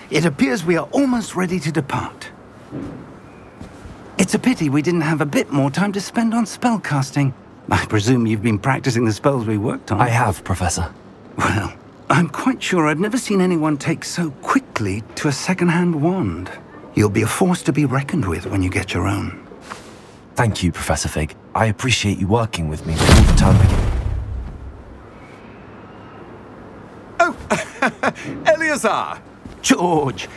It appears we are almost ready to depart. It's a pity we didn't have a bit more time to spend on spellcasting. I presume you've been practicing the spells we worked on. I have, Professor. Well, I'm quite sure I've never seen anyone take so quickly to a second-hand wand. You'll be a force to be reckoned with when you get your own. Thank you, Professor Fig. I appreciate you working with me before the term begins. Oh, Eleazar! George!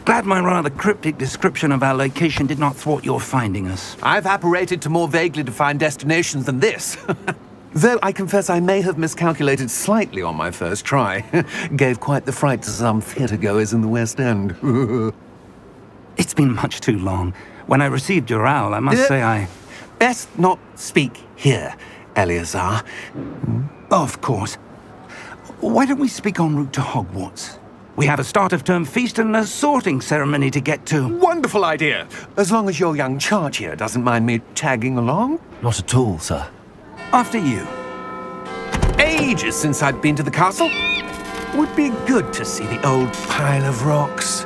Glad my rather cryptic description of our location did not thwart your finding us. I've apparated to more vaguely defined destinations than this. Though I confess I may have miscalculated slightly on my first try. Gave quite the fright to some theatre-goers in the West End. It's been much too long. When I received your owl, I must say I... Best not speak here, Eleazar. Of course. Why don't we speak en route to Hogwarts? We have a start-of-term feast and a sorting ceremony to get to. Wonderful idea! As long as your young charge here doesn't mind me tagging along. Not at all, sir. After you. Ages since I'd been to the castle. Would be good to see the old pile of rocks.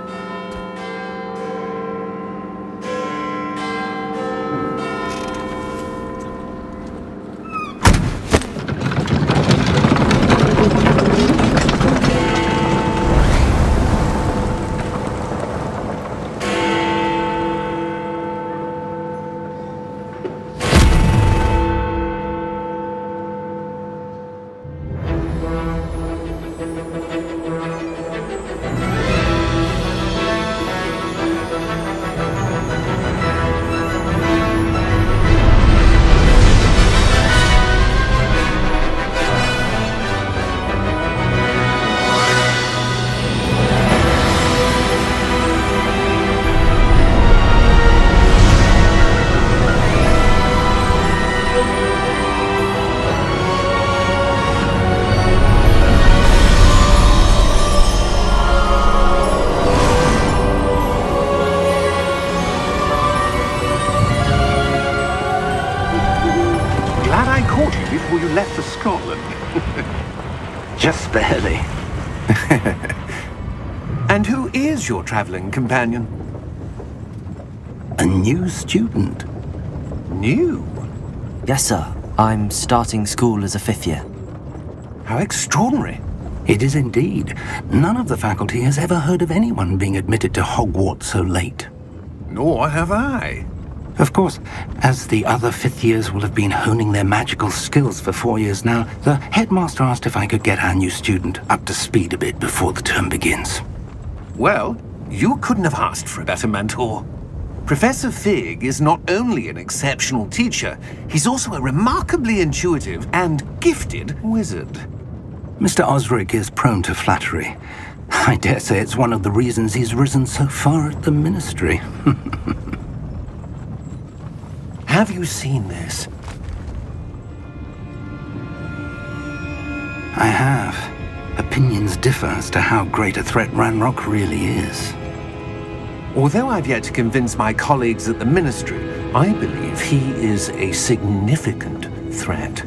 Before you left for Scotland. Just barely. And who is your traveling companion? A new student. New? Yes, sir. I'm starting school as a 5th year. How extraordinary. It is indeed. None of the faculty has ever heard of anyone being admitted to Hogwarts so late. Nor have I. Of course, as the other 5th years will have been honing their magical skills for 4 years now, the headmaster asked if I could get our new student up to speed a bit before the term begins. Well, you couldn't have asked for a better mentor. Professor Fig is not only an exceptional teacher, he's also a remarkably intuitive and gifted wizard. Mr. Osric is prone to flattery. I dare say it's one of the reasons he's risen so far at the ministry. Have you seen this? I have. Opinions differ as to how great a threat Ranrock really is. Although I've yet to convince my colleagues at the Ministry, I believe he is a significant threat.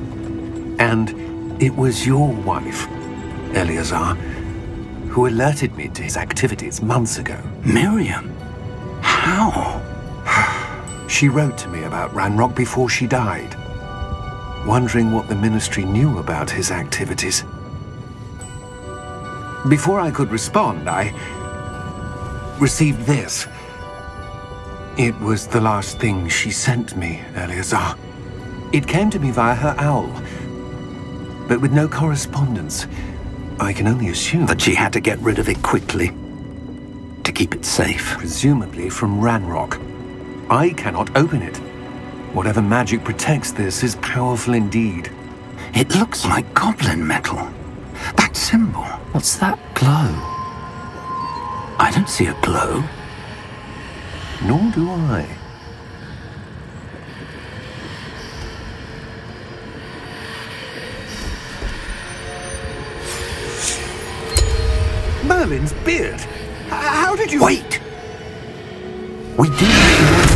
And it was your wife, Eleazar, who alerted me to his activities months ago. Miriam? How? She wrote to me about Ranrock before she died, wondering what the Ministry knew about his activities. Before I could respond, I received this. It was the last thing she sent me, Eleazar. It came to me via her owl, but with no correspondence. I can only assume that she had to get rid of it quickly, to keep it safe. Presumably from Ranrock. I cannot open it. Whatever magic protects this is powerful indeed. It looks like goblin metal. That symbol. What's that glow? I don't see a glow. Nor do I. Merlin's beard. How did you... Wait! We did...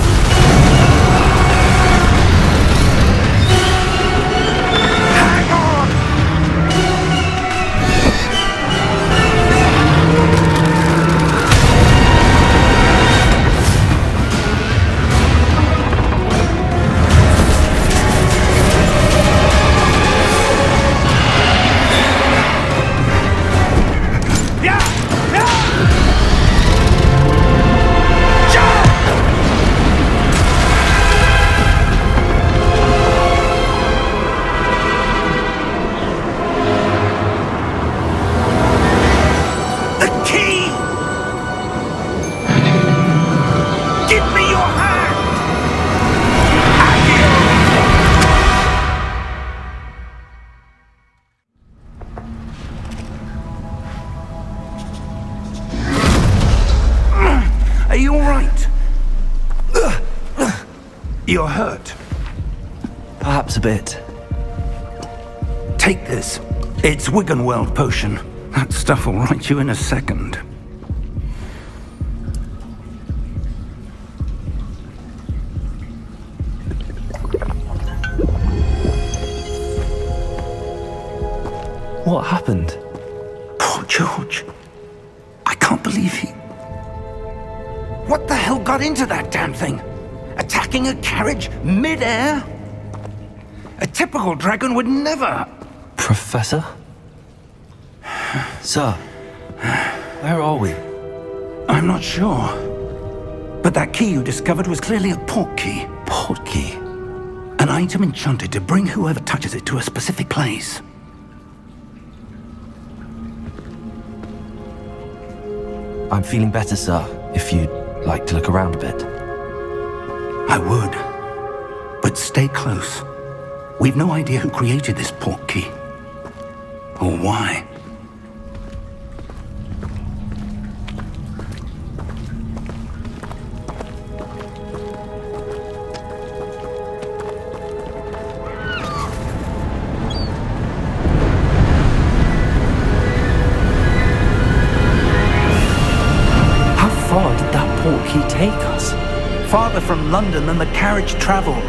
you're hurt? Perhaps a bit. Take this. It's Wiggenweld potion. That stuff will right you in a second. What happened? Poor George. I can't believe he... What the hell got into that damn thing? Attacking a carriage mid-air? A typical dragon would never... Professor? Sir, where are we? I'm not sure. But that key you discovered was clearly a port key. Port key? An item enchanted to bring whoever touches it to a specific place. I'm feeling better, sir, if you'd like to look around a bit. I would. But stay close. We've no idea who created this port key. Or why. How far did that port key take us? Farther from London than the carriage travelled.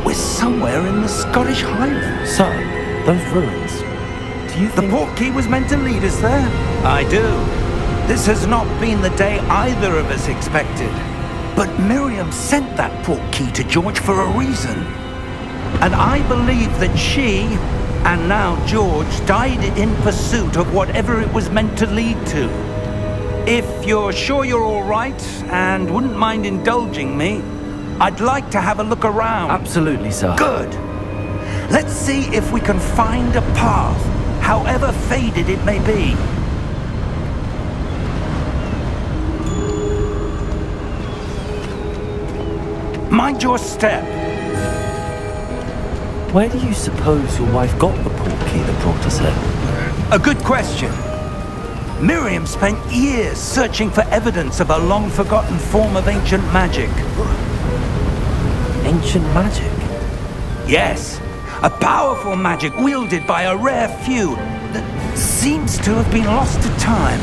We're somewhere in the Scottish Highlands. Sir, those ruins. Do you The think... port key was meant to lead us there? I do. This has not been the day either of us expected. But Miriam sent that port key to George for a reason. And I believe that she, and now George, died in pursuit of whatever it was meant to lead to. If you're sure you're all right, and wouldn't mind indulging me, I'd like to have a look around. Absolutely, sir. Good. Let's see if we can find a path, however faded it may be. Mind your step. Where do you suppose your wife got the port key that brought us here? A good question. Miriam spent years searching for evidence of a long-forgotten form of ancient magic. Ancient magic? Yes, a powerful magic wielded by a rare few that seems to have been lost to time.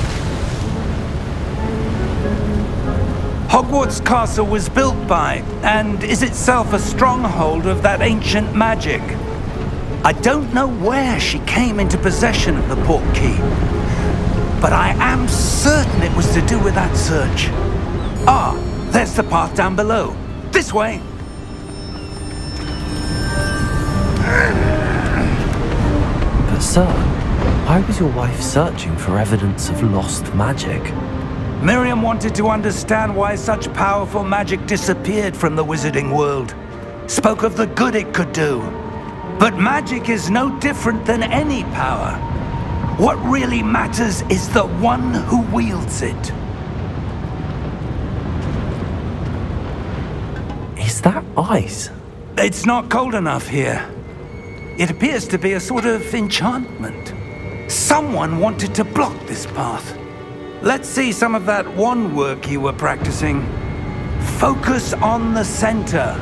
Hogwarts Castle was built by, and is itself a stronghold of that ancient magic. I don't know where she came into possession of the port key, but I am certain it was to do with that search. Ah, there's the path down below. This way. But sir, why was your wife searching for evidence of lost magic? Miriam wanted to understand why such powerful magic disappeared from the wizarding world. Spoke of the good it could do. But magic is no different than any power. What really matters is the one who wields it. Is that ice? It's not cold enough here. It appears to be a sort of enchantment. Someone wanted to block this path. Let's see some of that wand work you were practicing. Focus on the center.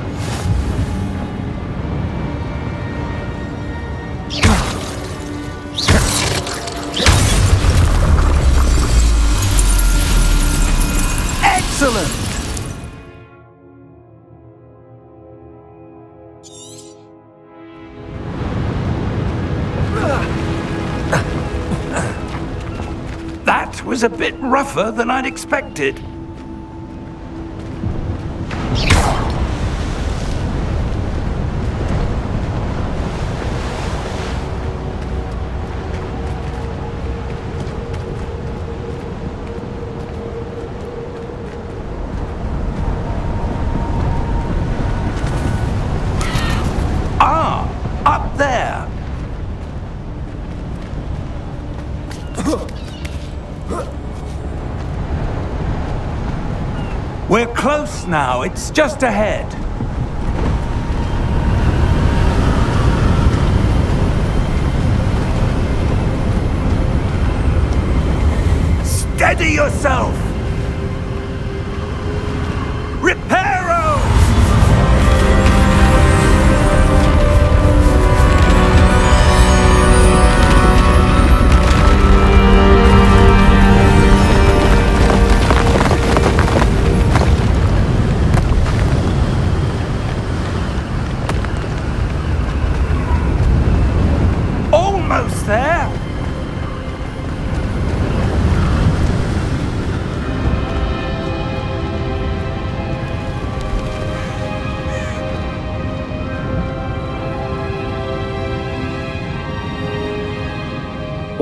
Excellent! That was a bit rougher than I'd expected. Ah, up there. We're close now. It's just ahead. Steady yourself! Reparo!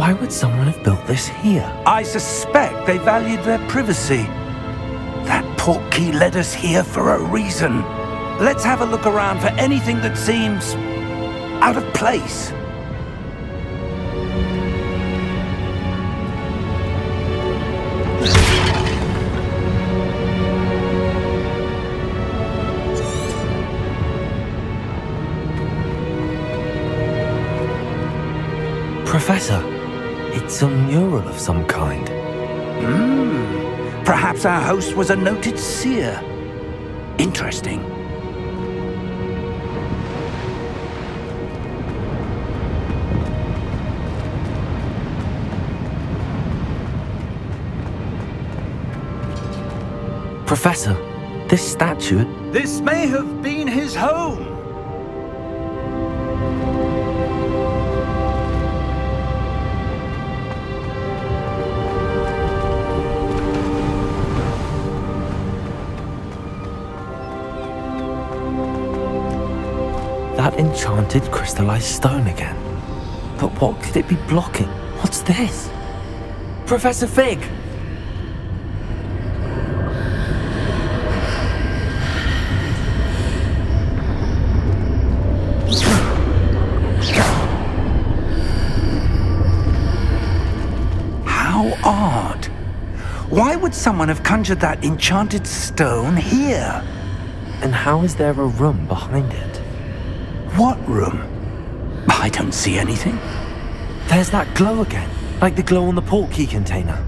Why would someone have built this here? I suspect they valued their privacy. That portkey led us here for a reason. Let's have a look around for anything that seems out of place. Professor, it's a mural of some kind. Perhaps our host was a noted seer. Interesting. Professor, this statue... This may have been his home. That enchanted crystallized stone again. But what could it be blocking? What's this? Professor Fig! How odd. Why would someone have conjured that enchanted stone here? And how is there a room behind it? What room? I don't see anything. There's that glow again, like the glow on the portkey container.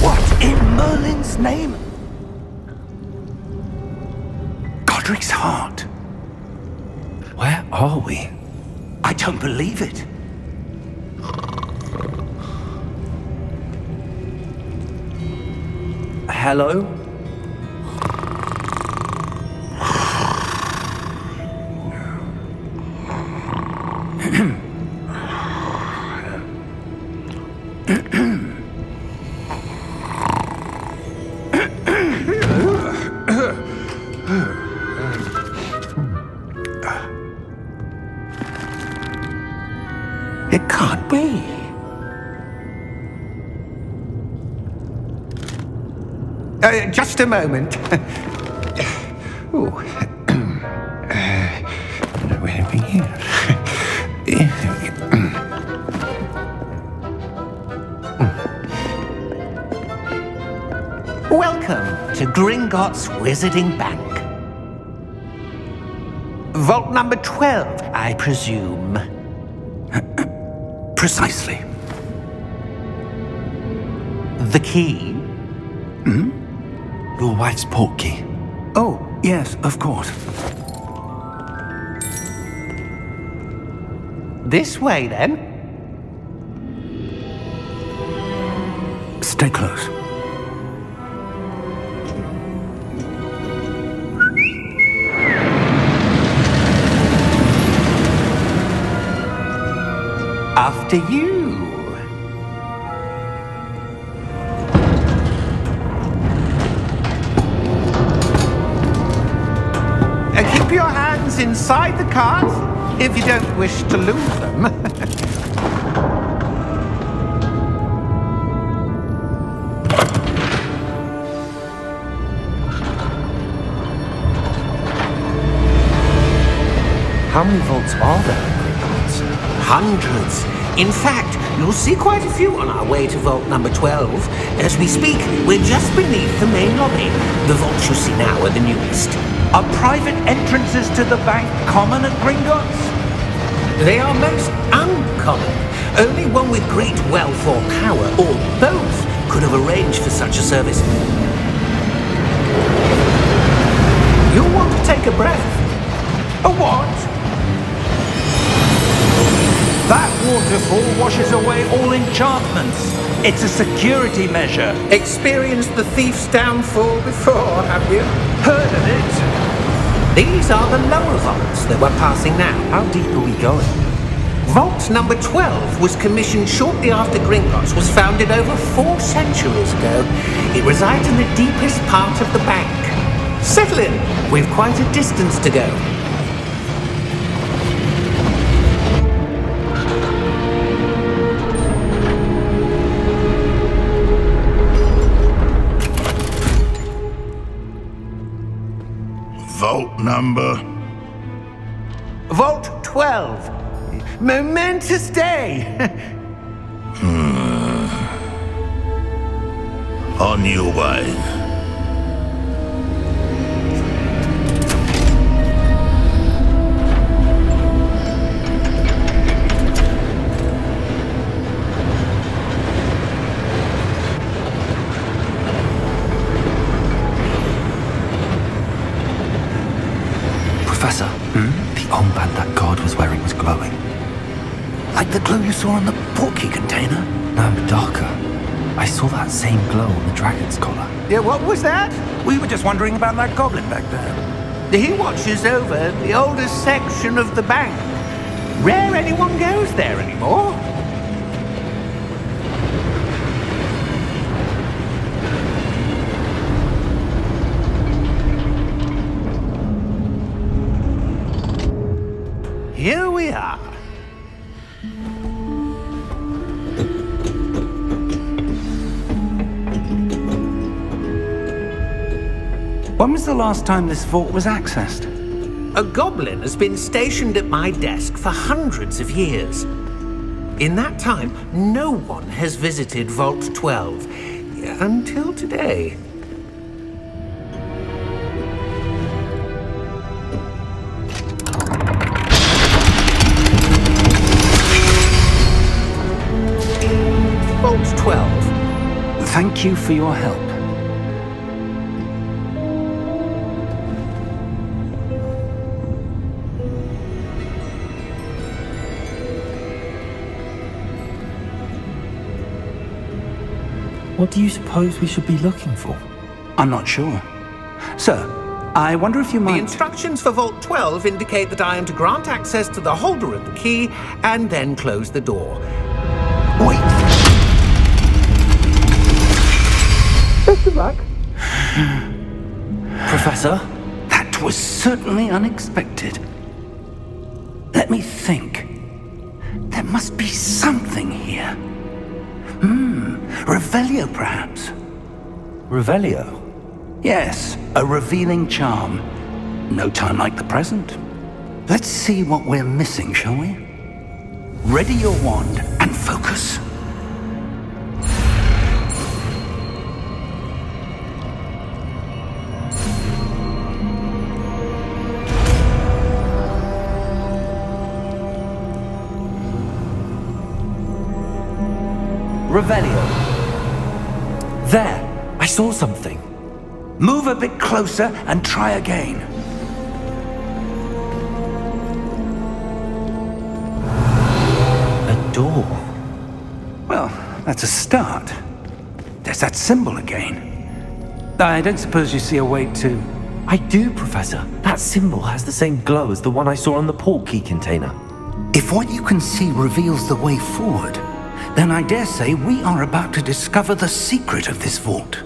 What in Merlin's name? Godric's heart. Where are we? I don't believe it. Hello? It can't be. Just a moment. Ooh. Where are we here? Welcome to Gringotts Wizarding Bank. Vault number 12, I presume. Precisely. The key? Your wife's portkey. Oh, yes, of course. This way, then. Stay close. After you. Keep your hands inside the cart if you don't wish to lose them. How many vaults are there at Gringotts? Hundreds. In fact, you'll see quite a few on our way to vault number 12. As we speak, we're just beneath the main lobby. The vaults you see now are the newest. Are private entrances to the bank common at Gringotts? They are most uncommon. Only one with great wealth or power, or both, could have arranged for such a service. You'll want to take a breath. A what? That waterfall washes away all enchantments. It's a security measure. Experienced the thief's downfall before, have you? Heard of it? These are the lower vaults that we're passing now. How deep are we going? Vault number 12 was commissioned shortly after Gringotts was founded over 4 centuries ago. It resides in the deepest part of the bank. Settle in. We've quite a distance to go. Vault number? Vault 12. Momentous day. On your way. Professor, the armband that guard was wearing was glowing. Like the glow you saw on the portkey container? No, darker. I saw that same glow on the dragon's collar. Yeah, what was that? We were just wondering about that goblin back there. He watches over the oldest section of the bank. Rare anyone goes there anymore. Here we are. When was the last time this vault was accessed? A goblin has been stationed at my desk for hundreds of years. In that time, no one has visited Vault 12 until today. Vault 12. Thank you for your help. What do you suppose we should be looking for? I'm not sure. Sir, I wonder if you might... The instructions for Vault 12 indicate that I am to grant access to the holder of the key and then close the door. Wait! Best of luck. Professor? That was certainly unexpected. Let me think. There must be something here. Revelio, perhaps? Revelio? Yes, a revealing charm. No time like the present. Let's see what we're missing, shall we? Ready your wand and focus. Revelio. There! I saw something. Move a bit closer and try again. A door. Well, that's a start. There's that symbol again. I don't suppose you see a way to... I do, Professor. That symbol has the same glow as the one I saw on the portkey container. If what you can see reveals the way forward, then I dare say we are about to discover the secret of this vault.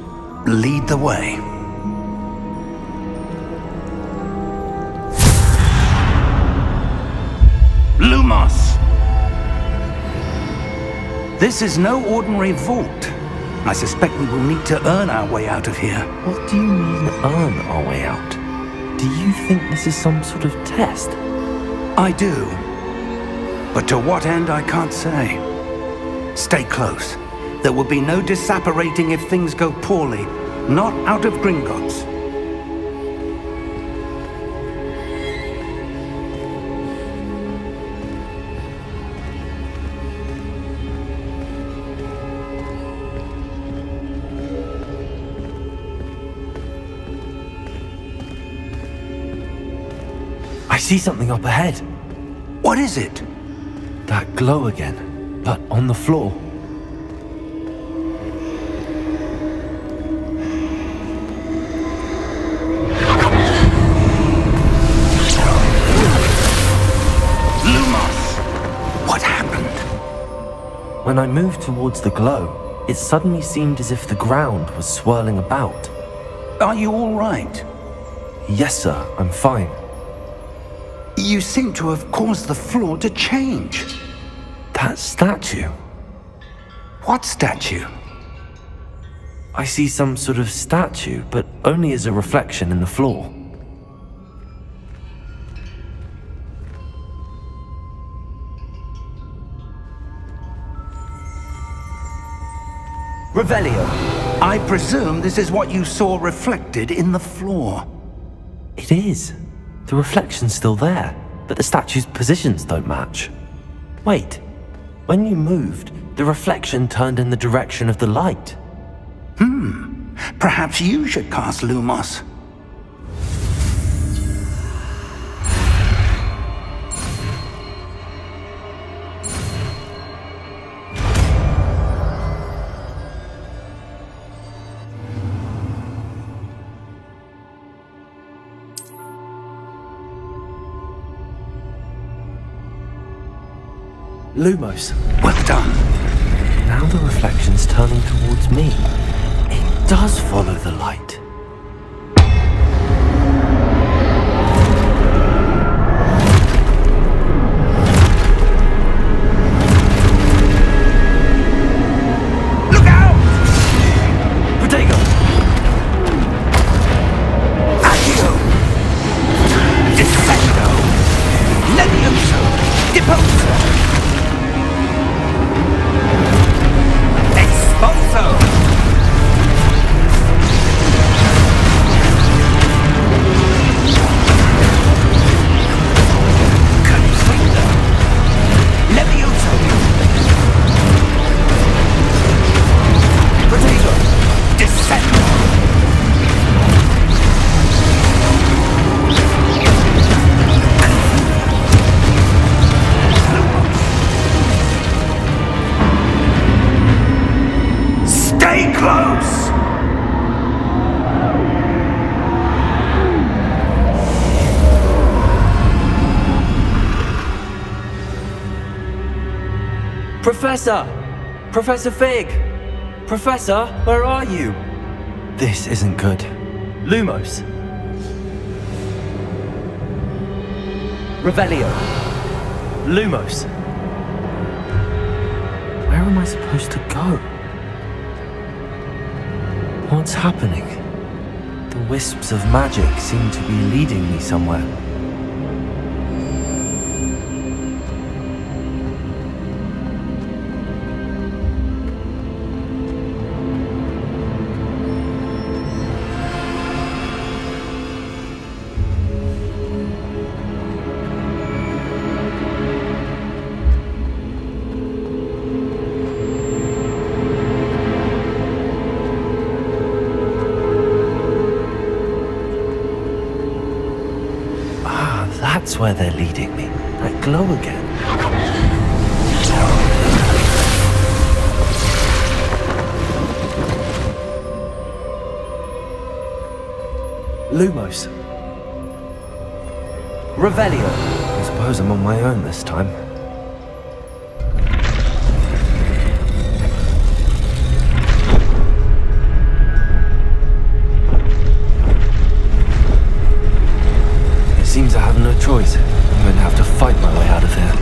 Lead the way. Lumos! This is no ordinary vault. I suspect we will need to earn our way out of here. What do you mean, earn our way out? Do you think this is some sort of test? I do. But to what end, I can't say. Stay close. There will be no disapparating if things go poorly. Not out of Gringotts. I see something up ahead. What is it? That glow again, but on the floor. What happened? When I moved towards the glow, it suddenly seemed as if the ground was swirling about. Are you all right? Yes, sir, I'm fine. You seem to have caused the floor to change. That statue. What statue? I see some sort of statue, but only as a reflection in the floor. Revelio, I presume this is what you saw reflected in the floor. It is. The reflection's still there, but the statue's positions don't match. Wait, when you moved, the reflection turned in the direction of the light. Perhaps you should cast Lumos. Lumos. Well done. Now the reflection's turning towards me. It does follow the light. Look out! Protego! Accio! Defendo! Levioso! Deposo! Expulso! Consuelo! Levioso! Protego! Descendo! Stay close! Professor! Professor Fig! Professor, where are you? This isn't good. Lumos! Revelio! Lumos! Where am I supposed to go? What's happening? The wisps of magic seem to be leading me somewhere. That's where they're leading me. That glow again. Lumos. Revelio. I suppose I'm on my own this time. Seems I have no choice. I'm going to have to fight my way out of here.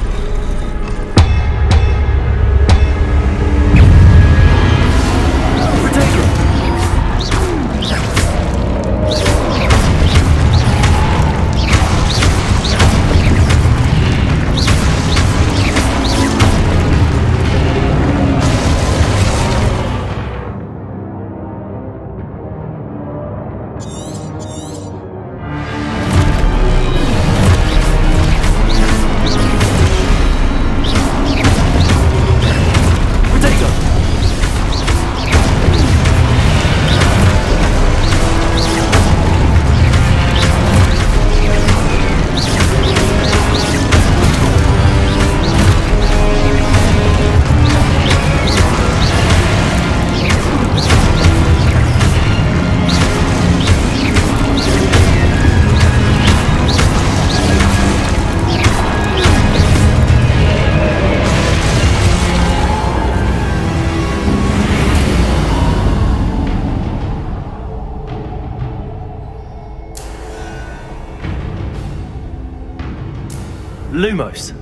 Lumos.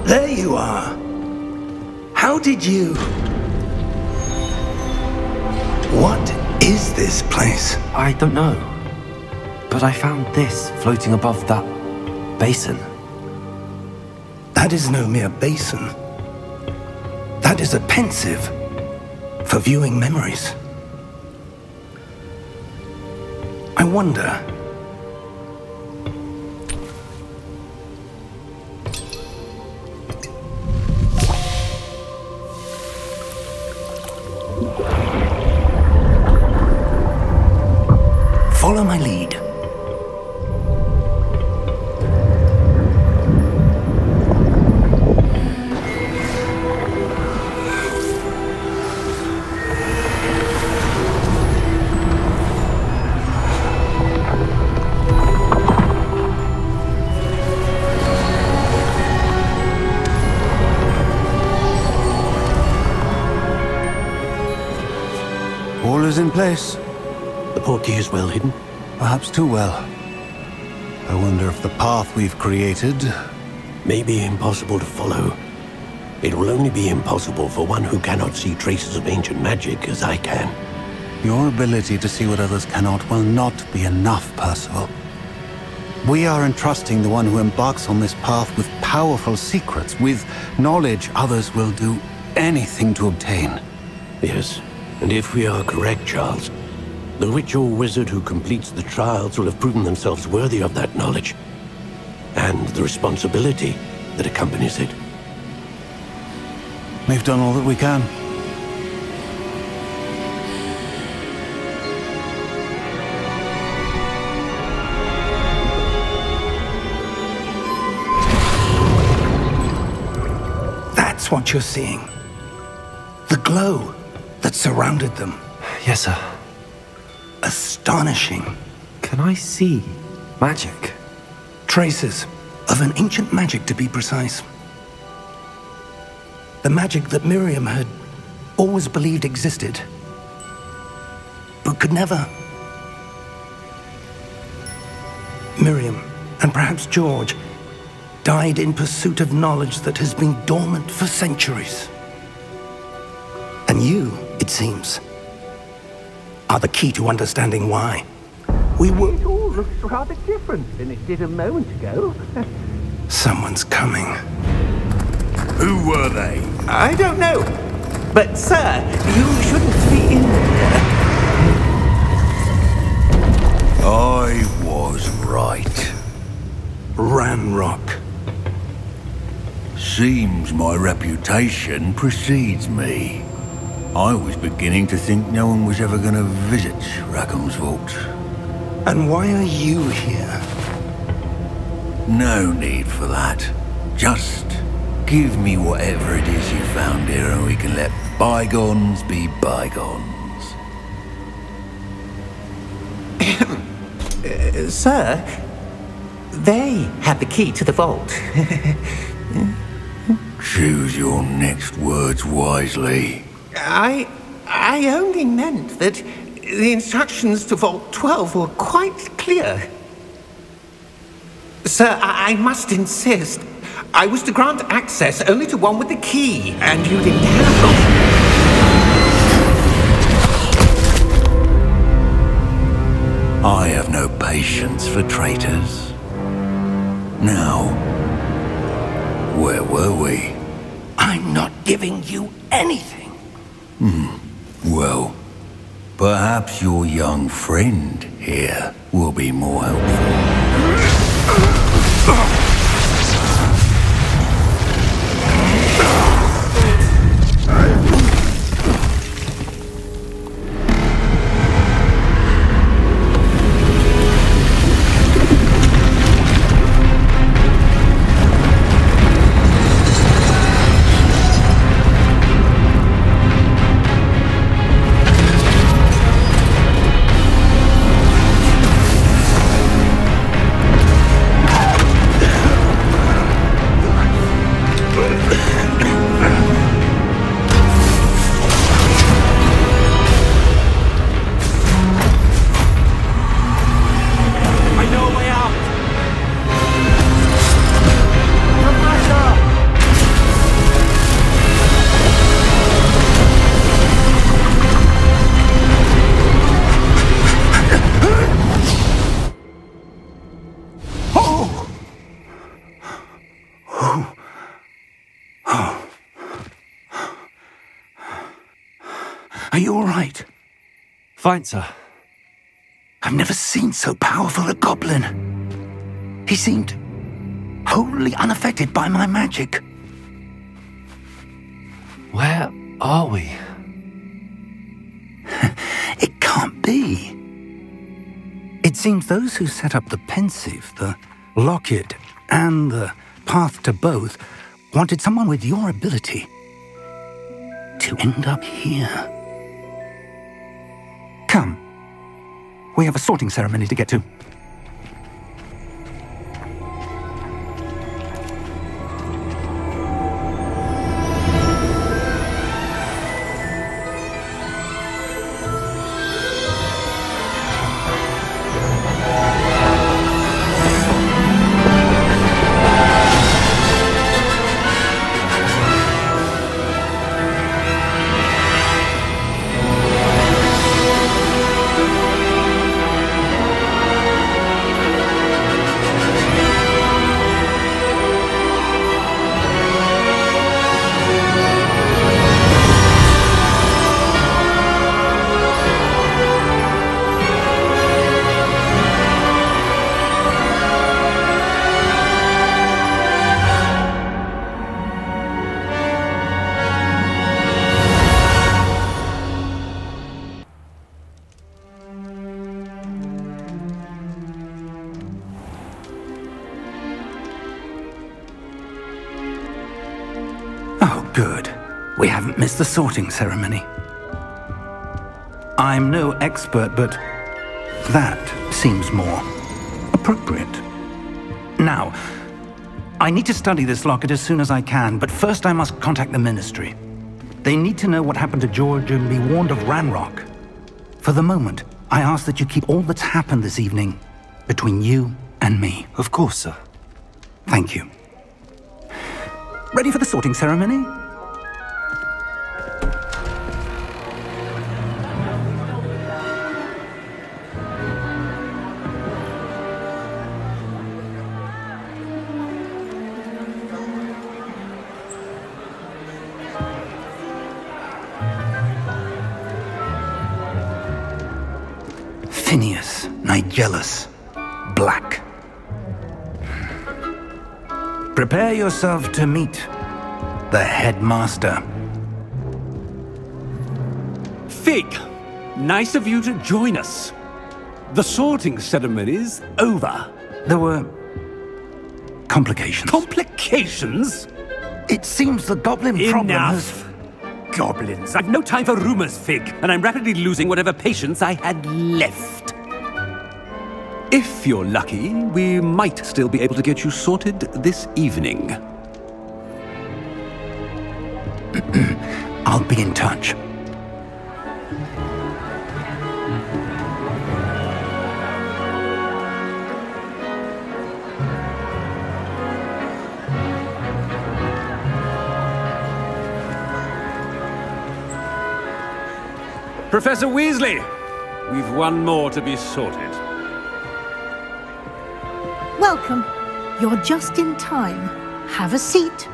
There you are. How did you... What is this place? I don't know. But I found this floating above that basin. That is no mere basin. That is a pensive for viewing memories. I wonder... Follow my lead. All is in place. The portkey is well hidden. Perhaps too well. I wonder if the path we've created... May be impossible to follow. It will only be impossible for one who cannot see traces of ancient magic as I can. Your ability to see what others cannot will not be enough, Percival. We are entrusting the one who embarks on this path with powerful secrets, with knowledge others will do anything to obtain. Yes, and if we are correct, Charles, the witch or wizard who completes the trials will have proven themselves worthy of that knowledge, and the responsibility that accompanies it. We've done all that we can. That's what you're seeing. The glow that surrounded them. Yes, sir. Astonishing. Can I see magic? Traces of an ancient magic, to be precise. The magic that Miriam had always believed existed, but could never. Miriam, and perhaps George, died in pursuit of knowledge that has been dormant for centuries. And you, it seems, are the key to understanding why. We were... It all looks rather different than it did a moment ago. Someone's coming. Who were they? I don't know. But, sir, you shouldn't be in here. I was right. Ranrock. Seems my reputation precedes me. I was beginning to think no one was ever going to visit Rackham's vault. And why are you here? No need for that. Just give me whatever it is you found here and we can let bygones be bygones. Sir, they had the key to the vault. Choose your next words wisely. I only meant that the instructions to Vault 12 were quite clear. Sir, I must insist. I was to grant access only to one with the key, and you didn't have them. I have no patience for traitors. Now, Where were we? I'm not giving you anything. Well, perhaps your young friend here will be more helpful. Are you all right? Fine, sir. I've never seen so powerful a goblin. He seemed wholly unaffected by my magic. Where are we? It can't be. It seems those who set up the pensive, the locket, and the path to both wanted someone with your ability to end up here. Come. We have a sorting ceremony to get to. Good. We haven't missed the sorting ceremony. I'm no expert, but that seems more appropriate. Now, I need to study this locket as soon as I can, but first I must contact the Ministry. They need to know what happened to George and be warned of Ranrock. For the moment, I ask that you keep all that's happened this evening between you and me. Of course, sir. Thank you. Ready for the sorting ceremony? Phineas, Nigellus, Black. Prepare yourself to meet the headmaster. Fig, nice of you to join us. The sorting ceremony's over. There were complications. Complications? It seems the goblin problem has... Enough! Goblins. I've no time for rumors, Fig, and I'm rapidly losing whatever patience I had left. If you're lucky, we might still be able to get you sorted this evening. I'll be in touch. Professor Weasley, we've one more to be sorted. Welcome. You're just in time. have a seat.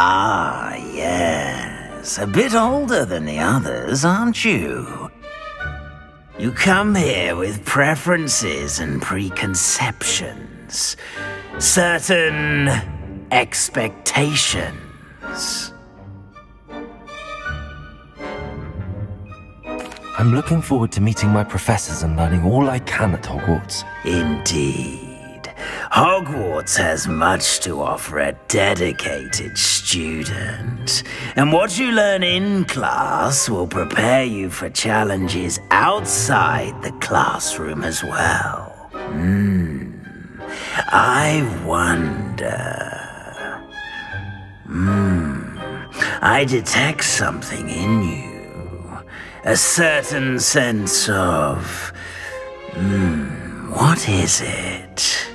Ah, yes. A bit older than the others, aren't you? You come here with preferences and preconceptions. Certain expectations. I'm looking forward to meeting my professors and learning all I can at Hogwarts. Indeed. Hogwarts has much to offer a dedicated student. And what you learn in class will prepare you for challenges outside the classroom as well. I wonder... I detect something in you. A certain sense of... what is it?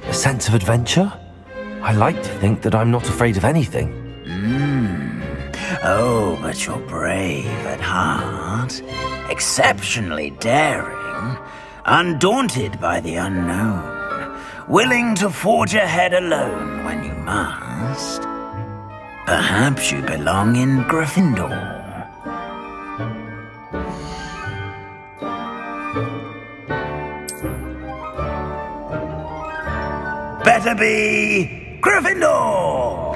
A sense of adventure? I like to think that I'm not afraid of anything. Oh, but you're brave at heart, exceptionally daring, undaunted by the unknown, willing to forge ahead alone when you must. Perhaps you belong in Gryffindor. Better be Gryffindor!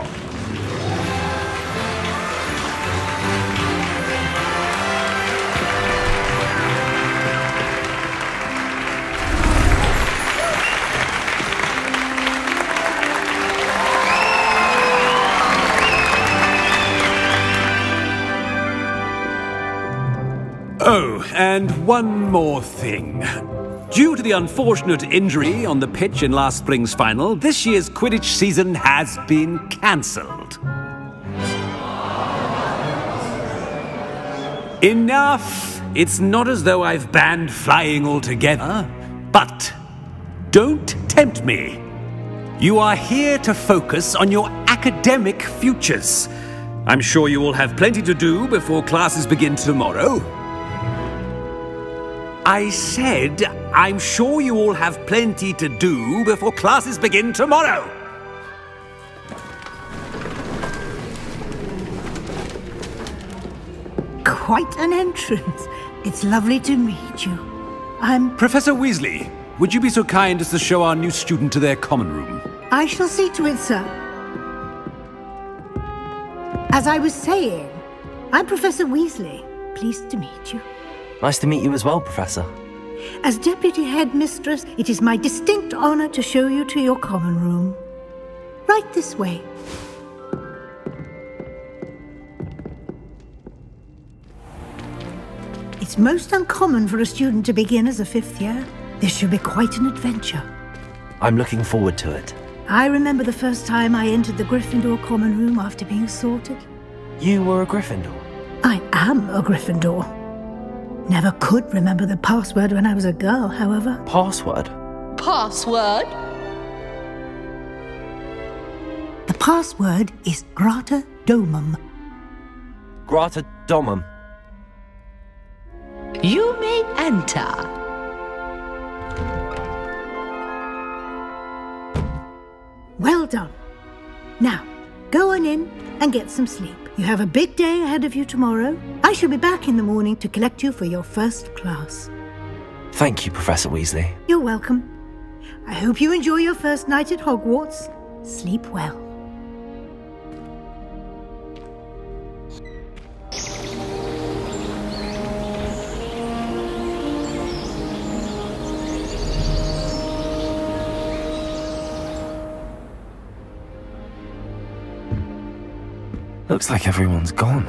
Oh, and one more thing. Due to the unfortunate injury on the pitch in last spring's final, this year's Quidditch season has been cancelled. Enough! It's not as though I've banned flying altogether, but don't tempt me. You are here to focus on your academic futures. I'm sure you will have plenty to do before classes begin tomorrow. I said, I'm sure you all have plenty to do before classes begin tomorrow. Quite an entrance. It's lovely to meet you. I'm... Professor Weasley, would you be so kind as to show our new student to their common room? I shall see to it, sir. As I was saying, I'm Professor Weasley. Pleased to meet you. Nice to meet you as well, Professor. As Deputy Headmistress, it is my distinct honor to show you to your common room. Right this way. It's most uncommon for a student to begin as a fifth year. This should be quite an adventure. I'm looking forward to it. I remember the first time I entered the Gryffindor common room after being sorted. You were a Gryffindor? I am a Gryffindor. Never could remember the password when I was a girl, however. Password? Password? The password is Grata Domum. Grata Domum. You may enter. Well done. Now, go on in and get some sleep. You have a big day ahead of you tomorrow. I shall be back in the morning to collect you for your first class. Thank you, Professor Weasley. You're welcome. I hope you enjoy your first night at Hogwarts. Sleep well. Looks like everyone's gone.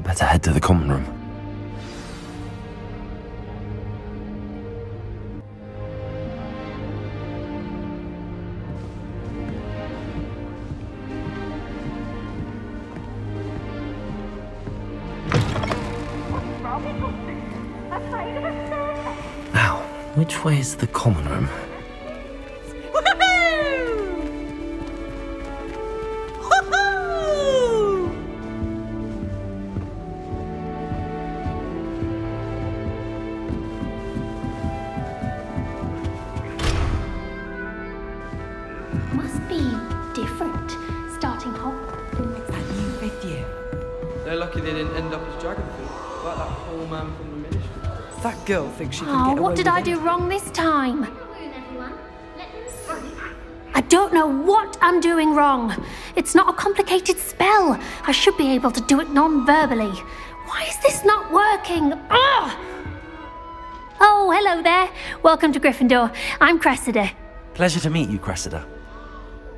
Better head to the common room. Now, Which way is the common room? Must be different, starting Hogwarts. It's that new 5th year. They're lucky they didn't end up as Dragonfield, like that poor man from the ministry. That girl thinks she can get away What did with I do wrong this time? I don't know what I'm doing wrong. It's not a complicated spell. I should be able to do it non-verbally. Why is this not working? Ugh! Oh, hello there. Welcome to Gryffindor. I'm Cressida. Pleasure to meet you, Cressida.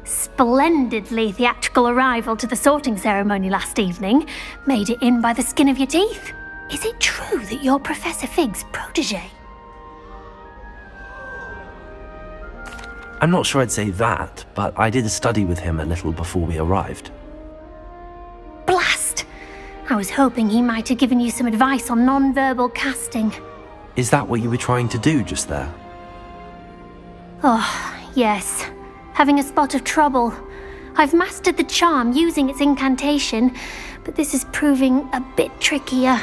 Splendidly theatrical arrival to the sorting ceremony last evening. Made it in by the skin of your teeth. Is it true that you're Professor Fig's protege? I'm not sure I'd say that, but I did study with him a little before we arrived. Blast! I was hoping he might have given you some advice on non-verbal casting. Is that what you were trying to do just there? Oh, yes. Having a spot of trouble. I've mastered the charm using its incantation, but this is proving a bit trickier.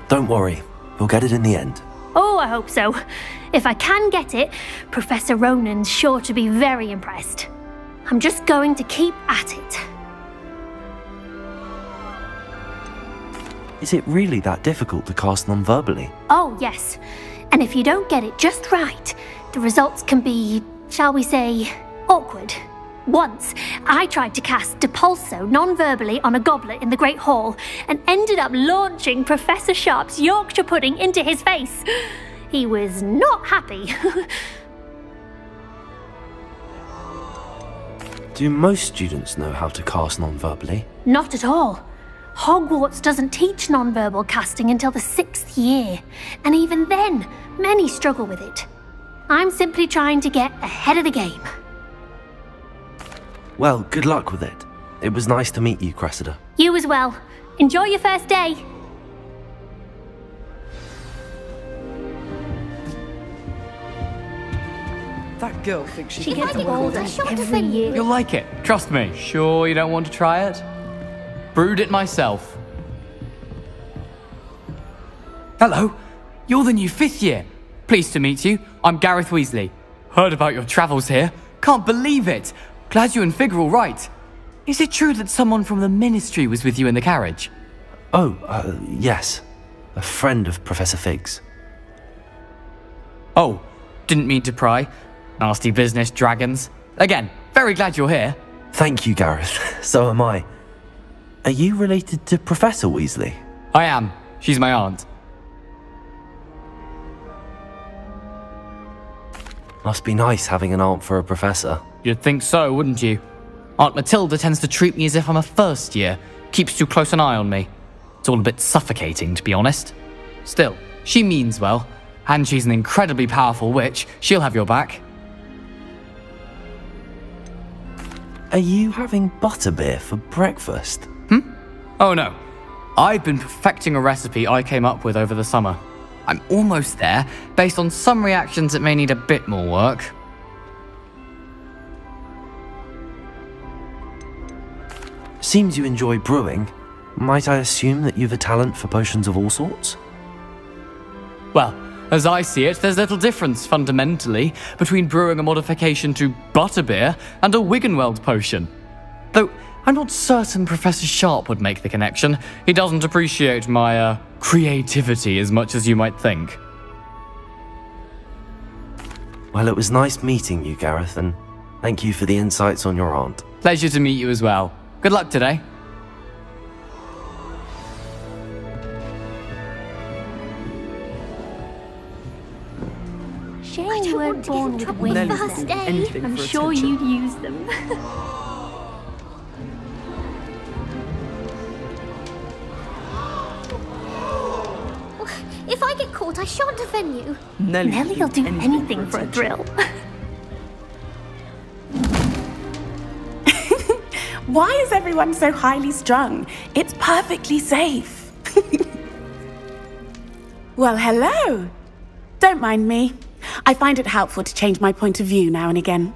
Don't worry, we'll get it in the end. Oh, I hope so. If I can get it, Professor Ronan's sure to be very impressed. I'm just going to keep at it. Is it really that difficult to cast non-verbally? Oh, yes. And if you don't get it just right, the results can be, shall we say, awkward. Once, I tried to cast Depulso non-verbally on a goblet in the Great Hall and ended up launching Professor Sharp's Yorkshire pudding into his face. He was not happy. Do most students know how to cast non-verbally? Not at all. Hogwarts doesn't teach non-verbal casting until the 6th year, and even then, many struggle with it. I'm simply trying to get ahead of the game. Well, good luck with it. It was nice to meet you, Cressida. You as well. Enjoy your first day. That girl thinks she She can gets get away with older it. every year. You'll like it, trust me. Sure you don't want to try it? Brewed it myself. Hello, you're the new 5th year. Pleased to meet you. I'm Gareth Weasley. Heard about your travels here. Can't believe it. Glad you and Fig are all right. Is it true that someone from the Ministry was with you in the carriage? Oh, yes. A friend of Professor Fig's. Oh, didn't mean to pry. Nasty business, dragons. Again, very glad you're here. Thank you, Gareth. So am I. Are you related to Professor Weasley? I am. She's my aunt. Must be nice having an aunt for a professor. You'd think so, wouldn't you? Aunt Matilda tends to treat me as if I'm a first year. Keeps too close an eye on me. It's all a bit suffocating, to be honest. Still, she means well. And she's an incredibly powerful witch. She'll have your back. Are you having butterbeer for breakfast? Oh no. I've been perfecting a recipe I came up with over the summer. I'm almost there, based on some reactions that may need a bit more work. Seems you enjoy brewing. Might I assume that you've a talent for potions of all sorts? Well, as I see it, there's little difference, fundamentally, between brewing a modification to butterbeer and a Wiggenweld potion. Though, I'm not certain Professor Sharp would make the connection. He doesn't appreciate my, creativity as much as you might think. Well, it was nice meeting you, Gareth, and thank you for the insights on your aunt. Pleasure to meet you as well. Good luck today. Shame you weren't born with wings. First day. I'm sure you'd use them. If I get caught, I shan't offend you. Nellie'll do anything for a thrill. Why is everyone so highly strung? It's perfectly safe. Well, hello. Don't mind me. I find it helpful to change my point of view now and again.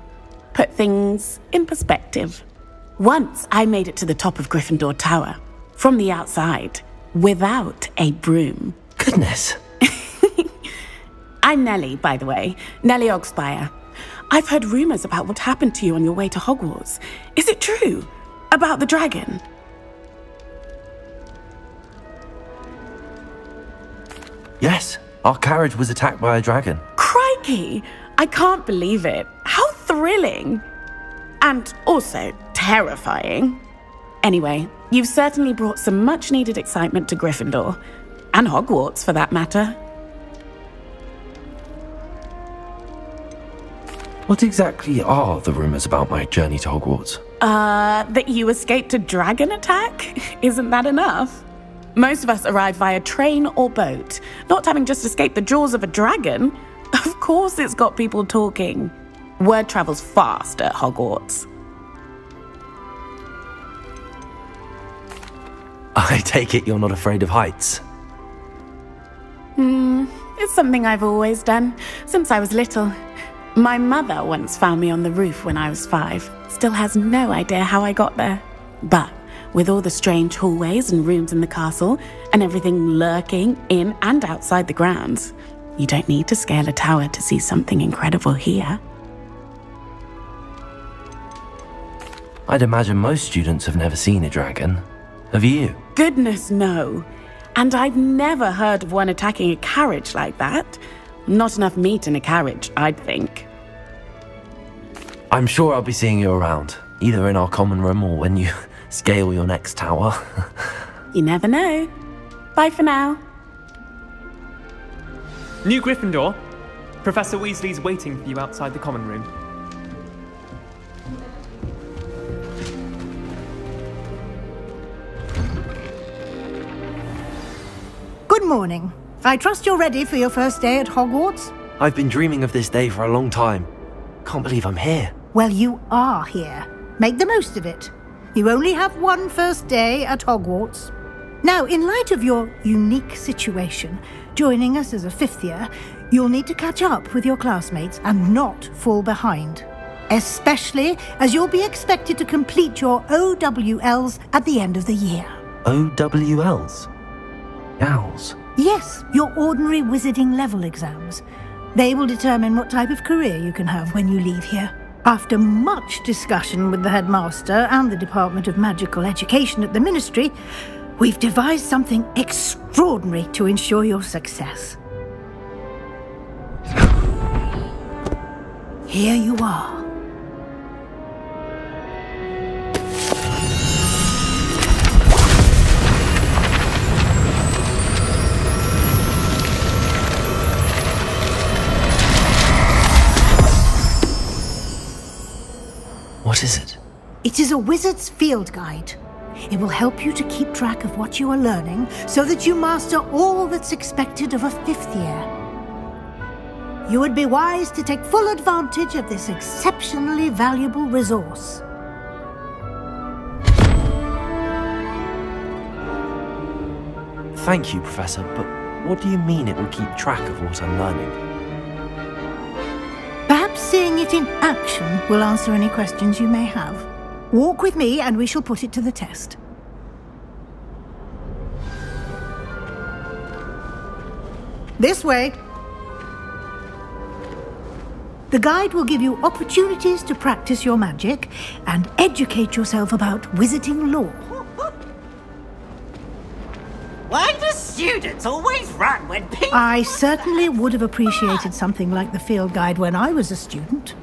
Put things in perspective. Once I made it to the top of Gryffindor Tower, from the outside, without a broom. Goodness. I'm Nellie, by the way. Nellie Ogspire. I've heard rumors about what happened to you on your way to Hogwarts. Is it true? About the dragon? Yes, our carriage was attacked by a dragon. Crikey! I can't believe it. How thrilling! And also terrifying. Anyway, you've certainly brought some much-needed excitement to Gryffindor. And Hogwarts, for that matter. What exactly are the rumors about my journey to Hogwarts? That you escaped a dragon attack? Isn't that enough? Most of us arrive via train or boat, not having just escaped the jaws of a dragon. Of course it's got people talking. Word travels fast at Hogwarts. I take it you're not afraid of heights? It's something I've always done, since I was little. My mother once found me on the roof when I was 5. Still has no idea how I got there. But with all the strange hallways and rooms in the castle, and everything lurking in and outside the grounds, you don't need to scale a tower to see something incredible here. I'd imagine most students have never seen a dragon. Have you? Goodness, no. And I've never heard of one attacking a carriage like that. Not enough meat in a carriage, I'd think. I'm sure I'll be seeing you around, either in our common room or when you scale your next tower. You never know. Bye for now. New Gryffindor. Professor Weasley's waiting for you outside the common room. Good morning. I trust you're ready for your first day at Hogwarts? I've been dreaming of this day for a long time. Can't believe I'm here. Well, you are here. Make the most of it. You only have one first day at Hogwarts. Now, in light of your unique situation, joining us as a 5th year, you'll need to catch up with your classmates and not fall behind. Especially as you'll be expected to complete your OWLs at the end of the year. OWLs? Owls? Yes, your ordinary wizarding level exams. They will determine what type of career you can have when you leave here. After much discussion with the headmaster and the Department of Magical Education at the Ministry, we've devised something extraordinary to ensure your success. Here you are. What is it? It is a wizard's field guide. It will help you to keep track of what you are learning so that you master all that's expected of a 5th year. You would be wise to take full advantage of this exceptionally valuable resource. Thank you, Professor, but what do you mean it will keep track of what I'm learning? Perhaps seeing it in action will answer any questions you may have. Walk with me and we shall put it to the test. This way. The guide will give you opportunities to practice your magic and educate yourself about wizarding lore. Why do students always run when people... I certainly would have appreciated something like the field guide when I was a student.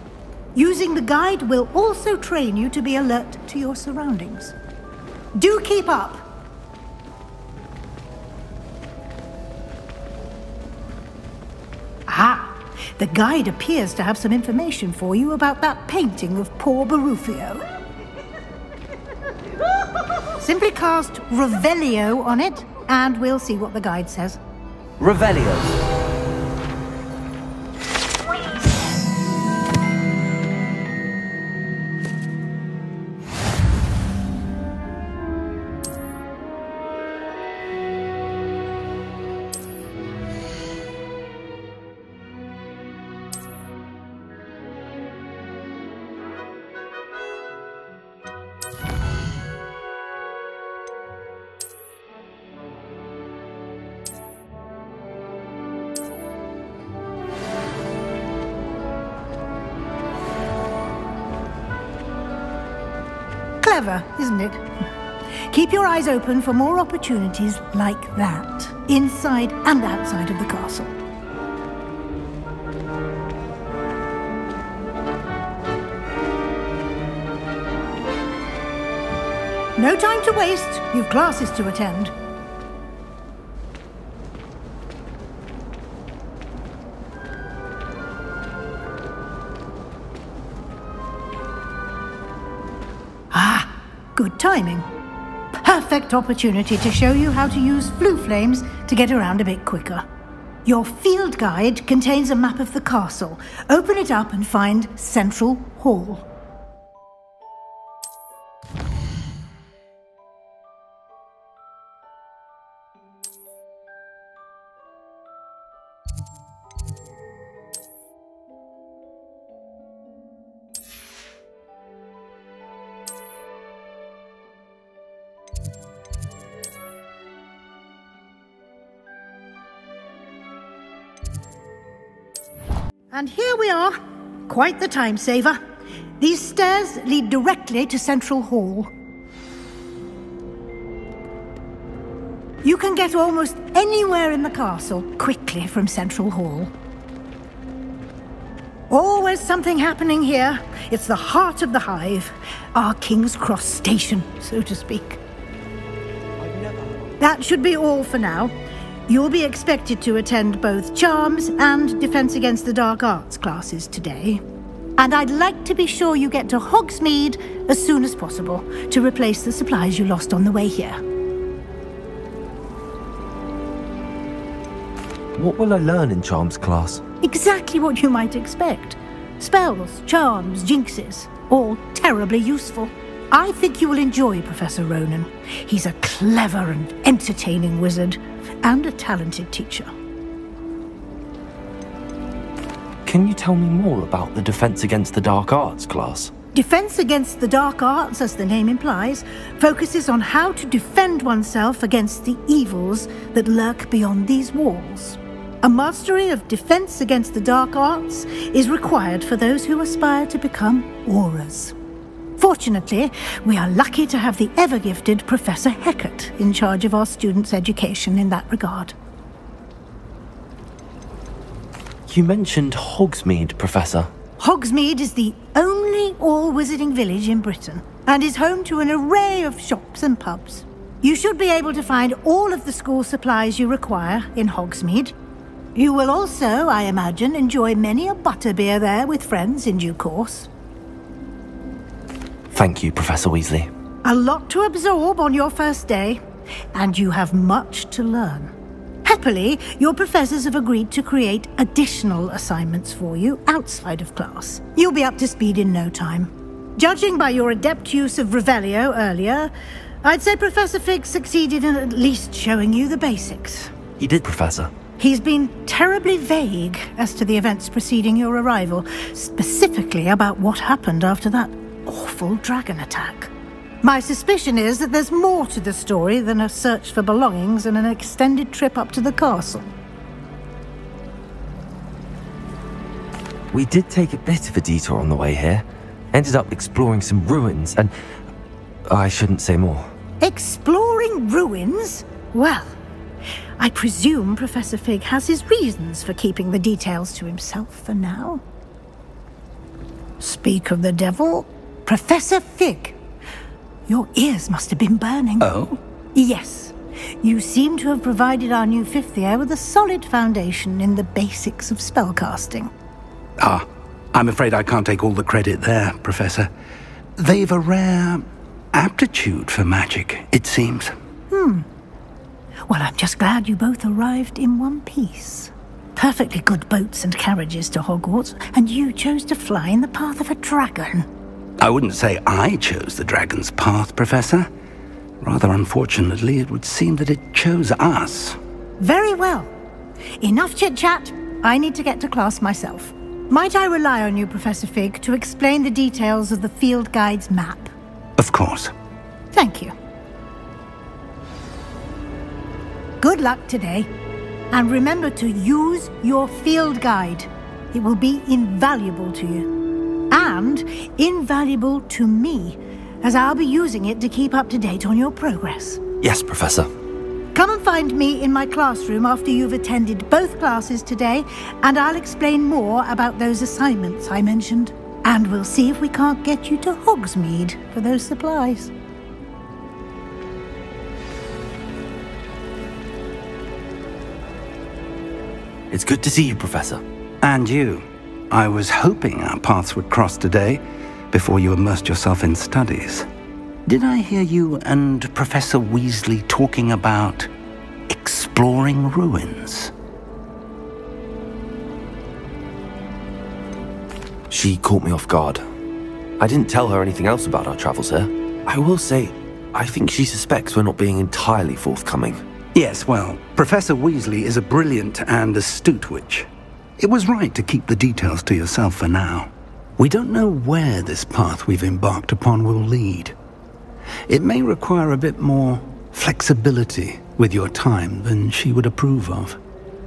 Using the guide will also train you to be alert to your surroundings. Do keep up! Ah! The guide appears to have some information for you about that painting of poor Barufio. Simply cast Revelio on it, and we'll see what the guide says. Revelio. Clever, isn't it? Keep your eyes open for more opportunities like that, inside and outside of the castle. No time to waste. You've classes to attend. Ah, good timing. Perfect opportunity to show you how to use flue flames to get around a bit quicker. Your field guide contains a map of the castle. Open it up and find Central Hall. And here we are. Quite the time saver. These stairs lead directly to Central Hall. You can get almost anywhere in the castle quickly from Central Hall. Always something happening here. It's the heart of the hive. Our King's Cross station, so to speak. That should be all for now. You'll be expected to attend both Charms and Defense Against the Dark Arts classes today. And I'd like to be sure you get to Hogsmeade as soon as possible to replace the supplies you lost on the way here. What will I learn in Charms class? Exactly what you might expect. Spells, charms, jinxes, all terribly useful. I think you will enjoy Professor Ronan. He's a clever and entertaining wizard, and a talented teacher. Can you tell me more about the Defense Against the Dark Arts class? Defense Against the Dark Arts, as the name implies, focuses on how to defend oneself against the evils that lurk beyond these walls. A mastery of Defense Against the Dark Arts is required for those who aspire to become Aurors. Fortunately, we are lucky to have the ever-gifted Professor Hecat in charge of our students' education in that regard. You mentioned Hogsmeade, Professor. Hogsmeade is the only all-wizarding village in Britain, and is home to an array of shops and pubs. You should be able to find all of the school supplies you require in Hogsmeade. You will also, I imagine, enjoy many a butterbeer there with friends in due course. Thank you, Professor Weasley. A lot to absorb on your first day, and you have much to learn. Happily, your professors have agreed to create additional assignments for you outside of class. You'll be up to speed in no time. Judging by your adept use of Revelio earlier, I'd say Professor Fig succeeded in at least showing you the basics. He did, Professor. He's been terribly vague as to the events preceding your arrival, specifically about what happened after that awful dragon attack. My suspicion is that there's more to the story than a search for belongings and an extended trip up to the castle. We did take a bit of a detour on the way here. Ended up exploring some ruins and... I shouldn't say more. Exploring ruins? Well, I presume Professor Fig has his reasons for keeping the details to himself for now. Speak of the devil, Professor Fig. Your ears must have been burning. Oh? Yes. You seem to have provided our new fifth year with a solid foundation in the basics of spellcasting. Ah, I'm afraid I can't take all the credit there, Professor. They've a rare aptitude for magic, it seems. Well, I'm just glad you both arrived in one piece. Perfectly good boats and carriages to Hogwarts, and you chose to fly in the path of a dragon. I wouldn't say I chose the dragon's path, Professor. Rather unfortunately, it would seem that it chose us. Very well. Enough chit-chat. I need to get to class myself. Might I rely on you, Professor Fig, to explain the details of the field guide's map? Of course. Thank you. Good luck today. And remember to use your field guide. It will be invaluable to you. And invaluable to me, as I'll be using it to keep up to date on your progress. Yes, Professor. Come and find me in my classroom after you've attended both classes today, and I'll explain more about those assignments I mentioned. And we'll see if we can't get you to Hogsmeade for those supplies. It's good to see you, Professor. And you. I was hoping our paths would cross today, before you immersed yourself in studies. Did I hear you and Professor Weasley talking about exploring ruins? She caught me off guard. I didn't tell her anything else about our travels here. I will say, I think she suspects we're not being entirely forthcoming. Yes, well, Professor Weasley is a brilliant and astute witch. It was right to keep the details to yourself for now. We don't know where this path we've embarked upon will lead. It may require a bit more flexibility with your time than she would approve of.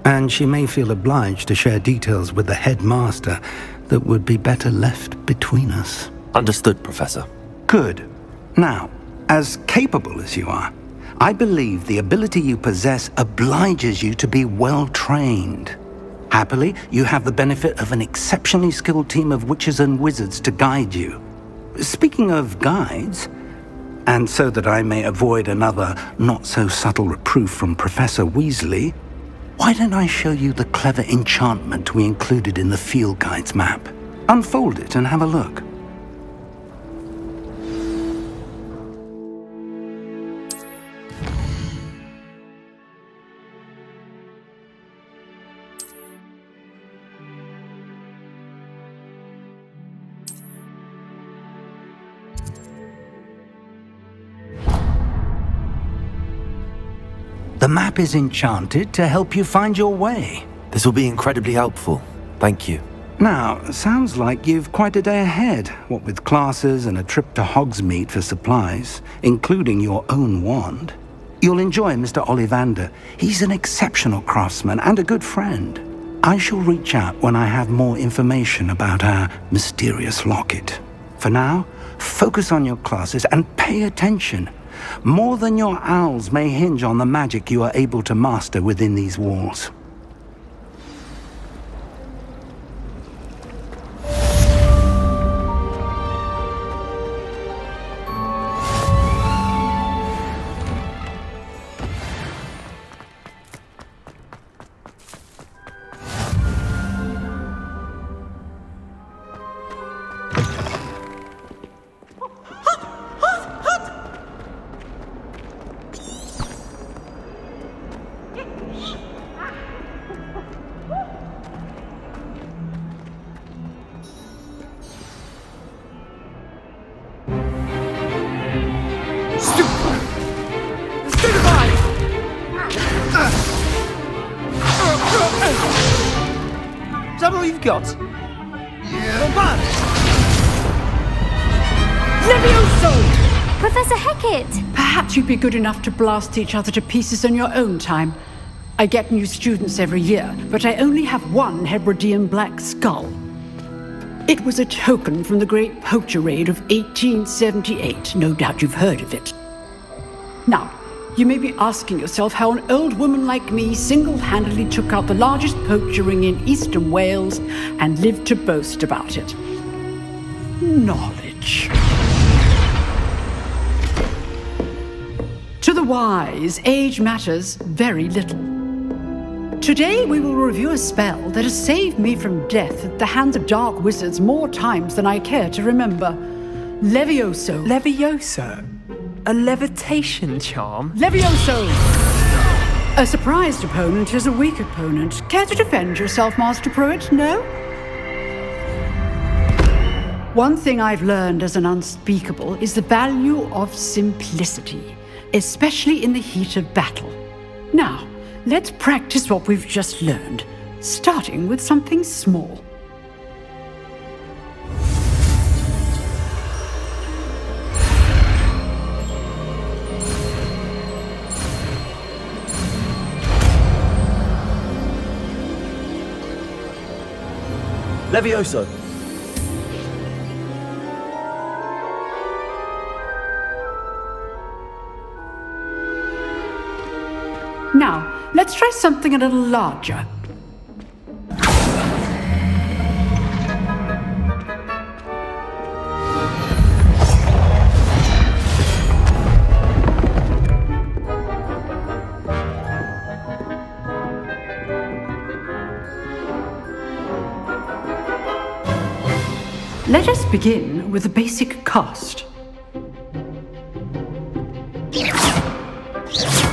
And she may feel obliged to share details with the headmaster that would be better left between us. Understood, Professor. Good. Now, as capable as you are, I believe the ability you possess obliges you to be well-trained. Happily, you have the benefit of an exceptionally skilled team of witches and wizards to guide you. Speaking of guides, and so that I may avoid another not-so-subtle reproof from Professor Weasley, why don't I show you the clever enchantment we included in the field guide's map? Unfold it and have a look. The map is enchanted to help you find your way. This will be incredibly helpful. Thank you. Now, sounds like you've quite a day ahead, what with classes and a trip to Hogsmeade for supplies, including your own wand. You'll enjoy Mr. Ollivander. He's an exceptional craftsman and a good friend. I shall reach out when I have more information about our mysterious locket. For now, focus on your classes and pay attention. More than your owls may hinge on the magic you are able to master within these walls. Is that all you've got? Yeah. Come on! Levioso! Professor Hecat! Perhaps you'd be good enough to blast each other to pieces on your own time. I get new students every year, but I only have one Hebridean black skull. It was a token from the Great Poacher Raid of 1878. No doubt you've heard of it. Now, you may be asking yourself how an old woman like me single-handedly took out the largest poacher ring in eastern Wales and lived to boast about it. Knowledge. To the wise, age matters very little. Today we will review a spell that has saved me from death at the hands of dark wizards more times than I care to remember. Levioso. Levioso? A levitation charm? Levioso! A surprised opponent is a weak opponent. Care to defend yourself, Master Pruitt? No? One thing I've learned as an unspeakable is the value of simplicity, especially in the heat of battle. Now, let's practice what we've just learned, starting with something small. Levioso! Now, let's try something a little larger. Let us begin with the basic cast.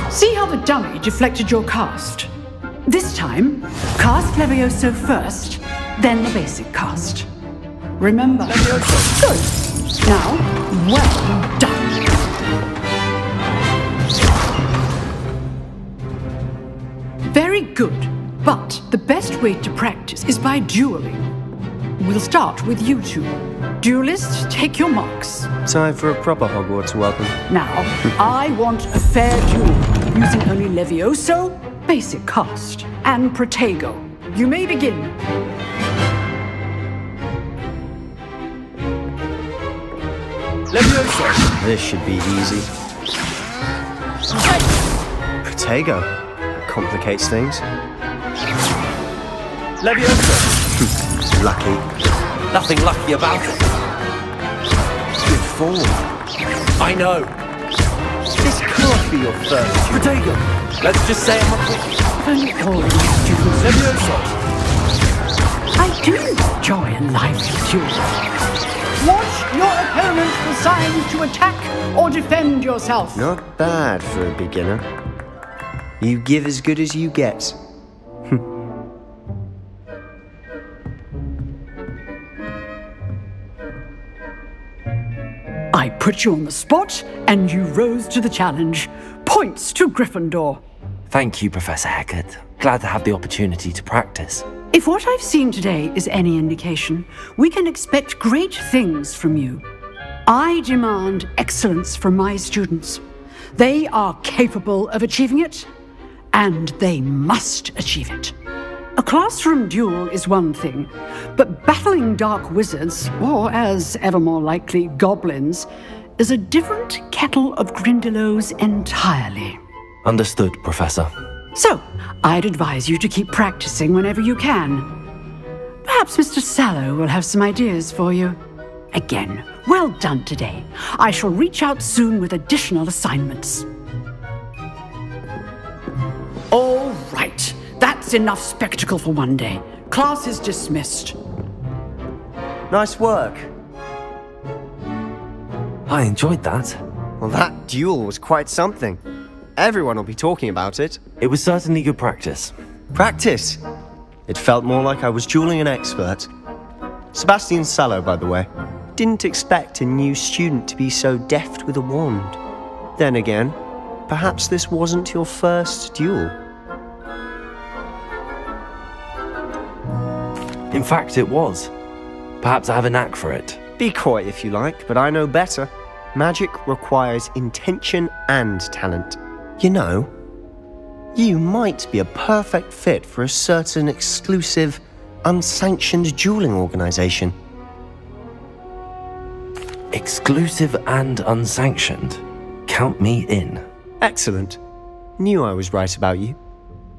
See how the dummy deflected your cast? This time, cast Levioso first, then the basic cast. Remember. Levioso. Good. Now, well done. Very good, but the best way to practice is by dueling. We'll start with you two. Duelists, take your marks. Time for a proper Hogwarts welcome. Now, I want a fair duel, using only Levioso, basic cast, and Protego. You may begin. Levioso. This should be easy. Protego. Complicates things. Levioso. Lucky. Nothing lucky about it. Good form. I know. This can't be your first. Protego. Let's just say I'm a Only all of my students. Levioso. I do enjoy a lively duel. Watch your opponent for signs to attack or defend yourself. Not bad for a beginner. You give as good as you get. I put you on the spot, and you rose to the challenge. Points to Gryffindor. Thank you, Professor Hecat. Glad to have the opportunity to practice. If what I've seen today is any indication, we can expect great things from you. I demand excellence from my students. They are capable of achieving it, and they must achieve it. A classroom duel is one thing, but battling dark wizards, or as ever more likely, goblins, is a different kettle of Grindylows entirely. Understood, Professor. So, I'd advise you to keep practicing whenever you can. Perhaps Mr. Sallow will have some ideas for you. Again, well done today. I shall reach out soon with additional assignments. All right. That's enough spectacle for one day. Class is dismissed. Nice work. I enjoyed that. Well, that duel was quite something. Everyone will be talking about it. It was certainly good practice. Practice? It felt more like I was dueling an expert. Sebastian Sallow, by the way. Didn't expect a new student to be so deft with a wand. Then again, perhaps this wasn't your first duel. In fact, it was. Perhaps I have a knack for it. Be coy if you like, but I know better. Magic requires intention and talent. You know, you might be a perfect fit for a certain exclusive, unsanctioned dueling organization. Exclusive and unsanctioned? Count me in. Excellent. Knew I was right about you.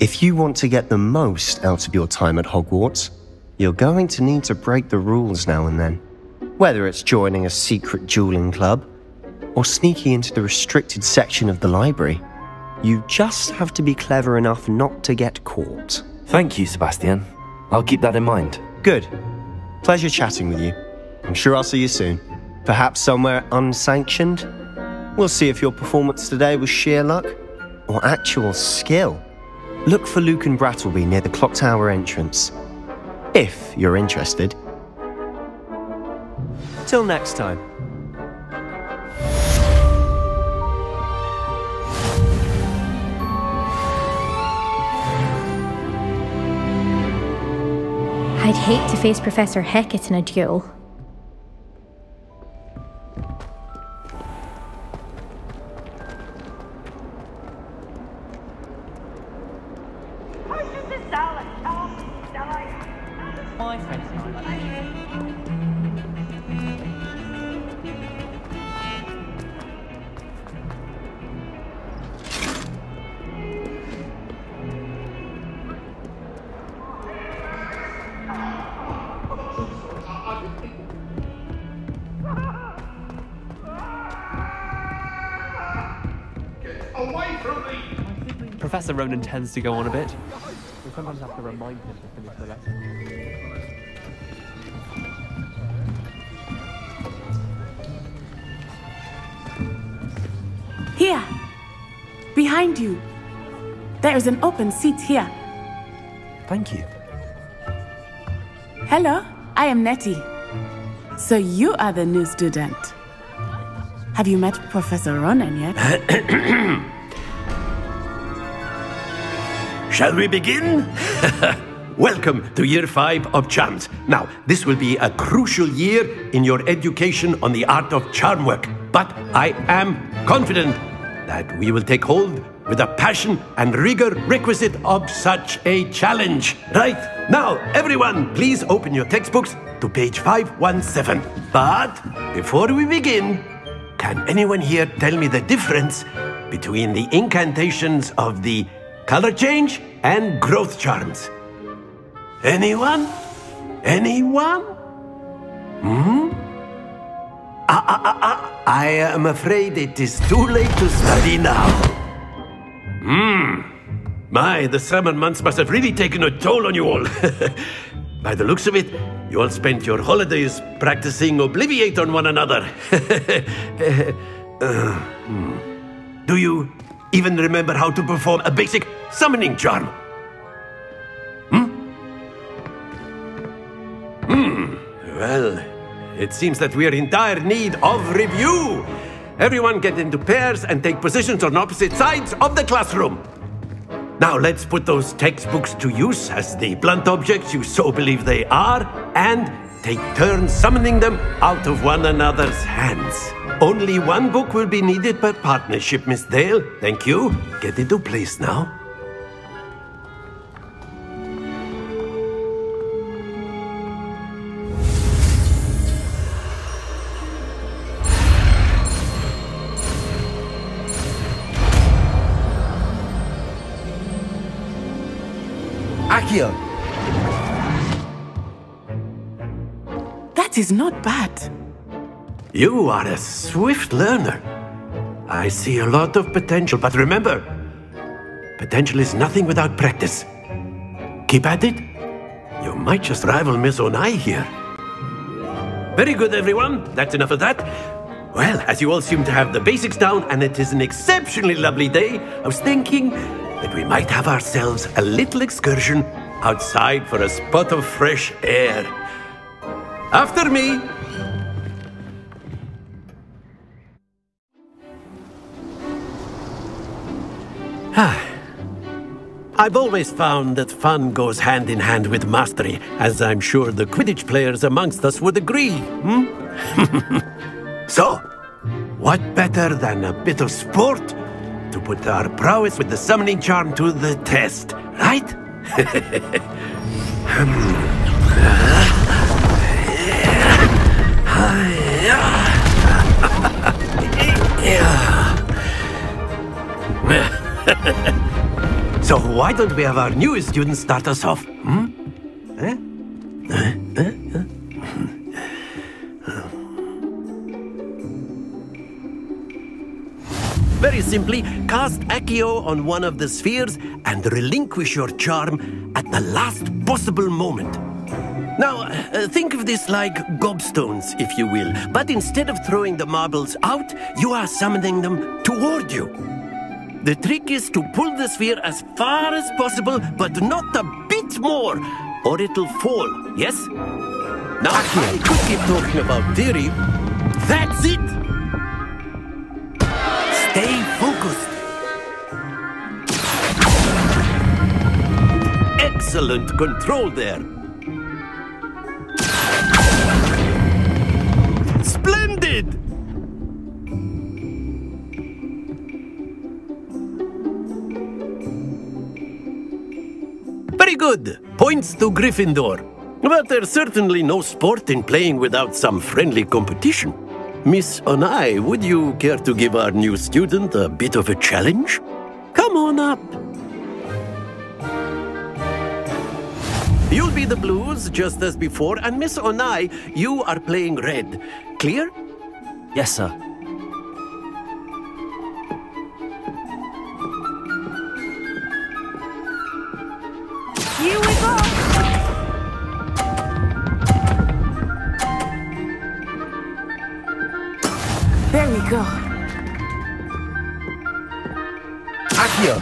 If you want to get the most out of your time at Hogwarts, you're going to need to break the rules now and then. Whether it's joining a secret dueling club, or sneaking into the restricted section of the library, you just have to be clever enough not to get caught. Thank you, Sebastian. I'll keep that in mind. Good. Pleasure chatting with you. I'm sure I'll see you soon. Perhaps somewhere unsanctioned? We'll see if your performance today was sheer luck, or actual skill. Look for Luke and Brattleby near the clock tower entrance. If you're interested. Till next time. I'd hate to face Professor Hecat in a duel. away from me! Professor Ronan tends to go on a bit. We sometimes have to remind him to finish the lesson. Here! Behind you! There is an open seat here. Thank you. Hello, I am Nettie. So you are the new student. Have you met Professor Ronan yet? Shall we begin? Welcome to Year 5 of Charms. Now, this will be a crucial year in your education on the art of charm work. But I am confident that we will take hold with the passion and rigor requisite of such a challenge. Right, now, everyone, please open your textbooks to page 517. But before we begin, can anyone here tell me the difference between the incantations of the color change and growth charms? Anyone? Anyone? I am afraid it is too late to study now. My, the summer months must have really taken a toll on you all. By the looks of it, you all spent your holidays practicing Obliviate on one another. Do you even remember how to perform a basic summoning charm? Well, it seems that we are in dire need of review. Everyone get into pairs and take positions on opposite sides of the classroom. Now let's put those textbooks to use as the blunt objects you so believe they are, and take turns summoning them out of one another's hands. Only one book will be needed per partnership, Miss Dale. Thank you. Get into place now. Accio! That is not bad. You are a swift learner. I see a lot of potential, but remember, potential is nothing without practice. Keep at it. You might just rival Miss Onai here. Very good, everyone. That's enough of that. Well, as you all seem to have the basics down, and it is an exceptionally lovely day, I was thinking that we might have ourselves a little excursion outside for a spot of fresh air. After me! I've always found that fun goes hand in hand with mastery, as I'm sure the Quidditch players amongst us would agree, So, what better than a bit of sport to put our prowess with the summoning charm to the test, right? So why don't we have our newest student start us off? Very simply, cast Accio on one of the spheres and relinquish your charm at the last possible moment. Now, think of this like gobstones, if you will, but instead of throwing the marbles out, you are summoning them toward you. The trick is to pull the sphere as far as possible, but not a bit more, or it'll fall, yes? Now, I could keep talking about theory. That's it! Stay focused. Excellent control there. Splendid! Very good. Points to Gryffindor. But there's certainly no sport in playing without some friendly competition. Miss Onai, would you care to give our new student a bit of a challenge? Come on up. You'll be the blues, just as before, and Miss Onai, you are playing red. Clear? Yes, sir. Accio.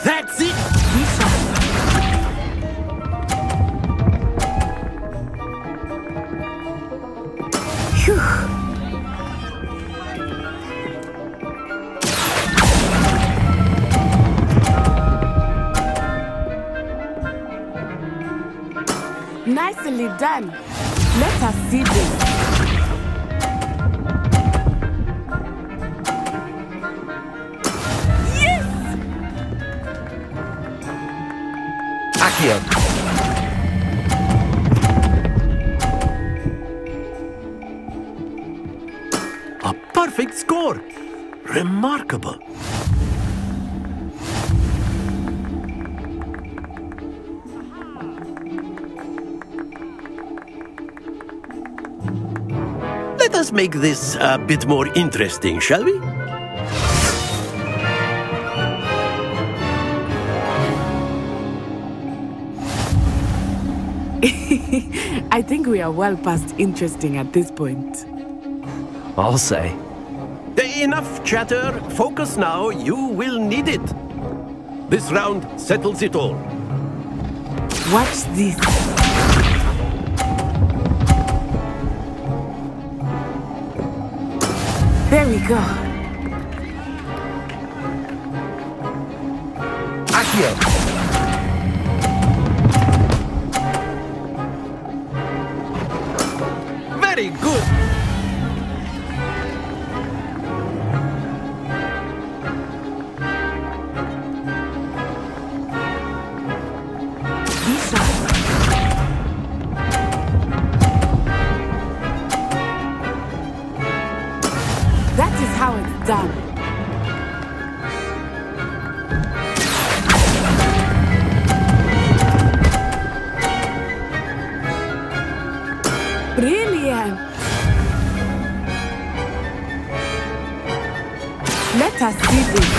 That's it! Nicely done. Let us see this. Yes! Accio. A perfect score! Remarkable! Let us make this a bit more interesting, shall we? I think we are well past interesting at this point. I'll say. Enough chatter. Focus now. You will need it. This round settles it all. Watch this. There we go. Accio. Very good. That is how it's done. Brilliant. Let us see this.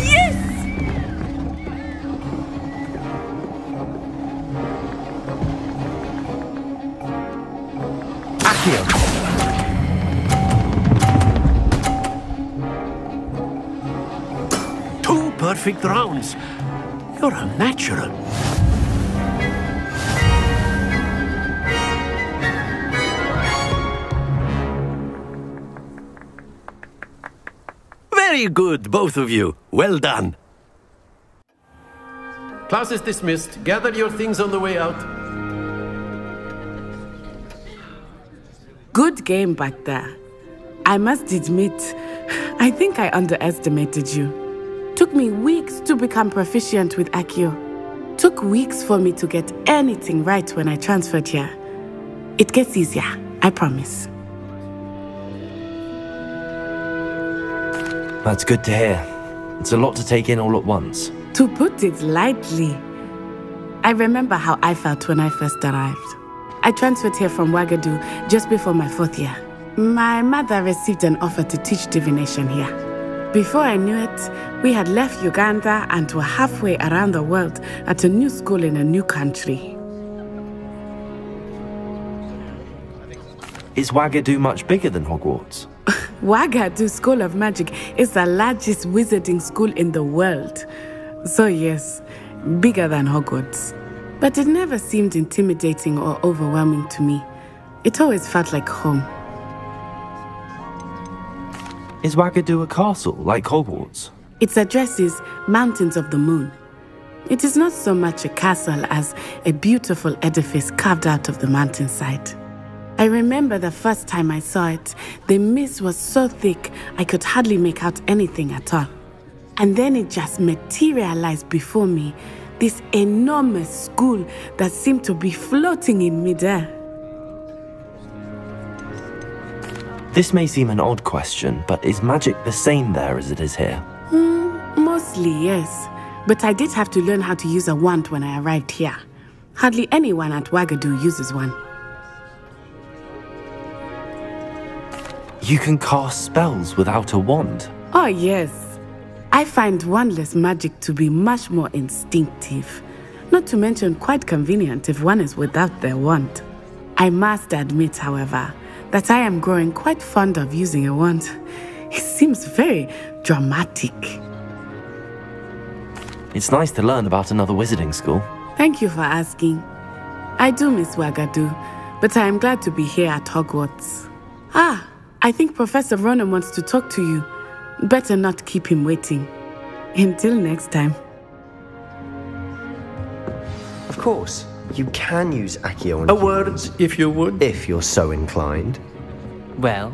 Yes! Accio. Two perfect rounds. You're a natural. Very good, both of you. Well done. Class is dismissed. Gather your things on the way out. Good game back there. I must admit, I think I underestimated you. Took me weeks to become proficient with Accio. Took weeks for me to get anything right when I transferred here. It gets easier, I promise. That's good to hear. It's a lot to take in all at once. To put it lightly, I remember how I felt when I first arrived. I transferred here from Ouagadougou just before my 4th year. My mother received an offer to teach divination here. Before I knew it, we had left Uganda and were halfway around the world at a new school in a new country. Is Ouagadougou much bigger than Hogwarts? Ouagadougou School of Magic is the largest wizarding school in the world. So yes, bigger than Hogwarts. But it never seemed intimidating or overwhelming to me. It always felt like home. Is Ouagadougou a castle, like Hogwarts? Its address is Mountains of the Moon. It is not so much a castle as a beautiful edifice carved out of the mountainside. I remember the first time I saw it, the mist was so thick I could hardly make out anything at all. And then it just materialized before me, this enormous school that seemed to be floating in midair. This may seem an odd question, but is magic the same there as it is here? Mostly, yes. But I did have to learn how to use a wand when I arrived here. Hardly anyone at Ouagadougou uses one. You can cast spells without a wand? Oh, yes. I find wandless magic to be much more instinctive. Not to mention quite convenient if one is without their wand. I must admit, however, that I am growing quite fond of using a wand. It seems very dramatic. It's nice to learn about another wizarding school. Thank you for asking. I do miss Wagadu, but I am glad to be here at Hogwarts. Ah, I think Professor Ronan wants to talk to you. Better not keep him waiting. Until next time. Of course, you can use Accio. A word, if you would. If you're so inclined. Well,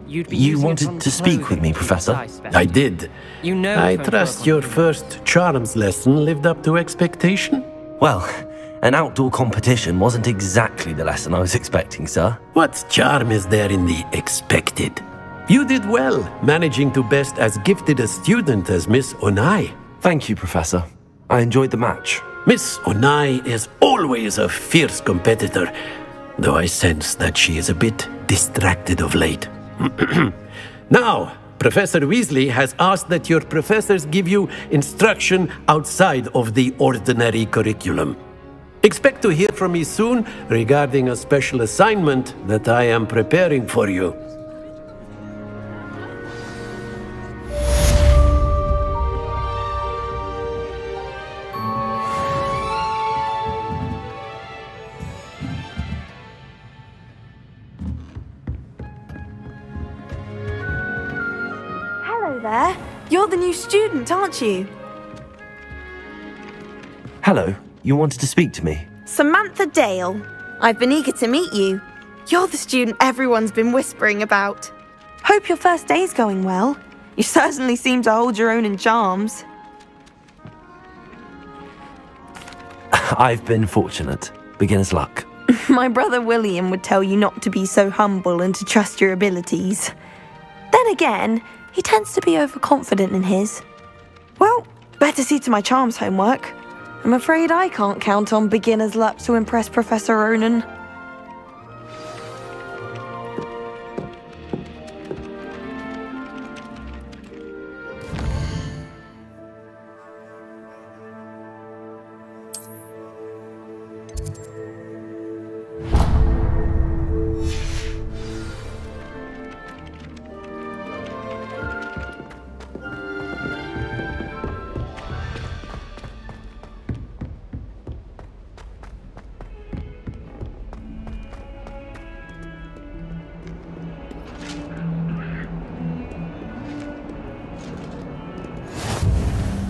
you'd be You wanted to speak with me, Professor? I did. You know, I trust your first charms lesson lived up to expectation? Well, an outdoor competition wasn't exactly the lesson I was expecting, sir. What charm is there in the expected? You did well, managing to best as gifted a student as Miss Onai. Thank you, Professor. I enjoyed the match. Miss Onai is always a fierce competitor, though I sense that she is a bit distracted of late. Now, Professor Weasley has asked that your professors give you instruction outside of the ordinary curriculum. Expect to hear from me soon regarding a special assignment that I am preparing for you. Hello there. You're the new student, aren't you? Hello. You wanted to speak to me? Samantha Dale. I've been eager to meet you. You're the student everyone's been whispering about. Hope your first day's going well. You certainly seem to hold your own in charms. I've been fortunate. Beginner's luck. My brother William would tell you not to be so humble and to trust your abilities. Then again, he tends to be overconfident in his. Well, better see to my charms homework. I'm afraid I can't count on beginner's luck to impress Professor Ronan.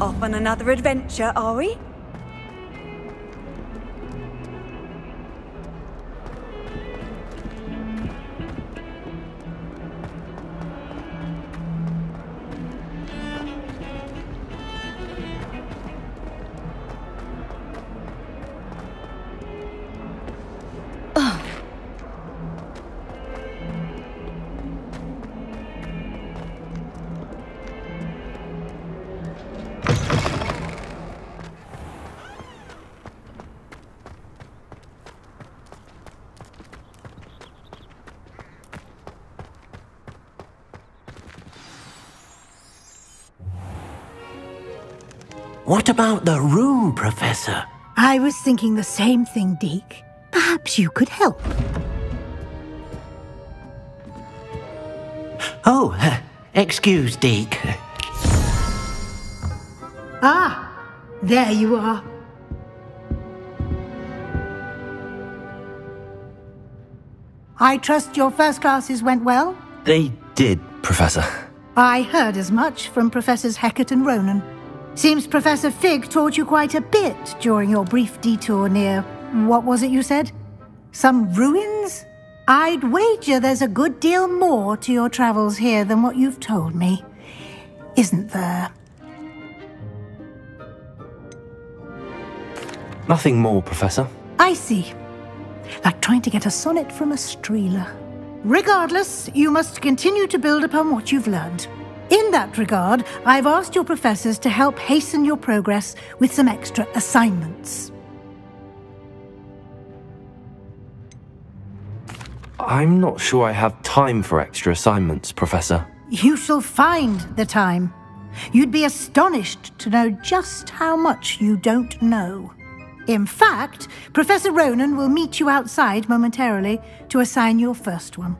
Off on another adventure, are we? What about the room, Professor? I was thinking the same thing, Deke. Perhaps you could help. Oh, excuse, Deke. Ah, there you are. I trust your first classes went well? They did, Professor. I heard as much from Professors Hecat and Ronan. Seems Professor Fig taught you quite a bit during your brief detour near... what was it you said? Some ruins? I'd wager there's a good deal more to your travels here than what you've told me. Isn't there? Nothing more, Professor. I see. Like trying to get a sonnet from a streeler. Regardless, you must continue to build upon what you've learned. In that regard, I've asked your professors to help hasten your progress with some extra assignments. I'm not sure I have time for extra assignments, Professor. You shall find the time. You'd be astonished to know just how much you don't know. In fact, Professor Ronan will meet you outside momentarily to assign your first one.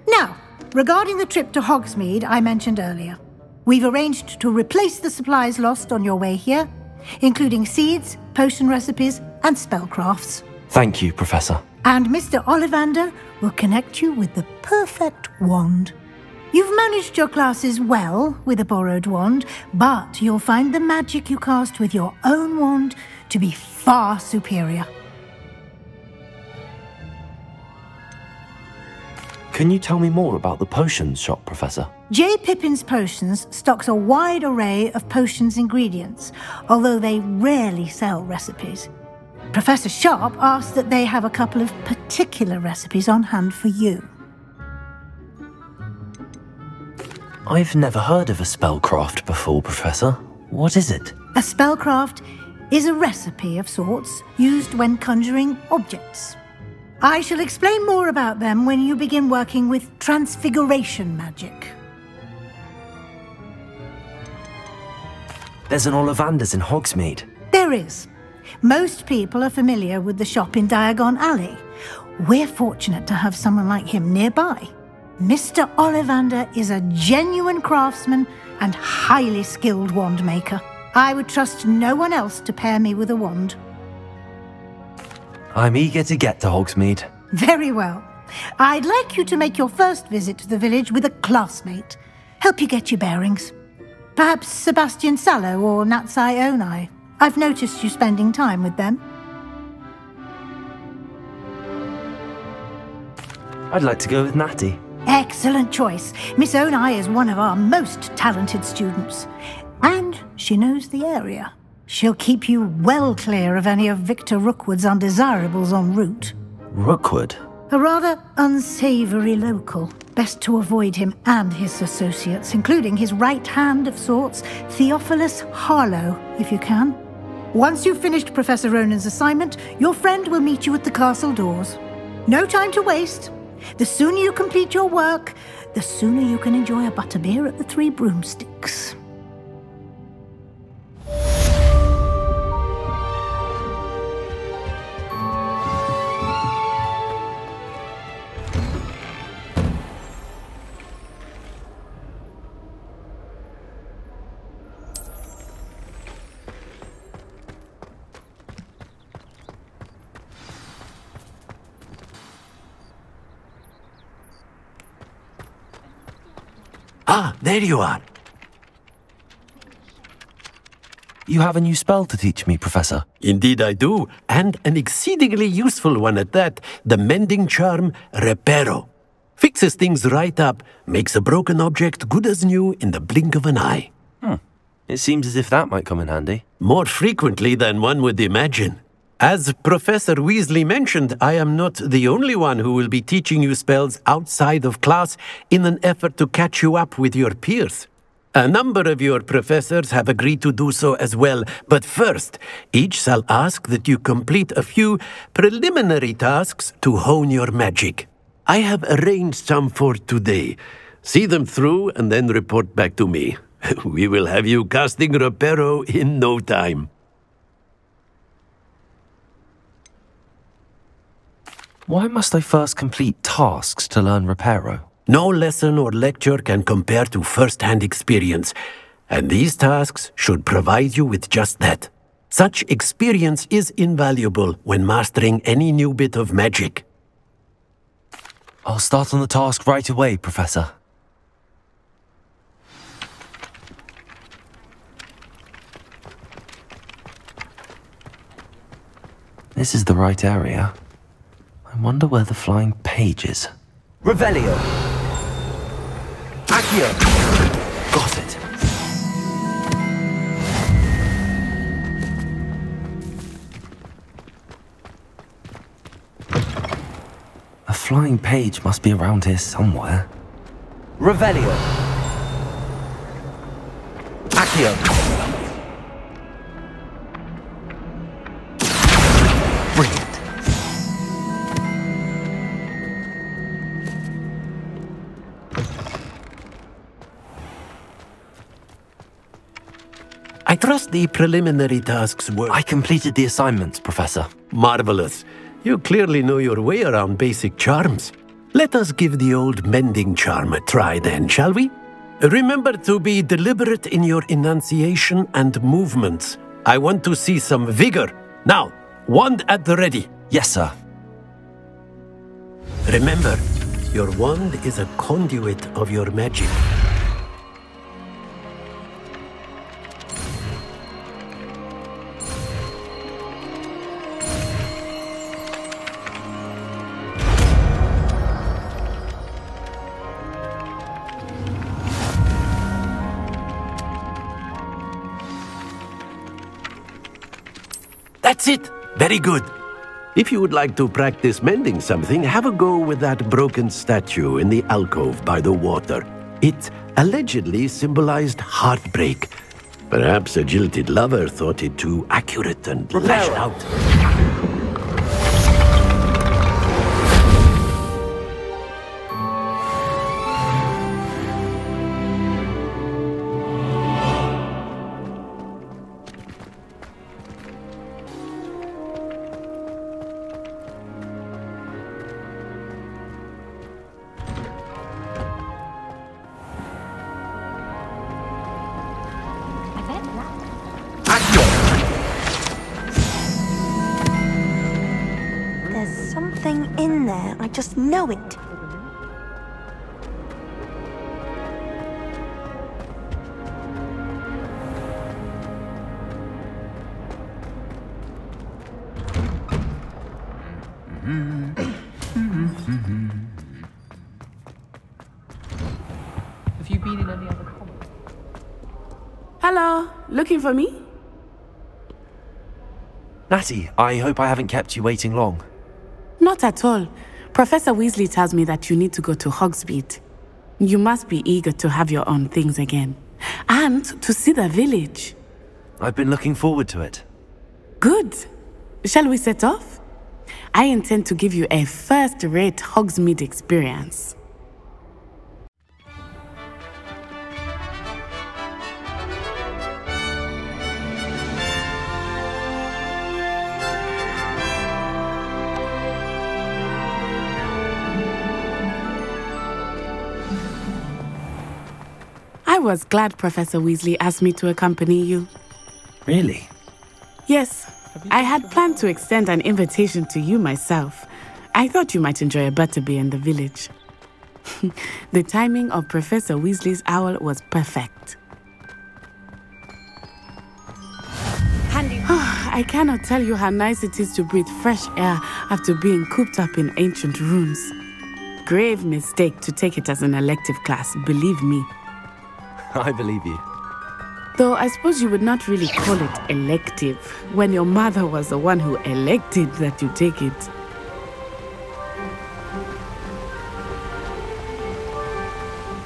Now, regarding the trip to Hogsmeade I mentioned earlier, we've arranged to replace the supplies lost on your way here, including seeds, potion recipes, and spellcrafts. Thank you, Professor. And Mr. Ollivander will connect you with the perfect wand. You've managed your classes well with a borrowed wand, but you'll find the magic you cast with your own wand to be far superior. Can you tell me more about the potions shop, Professor? J. Pippin's Potions stocks a wide array of potions ingredients, although they rarely sell recipes. Professor Sharp asked that they have a couple of particular recipes on hand for you. I've never heard of a spellcraft before, Professor. What is it? A spellcraft is a recipe of sorts used when conjuring objects. I shall explain more about them when you begin working with transfiguration magic. There's an Ollivander's in Hogsmeade. There is. Most people are familiar with the shop in Diagon Alley. We're fortunate to have someone like him nearby. Mr. Ollivander is a genuine craftsman and highly skilled wand maker. I would trust no one else to pair me with a wand. I'm eager to get to Hogsmeade. Very well. I'd like you to make your first visit to the village with a classmate. Help you get your bearings. Perhaps Sebastian Sallow or Natsai Onai. I've noticed you spending time with them. I'd like to go with Natty. Excellent choice. Miss Onai is one of our most talented students. And she knows the area. She'll keep you well clear of any of Victor Rookwood's undesirables en route. Rookwood? A rather unsavoury local. Best to avoid him and his associates, including his right hand of sorts, Theophilus Harlow, if you can. Once you've finished Professor Ronan's assignment, your friend will meet you at the castle doors. No time to waste. The sooner you complete your work, the sooner you can enjoy a butterbeer at the Three Broomsticks. Ah, there you are. You have a new spell to teach me, Professor. Indeed I do, and an exceedingly useful one at that. The mending charm, Reparo. Fixes things right up, makes a broken object good as new in the blink of an eye. It seems as if that might come in handy. More frequently than one would imagine. As Professor Weasley mentioned, I am not the only one who will be teaching you spells outside of class in an effort to catch you up with your peers. A number of your professors have agreed to do so as well, but first, each shall ask that you complete a few preliminary tasks to hone your magic. I have arranged some for today. See them through and then report back to me. We will have you casting Reparo in no time. Why must I first complete tasks to learn Reparo? No lesson or lecture can compare to first-hand experience, and these tasks should provide you with just that. Such experience is invaluable when mastering any new bit of magic. I'll start on the task right away, Professor. This is the right area. I wonder where the flying page is. Revelio. Accio. Got it. A flying page must be around here somewhere. Revelio. Accio. Brilliant. I'd trust the preliminary tasks were... I completed the assignments, Professor. Marvelous. You clearly know your way around basic charms. Let us give the old mending charm a try then, shall we? Remember to be deliberate in your enunciation and movements. I want to see some vigor. Now, wand at the ready. Yes, sir. Remember, your wand is a conduit of your magic. That's it! Very good. If you would like to practice mending something, have a go with that broken statue in the alcove by the water. It allegedly symbolized heartbreak. Perhaps a jilted lover thought it too accurate and lashed out. There's something in there, I just know it. Have you been in any other comments? Hello, looking for me? Natty, I hope I haven't kept you waiting long. Not at all. Professor Weasley tells me that you need to go to Hogsmeade. You must be eager to have your own things again. And to see the village. I've been looking forward to it. Good. Shall we set off? I intend to give you a first-rate Hogsmeade experience. I was glad Professor Weasley asked me to accompany you. Really? Yes, I had planned to extend an invitation to you myself. I thought you might enjoy a butterbeer in the village. The timing of Professor Weasley's owl was perfect. I cannot tell you how nice it is to breathe fresh air after being cooped up in ancient rooms. Grave mistake to take it as an elective class, believe me. I believe you. Though I suppose you would not really call it elective when your mother was the one who elected that you take it.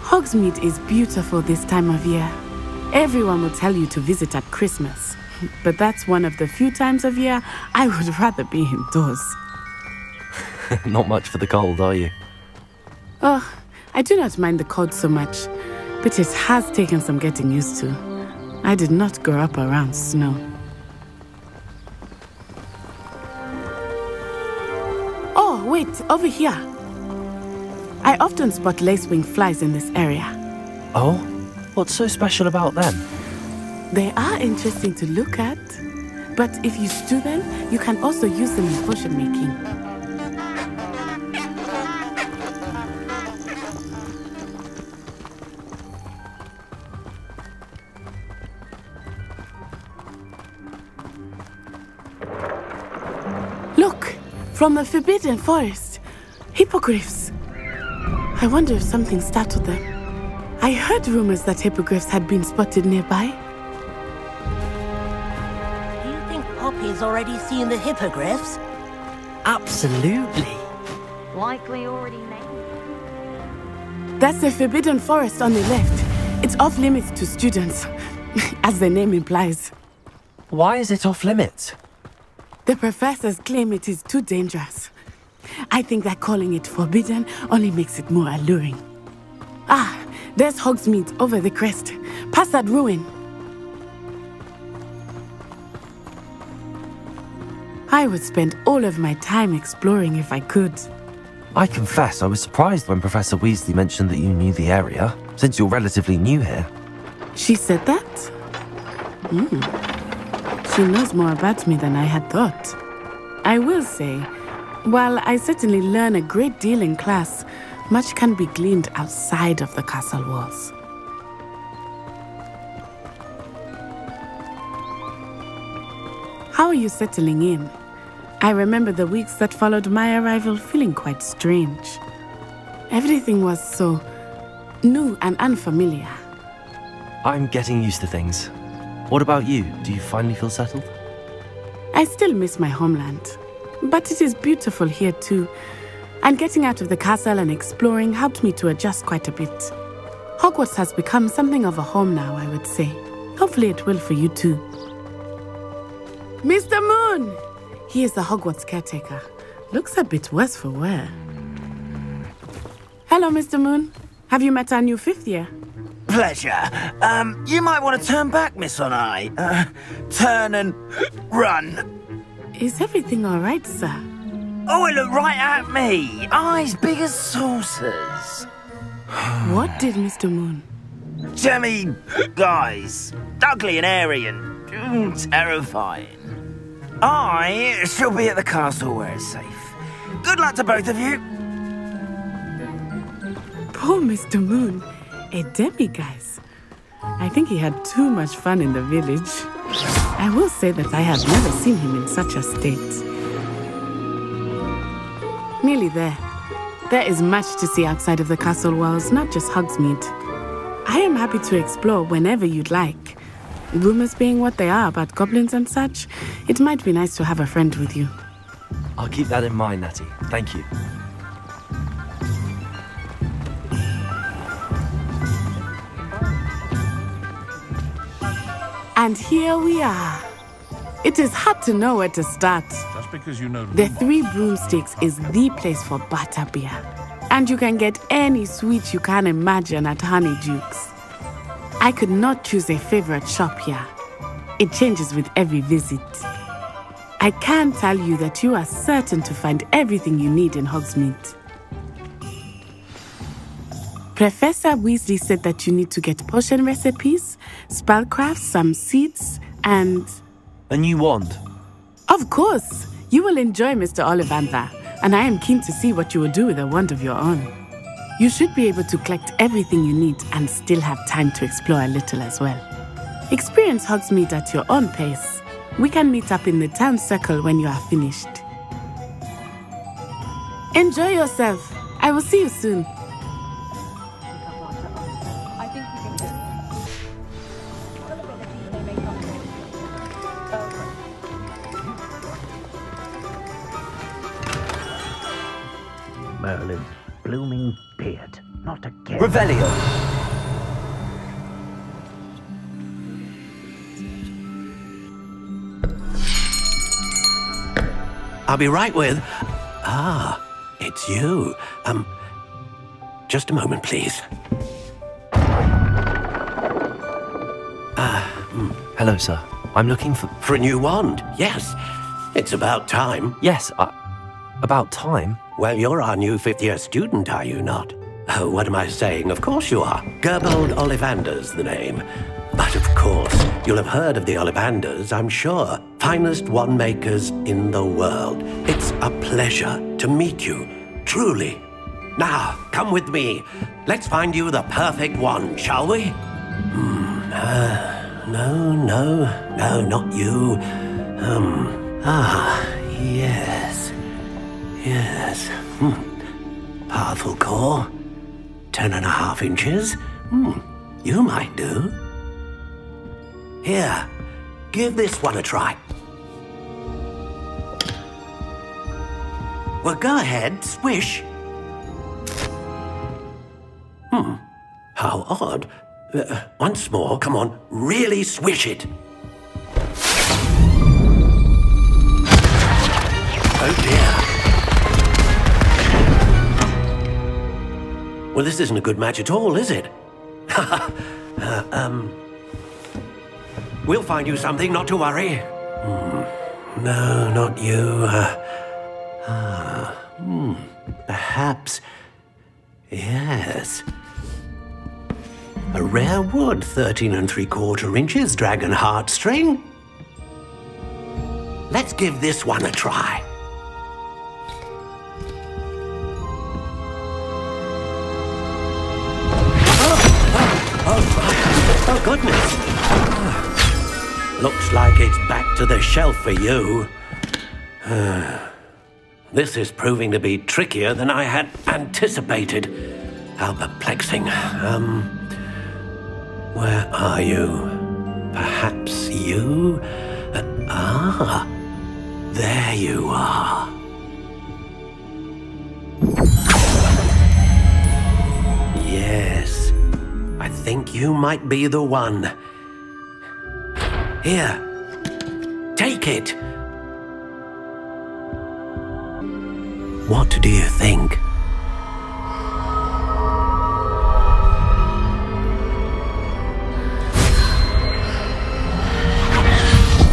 Hogsmeade is beautiful this time of year. Everyone will tell you to visit at Christmas, but that's one of the few times of year I would rather be indoors. Not much for the cold, are you? Oh, I do not mind the cold so much, but it has taken some getting used to. I did not grow up around snow. Oh, wait, over here. I often spot lacewing flies in this area. Oh? What's so special about them? They are interesting to look at, but if you stew them, you can also use them in potion making. Look, from the Forbidden Forest, hippogriffs. I wonder if something startled them. I heard rumors that hippogriffs had been spotted nearby. Do you think Poppy's already seen the hippogriffs? Absolutely. Likely already named. That's the Forbidden Forest on the left. It's off limits to students, as the name implies. Why is it off limits? The professors claim it is too dangerous. I think that calling it forbidden only makes it more alluring. Ah, there's Hogsmeade over the crest, past that ruin. I would spend all of my time exploring if I could. I confess I was surprised when Professor Weasley mentioned that you knew the area, since you're relatively new here. She said that? She knows more about me than I had thought. I will say, while I certainly learn a great deal in class, much can be gleaned outside of the castle walls. How are you settling in? I remember the weeks that followed my arrival feeling quite strange. Everything was so new and unfamiliar. I'm getting used to things. What about you? Do you finally feel settled? I still miss my homeland, but it is beautiful here too. And getting out of the castle and exploring helped me to adjust quite a bit. Hogwarts has become something of a home now, I would say. Hopefully it will for you too. Mr. Moon! He is the Hogwarts caretaker. Looks a bit worse for wear. Hello, Mr. Moon. Have you met our new 5th year? Pleasure. You might want to turn back, Miss On-Eye. Turn and run. Is everything all right, sir? Oh, it looked right at me. Eyes big as saucers. What did Mr. Moon? Jemmy guys. Ugly and airy and terrifying. I shall be at the castle where it's safe. Good luck to both of you. Poor Mr. Moon. A demiguise. I think he had too much fun in the village. I will say that I have never seen him in such a state. Nearly there. There is much to see outside of the castle walls, not just Hogsmeade. I am happy to explore whenever you'd like. Rumors being what they are about goblins and such, it might be nice to have a friend with you. I'll keep that in mind, Natty. Thank you. And here we are. It is hard to know where to start. Just because you know the Three Broomsticks is the place for butterbeer. And you can get any sweet you can imagine at Honeydukes. I could not choose a favorite shop here. It changes with every visit. I can tell you that you are certain to find everything you need in Hogsmeade. Professor Weasley said that you need to get potion recipes, spellcraft, some seeds, and... A new wand? Of course! You will enjoy Mr. Ollivander, and I am keen to see what you will do with a wand of your own. You should be able to collect everything you need and still have time to explore a little as well. Experience Hogsmeade at your own pace. We can meet up in the town circle when you are finished. Enjoy yourself. I will see you soon. Merlin's blooming beard. Not again. Revelio. I'll be right with... Ah, it's you. Just a moment, please. Hello, sir. I'm looking for... For a new wand, yes. It's about time. Yes, about time? Well, you're our new 5th-year student, are you not? Oh, what am I saying? Of course you are. Gerbold Ollivander's the name. But of course, you'll have heard of the Ollivanders, I'm sure. Finest wand makers in the world. It's a pleasure to meet you, truly. Now, come with me. Let's find you the perfect wand, shall we? No, not you. Yes. Powerful core. 10.5 inches. You might do. Here, give this one a try. Well, go ahead, swish. How odd. Once more, come on, really swish it. Oh dear. Well, this isn't a good match at all, is it? We'll find you something, not to worry. No, not you. Perhaps. Yes. A rare wood, 13 3/4 inches, dragon heartstring. Let's give this one a try. Oh, goodness. Looks like it's back to the shelf for you. This is proving to be trickier than I had anticipated. How perplexing. Where are you? Perhaps you? There you are. Yes, I think you might be the one. Here, take it. What do you think?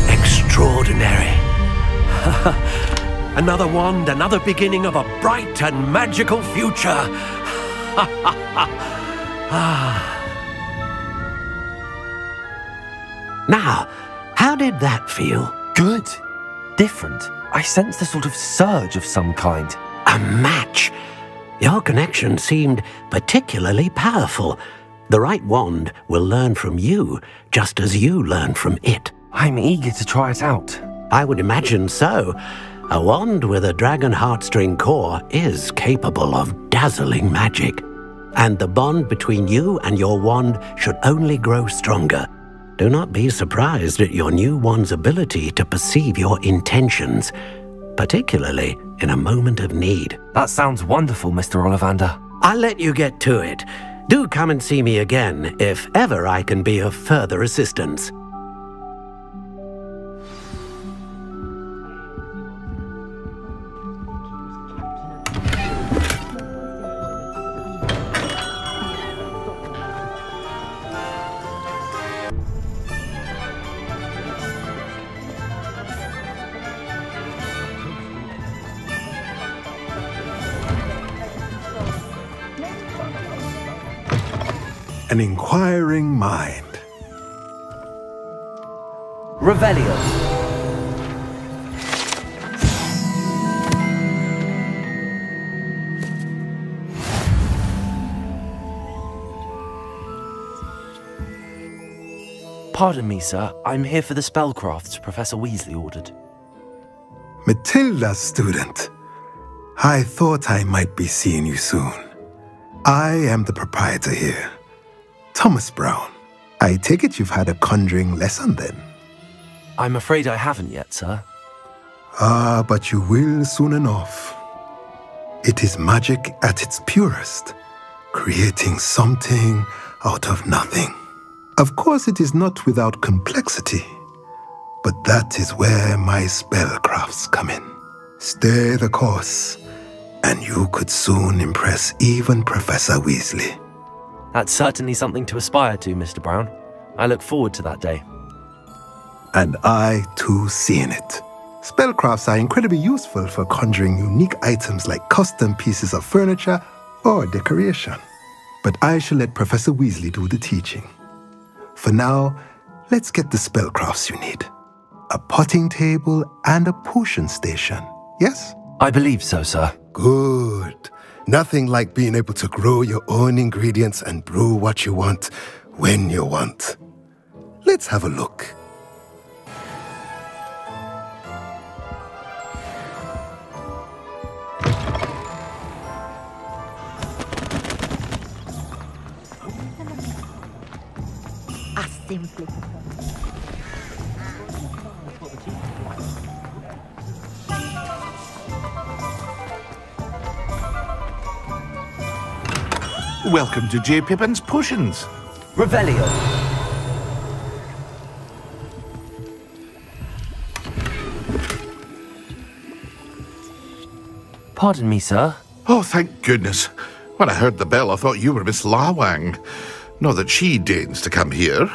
Extraordinary. Another wand, another beginning of a bright and magical future. Now, how did that feel? Good. Different. I sensed a sort of surge of some kind. A match. Your connection seemed particularly powerful. The right wand will learn from you, just as you learn from it. I'm eager to try it out. I would imagine so. A wand with a dragon heartstring core is capable of dazzling magic. And the bond between you and your wand should only grow stronger. Do not be surprised at your new wand's ability to perceive your intentions, particularly in a moment of need. That sounds wonderful, Mr. Ollivander. I'll let you get to it. Do come and see me again if ever I can be of further assistance. An inquiring mind. Revelio. Pardon me, sir. I'm here for the spellcrafts Professor Weasley ordered. Matilda, student. I thought I might be seeing you soon. I am the proprietor here. Thomas Brown. I take it you've had a conjuring lesson then? I'm afraid I haven't yet, sir. But you will soon enough. It is magic at its purest, creating something out of nothing. Of course, it is not without complexity, but that is where my spellcrafts come in. Stay the course, and you could soon impress even Professor Weasley. That's certainly something to aspire to, Mr. Brown. I look forward to that day. And I, too, seeing it. Spellcrafts are incredibly useful for conjuring unique items like custom pieces of furniture or decoration. But I shall let Professor Weasley do the teaching. For now, let's get the spellcrafts you need. A potting table and a potion station, yes? I believe so, sir. Good. Nothing like being able to grow your own ingredients and brew what you want when you want. Let's have a look. Welcome to J. Pippin's Potions. Revelio. Pardon me, sir. Oh, thank goodness. When I heard the bell, I thought you were Miss Lawang. Not that she deigns to come here.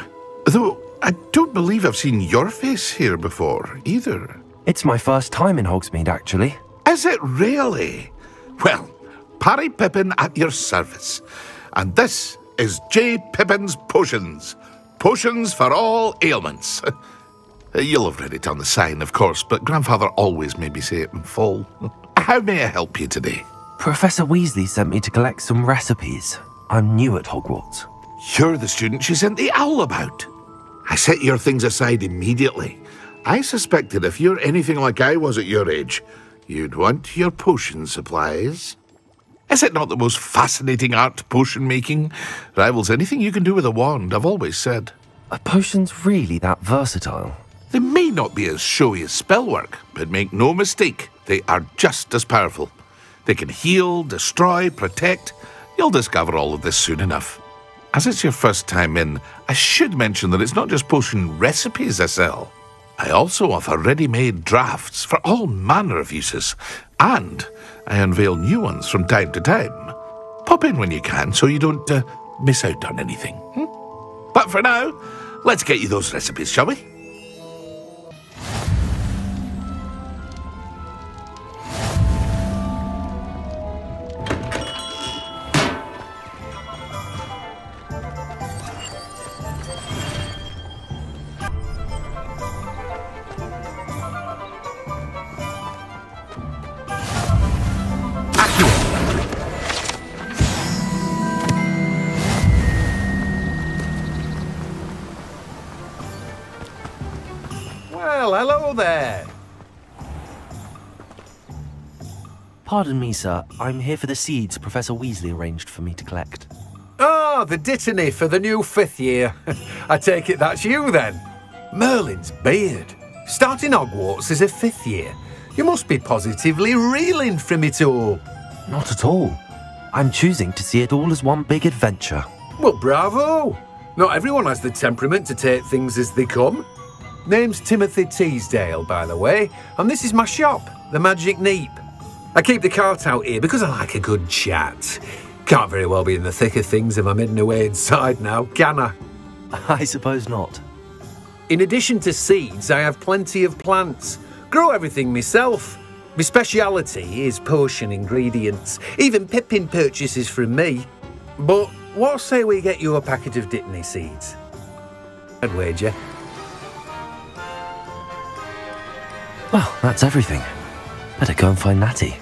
Though I don't believe I've seen your face here before, either. It's my first time in Hogsmeade, actually. Is it really? Well, Parry Pippin at your service. And this is J. Pippin's Potions. Potions for all ailments. You'll have read it on the sign, of course, but Grandfather always made me say it in full. How may I help you today? Professor Weasley sent me to collect some recipes. I'm new at Hogwarts. You're the student she sent the owl about. I set your things aside immediately. I suspected if you're anything like I was at your age, you'd want your potion supplies. Is it not the most fascinating art, potion making? Rivals anything you can do with a wand, I've always said. Are potions really that versatile? They may not be as showy as spellwork, but make no mistake, they are just as powerful. They can heal, destroy, protect. You'll discover all of this soon enough. As it's your first time in, I should mention that it's not just potion recipes I sell. I also offer ready-made drafts for all manner of uses, and I unveil new ones from time to time. Pop in when you can so you don't miss out on anything. But for now, let's get you those recipes, shall we? Well, hello there. Pardon me, sir. I'm here for the seeds Professor Weasley arranged for me to collect. Oh, the dittany for the new 5th year. I take it that's you, then. Merlin's beard. Starting Hogwarts as a 5th year. You must be positively reeling from it all. Not at all. I'm choosing to see it all as one big adventure. Well, bravo. Not everyone has the temperament to take things as they come. Name's Timothy Teasdale, by the way, and this is my shop, the Magic Neep. I keep the cart out here because I like a good chat. Can't very well be in the thick of things if I'm heading away inside now, can I? I suppose not. In addition to seeds, I have plenty of plants. Grow everything myself. My speciality is potion ingredients. Even Pippin purchases from me. But what say we get you a packet of Dittany seeds? I'd wager. Well, that's everything. Better go and find Natty.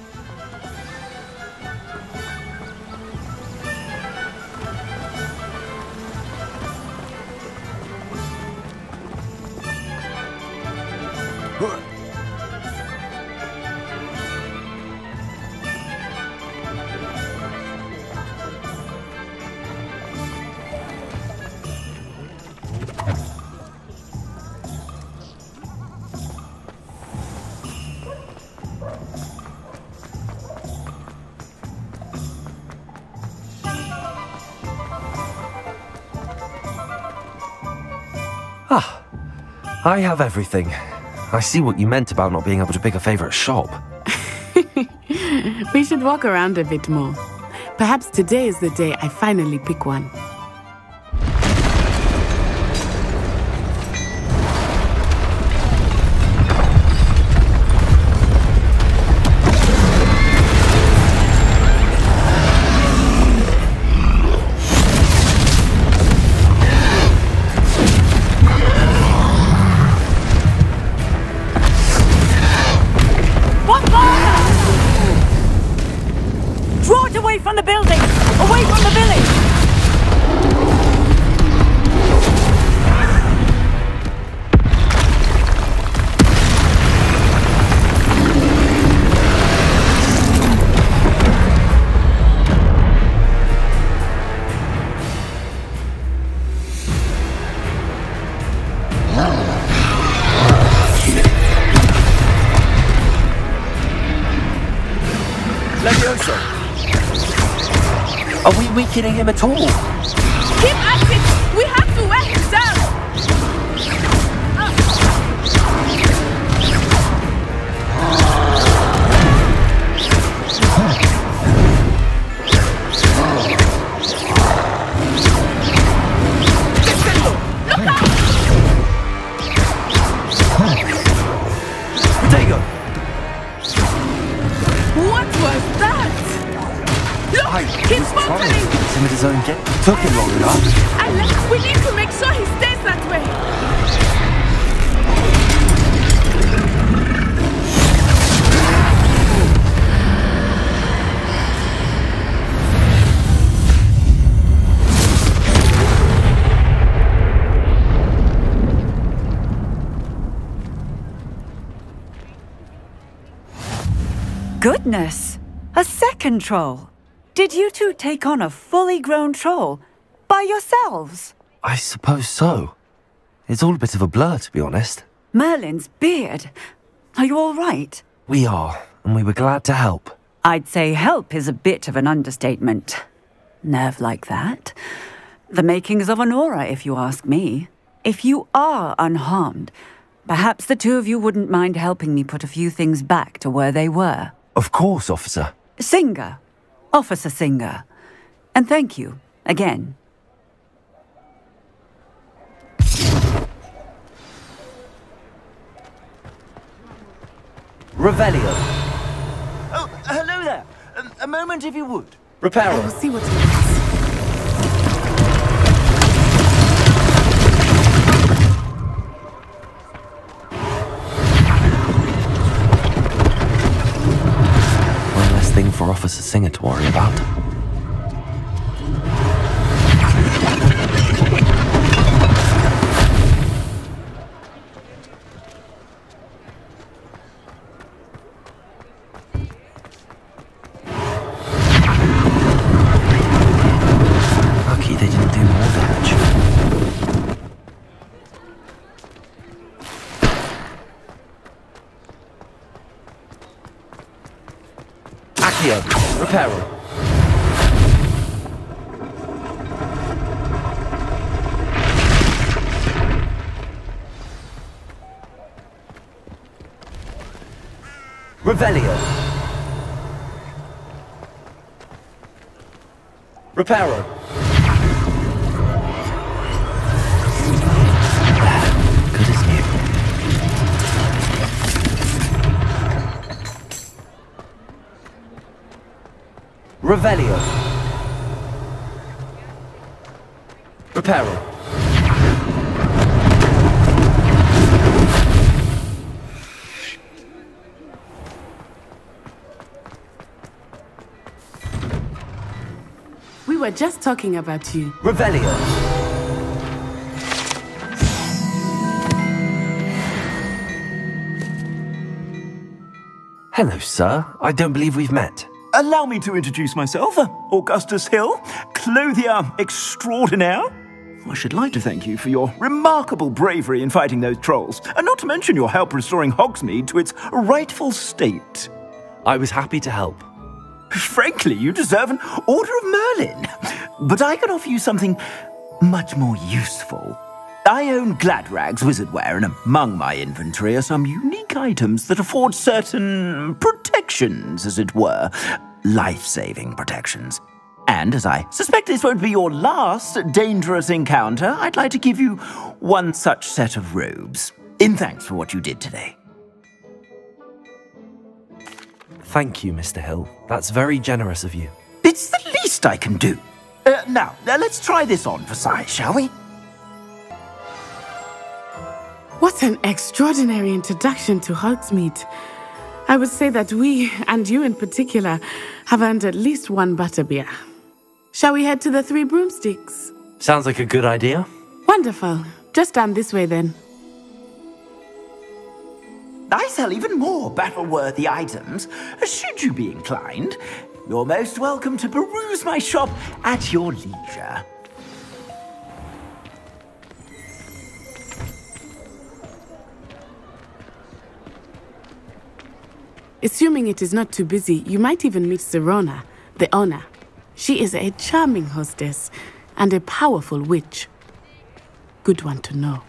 I have everything. I see what you meant about not being able to pick a favourite shop. We should walk around a bit more. Perhaps today is the day I finally pick one. From the building! Away from the village! Are we weakening him at all? Keep at it! We have to wear him down! Look out! Keep bumping! Him at his own game. Took him long enough. And we need to make sure he stays that way. Goodness! A second troll! Did you two take on a fully grown troll? By yourselves? I suppose so. It's all a bit of a blur, to be honest. Merlin's beard. Are you all right? We are, and we were glad to help. I'd say help is a bit of an understatement. Nerve like that. The makings of an aura, if you ask me. If you are unharmed, perhaps the two of you wouldn't mind helping me put a few things back to where they were. Of course, officer. Singer. Officer Singer. And thank you, again. Revelio. Oh, hello there. A moment if you would. Reparo. I will see what's next. One less thing for Officer Singer to worry about. Lucky they didn't do more damage. Accio, Reparo. Revelio. Reparo. Good as new. Revelio. Reparo. We were just talking about you. Revelio. Hello, sir. I don't believe we've met. Allow me to introduce myself, Augustus Hill, clothier extraordinaire. I should like to thank you for your remarkable bravery in fighting those trolls, and not to mention your help restoring Hogsmeade to its rightful state. I was happy to help. Frankly, you deserve an Order of Merlin. But I can offer you something much more useful. I own Gladrag's wizardware, and among my inventory are some unique items that afford certain protections, as it were. Life-saving protections. And as I suspect this won't be your last dangerous encounter, I'd like to give you one such set of robes, in thanks for what you did today. Thank you, Mr. Hill. That's very generous of you. It's the least I can do. Now, let's try this on for size, shall we? What an extraordinary introduction to Hogsmeade. I would say that we, and you in particular, have earned at least one butterbeer. Shall we head to the Three Broomsticks? Sounds like a good idea. Wonderful. Just stand this way then. I sell even more battle-worthy items, should you be inclined. You're most welcome to peruse my shop at your leisure. Assuming it is not too busy, you might even meet Serona, the owner. She is a charming hostess and a powerful witch. Good one to know.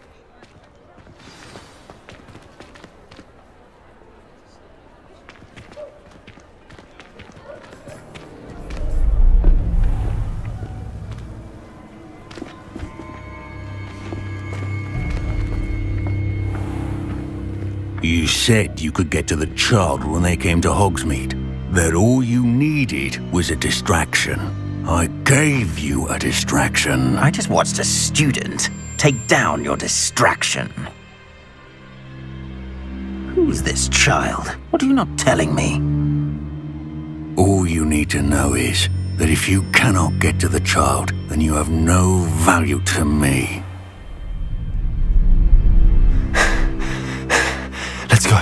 You said you could get to the child when they came to Hogsmeade. that all you needed was a distraction. I gave you a distraction. I just watched a student take down your distraction. Who's this child? What are you not telling me? All you need to know is that if you cannot get to the child, then you have no value to me. Let's go.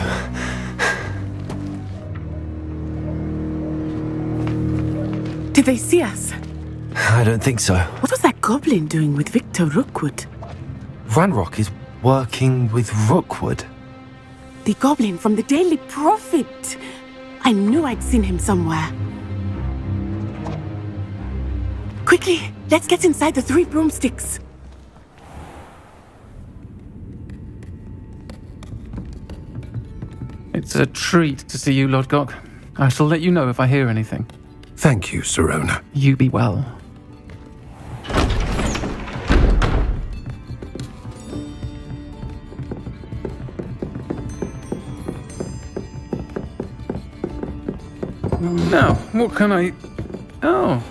Did they see us? I don't think so. What was that goblin doing with Victor Rookwood? Ranrock is working with Rookwood. The goblin from the Daily Prophet. I knew I'd seen him somewhere. Quickly, let's get inside the 3 broomsticks. It's a treat to see you, Lodgok. I shall let you know if I hear anything. Thank you, Sirona. You be well. Now, what can I... Oh,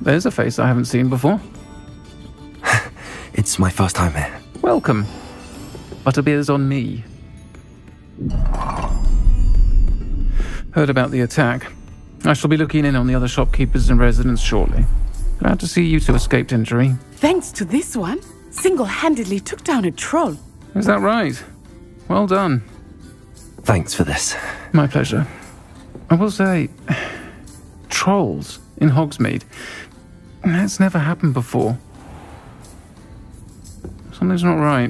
there's a face I haven't seen before. It's my first time here. Welcome. Butterbeer's on me. Heard about the attack. I shall be looking in on the other shopkeepers and residents shortly. Glad to see you two escaped injury. Thanks to this one, single-handedly took down a troll. Is that right? Well done. Thanks for this. My pleasure. I will say, trolls in Hogsmeade. That's never happened before. Something's not right.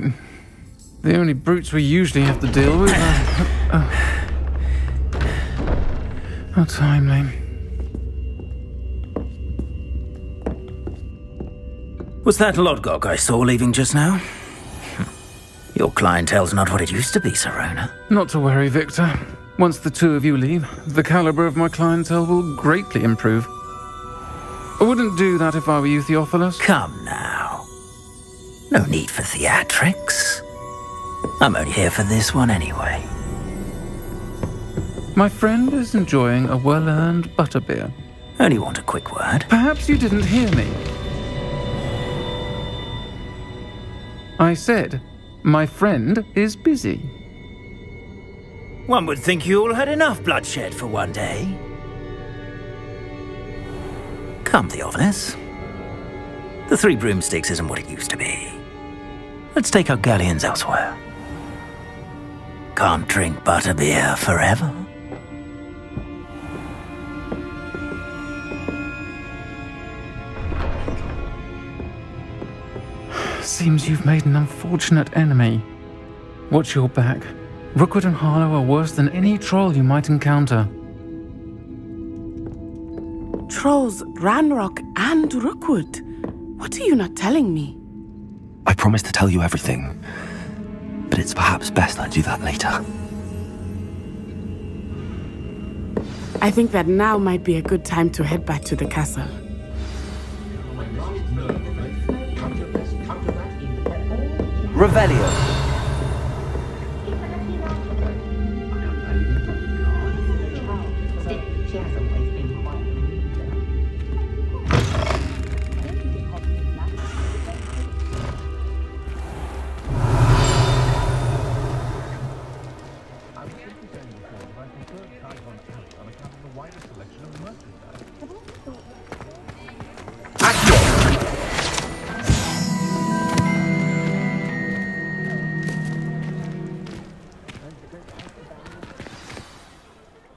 The only brutes we usually have to deal with are... How timely. Was that Lodgok I saw leaving just now? Your clientele's not what it used to be, Sirona. Not to worry, Victor. Once the 2 of you leave, the caliber of my clientele will greatly improve. I wouldn't do that if I were you, Theophilus. Come now. No need for theatrics. I'm only here for this one anyway. My friend is enjoying a well-earned butterbeer. Only want a quick word. Perhaps you didn't hear me. I said, my friend is busy. One would think you all had enough bloodshed for one day. Come, Theophilus. The 3 broomsticks isn't what it used to be. Let's take our galleons elsewhere. Can't drink butterbeer forever. Seems you've made an unfortunate enemy. Watch your back. Rookwood and Harlow are worse than any troll you might encounter. Trolls, Ranrock, and Rookwood. What are you not telling me? I promise to tell you everything, but it's perhaps best I do that later. I think that now might be a good time to head back to the castle. Revelio.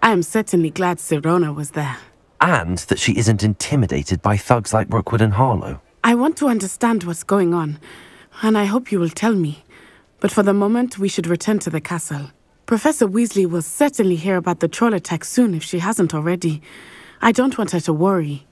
I am certainly glad Sirona was there. And that she isn't intimidated by thugs like Rookwood and Harlow. I want to understand what's going on, and I hope you will tell me. But for the moment, we should return to the castle. Professor Weasley will certainly hear about the troll attack soon if she hasn't already. I don't want her to worry.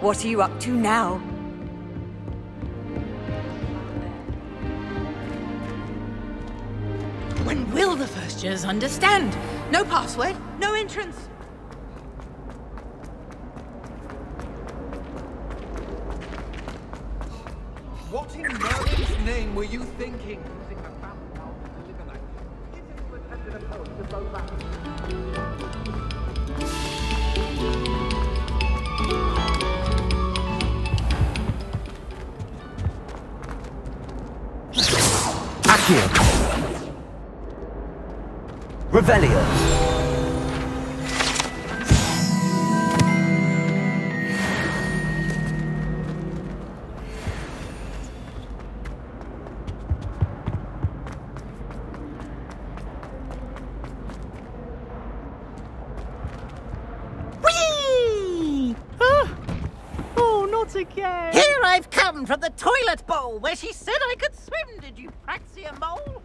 What are you up to now? When will the first years understand? No password, no entrance. What in Merlin's name were you thinking? Accio. Revelio. Whee! Oh, not again. Here I've come from the toilet bowl where she said I could swim. Did you praxia mole?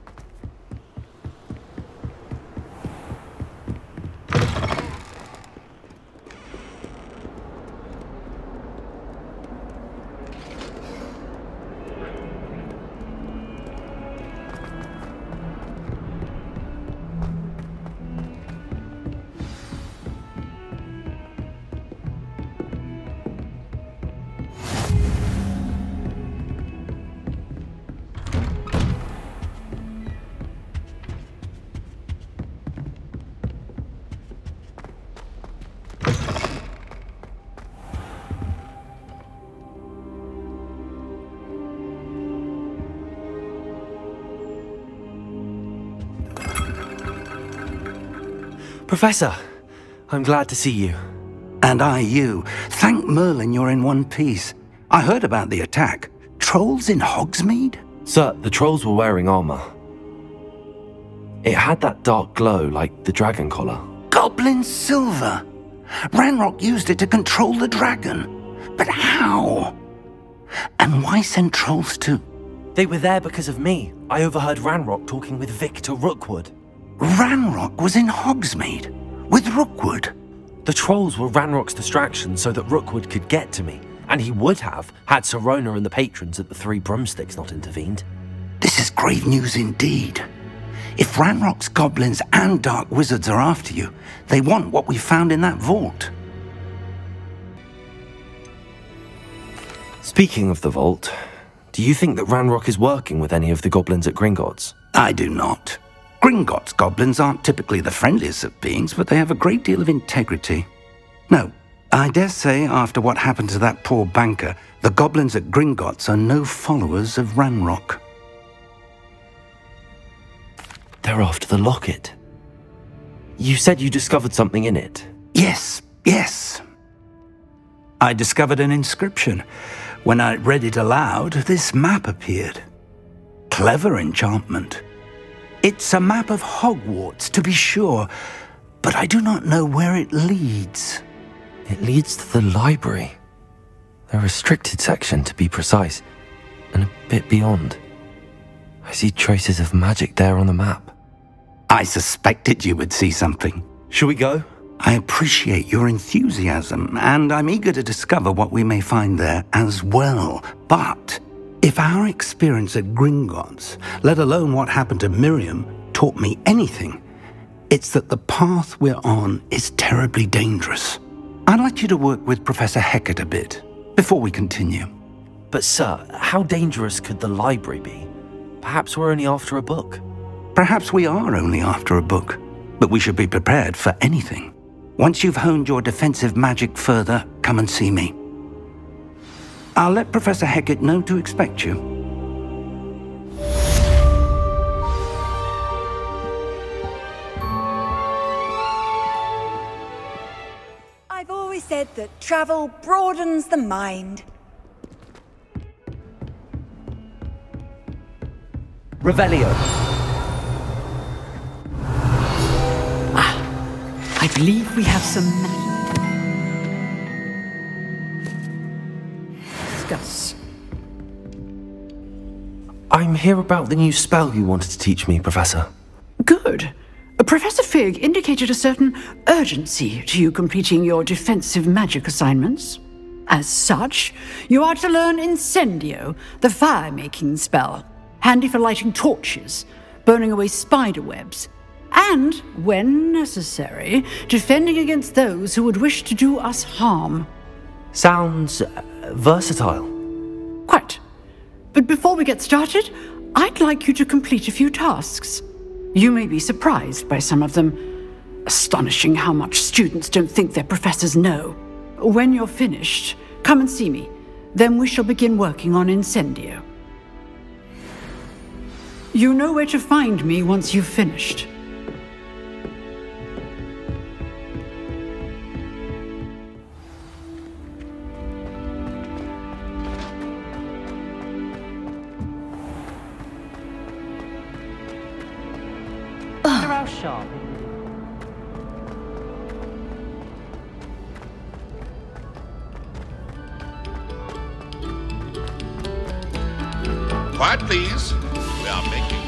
Professor, I'm glad to see you. And I you. Thank Merlin you're in one piece. I heard about the attack. Trolls in Hogsmeade? Sir, the trolls were wearing armor. It had that dark glow like the dragon collar. Goblin silver! Ranrock used it to control the dragon. But how? And why send trolls too? They were there because of me. I overheard Ranrock talking with Victor Rookwood. Ranrock was in Hogsmeade? With Rookwood? The trolls were Ranrock's distraction so that Rookwood could get to me. And he would have, had Sirona and the patrons at the Three Broomsticks not intervened. This is grave news indeed. If Ranrock's goblins and dark wizards are after you, they want what we found in that vault. Speaking of the vault, do you think that Ranrock is working with any of the goblins at Gringotts? I do not. Gringotts goblins aren't typically the friendliest of beings, but they have a great deal of integrity. No, I dare say after what happened to that poor banker, the goblins at Gringotts are no followers of Ranrock. They're after the locket. You said you discovered something in it. Yes. I discovered an inscription. When I read it aloud, this map appeared. Clever enchantment. It's a map of Hogwarts, to be sure, but I do not know where it leads. It leads to the library. The restricted section, to be precise, and a bit beyond. I see traces of magic there on the map. I suspected you would see something. Shall we go? I appreciate your enthusiasm, and I'm eager to discover what we may find there as well. But if our experience at Gringotts, let alone what happened to Miriam, taught me anything, it's that the path we're on is terribly dangerous. I'd like you to work with Professor Hecat a bit before we continue. But sir, how dangerous could the library be? Perhaps we're only after a book. Perhaps we are only after a book, but we should be prepared for anything. Once you've honed your defensive magic further, come and see me. I'll let Professor Hecat know to expect you. I've always said that travel broadens the mind. Revelio. I believe we have some discuss. I'm here about the new spell you wanted to teach me, Professor. Good. Professor Fig indicated a certain urgency to you completing your defensive magic assignments. As such, you are to learn Incendio, the fire-making spell, handy for lighting torches, burning away spider webs, and, when necessary, defending against those who would wish to do us harm. Sounds versatile. Quite. But before we get started, I'd like you to complete a few tasks. You may be surprised by some of them. Astonishing how much students don't think their professors know. When you're finished, come and see me. Then we shall begin working on Incendio. You know where to find me once you've finished. How sharp. Quiet, please. We are making...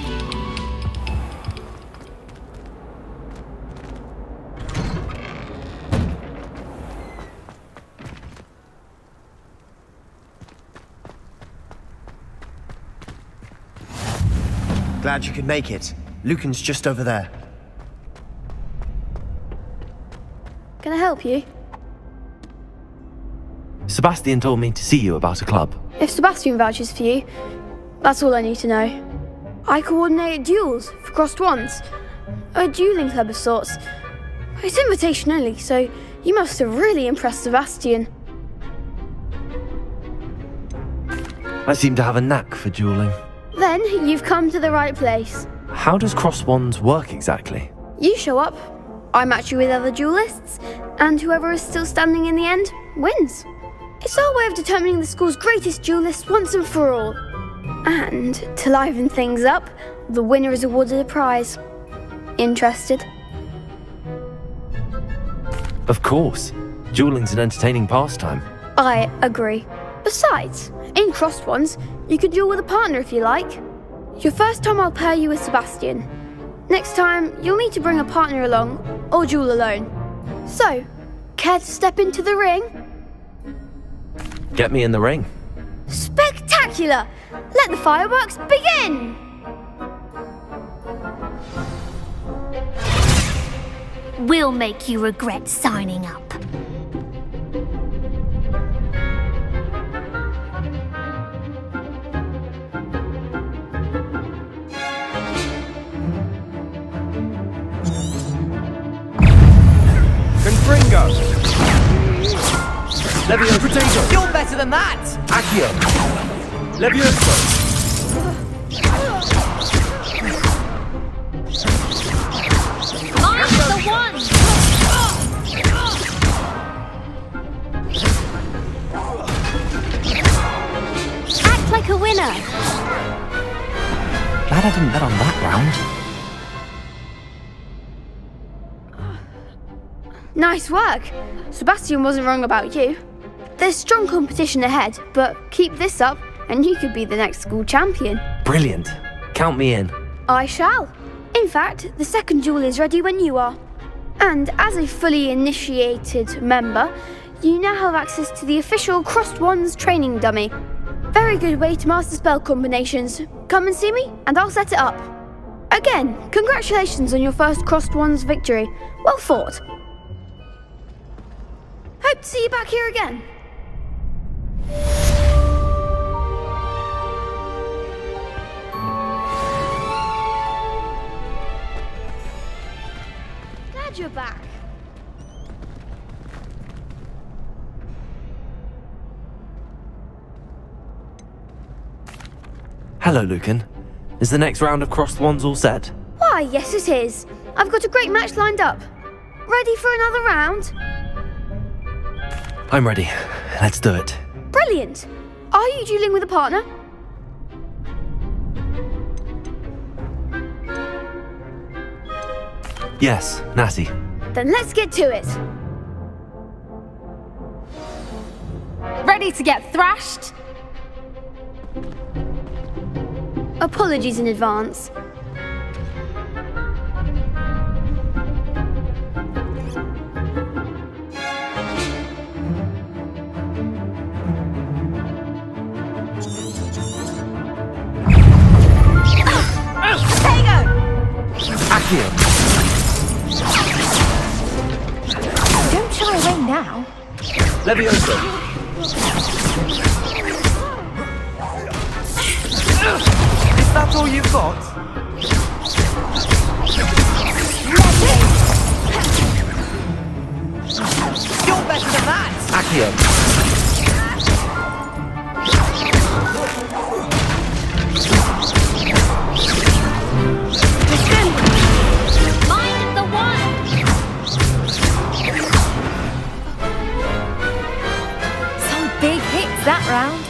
Glad you could make it. Lucan's just over there. Can I help you? Sebastian told me to see you about a club. If Sebastian vouches for you, that's all I need to know. I coordinate duels for crossed ones. A dueling club of sorts. It's invitation only, so you must have really impressed Sebastian. I seem to have a knack for dueling. Then you've come to the right place. How does crossed wands work exactly? You show up, I match you with other duelists, and whoever is still standing in the end wins. It's our way of determining the school's greatest duelist once and for all. And to liven things up, the winner is awarded a prize. Interested? Of course. Dueling's an entertaining pastime. I agree. Besides, in crossed ones, you can duel with a partner if you like. Your first time I'll pair you with Sebastian. Next time, you'll need to bring a partner along, or duel alone. So, care to step into the ring? Get me in the ring. Spectacular! Let the fireworks begin! We'll make you regret signing up. Confringo! Levioso! Potato! You're better than that! Accio! Levioso! I'm the one! Act like a winner! Glad I didn't bet on that round. Nice work. Sebastian wasn't wrong about you. There's strong competition ahead, but keep this up and you could be the next school champion. Brilliant. Count me in. I shall. In fact, the second duel is ready when you are. And as a fully initiated member, you now have access to the official Crossed Wands training dummy. Very good way to master spell combinations. Come and see me and I'll set it up. Again, congratulations on your first Crossed Wands victory. Well fought. Hope to see you back here again. Glad you're back. Hello, Lucan. Is the next round of crossed wands all set? Why, yes it is. I've got a great match lined up. Ready for another round? I'm ready. Let's do it. Brilliant. Are you dueling with a partner? Yes, Natty. Then let's get to it. Ready to get thrashed? Apologies in advance. Accio. Don't shy away now. Leviosa. Is that all you've got? You're better than that! Accio. Mind the one! Some big hits that round.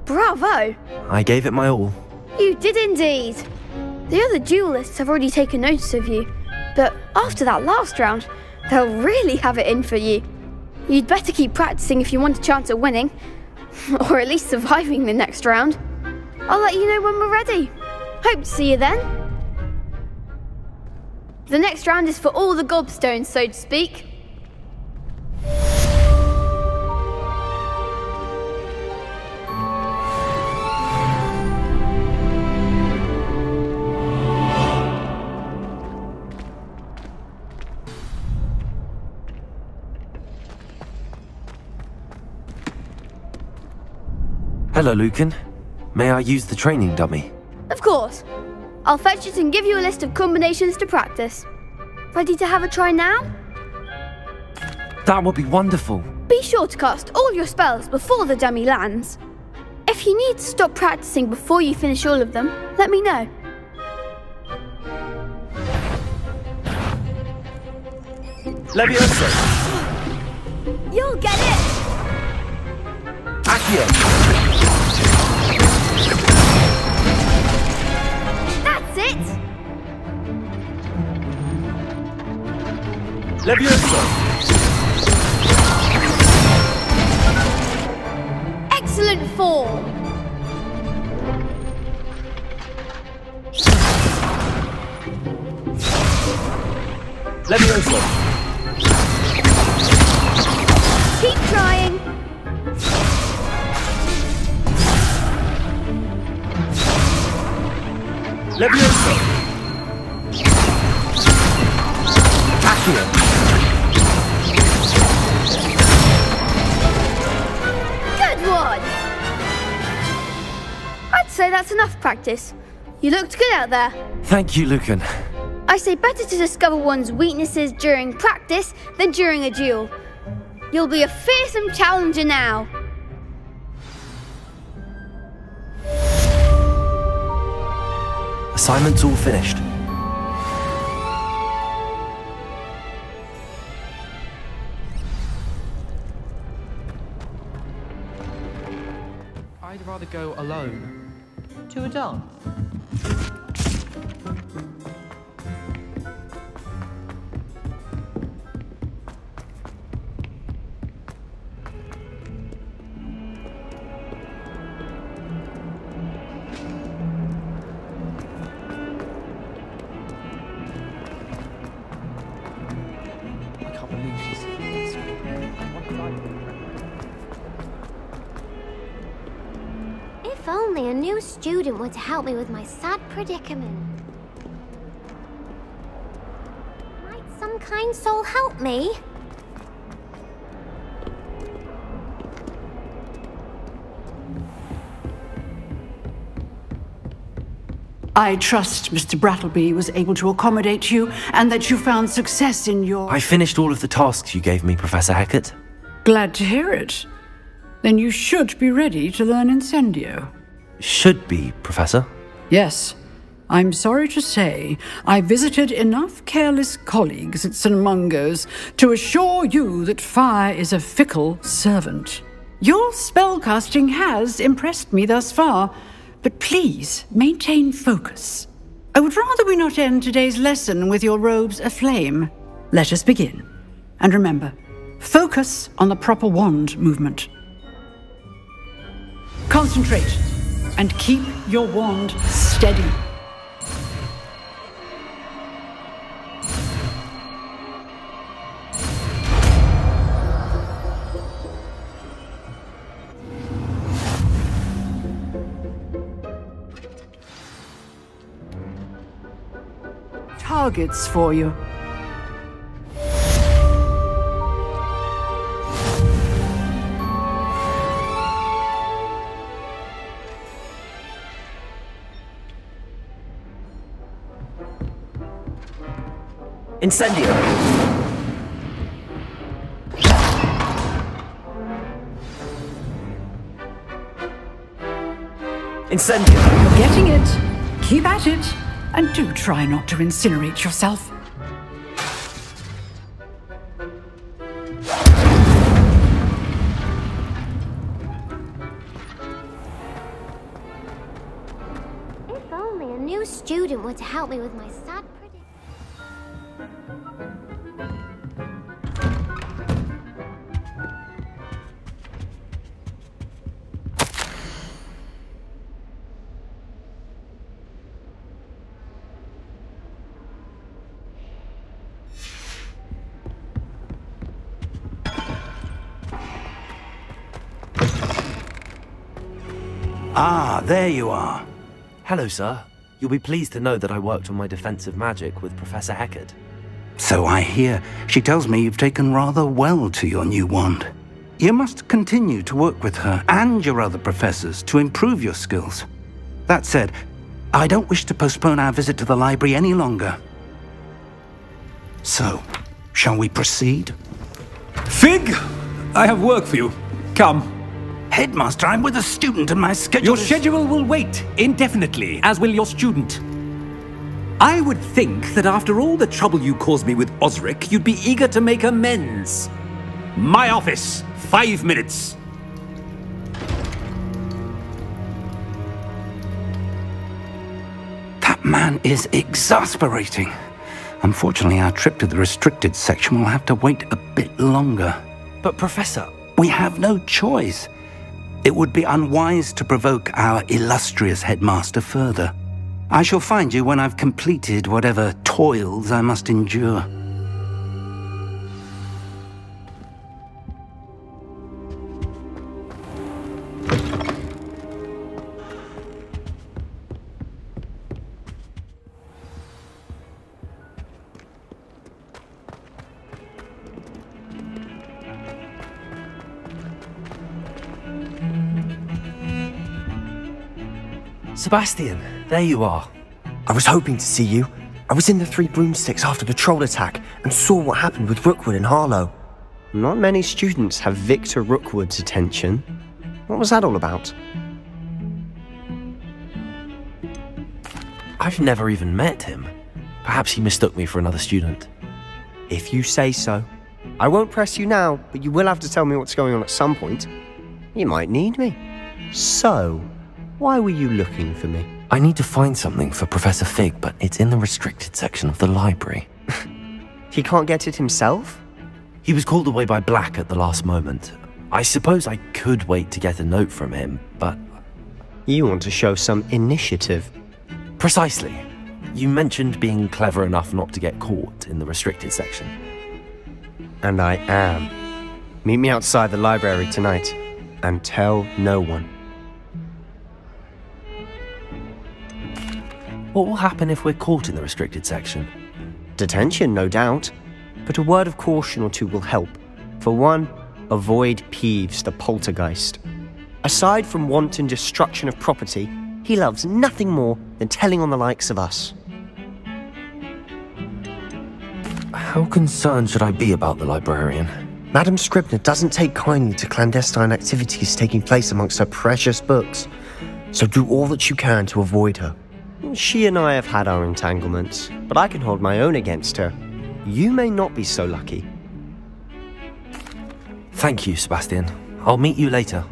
Bravo! I gave it my all. You did indeed. The other duelists have already taken notice of you, but after that last round, they'll really have it in for you. You'd better keep practicing if you want a chance at winning, or at least surviving the next round. I'll let you know when we're ready. Hope to see you then. The next round is for all the gobstones, so to speak. Hello, Lucan. May I use the training dummy? Of course. I'll fetch it and give you a list of combinations to practice. Ready to have a try now? That would be wonderful. Be sure to cast all your spells before the dummy lands. If you need to stop practicing before you finish all of them, let me know. Leviosa. You'll get it! Accio. That's it! Leviosa. Excellent form! Leviosa. Keep trying! Leviosa. Accio. Good one! I'd say that's enough practice. You looked good out there. Thank you, Lucan. I say better to discover one's weaknesses during practice than during a duel. You'll be a fearsome challenger now. Assignment's all finished. I'd rather go alone. To a dance. If only a new student were to help me with my sad predicament. Might some kind soul help me? I trust Mr. Brattleby was able to accommodate you and that you found success in your... I finished all of the tasks you gave me, Professor Hackett. Glad to hear it. Then you should be ready to learn Incendio. Should be, Professor. Yes. I'm sorry to say, I visited enough careless colleagues at St. Mungo's to assure you that fire is a fickle servant. Your spellcasting has impressed me thus far, but please maintain focus. I would rather we not end today's lesson with your robes aflame. Let us begin. And remember, focus on the proper wand movement. Concentrate and keep your wand steady. targets for you. Incendio! Incendio! You're getting it. Keep at it. And do try not to incinerate yourself. If only a new student were to help me with my sad prediction. Ah, there you are. Hello, sir. You'll be pleased to know that I worked on my defensive magic with Professor Heckard. So I hear. She tells me you've taken rather well to your new wand. You must continue to work with her and your other professors to improve your skills. That said, I don't wish to postpone our visit to the library any longer. So, shall we proceed? Fig! I have work for you. Come. Headmaster, I'm with a student and my schedule Your schedule will wait indefinitely, as will your student. I would think that after all the trouble you caused me with Osric, you'd be eager to make amends. My office, 5 minutes. That man is exasperating. Unfortunately, our trip to the restricted section will have to wait a bit longer. But Professor... We have no choice. It would be unwise to provoke our illustrious headmaster further. I shall find you when I've completed whatever toils I must endure. Sebastian, there you are. I was hoping to see you. I was in the Three Broomsticks after the troll attack and saw what happened with Rookwood and Harlow. Not many students have Victor Rookwood's attention. What was that all about? I've never even met him. Perhaps he mistook me for another student. If you say so. I won't press you now, but you will have to tell me what's going on at some point. You might need me. So, why were you looking for me? I need to find something for Professor Fig, but it's in the restricted section of the library. He can't get it himself? He was called away by Black at the last moment. I suppose I could wait to get a note from him, but... You want to show some initiative. Precisely. You mentioned being clever enough not to get caught in the restricted section. And I am. Meet me outside the library tonight, and tell no one. What will happen if we're caught in the restricted section? Detention, no doubt. But a word of caution or two will help. For one, avoid Peeves, the poltergeist. Aside from wanton destruction of property, he loves nothing more than telling on the likes of us. How concerned should I be about the librarian? Madam Scribner doesn't take kindly to clandestine activities taking place amongst her precious books, so do all that you can to avoid her. She and I have had our entanglements, but I can hold my own against her. You may not be so lucky. Thank you, Sebastian. I'll meet you later.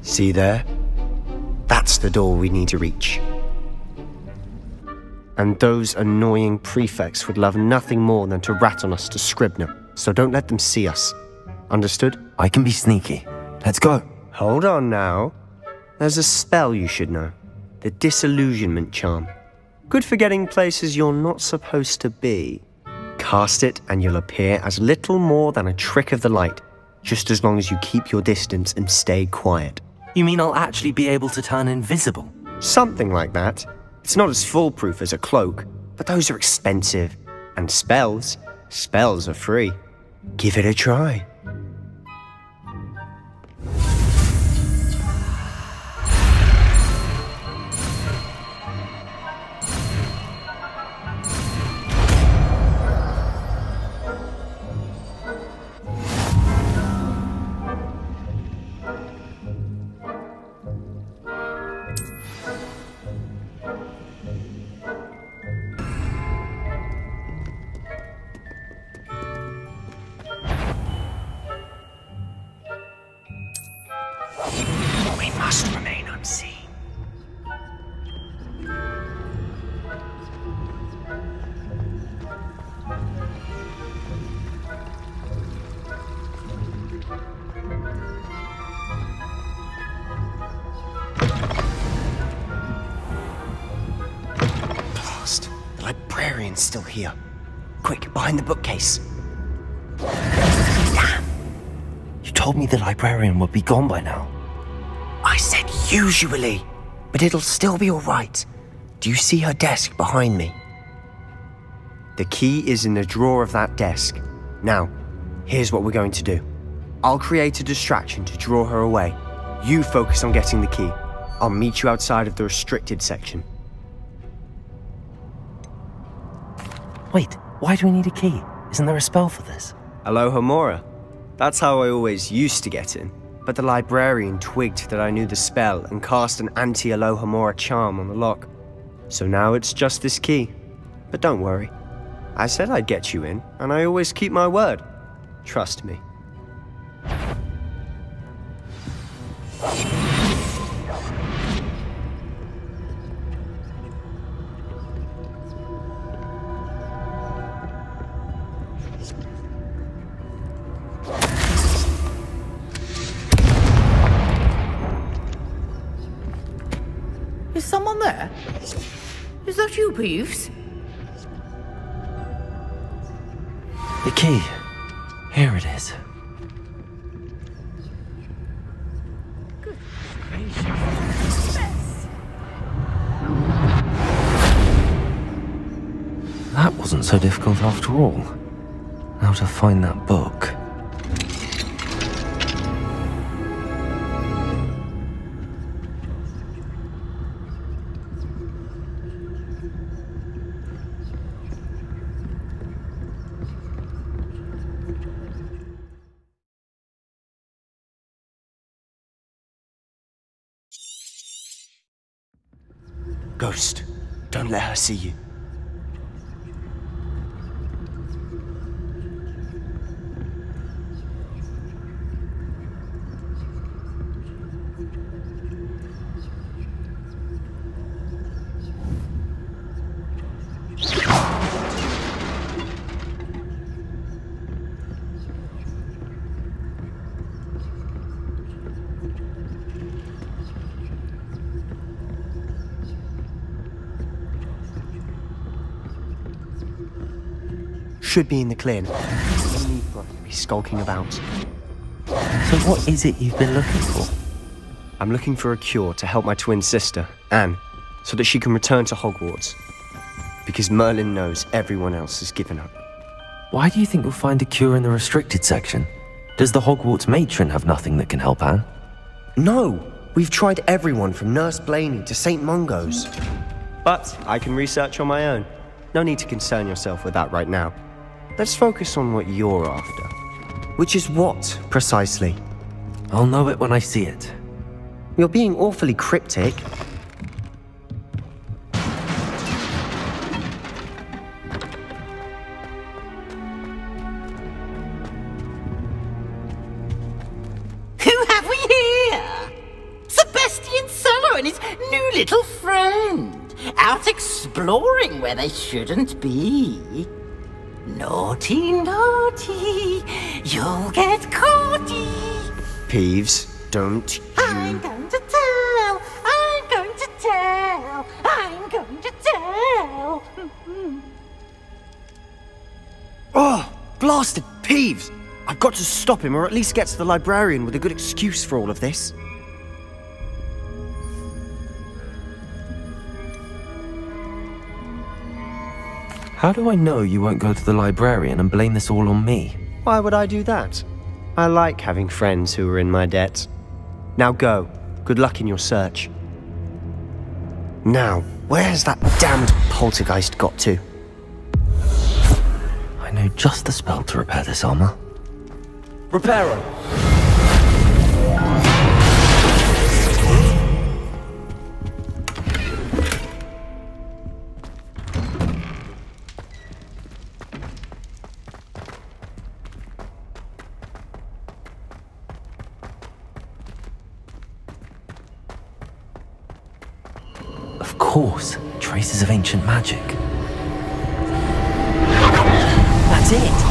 See there? That's the door we need to reach. And those annoying prefects would love nothing more than to rat on us to Scribner, so don't let them see us. Understood? I can be sneaky. Let's go. Hold on now. There's a spell you should know. The Disillusionment Charm. Good for getting places you're not supposed to be. Cast it and you'll appear as little more than a trick of the light, just as long as you keep your distance and stay quiet. You mean I'll actually be able to turn invisible? Something like that. It's not as foolproof as a cloak, but those are expensive. And spells are free. Give it a try. Must remain unseen. Blast! The librarian's still here. Quick, behind the bookcase. Damn! You told me the librarian would be gone by now. I said usually, but it'll still be all right. Do you see her desk behind me? The key is in the drawer of that desk. Now, here's what we're going to do. I'll create a distraction to draw her away. You focus on getting the key. I'll meet you outside of the restricted section. Wait, why do we need a key? Isn't there a spell for this? Alohomora. That's how I always used to get in. But the librarian twigged that I knew the spell and cast an anti-Alohomora charm on the lock. So now it's just this key. But don't worry. I said I'd get you in, and I always keep my word. Trust me. Is someone there? Is that you, Peeves? The key. Here it is. Good gracious. That wasn't so difficult after all. Now to find that book. Ghost, don't let her see you. Should be in the clear. No need for her to be skulking about. So what is it you've been looking for? I'm looking for a cure to help my twin sister, Anne, so that she can return to Hogwarts. Because Merlin knows everyone else has given up. Why do you think we'll find a cure in the restricted section? Does the Hogwarts matron have nothing that can help Anne? No! We've tried everyone from Nurse Blaney to St. Mungo's. But I can research on my own. No need to concern yourself with that right now. Let's focus on what you're after. Which is what, precisely? I'll know it when I see it. You're being awfully cryptic. Who have we here? Sebastian Sallow and his new little friend, out exploring where they shouldn't be. Naughty, naughty, you'll get caughty. Peeves, don't you... I'm going to tell, I'm going to tell, I'm going to tell. bastard Peeves! I've got to stop him, or at least get to the librarian with a good excuse for all of this. How do I know you won't go to the librarian and blame this all on me? Why would I do that? I like having friends who are in my debt. Now go. Good luck in your search. Now, where's that damned poltergeist got to? I know just the spell to repair this armor. Reparo! Of course, traces of ancient magic. That's it!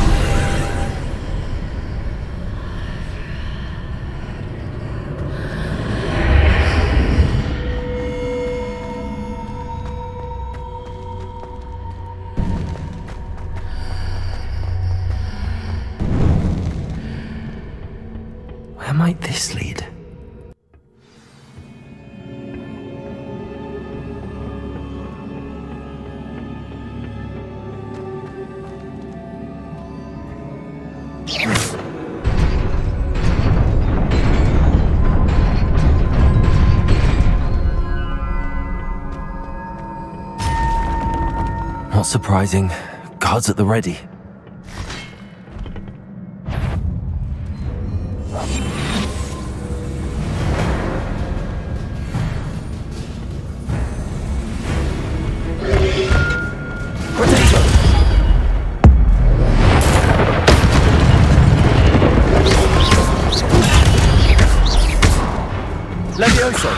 Where might this lead? Not surprising. Guards at the ready. Levioso!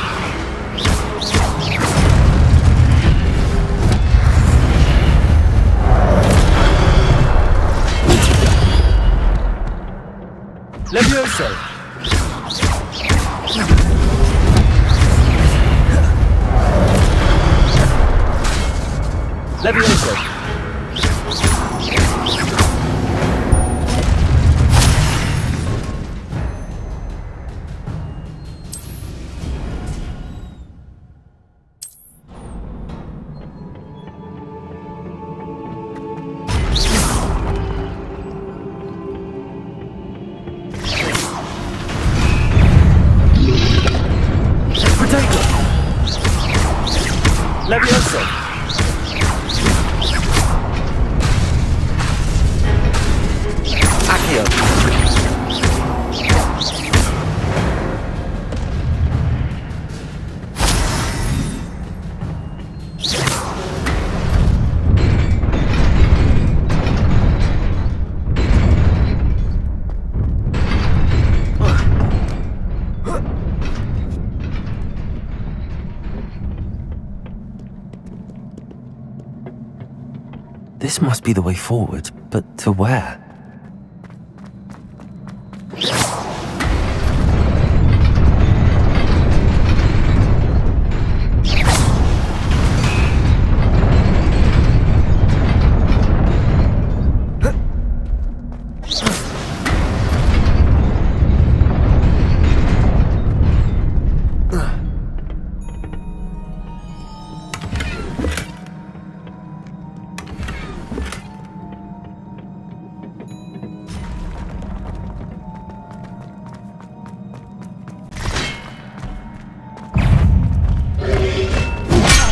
Levioso! Levioso! Accio! This must be the way forward, but to where?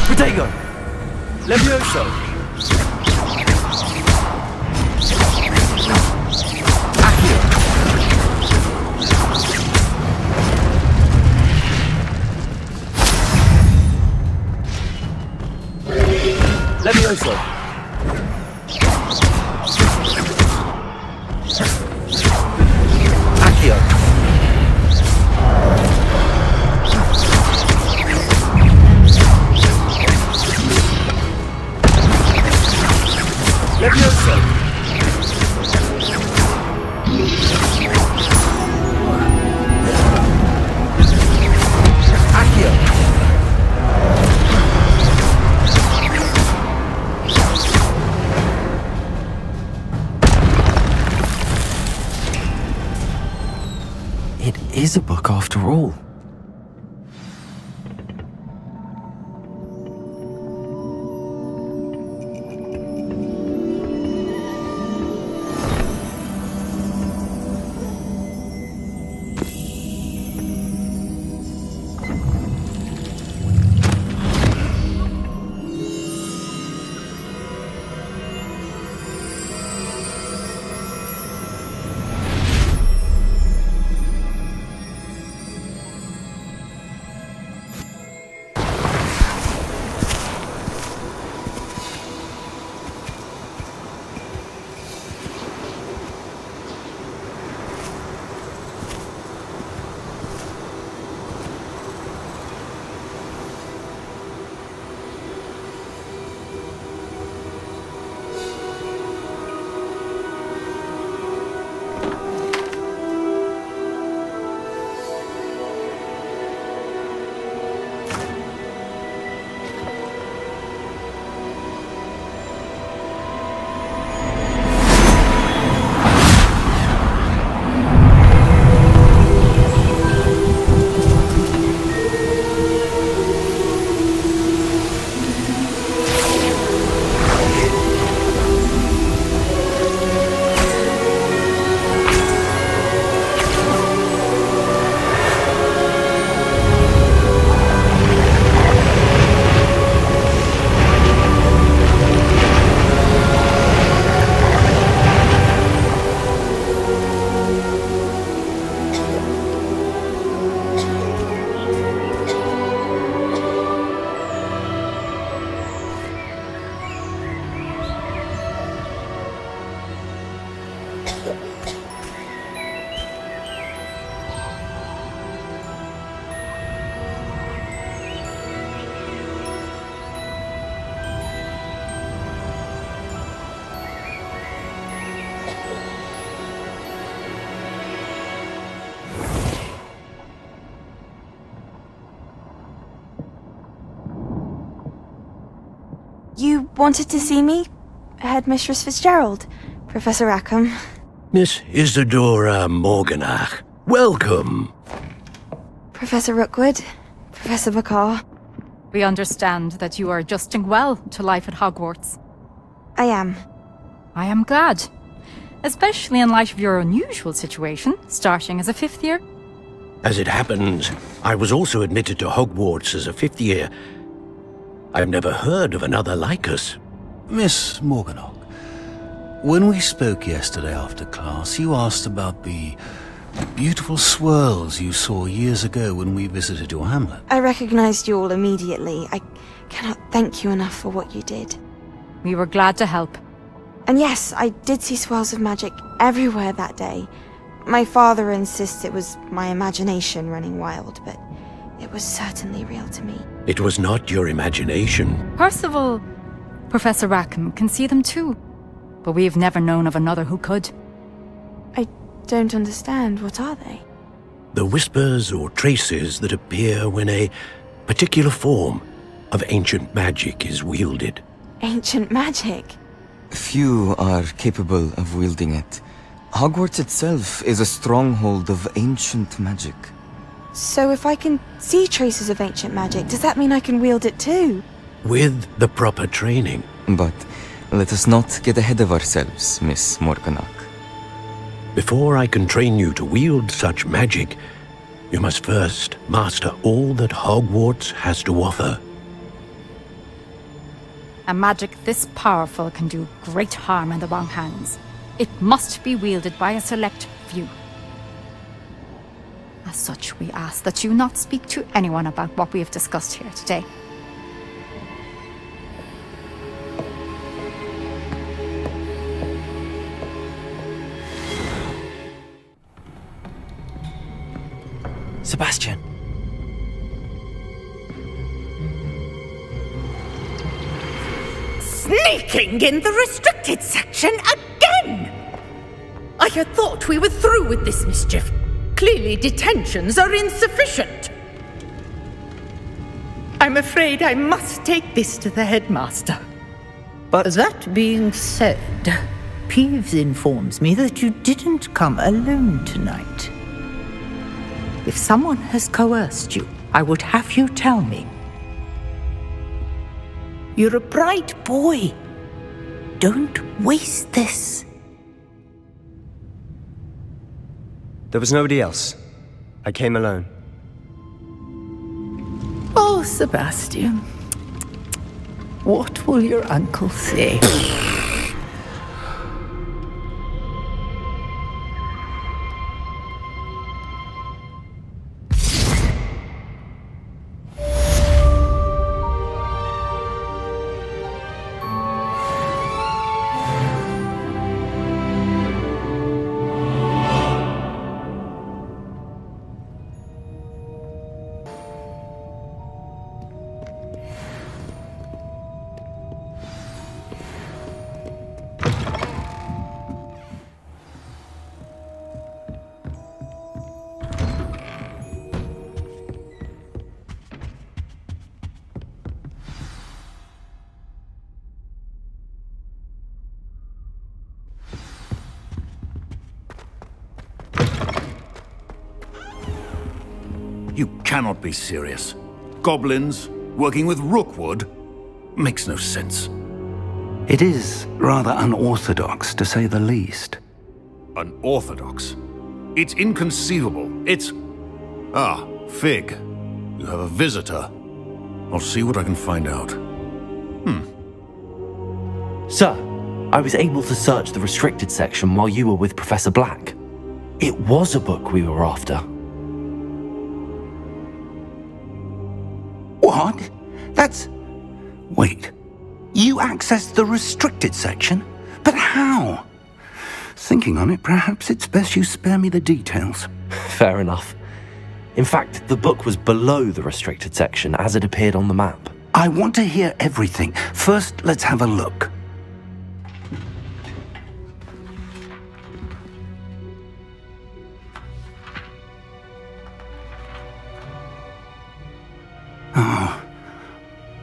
Protego! Levioso! Accio! Levioso! Accio! Levioso! Accio! It is a book after all. You wanted to see me? Headmistress Fitzgerald, Professor Rackham. Miss Isadora Morganach, welcome. Professor Rookwood, Professor Bakar. We understand that you are adjusting well to life at Hogwarts. I am. I am glad. Especially in light of your unusual situation, starting as a 5th year. As it happens, I was also admitted to Hogwarts as a 5th year. I've never heard of another like us. Miss Morganach, when we spoke yesterday after class, you asked about the beautiful swirls you saw years ago when we visited your hamlet. I recognized you all immediately. I cannot thank you enough for what you did. We were glad to help. And yes, I did see swirls of magic everywhere that day. My father insists it was my imagination running wild, but it was certainly real to me. It was not your imagination. Percival, Professor Rackham can see them too. But we've never known of another who could. I don't understand. What are they? The whispers or traces that appear when a particular form of ancient magic is wielded. Ancient magic? Few are capable of wielding it. Hogwarts itself is a stronghold of ancient magic. So if I can see traces of ancient magic, does that mean I can wield it too? With the proper training. But let us not get ahead of ourselves, Miss Morganach. Before I can train you to wield such magic, you must first master all that Hogwarts has to offer. A magic this powerful can do great harm in the wrong hands. It must be wielded by a select few. As such, we ask that you not speak to anyone about what we have discussed here today. Sebastian. Sneaking in the restricted section again! I had thought we were through with this mischief. Clearly detentions are insufficient. I'm afraid I must take this to the headmaster. But that being said, Peeves informs me that you didn't come alone tonight. If someone has coerced you, I would have you tell me. You're a bright boy. Don't waste this. There was nobody else. I came alone. Oh, Sebastian. What will your uncle say? You cannot be serious. Goblins working with Rookwood? Makes no sense. It is rather unorthodox, to say the least. Unorthodox? It's inconceivable. It's... Ah, Fig. You have a visitor. I'll see what I can find out. Sir, I was able to search the restricted section while you were with Professor Black. It was a book we were after. What? That's... Wait. You accessed the restricted section? But how? Thinking on it, perhaps it's best you spare me the details. Fair enough. In fact, the book was below the restricted section as it appeared on the map. I want to hear everything. First, let's have a look.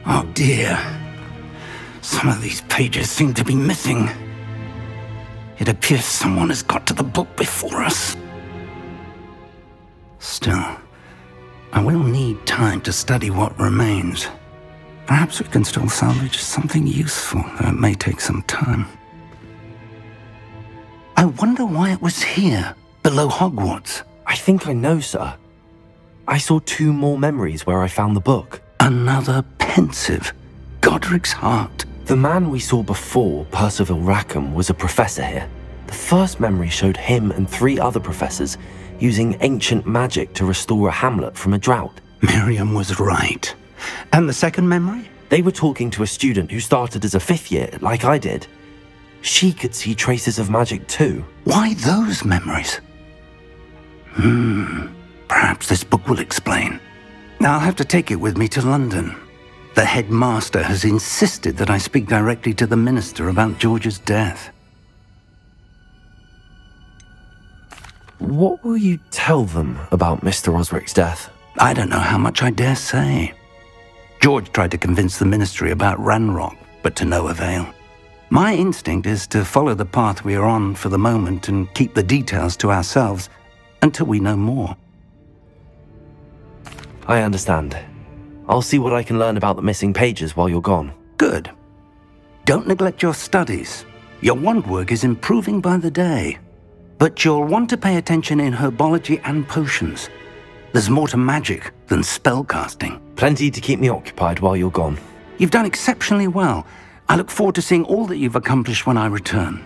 Oh dear. Some of these pages seem to be missing. It appears someone has got to the book before us. Still, I will need time to study what remains. Perhaps we can still salvage something useful, though it may take some time. I wonder why it was here, below Hogwarts. I think I know, sir. I saw 2 more memories where I found the book. Another pensive. Godric's heart. The man we saw before, Percival Rackham, was a professor here. The first memory showed him and 3 other professors using ancient magic to restore a hamlet from a drought. Miriam was right. And the second memory? They were talking to a student who started as a 5th year, like I did. She could see traces of magic too. Why those memories? Perhaps this book will explain. I'll have to take it with me to London. The headmaster has insisted that I speak directly to the minister about George's death. What will you tell them about Mr. Osric's death? I don't know how much I dare say. George tried to convince the ministry about Ranrock, but to no avail. My instinct is to follow the path we are on for the moment and keep the details to ourselves until we know more. I understand. I'll see what I can learn about the missing pages while you're gone. Good. Don't neglect your studies. Your wand work is improving by the day. But you'll want to pay attention in herbology and potions. There's more to magic than spellcasting. Plenty to keep me occupied while you're gone. You've done exceptionally well. I look forward to seeing all that you've accomplished when I return.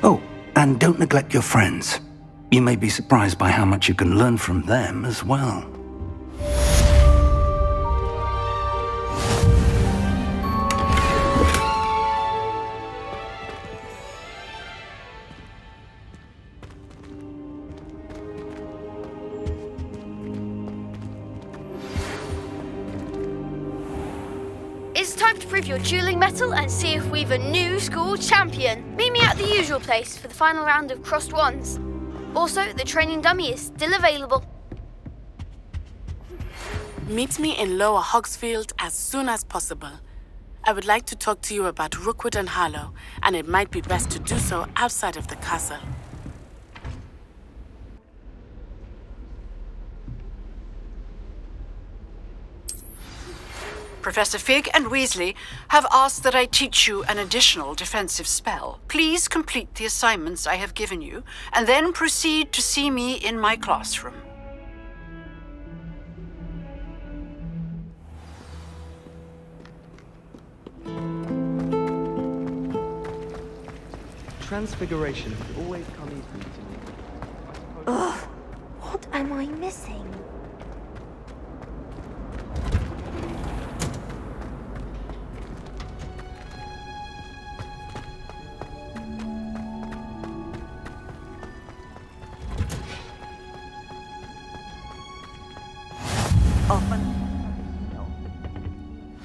Oh, and don't neglect your friends. You may be surprised by how much you can learn from them as well. It's time to prove your dueling mettle and see if we've a new school champion. Meet me at the usual place for the final round of crossed wands. Also, the training dummy is still available. Meet me in Lower Hogsfield as soon as possible. I would like to talk to you about Rookwood and Harlow, and it might be best to do so outside of the castle. Professor Fig and Weasley have asked that I teach you an additional defensive spell. Please complete the assignments I have given you, and then proceed to see me in my classroom. Transfiguration always come easily to me. Ugh, what am I missing?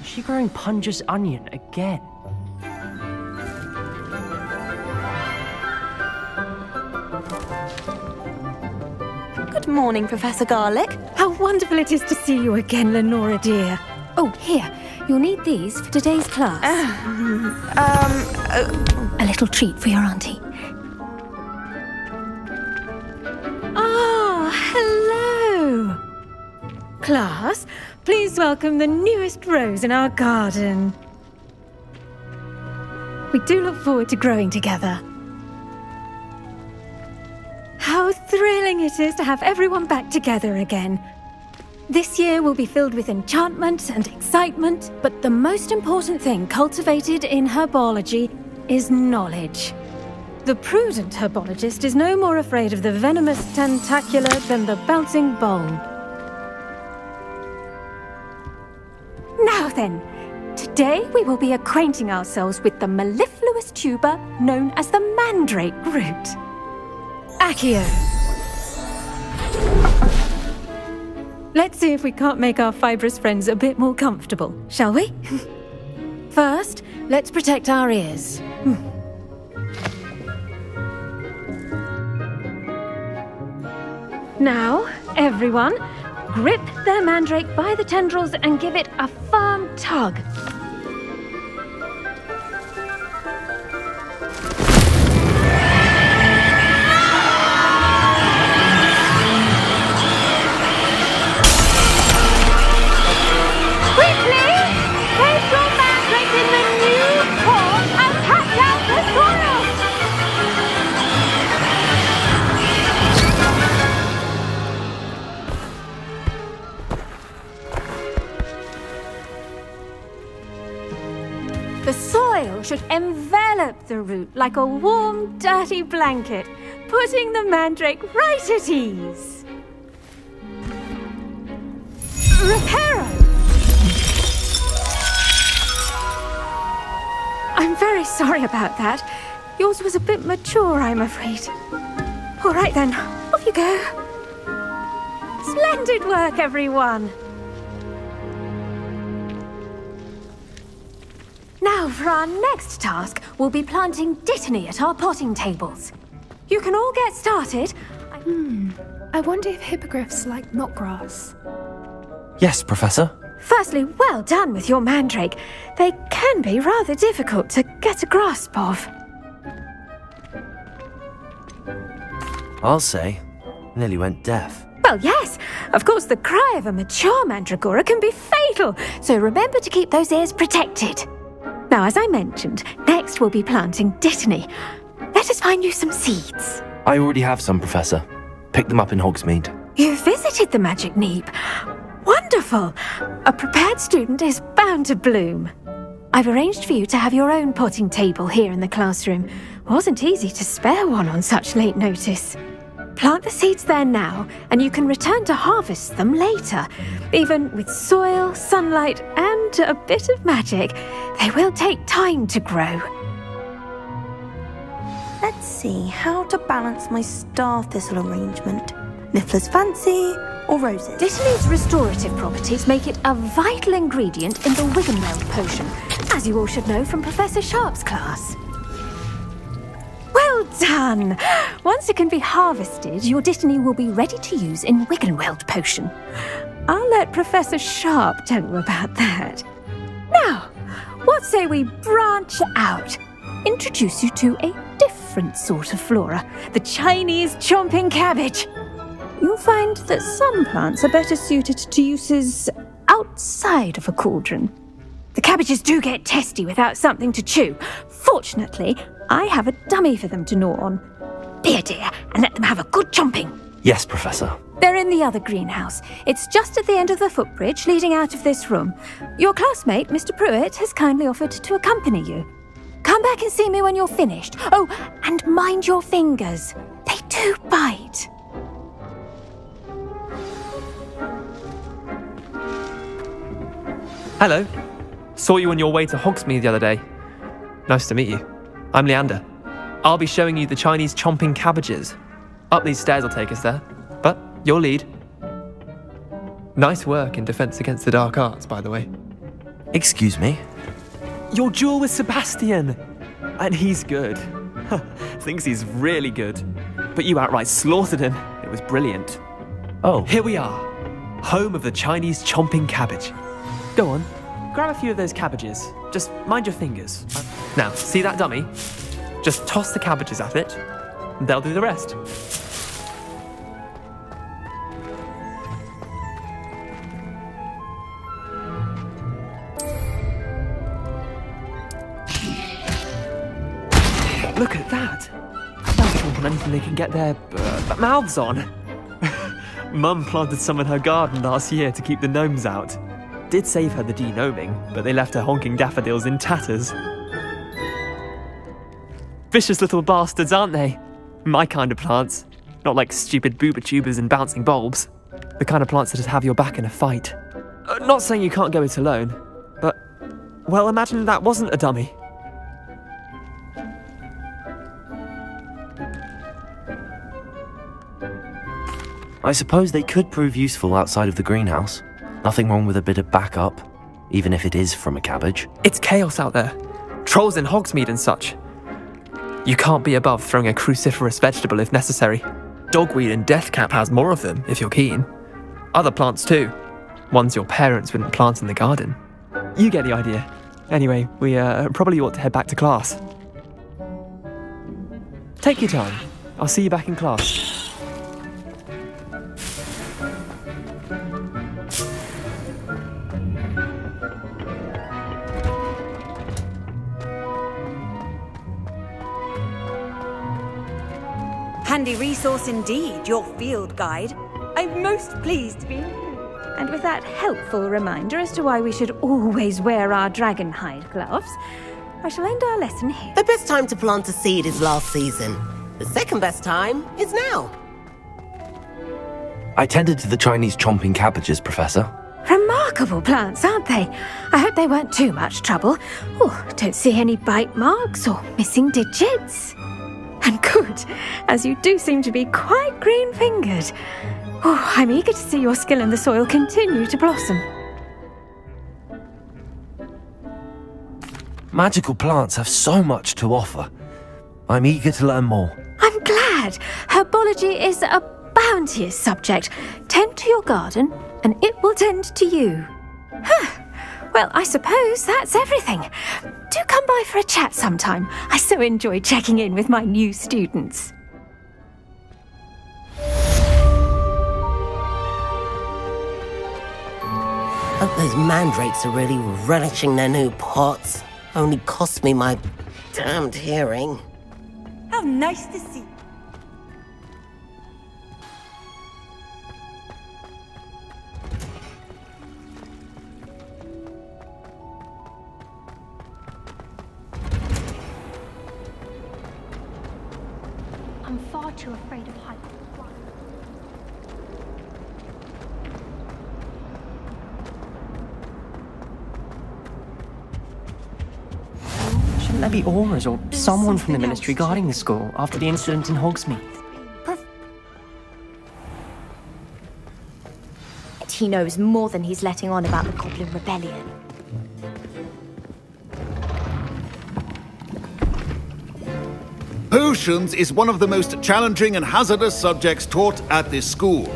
Is she growing Punja's onion again? Good morning, Professor Garlick. How wonderful it is to see you again, Lenora dear. Oh, here, you'll need these for today's class. A little treat for your auntie. Ah, hello! Class, please welcome the newest rose in our garden. We do look forward to growing together. How thrilling it is to have everyone back together again. This year will be filled with enchantment and excitement, but the most important thing cultivated in herbology is knowledge. The prudent herbologist is no more afraid of the venomous tentacular than the bouncing bulb. Now then, today we will be acquainting ourselves with the mellifluous tuber known as the mandrake root. Accio. Let's see if we can't make our fibrous friends a bit more comfortable, shall we? First, let's protect our ears. Now, everyone, grip their mandrake by the tendrils and give it a firm tug. The soil should envelop the root like a warm, dirty blanket, putting the mandrake right at ease. Reparo! I'm very sorry about that. Yours was a bit mature, I'm afraid. All right then, off you go. Splendid work, everyone! Now, for our next task, we'll be planting dittany at our potting tables. You can all get started. I wonder if hippogriffs like knotgrass. Yes, Professor. Firstly, well done with your mandrake. They can be rather difficult to get a grasp of. I'll say, nearly went deaf. Well, yes. Of course, the cry of a mature mandragora can be fatal, so remember to keep those ears protected. Now, as I mentioned, next we'll be planting dittany. Let us find you some seeds. I already have some, Professor. Picked them up in Hogsmeade. You visited the Magic Neep. Wonderful! A prepared student is bound to bloom. I've arranged for you to have your own potting table here in the classroom. Wasn't easy to spare one on such late notice. Plant the seeds there now, and you can return to harvest them later. Even with soil, sunlight, and a bit of magic, they will take time to grow. Let's see how to balance my star thistle arrangement. Niffler's fancy or roses? Dittany's restorative properties make it a vital ingredient in the Wiggenweld potion, as you all should know from Professor Sharp's class. Well done! Once it can be harvested, your dittany will be ready to use in Wiggenweld potion. I'll let Professor Sharp tell you about that. Now, what say we branch out? Introduce you to a different sort of flora, the Chinese chomping cabbage. You'll find that some plants are better suited to uses outside of a cauldron. cabbages do get testy without something to chew. Fortunately, I have a dummy for them to gnaw on. Be a dear and let them have a good chomping. Yes, Professor. They're in the other greenhouse. It's just at the end of the footbridge leading out of this room. Your classmate, Mr. Pruitt, has kindly offered to accompany you. Come back and see me when you're finished. Oh, and mind your fingers. They do bite. Hello. Saw you on your way to Hogsmeade the other day. Nice to meet you. I'm Leander. I'll be showing you the Chinese chomping cabbages. Up these stairs will take us there. But your lead. Nice work in Defense Against the Dark Arts, by the way. Excuse me? Your duel with Sebastian! And he's good. Thinks he's really good. But you outright slaughtered him. It was brilliant. Oh. Here we are. Home of the Chinese chomping cabbage. Go on. Grab a few of those cabbages. Just mind your fingers. Now, see that dummy? Just toss the cabbages at it. And they'll do the rest. Look at that! They'll chomp on anything they can get their mouths on. Mum planted some in her garden last year to keep the gnomes out. Did save her the de-gnoming, but they left her honking daffodils in tatters. Vicious little bastards, aren't they? My kind of plants. Not like stupid booba-tubers and bouncing bulbs. The kind of plants that'd have your back in a fight. Not saying you can't go it alone, but... well, imagine that wasn't a dummy. I suppose they could prove useful outside of the greenhouse. Nothing wrong with a bit of backup, even if it is from a cabbage. It's chaos out there. Trolls in Hogsmeade and such. You can't be above throwing a cruciferous vegetable if necessary. Dogweed and deathcap has more of them, if you're keen. Other plants too. Ones your parents wouldn't plant in the garden. You get the idea. Anyway, we probably ought to head back to class. Take your time. I'll see you back in class. Handy resource indeed, your field guide. I'm most pleased to be included. And with that helpful reminder as to why we should always wear our dragon hide gloves, I shall end our lesson here. The best time to plant a seed is last season. The second best time is now. I tended to the Chinese chomping cabbages, Professor. Remarkable plants, aren't they? I hope they weren't too much trouble. Oh, don't see any bite marks or missing digits. And good, as you do seem to be quite green-fingered. Oh, I'm eager to see your skill in the soil continue to blossom. Magical plants have so much to offer. I'm eager to learn more. I'm glad. Herbology is a bounteous subject. Tend to your garden, and it will tend to you. Well, I suppose that's everything. Do come by for a chat sometime. I so enjoy checking in with my new students. Hope those mandrakes are really relishing their new pots. Only cost me my damned hearing. How nice to see you. I'm far too afraid of heights. Shouldn't there be auras or someone from the ministry guarding the school after the incident in Hogsmeade? He knows more than he's letting on about the Goblin Rebellion. Potions is one of the most challenging and hazardous subjects taught at this school.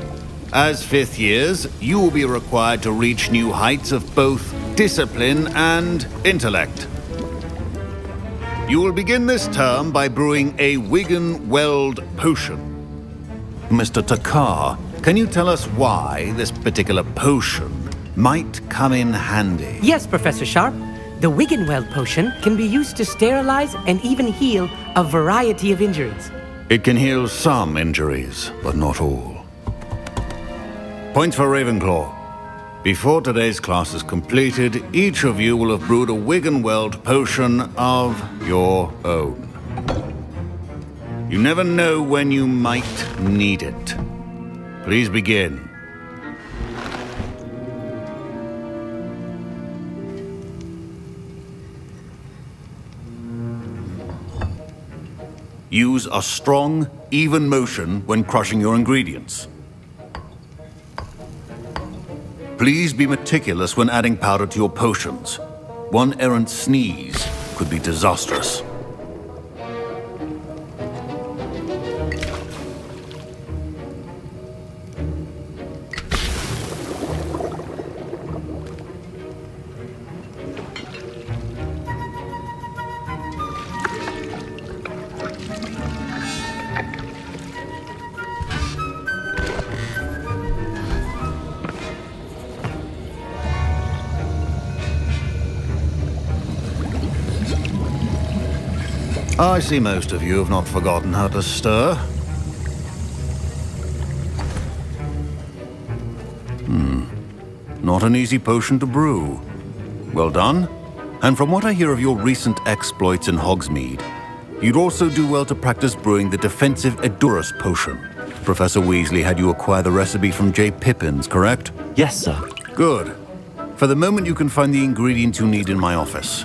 As fifth years, you will be required to reach new heights of both discipline and intellect. You will begin this term by brewing a Wigan-Weld potion. Mr. Takar, can you tell us why this particular potion might come in handy? Yes, Professor Sharp. The Wiggenweld potion can be used to sterilize and even heal a variety of injuries. It can heal some injuries, but not all. Points for Ravenclaw. Before today's class is completed, each of you will have brewed a Wiggenweld potion of your own. You never know when you might need it. Please begin. Use a strong, even motion when crushing your ingredients. Please be meticulous when adding powder to your potions. One errant sneeze could be disastrous. I see most of you have not forgotten how to stir. Not an easy potion to brew. Well done. And from what I hear of your recent exploits in Hogsmeade, you'd also do well to practice brewing the defensive Edurus potion. Professor Weasley had you acquire the recipe from J. Pippins, correct? Yes, sir. Good. For the moment, you can find the ingredients you need in my office.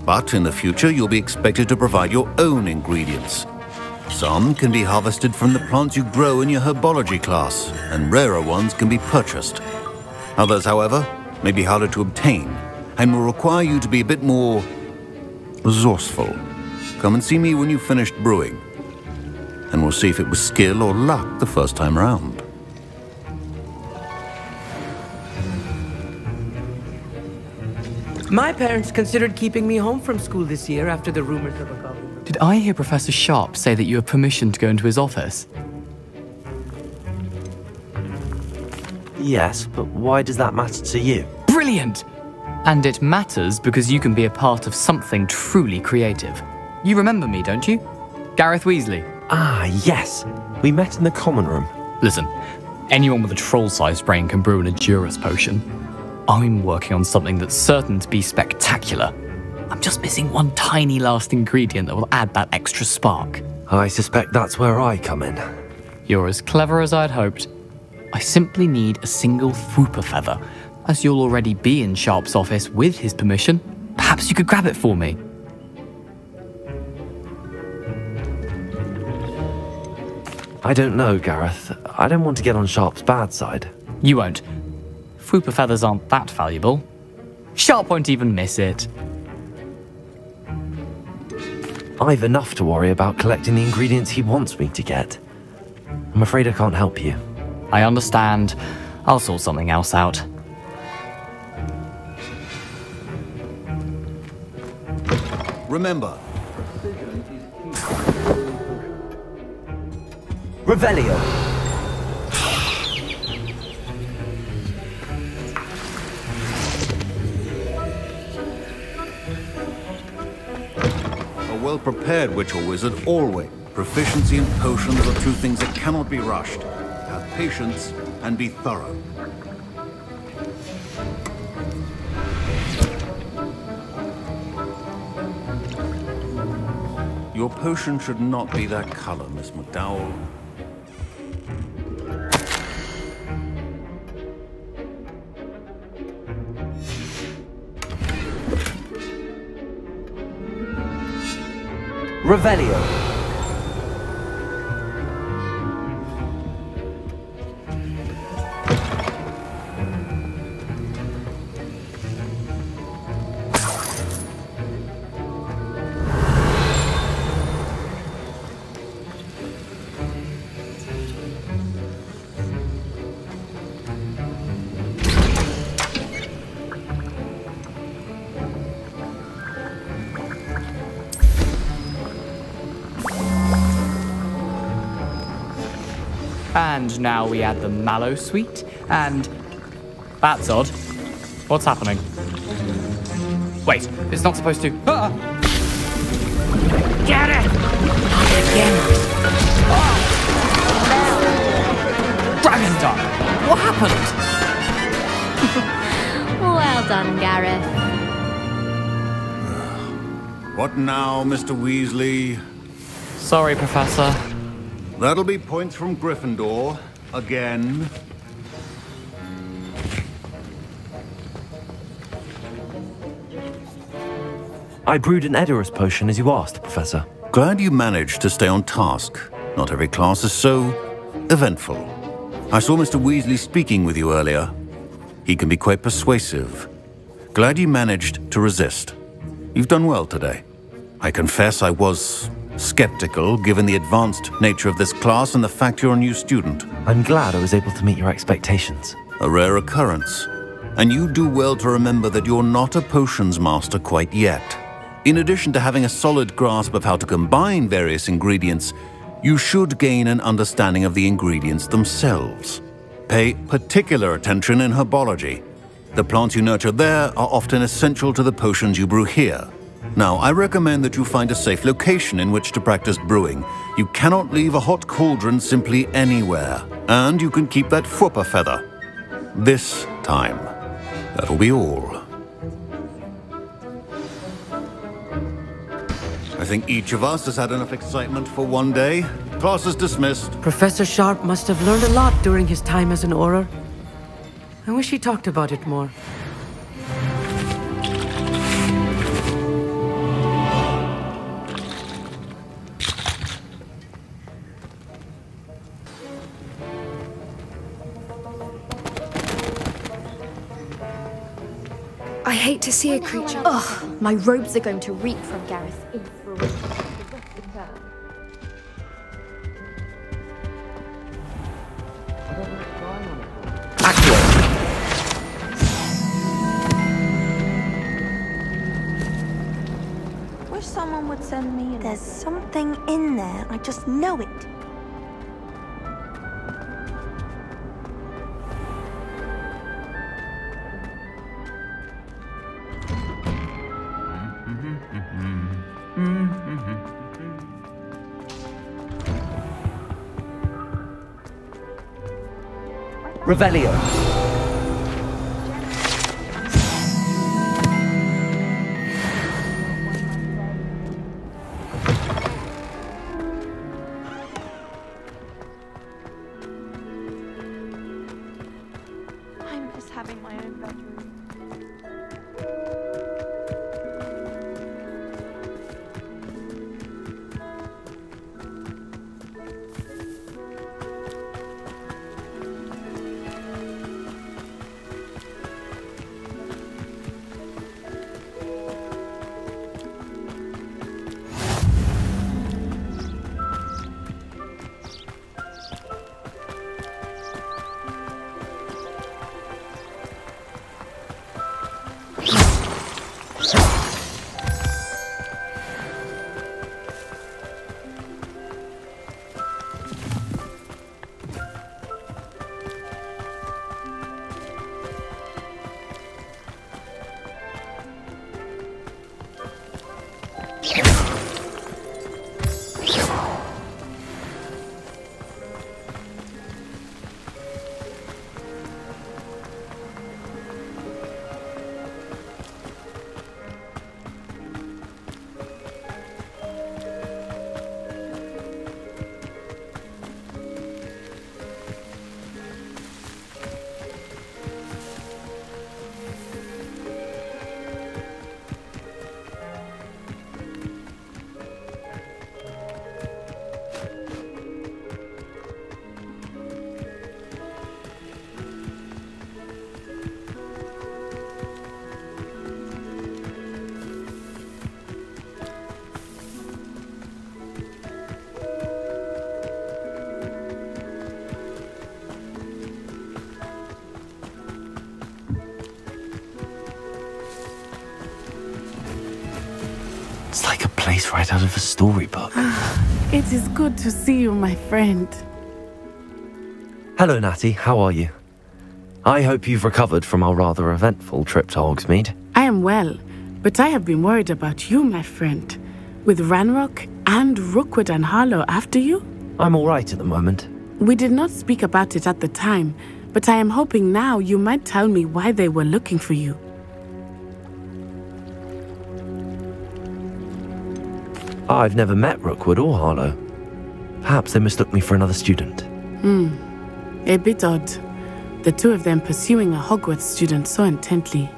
But in the future, you'll be expected to provide your own ingredients. Some can be harvested from the plants you grow in your herbology class, and rarer ones can be purchased. Others, however, may be harder to obtain, and will require you to be a bit more resourceful. Come and see me when you've finished brewing, and we'll see if it was skill or luck the first time around. My parents considered keeping me home from school this year after the rumors of a goblin. Did I hear Professor Sharp say that you have permission to go into his office? Yes, but why does that matter to you? Brilliant! And it matters because you can be a part of something truly creative. You remember me, don't you? Gareth Weasley. Ah, yes. We met in the common room. Listen, anyone with a troll-sized brain can brew an Edurus potion. I'm working on something that's certain to be spectacular. I'm just missing one tiny last ingredient that will add that extra spark. I suspect that's where I come in. You're as clever as I'd hoped. I simply need a single Fwooper feather. As you'll already be in Sharp's office with his permission, perhaps you could grab it for me. I don't know, Gareth. I don't want to get on Sharp's bad side. You won't. Fwooper feathers aren't that valuable. Sharp won't even miss it. I've enough to worry about collecting the ingredients he wants me to get. I'm afraid I can't help you. I understand. I'll sort something else out. Remember, Revelio. a well-prepared witch or wizard always. Proficiency in potions are two things that cannot be rushed. Have patience and be thorough. Your potion should not be that color, Miss McDowell. Revelio. And now we add the mallow sweet, and... That's odd. What's happening? Wait, it's not supposed to... Ah! Get it! Again. Dragon Duck! What happened? Well done, Gareth. What now, Mr. Weasley? Sorry, Professor. That'll be points from Gryffindor. Again. I brewed an Edorus potion as you asked, Professor. Glad you managed to stay on task. Not every class is so eventful. I saw Mr. Weasley speaking with you earlier. He can be quite persuasive. Glad you managed to resist. You've done well today. I confess I was skeptical, given the advanced nature of this class and the fact you're a new student. I'm glad I was able to meet your expectations. A rare occurrence. And you do well to remember that you're not a potions master quite yet. In addition to having a solid grasp of how to combine various ingredients, you should gain an understanding of the ingredients themselves. Pay particular attention in herbology. The plants you nurture there are often essential to the potions you brew here. Now, I recommend that you find a safe location in which to practice brewing. You cannot leave a hot cauldron simply anywhere. And you can keep that Fwooper feather. This time. That'll be all. I think each of us has had enough excitement for one day. Class is dismissed. Professor Sharp must have learned a lot during his time as an Auror. I wish he talked about it more. I hate to see a creature. Ugh, my robes are going to reek from Gareth in for a week. Wish someone would send me. There's something in there. I just know it. Revelio. I miss having my own bedroom. It's like a place right out of a storybook. It is good to see you, my friend. Hello, Natty. How are you? I hope you've recovered from our rather eventful trip to Hogsmeade. I am well. But I have been worried about you, my friend. With Ranrock and Rookwood and Harlow after you? I'm all right at the moment. We did not speak about it at the time, but I am hoping now you might tell me why they were looking for you. I've never met Rookwood or Harlow. Perhaps they mistook me for another student. A bit odd. The two of them pursuing a Hogwarts student so intently.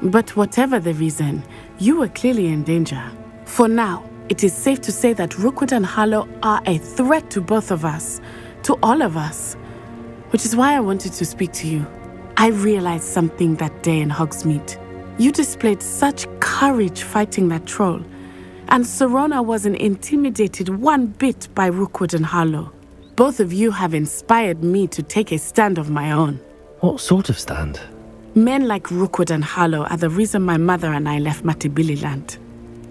But whatever the reason, you were clearly in danger. For now, it is safe to say that Rookwood and Harlow are a threat to both of us, to all of us. Which is why I wanted to speak to you. I realized something that day in Hogsmeade. You displayed such courage fighting that troll, and Serona wasn't intimidated one bit by Rookwood and Harlow. Both of you have inspired me to take a stand of my own. What sort of stand? Men like Rookwood and Harlow are the reason my mother and I left Matabeleland.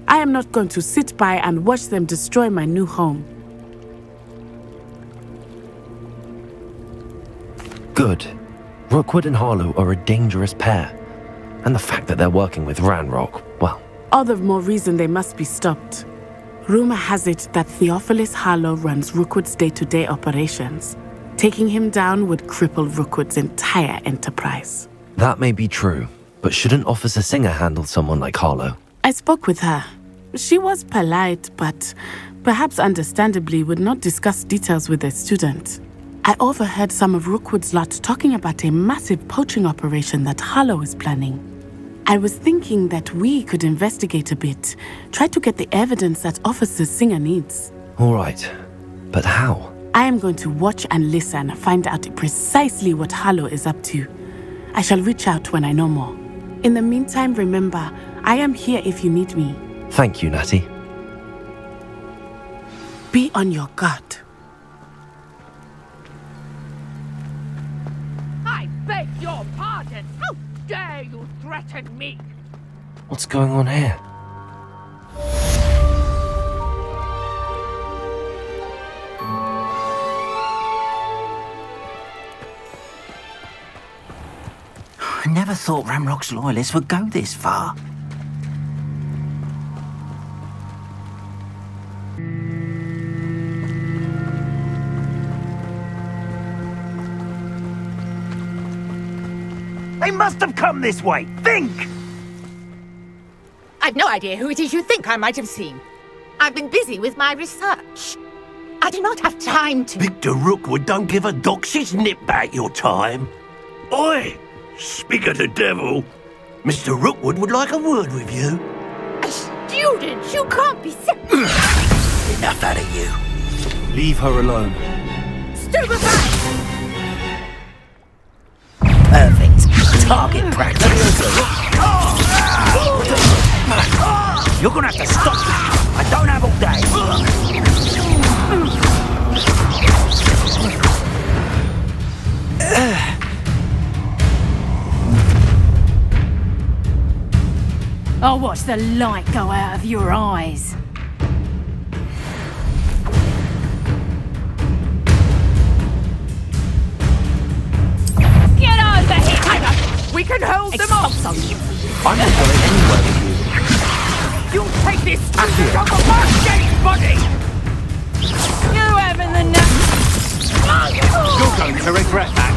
I am not going to sit by and watch them destroy my new home. Good. Rookwood and Harlow are a dangerous pair. And the fact that they're working with Ranrock, well... All the more reason they must be stopped. Rumor has it that Theophilus Harlow runs Rookwood's day-to-day operations. Taking him down would cripple Rookwood's entire enterprise. That may be true, but shouldn't Officer Singer handle someone like Harlow? I spoke with her. She was polite, but perhaps understandably would not discuss details with a student. I overheard some of Rookwood's lot talking about a massive poaching operation that Harlow is planning. I was thinking that we could investigate a bit, try to get the evidence that Officer Singer needs. All right, but how? I am going to watch and listen, find out precisely what Harlow is up to. I shall reach out when I know more. In the meantime, remember, I am here if you need me. Thank you, Natty. Be on your guard. I beg your pardon! How dare you threaten me? What's going on here? I never thought Ranrock's loyalists would go this far. They must have come this way! Think! I've no idea who it is you think I might have seen. I've been busy with my research. I do not have time to... Victor Rookwood don't give a doxy's nip back your time. Oi! Speak of the devil. Mr. Rookwood would like a word with you. A student? You can't be sick. Enough out of you. Leave her alone. Stupefy! Perfect. Target practice. You're gonna have to stop that. I don't have all day. I'll watch the light go out of your eyes. Get over here! We can hold them off! I'm not going anywhere with you. You'll take this student off of my dead body! You having the nut? You're going to regret that.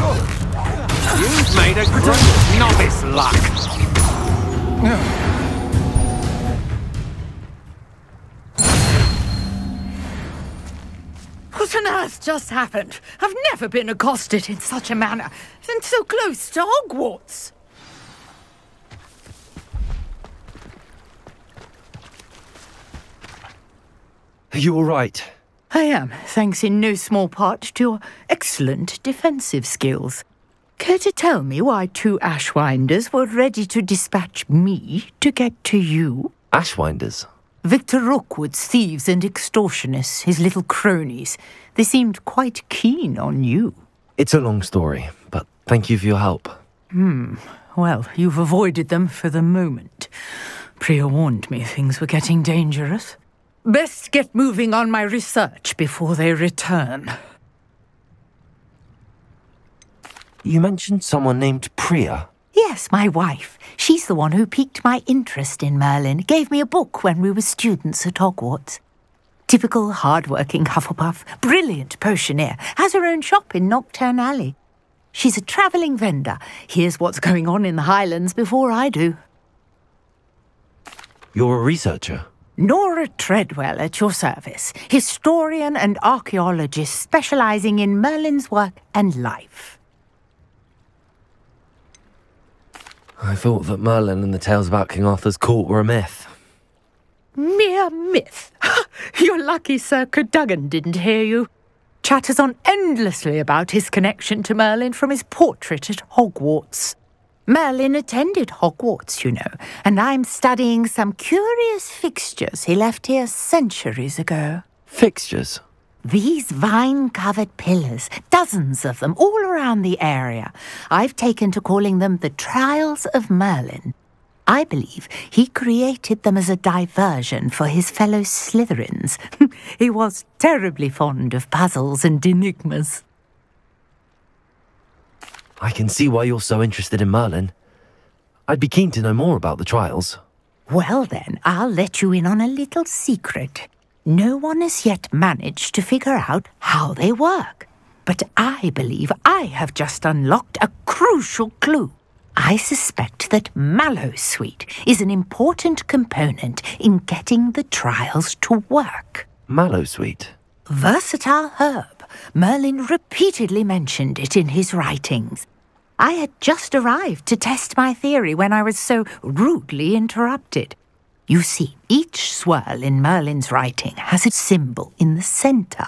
You've made a great novice luck. What on earth just happened? I've never been accosted in such a manner, and so close to Hogwarts. Are you all right? I am, thanks in no small part to your excellent defensive skills. Care to tell me why two Ashwinders were ready to dispatch me to get to you? Ashwinders? Victor Rookwood's thieves and extortionists, his little cronies. They seemed quite keen on you. It's a long story, but thank you for your help. Well, you've avoided them for the moment. Priya warned me things were getting dangerous. Best get moving on my research before they return. You mentioned someone named Priya. Yes. Yes, my wife. She's the one who piqued my interest in Merlin, gave me a book when we were students at Hogwarts. Typical hard-working Hufflepuff, brilliant potioneer, has her own shop in Nocturne Alley. She's a travelling vendor. Hears what's going on in the Highlands before I do. You're a researcher? Nora Treadwell at your service, historian and archaeologist specialising in Merlin's work and life. I thought that Merlin and the tales about King Arthur's court were a myth. Mere myth. You're lucky Sir Cadogan didn't hear you. Chatters on endlessly about his connection to Merlin from his portrait at Hogwarts. Merlin attended Hogwarts, you know, and I'm studying some curious fixtures he left here centuries ago. Fixtures? These vine-covered pillars, dozens of them, all around the area. I've taken to calling them the Trials of Merlin. I believe he created them as a diversion for his fellow Slytherins. He was terribly fond of puzzles and enigmas. I can see why you're so interested in Merlin. I'd be keen to know more about the trials. Well then, I'll let you in on a little secret. No one has yet managed to figure out how they work. But I believe I have just unlocked a crucial clue. I suspect that Mallowsweet is an important component in getting the trials to work. Mallowsweet? Versatile herb. Merlin repeatedly mentioned it in his writings. I had just arrived to test my theory when I was so rudely interrupted. You see, each swirl in Merlin's writing has a symbol in the centre.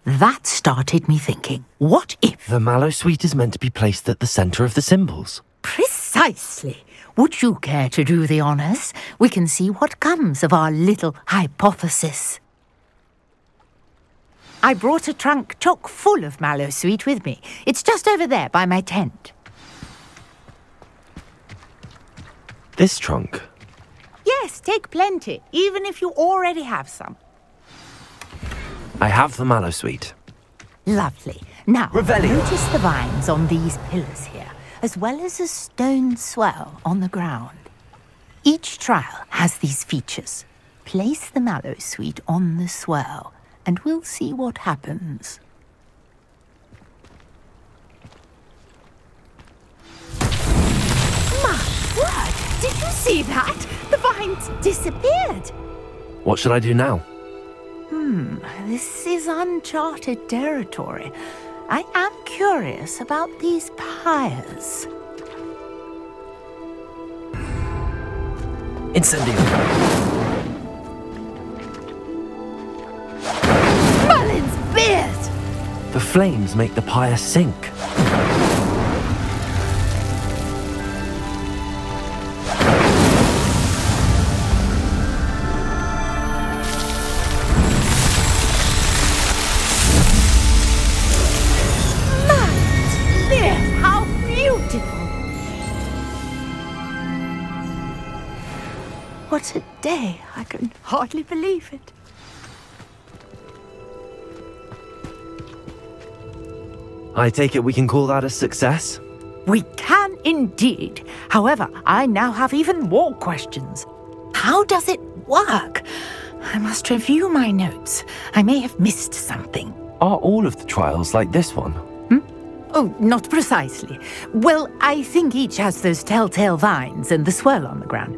That started me thinking, what if... The Mallowsweet is meant to be placed at the centre of the symbols. Precisely. Would you care to do the honours? We can see what comes of our little hypothesis. I brought a trunk chock full of Mallowsweet with me. It's just over there by my tent. This trunk? Yes, take plenty, even if you already have some. I have the Mallowsweet. Lovely. Now, Revelio. Notice the vines on these pillars here, as well as a stone swell on the ground. Each trial has these features. Place the Mallowsweet on the swell, and we'll see what happens. My word! Did you see that? The vines disappeared. What should I do now? This is uncharted territory. I am curious about these pyres. Incendio. Merlin's beard! The flames make the pyre sink. What a day! I can hardly believe it. I take it we can call that a success? We can indeed. However, I now have even more questions. How does it work? I must review my notes. I may have missed something. Are all of the trials like this one? Oh, not precisely. Well, I think each has those telltale vines and the swirl on the ground.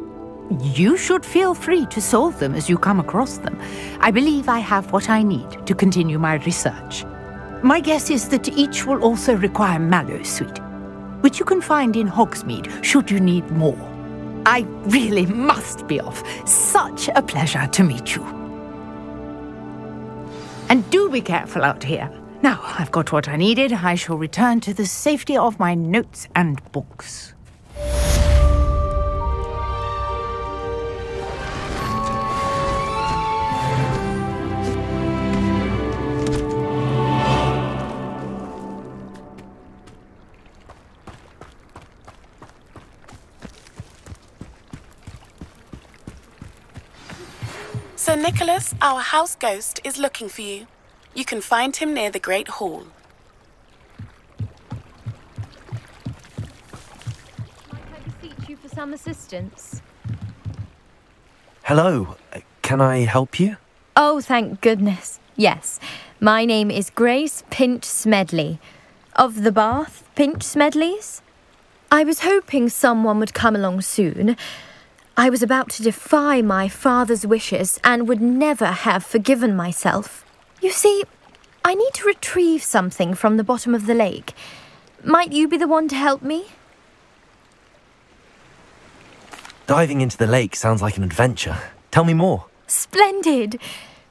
You should feel free to solve them as you come across them. I believe I have what I need to continue my research. My guess is that each will also require Mallowsweet, which you can find in Hogsmeade should you need more. I really must be off. Such a pleasure to meet you. And do be careful out here. Now I've got what I needed, I shall return to the safety of my notes and books. Sir Nicholas, our house ghost, is looking for you. You can find him near the Great Hall. you for some assistance? Hello, can I help you? Oh, thank goodness. Yes, my name is Grace Pinch Smedley, of the Bath Pinch Smedleys. I was hoping someone would come along soon. I was about to defy my father's wishes and would never have forgiven myself. You see, I need to retrieve something from the bottom of the lake. Might you be the one to help me? Diving into the lake sounds like an adventure. Tell me more. Splendid!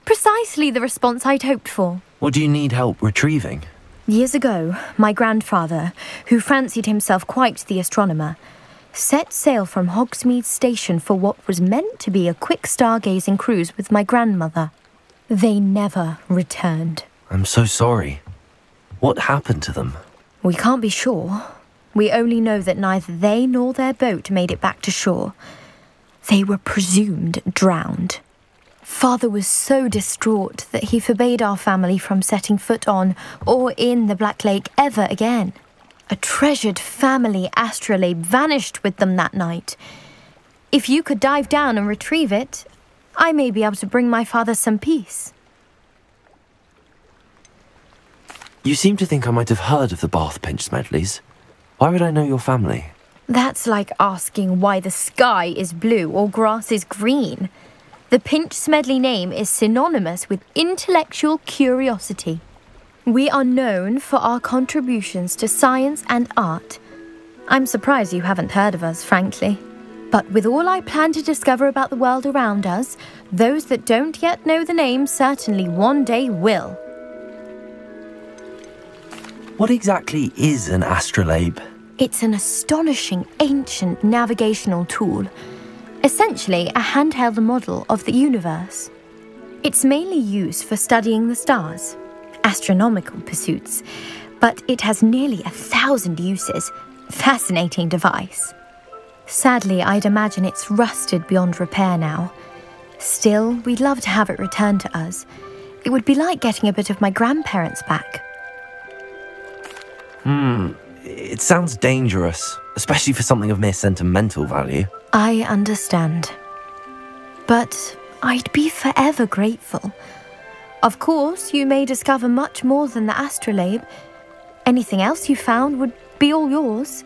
Precisely the response I'd hoped for. What do you need help retrieving? Years ago, my grandfather, who fancied himself quite the astronomer, set sail from Hogsmeade Station for what was meant to be a quick stargazing cruise with my grandmother. They never returned. I'm so sorry. What happened to them? We can't be sure. We only know that neither they nor their boat made it back to shore. They were presumed drowned. Father was so distraught that he forbade our family from setting foot on or in the Black Lake ever again. A treasured family astrolabe vanished with them that night. If you could dive down and retrieve it, I may be able to bring my father some peace. You seem to think I might have heard of the Bath Pinch Smedleys. Why would I know your family? That's like asking why the sky is blue or grass is green. The Pinch Smedley name is synonymous with intellectual curiosity. We are known for our contributions to science and art. I'm surprised you haven't heard of us, frankly. But with all I plan to discover about the world around us, those that don't yet know the name certainly one day will. What exactly is an astrolabe? It's an astonishing ancient navigational tool. Essentially a handheld model of the universe. It's mainly used for studying the stars, astronomical pursuits, but it has nearly 1,000 uses. Fascinating device. Sadly, I'd imagine it's rusted beyond repair now. Still, we'd love to have it returned to us. It would be like getting a bit of my grandparents back. It sounds dangerous, especially for something of mere sentimental value. I understand. But I'd be forever grateful. Of course, you may discover much more than the astrolabe. Anything else you found would be all yours.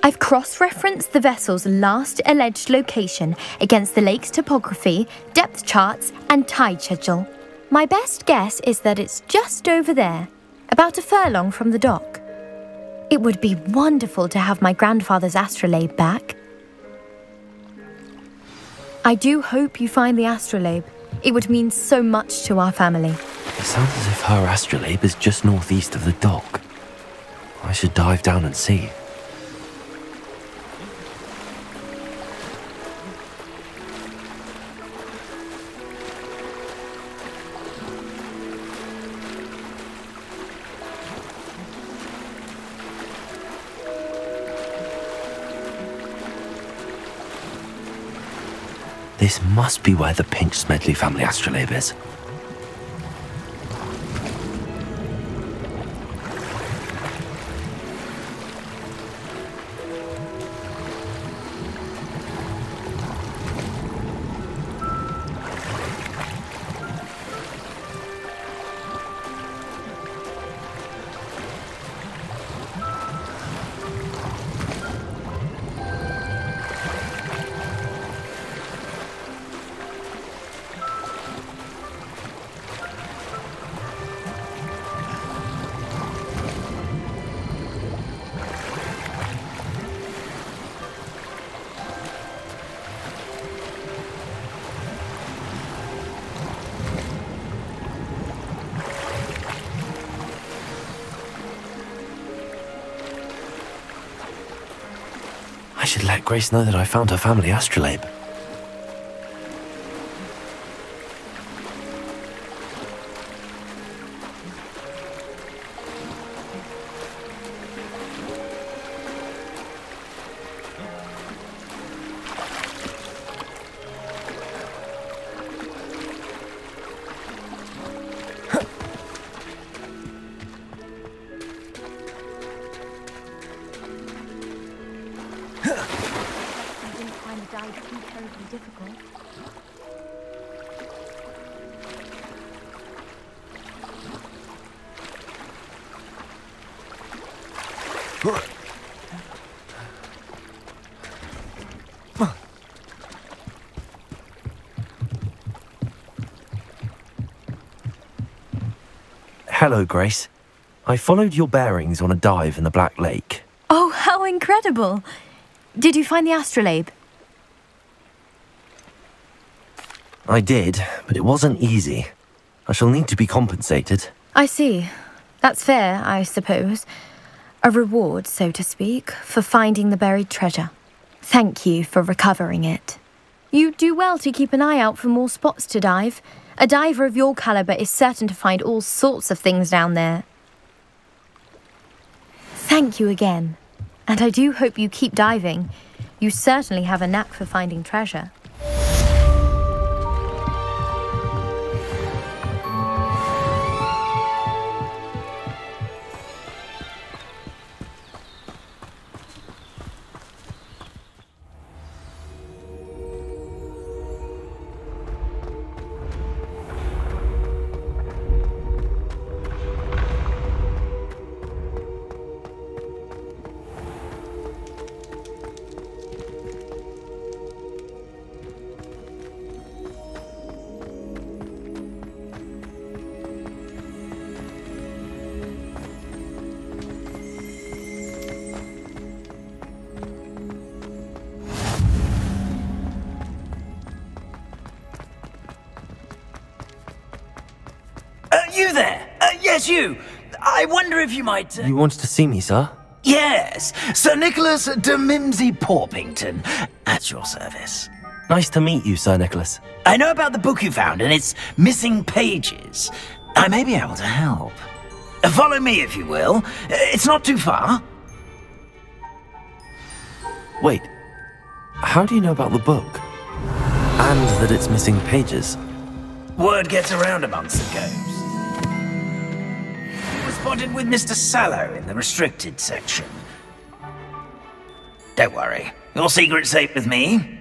I've cross-referenced the vessel's last alleged location against the lake's topography, depth charts, and tide schedule. My best guess is that it's just over there, about a furlong from the dock. It would be wonderful to have my grandfather's astrolabe back. I do hope you find the astrolabe. It would mean so much to our family. It sounds as if her astrolabe is just northeast of the dock. I should dive down and see. This must be where the Pinch Smedley family astrolabe is. I should let Grace know that I found her family astrolabe. find the dive too terribly difficult. Hello, Grace. I followed your bearings on a dive in the Black Lake. Oh, how incredible! Did you find the astrolabe? I did, but it wasn't easy. I shall need to be compensated. I see. That's fair, I suppose. A reward, so to speak, for finding the buried treasure. Thank you for recovering it. You do well to keep an eye out for more spots to dive. A diver of your caliber is certain to find all sorts of things down there. Thank you again. And I do hope you keep diving. You certainly have a knack for finding treasure. You there? Yes, you. I wonder if you might... You wanted to see me, sir? Yes, Sir Nicholas de Mimsy Porpington, at your service. Nice to meet you, Sir Nicholas. I know about the book you found and its missing pages. I may be able to help. Follow me, if you will. It's not too far. Wait, how do you know about the book? And that it's missing pages? Word gets around amongst the ghosts. It was spotted with Mr. Sallow in the restricted section. Don't worry, your secret's safe with me.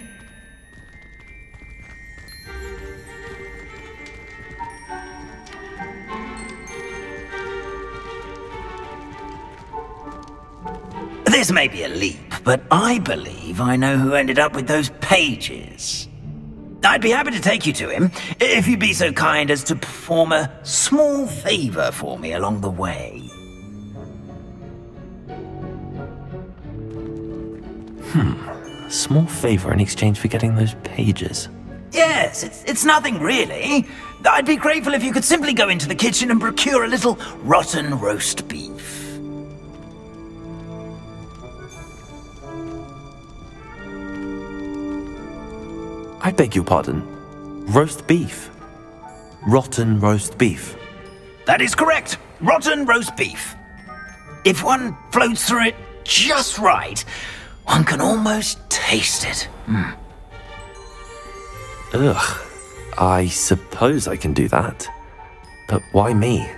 This may be a leap, but I believe I know who ended up with those pages. I'd be happy to take you to him, if you'd be so kind as to perform a small favor for me along the way. Small favor in exchange for getting those pages. Yes, it's nothing really. I'd be grateful if you could simply go into the kitchen and procure a little rotten roast beef. I beg your pardon. Roast beef. Rotten roast beef. That is correct. Rotten roast beef. If one floats through it just right, one can almost taste it. Ugh. I suppose I can do that. But why me?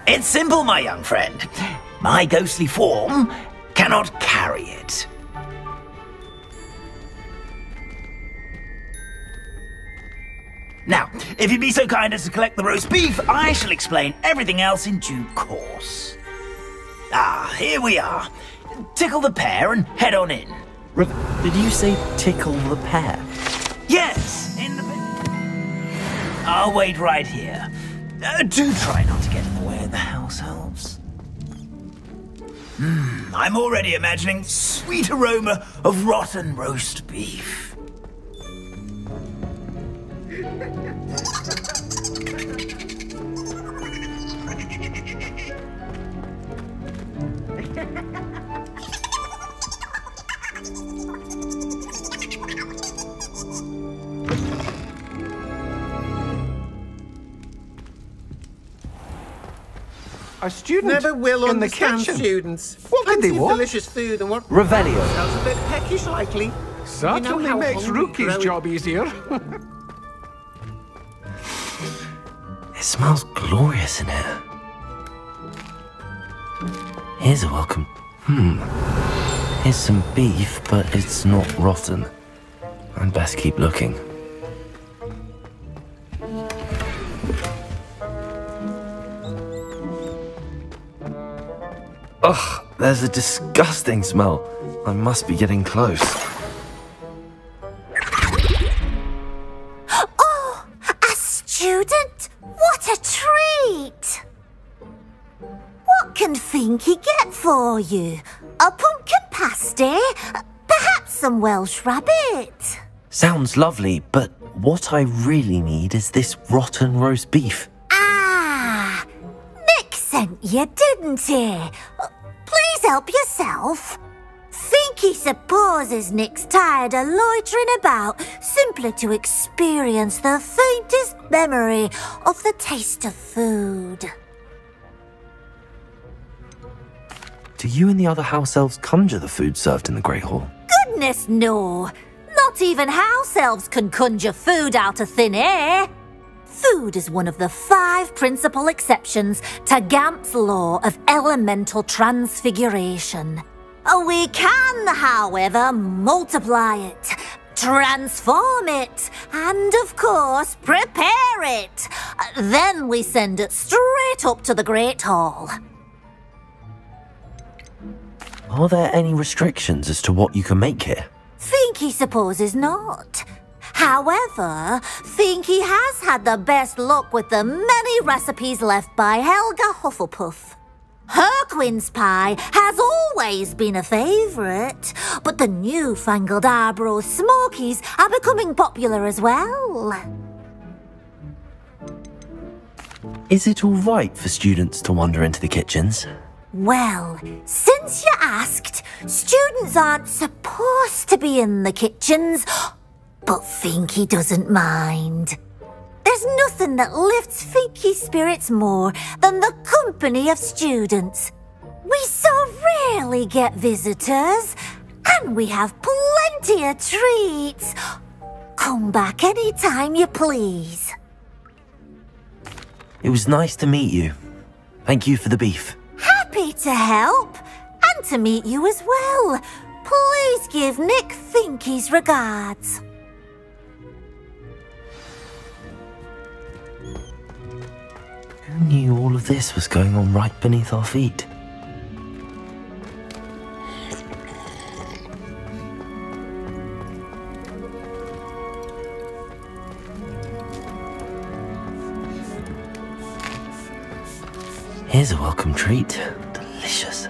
It's simple, my young friend. My ghostly form cannot carry it. Now, if you'd be so kind as to collect the roast beef, I shall explain everything else in due course. Ah, here we are. Tickle the pear and head on in. Did you say tickle the pear? Yes, in the... I'll wait right here. Do try not to get in the way of the house elves. I'm already imagining sweet aroma of rotten roast beef. A student Never will in the understand kitchen. students. What did they Plenty of want? delicious food and what... Revelio. Sounds a bit peckish, likely. Certainly how makes hungry Rookie's growing- job easier. It smells glorious in here. Here's a welcome. Here's some beef, but it's not rotten. I'd best keep looking. Ugh, there's a disgusting smell. I must be getting close. Oh, a student? What a treat! What can Finky get for you? A pumpkin pasty? Perhaps some Welsh rabbit? Sounds lovely, but what I really need is this rotten roast beef. Ah, Nick sent you, didn't he? Please help yourself. Finky supposes Nick's tired of loitering about simply to experience the faintest memory of the taste of food. Do you and the other house elves conjure the food served in the Great Hall? Goodness, no. Not even house elves can conjure food out of thin air. Food is one of the 5 principal exceptions to Gamp's law of elemental transfiguration. We can, however, multiply it, transform it, and, of course, prepare it. Then we send it straight up to the Great Hall. Are there any restrictions as to what you can make here? Finky supposes not. However, Finky has had the best luck with the many recipes left by Helga Hufflepuff. Her quince pie has always been a favourite, but the newfangled Arbroath Smokies are becoming popular as well. Is it all right for students to wander into the kitchens? Well, since you asked, students aren't supposed to be in the kitchens, but Finky doesn't mind. There's nothing that lifts Finky's spirits more than the company of students. We so rarely get visitors, and we have plenty of treats. Come back any time you please. It was nice to meet you. Thank you for the beef. Happy to help, and to meet you as well. Please give Nick Finky's regards. Who knew all of this was going on right beneath our feet? Here's a welcome treat. Delicious.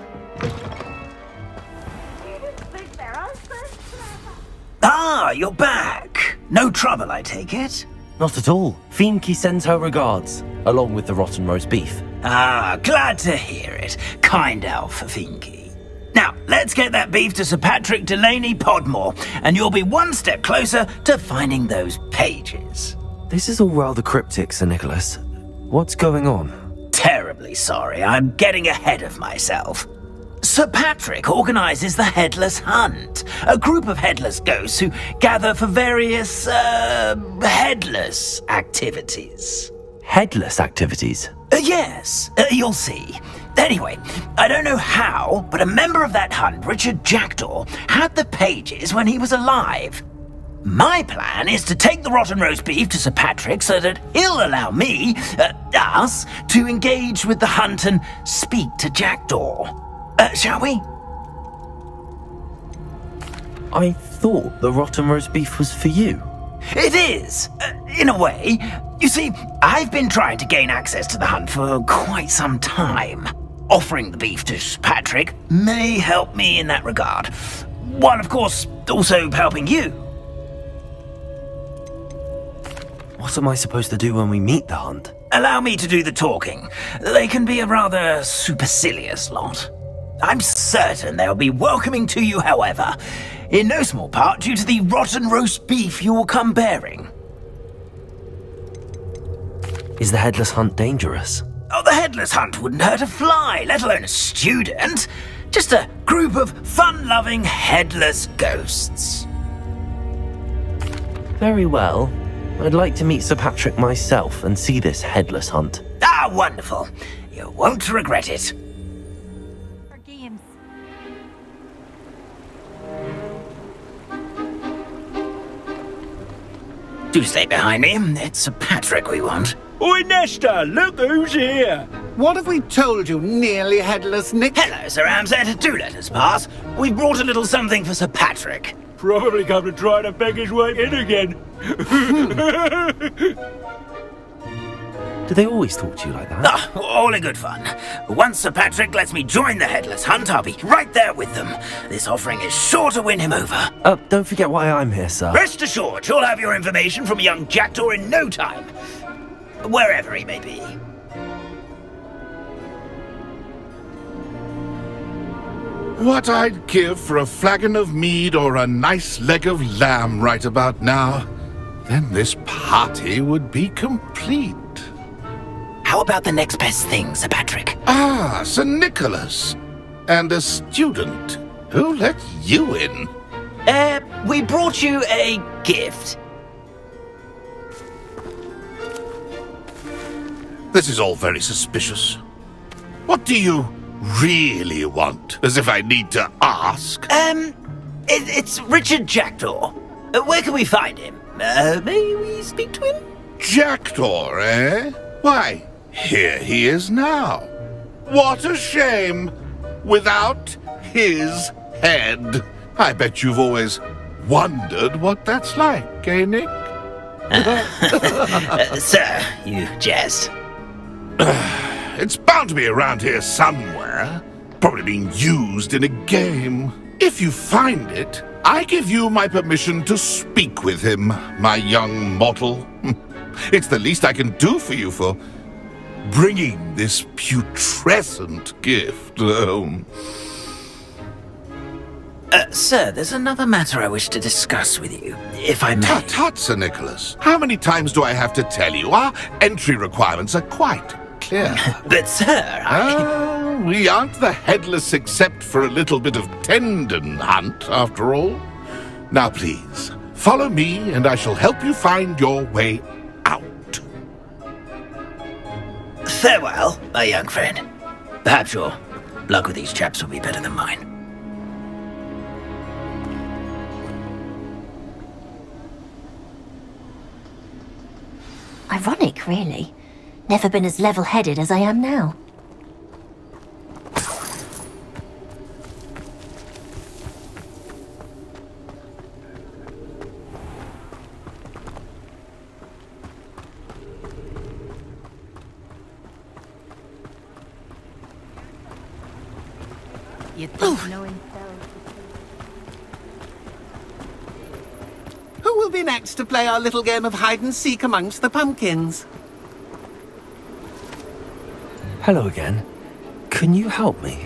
Ah, you're back. No trouble, I take it? Not at all. Finky sends her regards, along with the rotten roast beef. Ah, glad to hear it. Kind elf for Finky. Now, let's get that beef to Sir Patrick Delaney Podmore, and you'll be one step closer to finding those pages. This is all rather cryptic, Sir Nicholas. What's going on? Terribly sorry, I'm getting ahead of myself. Sir Patrick organises the Headless Hunt, a group of headless ghosts who gather for various, headless activities. Headless activities? Yes, you'll see. Anyway, I don't know how, but a member of that hunt, Richard Jackdaw, had the pages when he was alive. My plan is to take the rotten roast beef to Sir Patrick so that he'll allow me, us, to engage with the hunt and speak to Jackdaw. Shall we? I thought the rotten roast beef was for you. It is, in a way. You see, I've been trying to gain access to the hunt for quite some time. Offering the beef to Sir Patrick may help me in that regard, while of course also helping you. What am I supposed to do when we meet the hunt? Allow me to do the talking. They can be a rather supercilious lot. I'm certain they'll be welcoming to you, however, in no small part due to the rotten roast beef you will come bearing. Is the Headless Hunt dangerous? Oh, the Headless Hunt wouldn't hurt a fly, let alone a student. Just a group of fun-loving headless ghosts. Very well. I'd like to meet Sir Patrick myself and see this Headless Hunt. Ah, wonderful. You won't regret it. Do stay behind me. It's Sir Patrick we want. Oi, Nesta, look who's here. What have we told you, nearly headless Nick? Hello, Sir Ramsay. Do let us pass. We've brought a little something for Sir Patrick. Probably come to try to beg his way in again. Do they always talk to you like that? Ah, all in good fun. Once Sir Patrick lets me join the Headless Hunt, I'll be right there with them. This offering is sure to win him over. Don't forget why I'm here, sir. Rest assured, you'll have your information from young Jackdaw in no time. Wherever he may be. What I'd give for a flagon of mead or a nice leg of lamb right about now. Then this party would be complete. How about the next best thing, Sir Patrick? Ah, Sir Nicholas. And a student. Who let you in? We brought you a gift. This is all very suspicious. What do you really want? As if I need to ask. It's Richard Jackdaw. Where can we find him? May we speak to him? Jackdaw, eh? Why, here he is now. What a shame. Without his head. I bet you've always wondered what that's like, eh, Nick? Sir, you jest. It's bound to be around here somewhere. Probably being used in a game. If you find it, I give you my permission to speak with him, my young mortal. It's the least I can do for you for bringing this putrescent gift home. Sir, there's another matter I wish to discuss with you, if I may. Tut, Sir Nicholas. How many times do I have to tell you? Our entry requirements are quite clear. But, sir, we aren't the Headless except for a little bit of tendon hunt, after all. Now, please, follow me, and I shall help you find your way out. Farewell, my young friend. Perhaps your luck with these chaps will be better than mine. Ironic, really. Never been as level-headed as I am now. Who will be next to play our little game of hide-and-seek amongst the pumpkins? Hello again. Can you help me?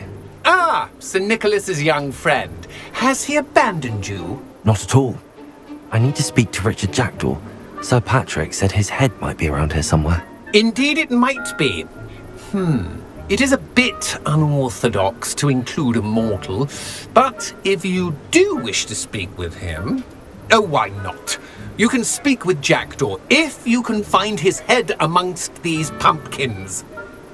Ah, Sir Nicholas's young friend. Has he abandoned you? Not at all. I need to speak to Richard Jackdaw. Sir Patrick said his head might be around here somewhere. Indeed it might be. It is a bit unorthodox to include a mortal, but if you do wish to speak with him... Oh, why not? You can speak with Jackdaw if you can find his head amongst these pumpkins.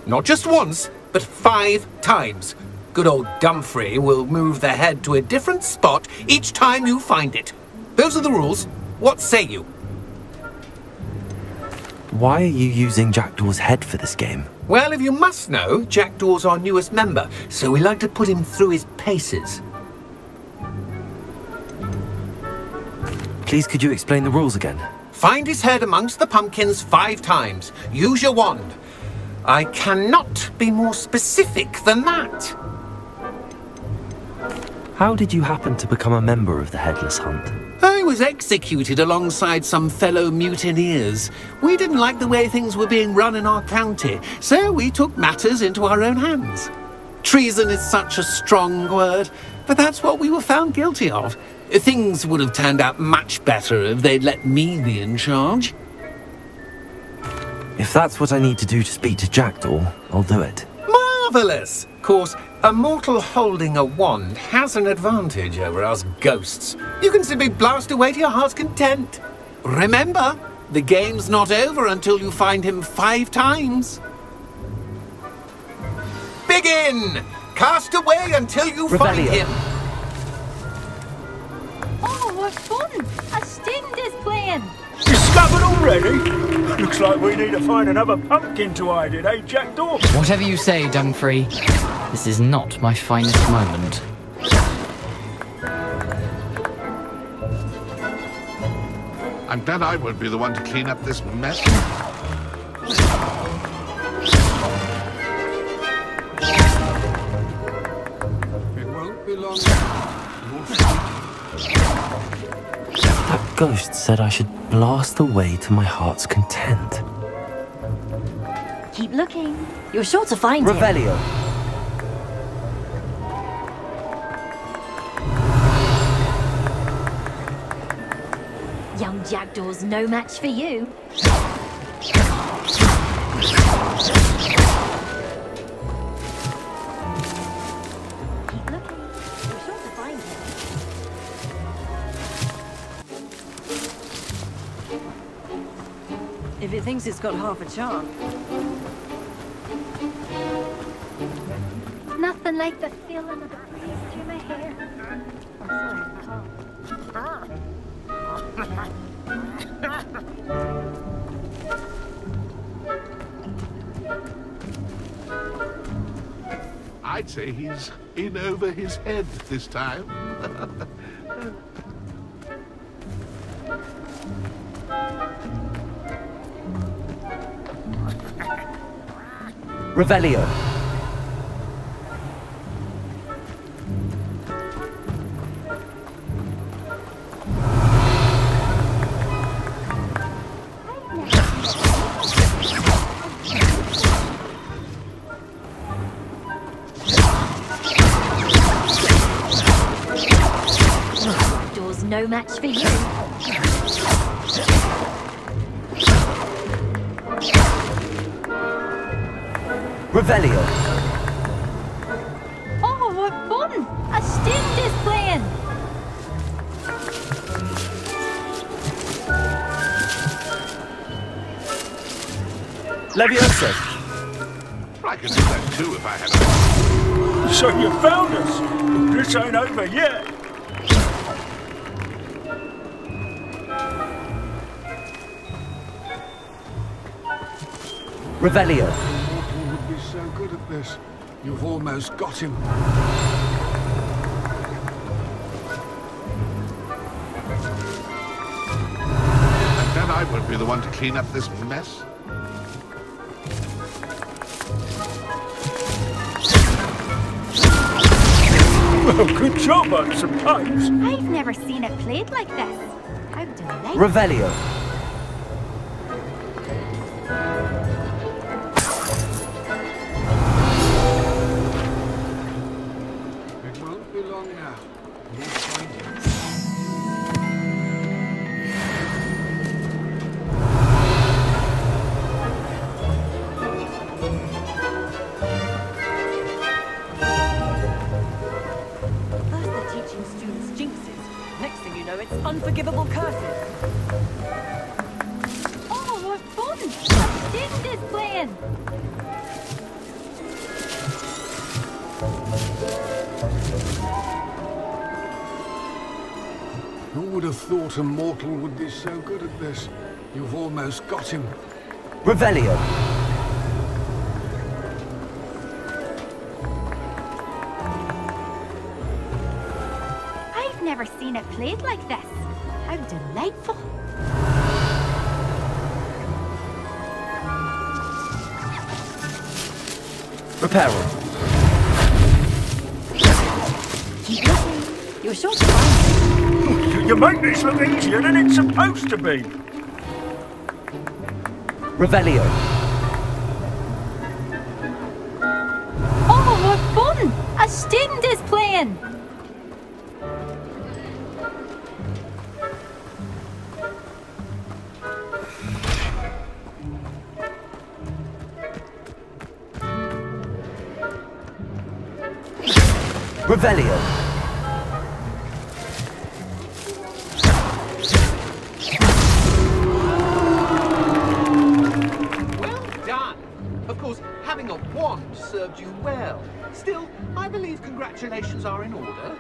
Not just once, but 5 times. Good old Dumfrey will move the head to a different spot each time you find it. Those are the rules. What say you? Why are you using Jackdaw's head for this game? Well, if you must know, Jackdaw's our newest member, so we like to put him through his paces. Please, could you explain the rules again? Find his head amongst the pumpkins 5 times. Use your wand. I cannot be more specific than that. How did you happen to become a member of the Headless Hunt? I was executed alongside some fellow mutineers. We didn't like the way things were being run in our county, so we took matters into our own hands. Treason is such a strong word, but that's what we were found guilty of. Things would have turned out much better if they'd let me be in charge. If that's what I need to do to speak to Jackdaw, I'll do it. Marvellous! Of course, a mortal holding a wand has an advantage over us ghosts. You can simply blast away to your heart's content. Remember, the game's not over until you find him 5 times. Begin! Cast away until you find him. Oh, what fun! A sting is playing! discovered already? Looks like we need to find another pumpkin to hide in, eh, Jackdaw? Whatever you say, Dumfrey. This is not my finest moment. I'm glad I won't be the one to clean up this mess. It won't be long. That ghost said I should blast away to my heart's content. Keep looking. You're sure to find him. Revelio. Young Jackdaw's no match for you. Keep looking. You're sure to find him. If it thinks it's got half a chance. Nothing like the feeling of the breeze through my hair. Oh, sorry. I'd say he's in over his head this time. Revelio. Jackdaw's no match for you. Revelio. Oh, what fun! A stint is playing! Leviosa. I could do that too if I had a... So you found us. This ain't over yet. Revelio. You would be so good at this. You've almost got him. And then I won't be the one to clean up this mess. Well, good job on some pipes. I've never seen it played like this. I'm delighted. Revelio. It won't be long now. We'll find him. First they're teaching students jinxes. Next thing you know, it's unforgivable curses. Oh, what fun! A stint is playing! Who would have thought a mortal would be so good at this? You've almost got him. Revelio. I've never seen it played like this. How delightful. Reparo. Keep looking. You're sure to find him. You make this look easier than it's supposed to be. Revelio. Oh, what fun! A stint is playing! Revelio. Well done. Of course, having a wand served you well. Still, I believe congratulations are in order.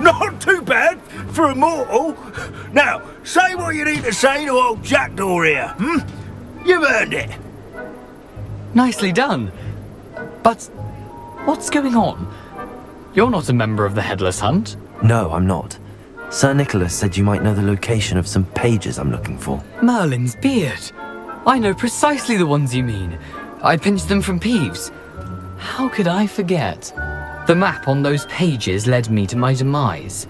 Not not too bad for a mortal. Now, say what you need to say to old Jackdaw here, You've earned it. Nicely done. But what's going on? You're not a member of the Headless Hunt. No, I'm not. Sir Nicholas said you might know the location of some pages I'm looking for. Merlin's beard. I know precisely the ones you mean. I pinched them from Peeves. How could I forget? The map on those pages led me to my demise.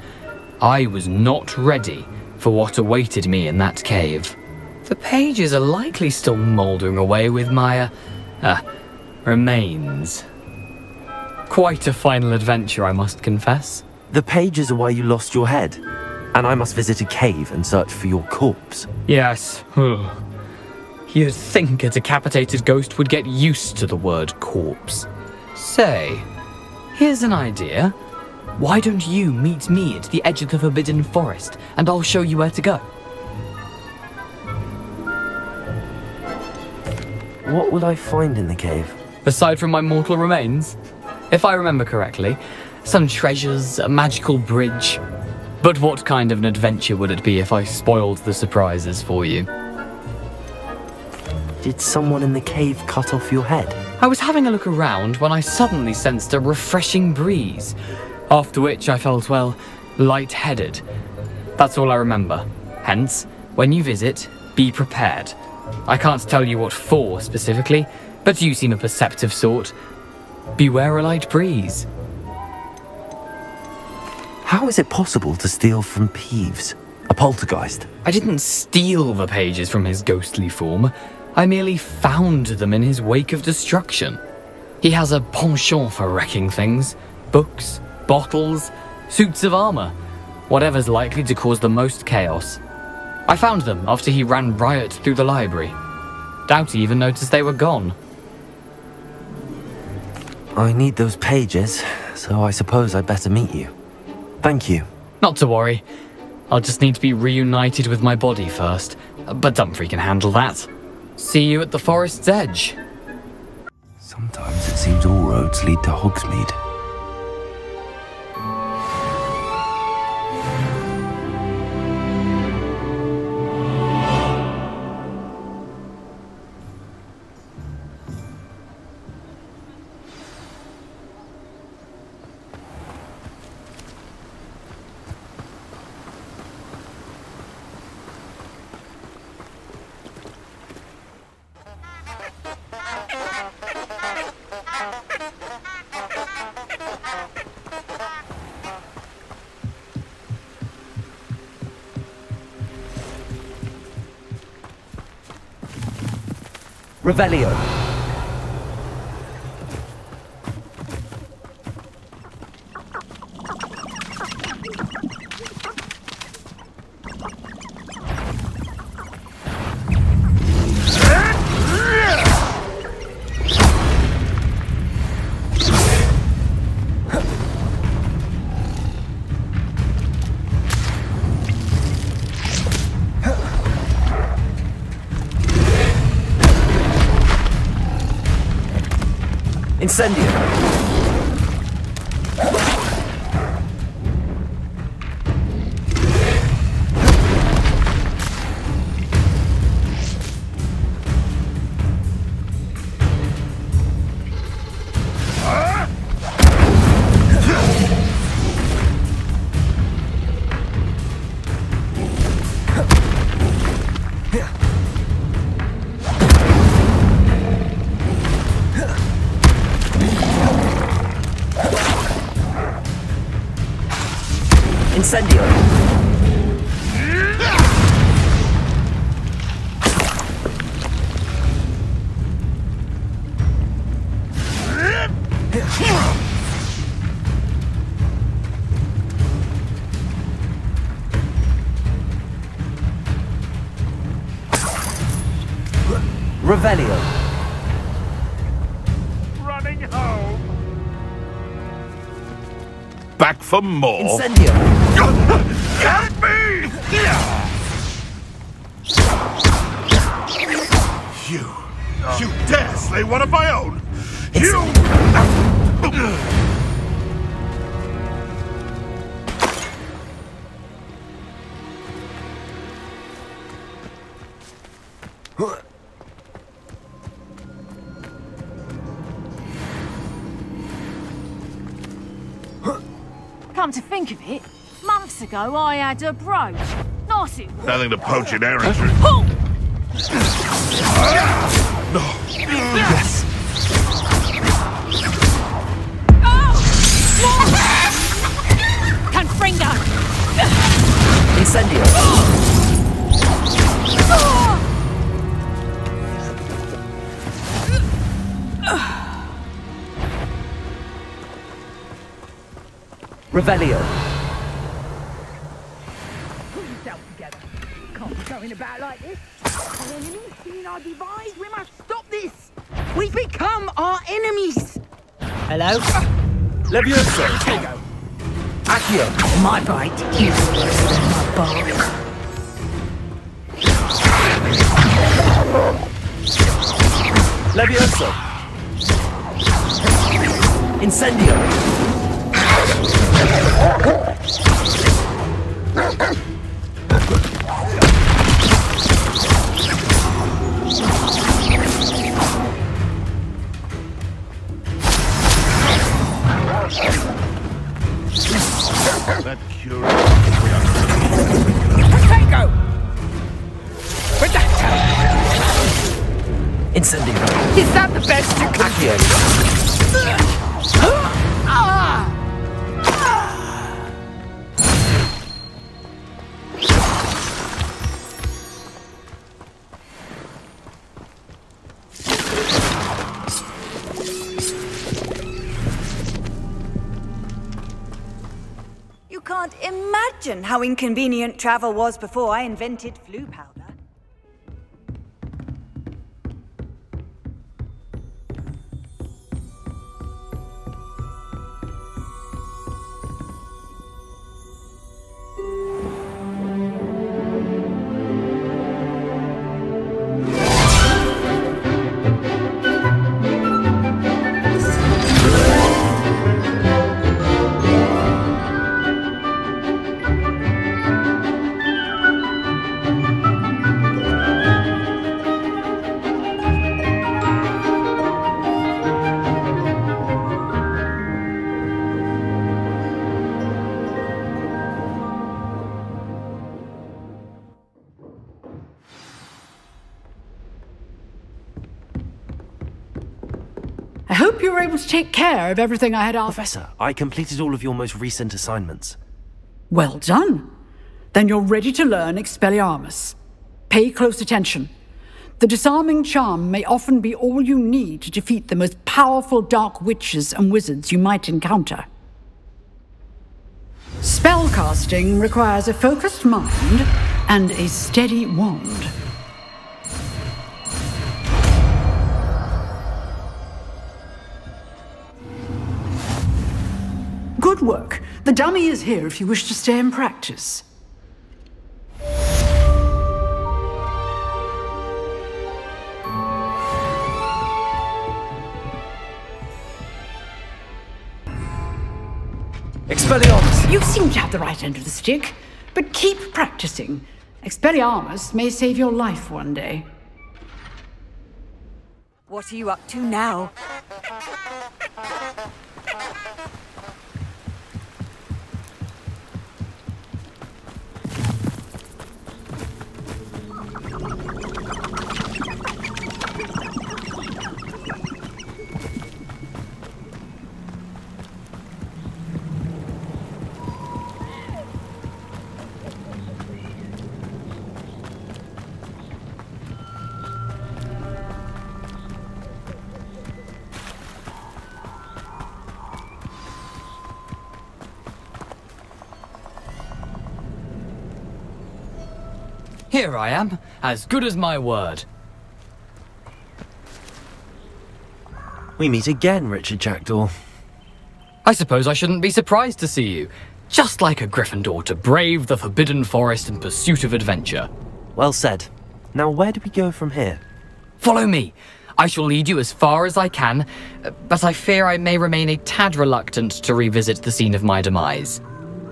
I was not ready for what awaited me in that cave. The pages are likely still mouldering away with my, remains. Quite a final adventure, I must confess. The pages are why you lost your head, and I must visit a cave and search for your corpse. Yes. You'd think a decapitated ghost would get used to the word corpse. Say, here's an idea. Why don't you meet me at the edge of the Forbidden Forest, and I'll show you where to go? What will I find in the cave? Aside from my mortal remains? If I remember correctly, some treasures, a magical bridge. But what kind of an adventure would it be if I spoiled the surprises for you? Did someone in the cave cut off your head? I was having a look around when I suddenly sensed a refreshing breeze, after which I felt, well, lightheaded. That's all I remember. Hence, when you visit, be prepared. I can't tell you what for specifically, but you seem a perceptive sort. Beware a light breeze. How is it possible to steal from Peeves, a poltergeist? I didn't steal the pages from his ghostly form. I merely found them in his wake of destruction. He has a penchant for wrecking things. Books, bottles, suits of armor. Whatever's likely to cause the most chaos. I found them after he ran riot through the library. Doubt he even noticed they were gone. I need those pages, so I suppose I'd better meet you. Thank you. Not to worry. I'll just need to be reunited with my body first. But Dumfries can handle that. See you at the forest's edge. Sometimes it seems all roads lead to Hogsmeade. Revelio. Incendio. Incendio. Revelio. Running home. Back for more. Incendio. Get me! You dare slay one of my own! You! Come to think of it, months ago I had a brooch. Nice it was. Nothing to poach in errantry. Yes. Confringo! Incendio! Revelio. Pull yourself together. Can't be going about like this. Our enemies seen our demise. We must stop this. We've become our enemies. Hello? Levioso. Tego. Accio. My bite is worse than my bark. Levioso. Incendio. That curious. Tego! Redacto! Incendio. Is that the best you can do? You can't imagine how inconvenient travel was before I invented flu powder. I hope you were able to take care of everything I had asked. Professor, I completed all of your most recent assignments. Well done. Then you're ready to learn Expelliarmus. Pay close attention. The disarming charm may often be all you need to defeat the most powerful dark witches and wizards you might encounter. Spellcasting requires a focused mind and a steady wand. Good work. The dummy is here if you wish to stay and practice. Expelliarmus! You seem to have the right end of the stick, but keep practicing. Expelliarmus may save your life one day. What are you up to now? Here I am, as good as my word. We meet again, Richard Jackdaw. I suppose I shouldn't be surprised to see you. Just like a Gryffindor to brave the Forbidden Forest in pursuit of adventure. Well said. Now where do we go from here? Follow me. I shall lead you as far as I can, but I fear I may remain a tad reluctant to revisit the scene of my demise.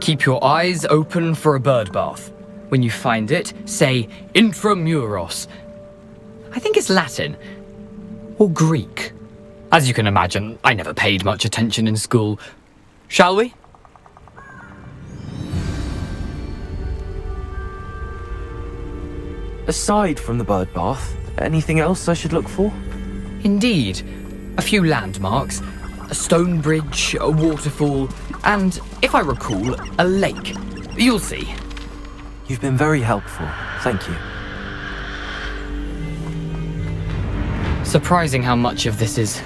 Keep your eyes open for a bird bath. When you find it, say Intramuros. I think it's Latin. Or Greek. As you can imagine, I never paid much attention in school. Shall we? Aside from the bird bath, anything else I should look for? Indeed. A few landmarks, a stone bridge, a waterfall, and, if I recall, a lake. You'll see. You've been very helpful. Thank you. Surprising how much of this is,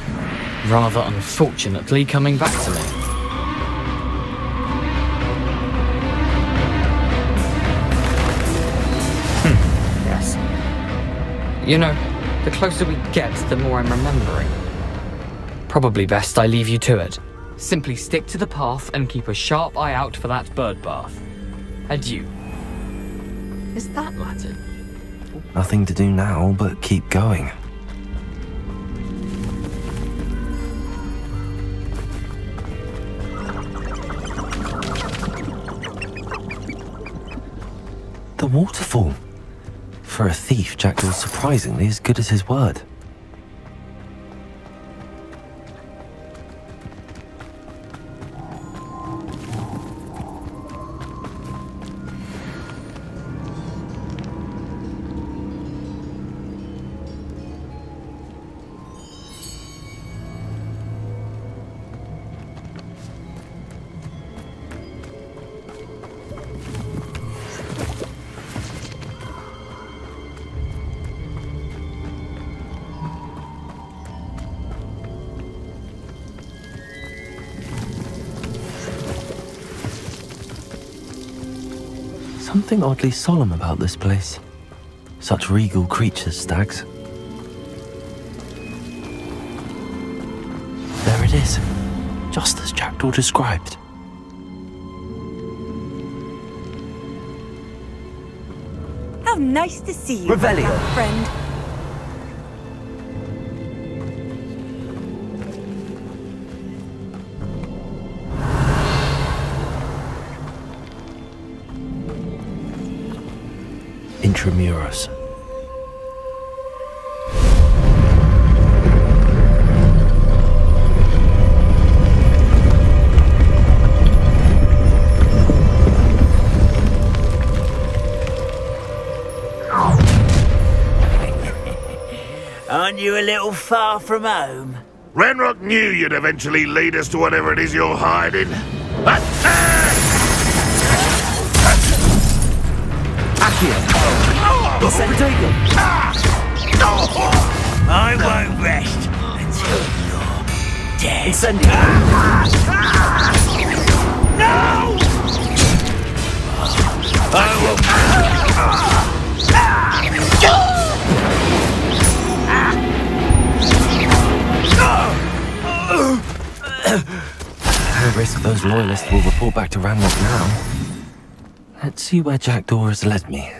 rather unfortunately, coming back to me. Yes. You know, the closer we get, the more I'm remembering. Probably best I leave you to it. Simply stick to the path and keep a sharp eye out for that bird bath. Adieu. Is that Latin? Nothing to do now but keep going. The waterfall. For a thief, Jackdaw's surprisingly as good as his word. Something oddly solemn about this place. Such regal creatures, stags. There it is, just as Jackdaw described. How nice to see you, Revelio. friend. Intramuros. Aren't you a little far from home? Renrock knew you'd eventually lead us to whatever it is you're hiding. Attack! Accio! I won't rest until you're dead. Incendio! No! I will... No risk those loyalists will report back to Ranrock now. Let's see where Jackdaw has led me.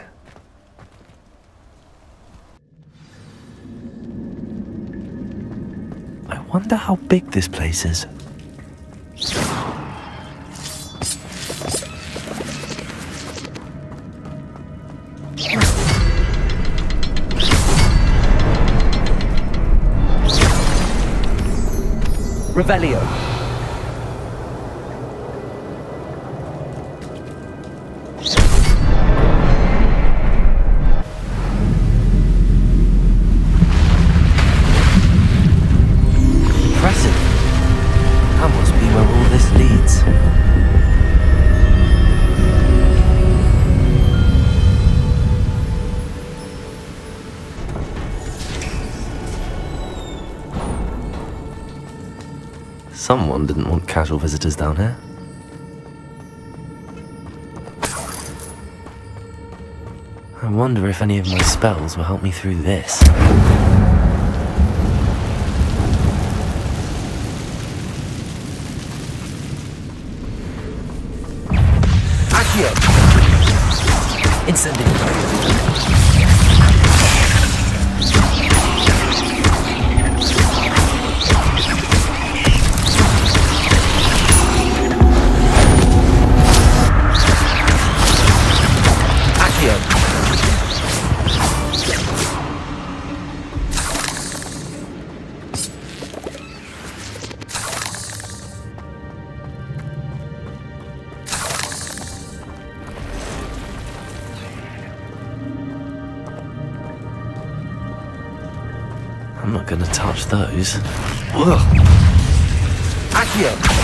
I wonder how big this place is. Revelio. Impressive. That must be where all this leads. Someone didn't want casual visitors down here. I wonder if any of my spells will help me through this. Accio! Incendio! I'm not gonna touch those. Ugh. Accio!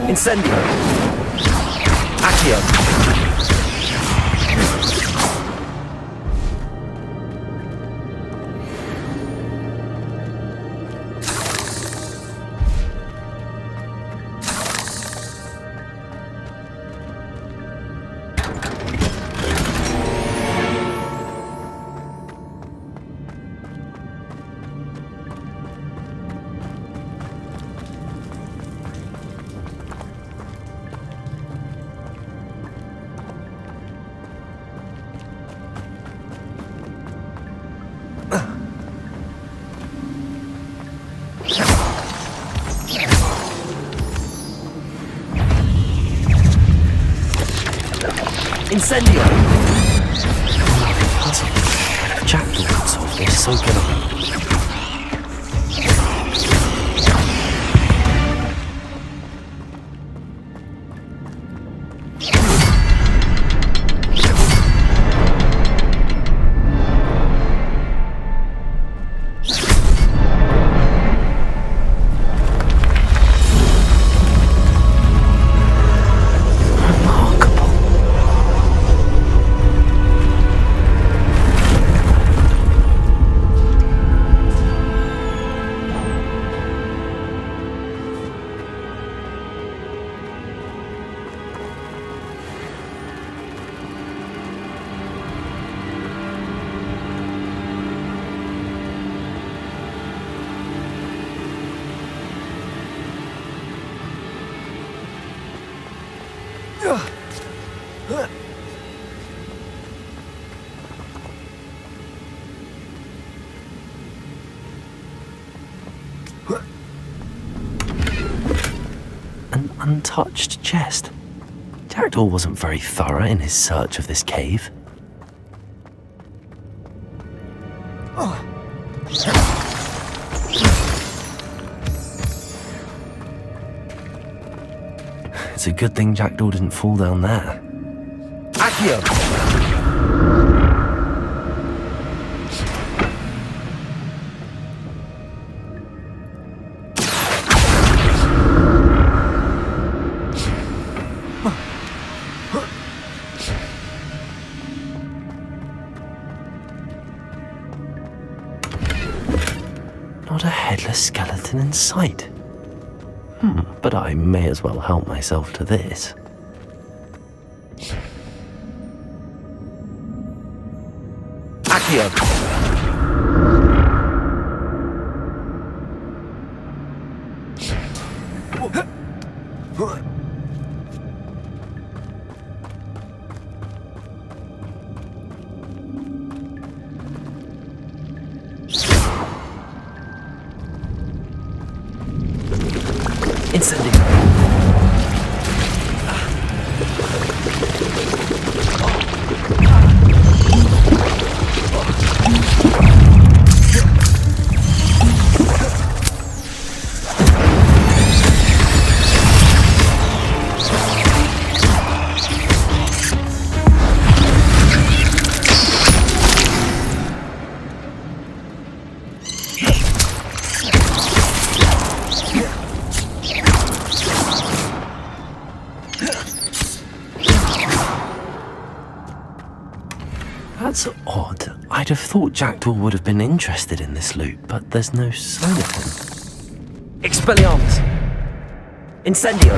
Incendio! Accio! Incendio! Puzzle. If Jackdaw could solve this, so can I. An untouched chest. Jackdaw wasn't very thorough in his search of this cave. It's a good thing Jackdaw didn't fall down there. Accio! Not a headless skeleton in sight. But I may as well help myself to this. Accio! Incendio! That's odd. I'd have thought Jackdaw would have been interested in this loot, but there's no sign of him. Expelliarmus! Incendio!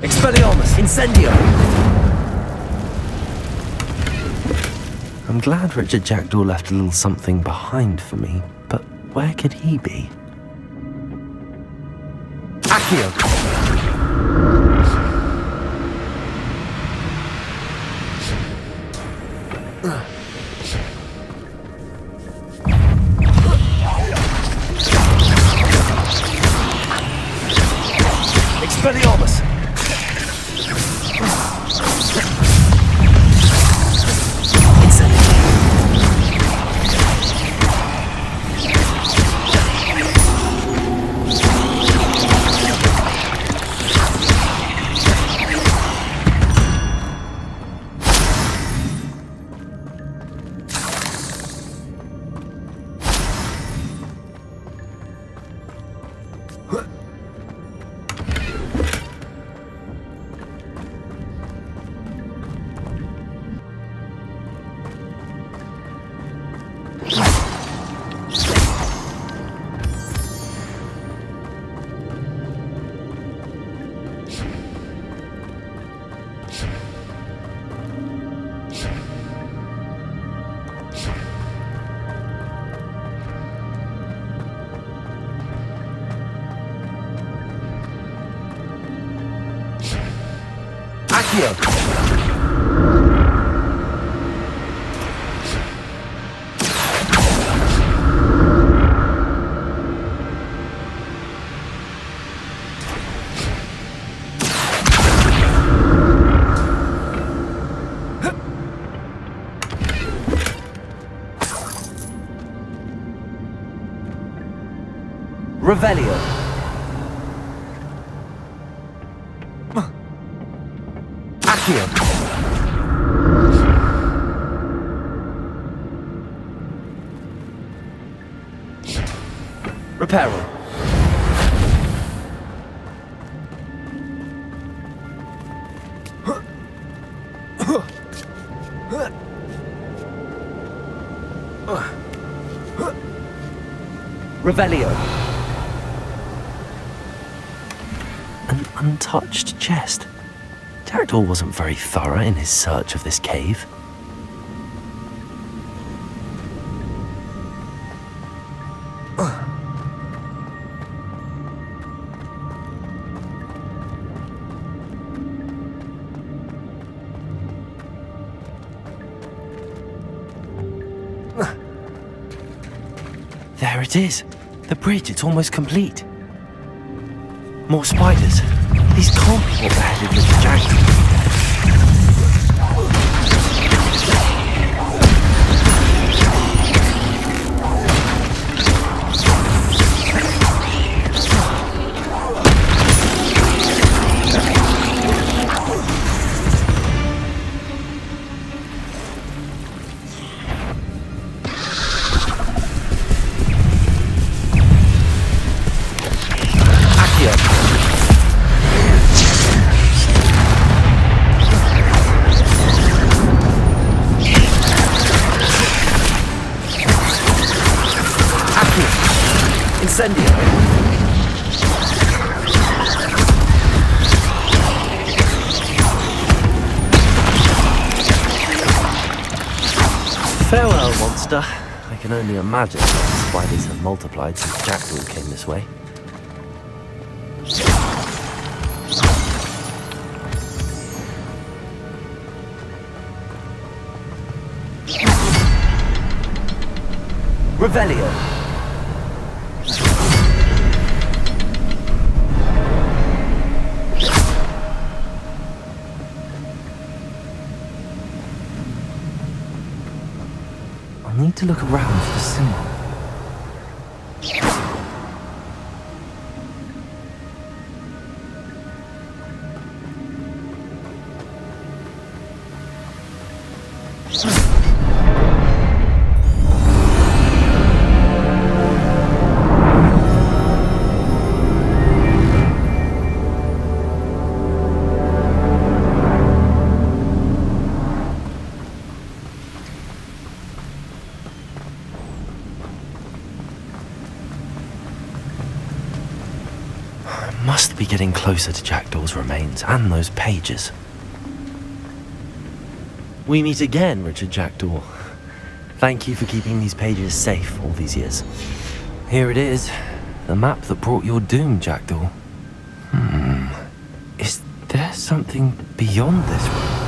Expelliarmus! Incendio! A I'm glad Richard Jackdaw left a little something behind for me, but where could he be? Accio! Expelliarmus! Revelio. Accio. Reparo. Revelio. An untouched chest. Jackdaw wasn't very thorough in his search of this cave. There it is. The bridge, it's almost complete. More spiders. These can't be what beheaded Mr. Jackdaw. Incendio. Farewell, monster. I can only imagine how the spiders have multiplied since Jackdaw came this way. Revelio. I need to look around for the symbol. Must be getting closer to Jackdaw's remains and those pages. We meet again, Richard Jackdaw. Thank you for keeping these pages safe all these years. Here it is, the map that brought your doom, Jackdaw. Is there something beyond this one?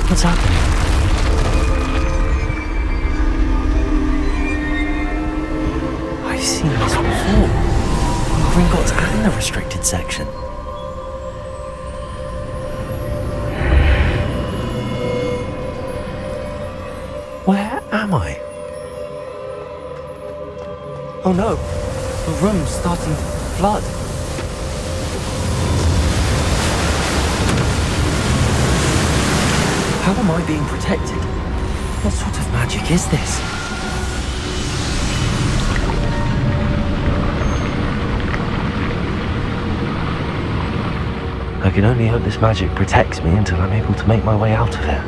What's happening? I've seen this before. In Gringotts and the restricted section. Where am I? Oh no, the room's starting to flood. How am I being protected? What sort of magic is this? I can only hope this magic protects me until I'm able to make my way out of here.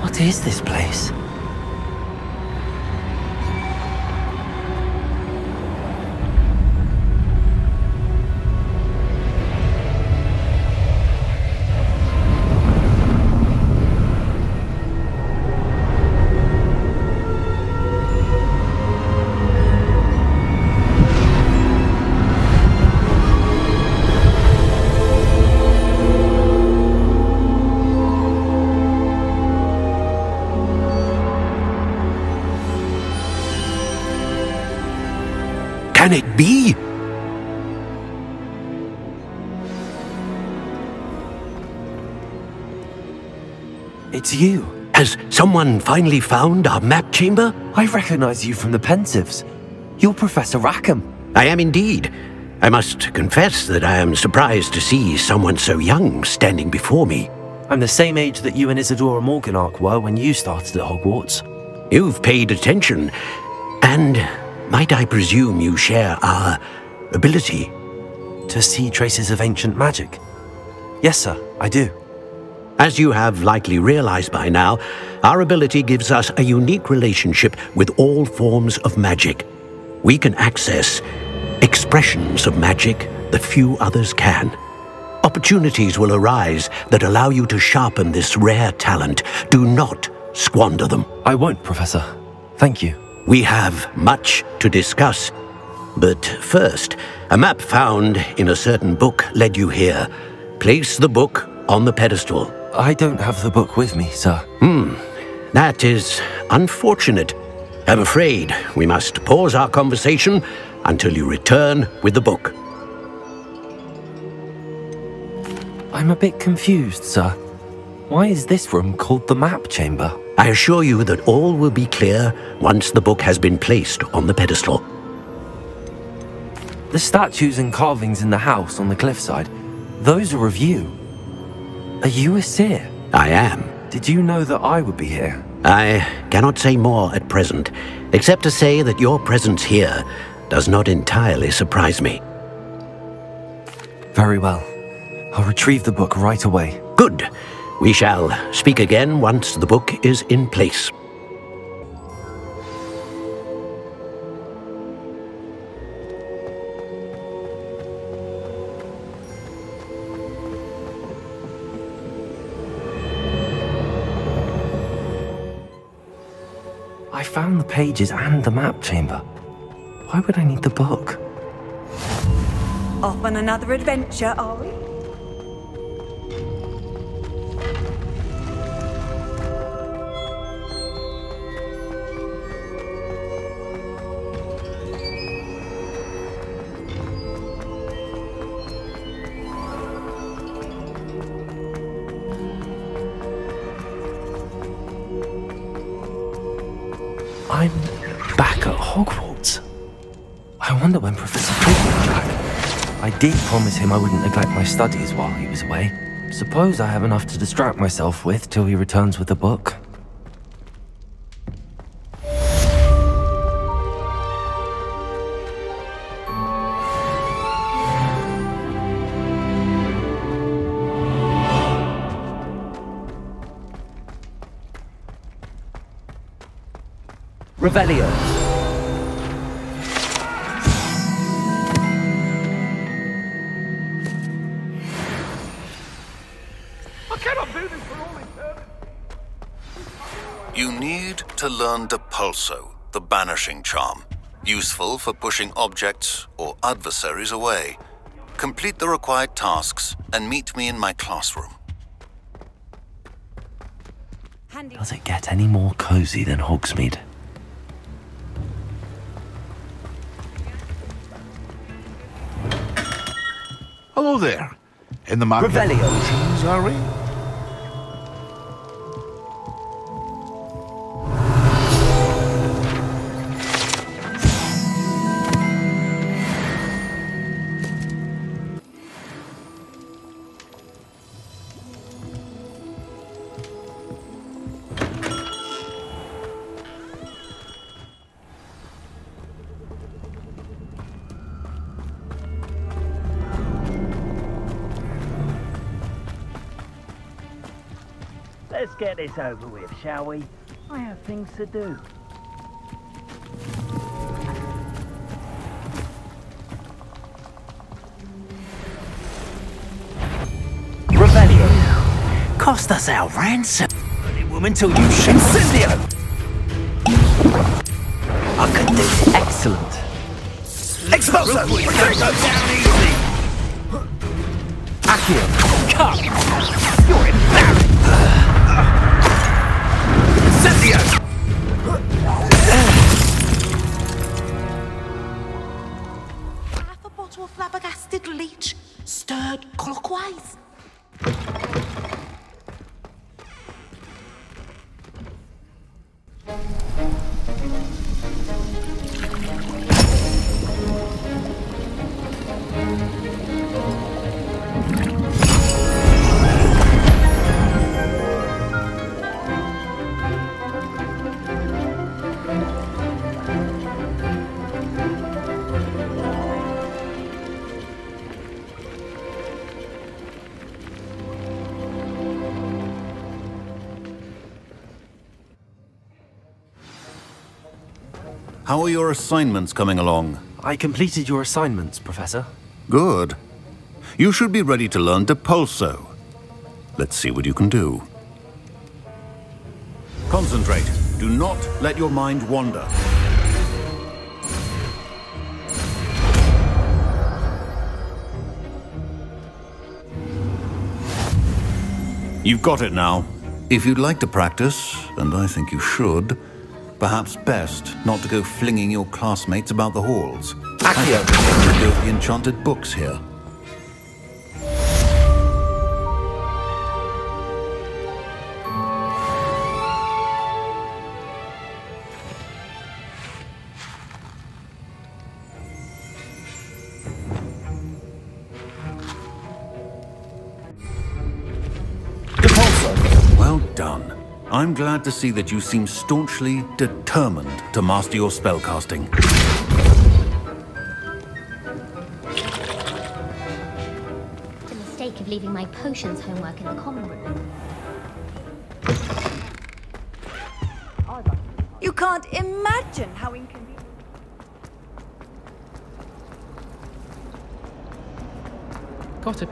What is this place? Can it be? It's you. Has someone finally found our map chamber? I recognize you from the Pensives. You're Professor Rackham. I am indeed. I must confess that I am surprised to see someone so young standing before me. I'm the same age that you and Isadora Morganach were when you started at Hogwarts. You've paid attention, and might I presume you share our ability? To see traces of ancient magic? Yes, sir, I do. As you have likely realized by now, our ability gives us a unique relationship with all forms of magic. We can access expressions of magic that few others can. Opportunities will arise that allow you to sharpen this rare talent. Do not squander them. I won't, Professor. Thank you. We have much to discuss. But first, a map found in a certain book led you here. Place the book on the pedestal. I don't have the book with me, sir. That is unfortunate. I'm afraid we must pause our conversation until you return with the book. I'm a bit confused, sir. Why is this room called the map chamber? I assure you that all will be clear once the book has been placed on the pedestal. The statues and carvings in the house on the cliffside, those are of you. Are you a seer? I am. Did you know that I would be here? I cannot say more at present, except to say that your presence here does not entirely surprise me. Very well. I'll retrieve the book right away. Good. We shall speak again once the book is in place. I found the pages and the map chamber. Why would I need the book? Off on another adventure, are we? I'm back at Hogwarts. I wonder when Professor Fig will be back. I did promise him I wouldn't neglect my studies while he was away. Suppose I have enough to distract myself with till he returns with the book. Revelio. You need to learn Depulso, the banishing charm. Useful for pushing objects or adversaries away. Complete the required tasks and meet me in my classroom. Does it get any more cozy than Hogsmeade? Hello there. In the market Revelio. potions, are we? Let's get this over with, shall we? I have things to do. Revelio. Cost us our ransom. Bloody woman till you shoot Incendio. I could do this. Excellent. Expulso! We don't go down easy! Accio. Come! You're embarrassed! Incendio! Half a bottle of flabbergasted leech, stirred clockwise. How are your assignments coming along? I completed your assignments, Professor. Good. You should be ready to learn Depulso. Let's see what you can do. Concentrate. Do not let your mind wander. You've got it now. If you'd like to practice, and I think you should, perhaps best not to go flinging your classmates about the halls. Accio! I go for the enchanted books here. Well done. I'm glad to see that you seem staunchly determined to master your spellcasting. The mistake of leaving my potions homework in the common room. You can't imagine how inconvenient. Got it.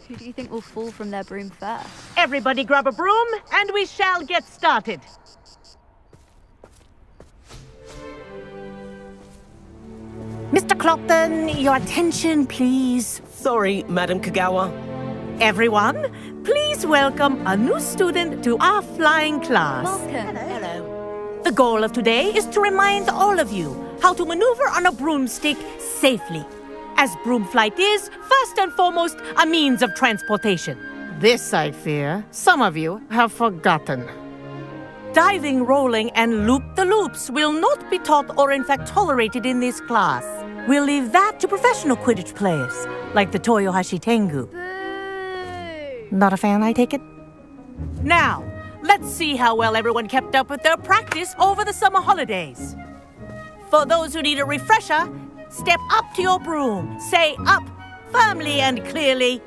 Who do you think will fall from their broom first? Everybody grab a broom, and we shall get started. Mr. Clopton, your attention, please. Sorry, Madam Kagawa. Everyone, please welcome a new student to our flying class. Welcome. Hello. The goal of today is to remind all of you how to maneuver on a broomstick safely, as broom flight is, first and foremost, a means of transportation. This, I fear, some of you have forgotten. Diving, rolling, and loop-the-loops will not be taught or in fact tolerated in this class. We'll leave that to professional Quidditch players, like the Toyohashi Tengu. Boo! Not a fan, I take it? Now, let's see how well everyone kept up with their practice over the summer holidays. For those who need a refresher, step up to your broom, say up firmly and clearly,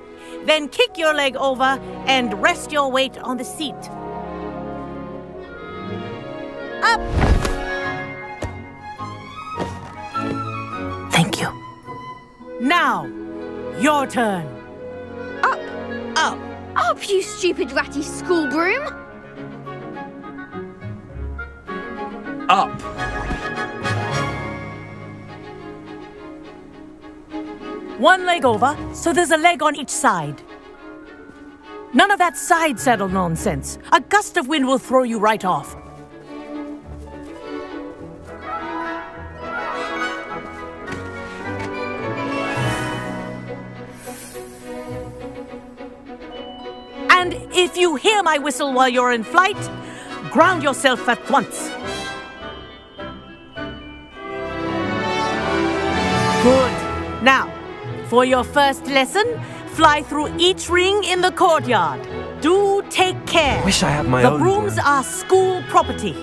then kick your leg over and rest your weight on the seat. Up! Thank you. Now, your turn. Up! Up! Up, you stupid ratty school broom! Up! One leg over, so there's a leg on each side. None of that side saddle nonsense. A gust of wind will throw you right off. And if you hear my whistle while you're in flight, ground yourself at once. Good. Now, for your first lesson, fly through each ring in the courtyard. Do take care. Wish I had my The own brooms broom. are school property.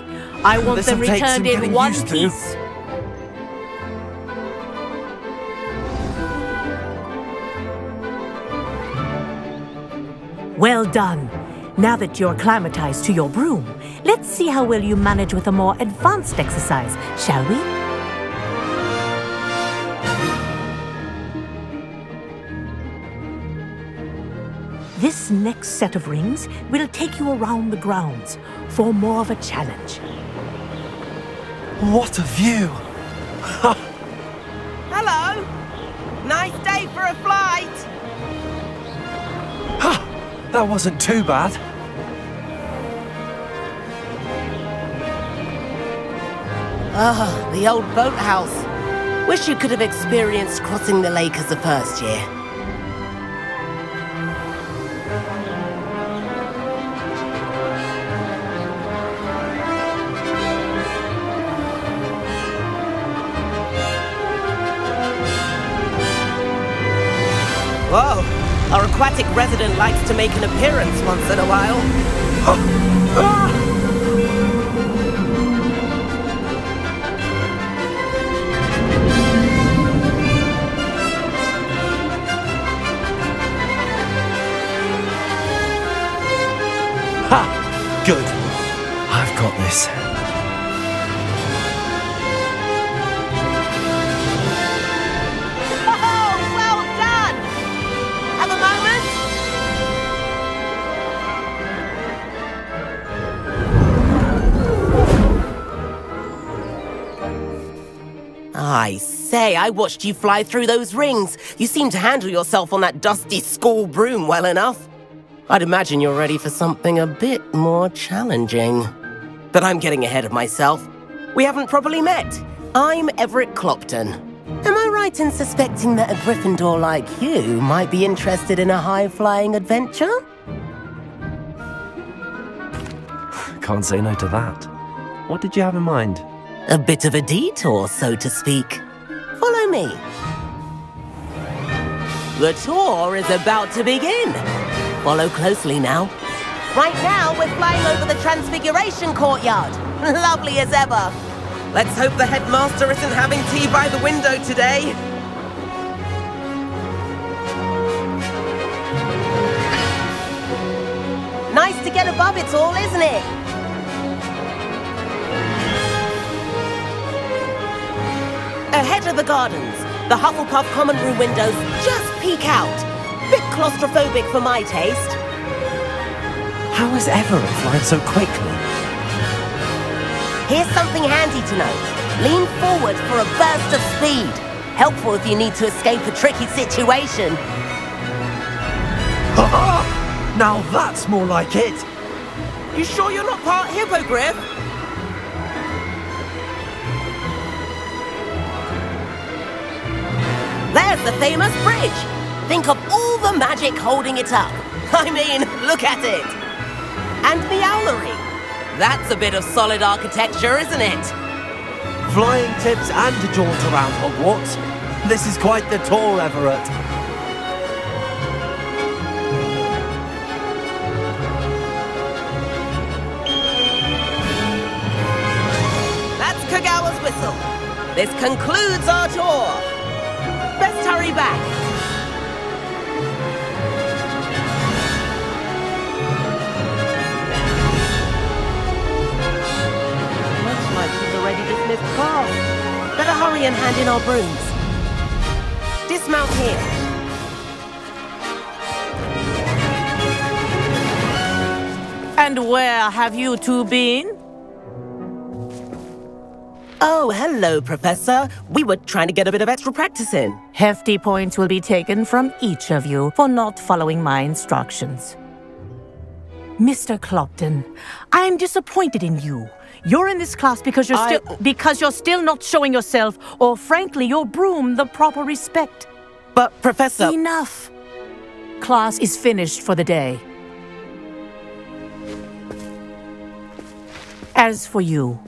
I want them This'll take some returned in getting one used to. piece. Well done. Now that you're acclimatized to your broom, let's see how well you manage with a more advanced exercise, shall we? This next set of rings will take you around the grounds for more of a challenge. What a view! Hello! Nice day for a flight! That wasn't too bad. Ah, the old boathouse. Wish you could have experienced crossing the lake as a first year. Whoa! Our aquatic resident likes to make an appearance once in a while. Ha! Good. I've got this. Oh, well done! Have a moment? I say, I watched you fly through those rings. You seem to handle yourself on that dusty school broom well enough. I'd imagine you're ready for something a bit more challenging. But I'm getting ahead of myself. We haven't properly met. I'm Everett Clopton. Am I right in suspecting that a Gryffindor like you might be interested in a high-flying adventure? Can't say no to that. What did you have in mind? A bit of a detour, so to speak. Follow me. The tour is about to begin. Follow closely now. Right now, we're flying over the Transfiguration Courtyard. Lovely as ever. Let's hope the headmaster isn't having tea by the window today. Nice to get above it all, isn't it? Ahead of the gardens, the Hufflepuff common room windows just peek out. Bit claustrophobic for my taste. How is Everett flying so quickly? Here's something handy to know. Lean forward for a burst of speed. Helpful if you need to escape a tricky situation. Now that's more like it. You sure you're not part hippogriff? There's the famous bridge. Think of all the magic holding it up. I mean, look at it. And the owlery. That's a bit of solid architecture, isn't it? Flying tips and a jaunt around Hogwarts. This is quite the tour, Everett. That's Kagawa's whistle. This concludes our tour. Best hurry back. Looks like she's already dismissed class. Better hurry and hand in our brooms. Dismount here. And where have you two been? Oh, hello, Professor. We were trying to get a bit of extra practice in. Hefty points will be taken from each of you for not following my instructions. Mr. Clopton, I'm disappointed in you. You're in this class because you're still not showing yourself, or frankly, your broom the proper respect. But, Professor... Enough. Class is finished for the day. As for you,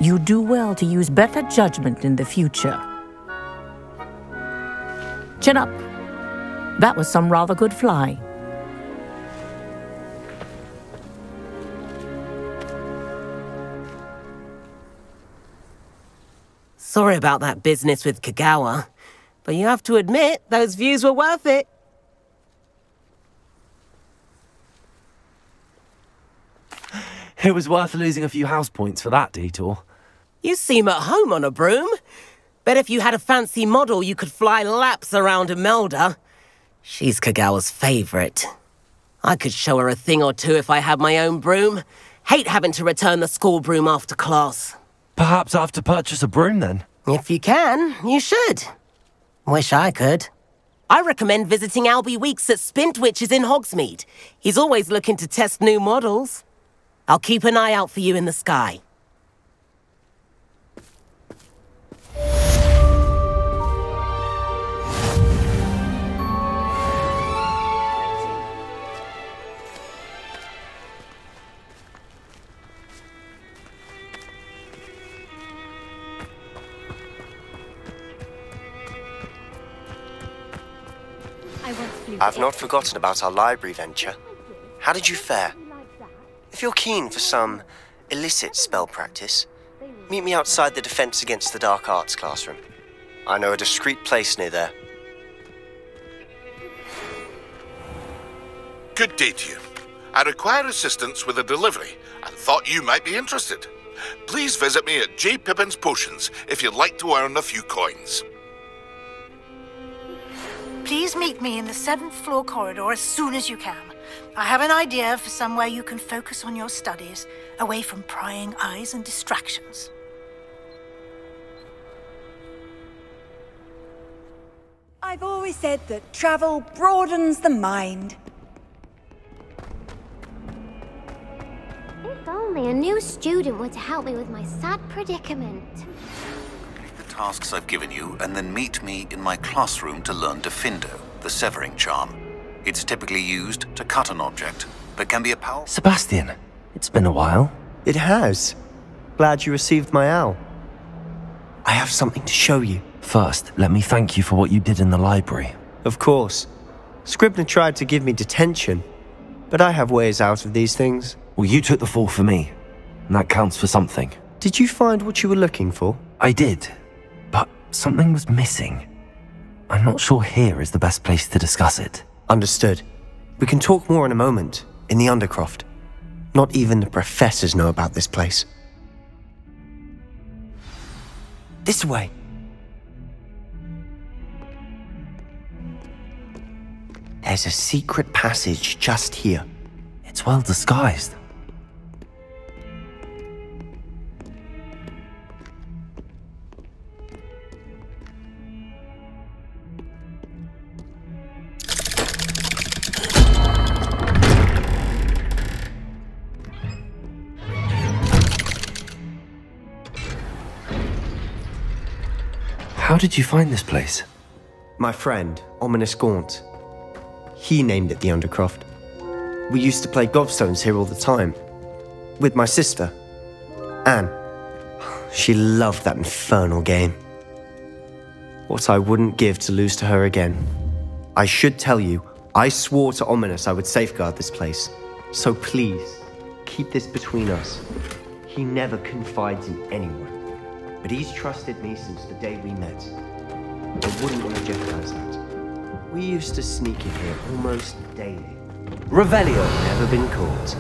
you do well to use better judgment in the future. Chin up. That was some rather good flying. Sorry about that business with Kagawa, but you have to admit those views were worth it. It was worth losing a few house points for that detour. You seem at home on a broom. Bet if you had a fancy model, you could fly laps around Imelda. She's Kagawa's favorite. I could show her a thing or two if I had my own broom. Hate having to return the school broom after class. Perhaps I have to purchase a broom then? If you can, you should. Wish I could. I recommend visiting Albie Weeks at Spintwitches in Hogsmeade. He's always looking to test new models. I'll keep an eye out for you in the sky. I've not forgotten about our library venture. How did you fare? If you're keen for some illicit spell practice, meet me outside the Defense Against the Dark Arts classroom. I know a discreet place near there. Good day to you. I require assistance with a delivery and thought you might be interested. Please visit me at J. Pippin's Potions if you'd like to earn a few coins. Please meet me in the 7th floor corridor as soon as you can. I have an idea for somewhere you can focus on your studies, away from prying eyes and distractions. I've always said that travel broadens the mind. If only a new student were to help me with my sad predicament. Complete the tasks I've given you, and then meet me in my classroom to learn Defindo, the severing charm. It's typically used to cut an object, but can be a powerful... Sebastian, it's been a while. It has. Glad you received my owl. I have something to show you. First, let me thank you for what you did in the library. Of course. Scribner tried to give me detention, but I have ways out of these things. Well, you took the fall for me, and that counts for something. Did you find what you were looking for? I did, but something was missing. I'm not sure here is the best place to discuss it. Understood. We can talk more in a moment, in the Undercroft. Not even the professors know about this place. This way. There's a secret passage just here. It's well disguised. How did you find this place? My friend, Ominous Gaunt. He named it the Undercroft. We used to play gobstones here all the time. With my sister, Anne. She loved that infernal game. What I wouldn't give to lose to her again. I should tell you, I swore to Ominous I would safeguard this place. So please, keep this between us. He never confides in anyone. But he's trusted me since the day we met. I wouldn't want to jeopardize that. We used to sneak in here almost daily. Revelio never been caught.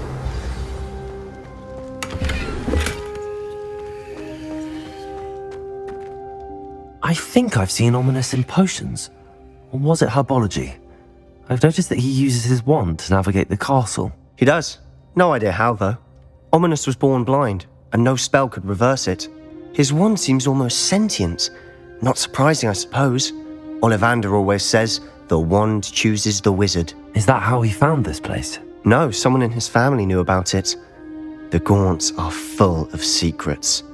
I think I've seen Ominous in potions. Or was it herbology? I've noticed that he uses his wand to navigate the castle. He does. No idea how, though. Ominous was born blind, and no spell could reverse it. His wand seems almost sentient. Not surprising, I suppose. Ollivander always says, the wand chooses the wizard. Is that how he found this place? No, someone in his family knew about it. The Gaunts are full of secrets.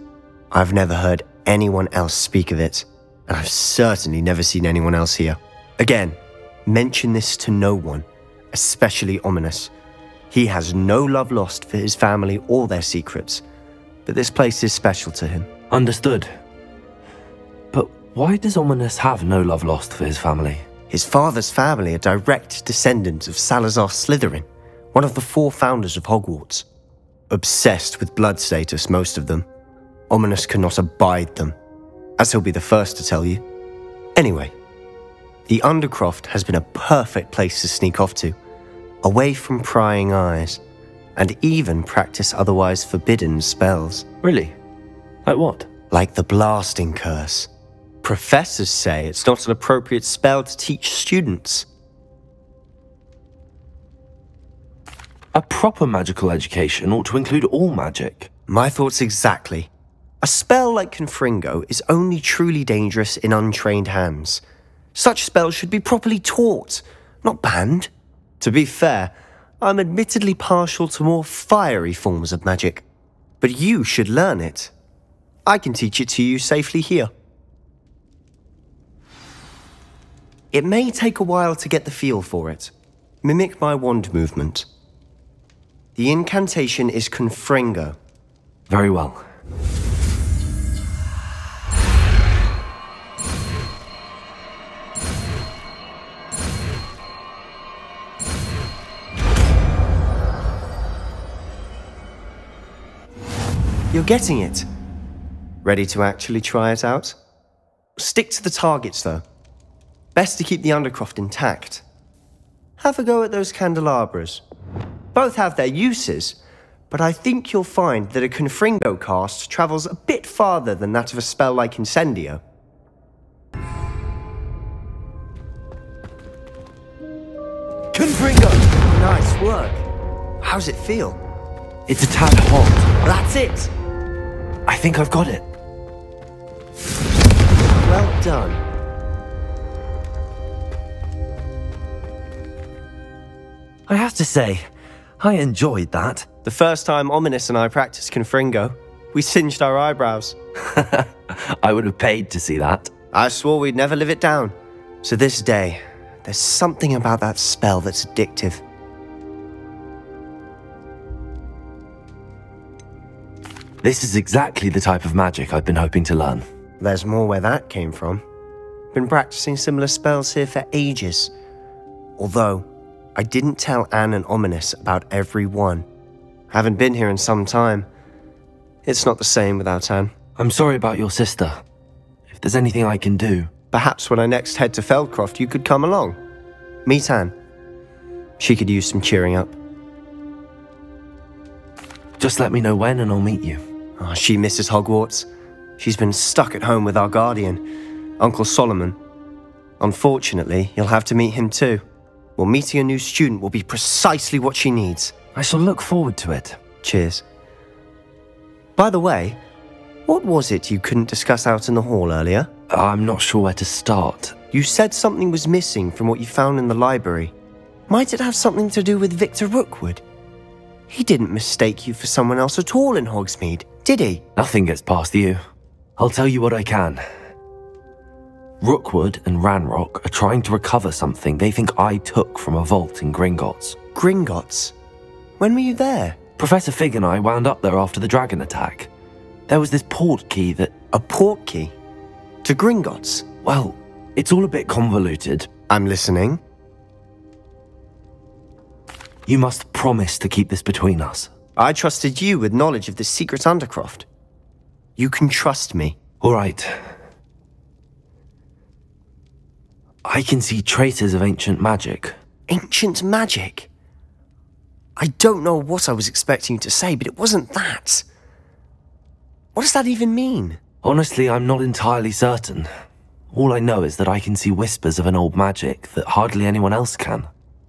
I've never heard anyone else speak of it, and I've certainly never seen anyone else here. Again, mention this to no one, especially Ominous. He has no love lost for his family or their secrets, but this place is special to him. Understood. But why does Ominous have no love lost for his family? His father's family are direct descendants of Salazar Slytherin, one of the 4 founders of Hogwarts. Obsessed with blood status, most of them. Ominous cannot abide them, as he'll be the first to tell you. Anyway, the Undercroft has been a perfect place to sneak off to, away from prying eyes, and even practice otherwise forbidden spells. Really? Like what? Like the blasting curse. Professors say it's not an appropriate spell to teach students. A proper magical education ought to include all magic. My thoughts exactly. A spell like Confringo is only truly dangerous in untrained hands. Such spells should be properly taught, not banned. To be fair, I'm admittedly partial to more fiery forms of magic. But you should learn it. I can teach it to you safely here. It may take a while to get the feel for it. Mimic my wand movement. The incantation is Confringo. Very well. You're getting it. Ready to actually try it out? Stick to the targets, though. Best to keep the Undercroft intact. Have a go at those candelabras. Both have their uses, but I think you'll find that a Confringo cast travels a bit farther than that of a spell like Incendio. Confringo! Nice work. How's it feel? It's a tad hot. That's it! I think I've got it. Well done. I have to say, I enjoyed that. The first time Ominous and I practiced Confringo, we singed our eyebrows. I would have paid to see that. I swore we'd never live it down. So this day, there's something about that spell that's addictive. This is exactly the type of magic I've been hoping to learn. There's more where that came from. Been practicing similar spells here for ages. Although, I didn't tell Anne and Ominous about every one. Haven't been here in some time. It's not the same without Anne. I'm sorry about your sister. If there's anything I can do... Perhaps when I next head to Feldcroft, you could come along. Meet Anne. She could use some cheering up. Just let me know when and I'll meet you. Oh, she misses Hogwarts. She's been stuck at home with our guardian, Uncle Solomon. Unfortunately, you'll have to meet him too. Well, meeting a new student will be precisely what she needs. I shall look forward to it. Cheers. By the way, what was it you couldn't discuss out in the hall earlier? I'm not sure where to start. You said something was missing from what you found in the library. Might it have something to do with Victor Rookwood? He didn't mistake you for someone else at all in Hogsmeade, did he? Nothing gets past you. I'll tell you what I can. Rookwood and Ranrock are trying to recover something they think I took from a vault in Gringotts. Gringotts? When were you there? Professor Fig and I wound up there after the dragon attack. There was this port key that... A port key? To Gringotts? Well, it's all a bit convoluted. I'm listening. You must promise to keep this between us. I trusted you with knowledge of the secret Undercroft. You can trust me. All right. I can see traces of ancient magic. Ancient magic? I don't know what I was expecting you to say, but it wasn't that. What does that even mean? Honestly, I'm not entirely certain. All I know is that I can see whispers of an old magic that hardly anyone else can.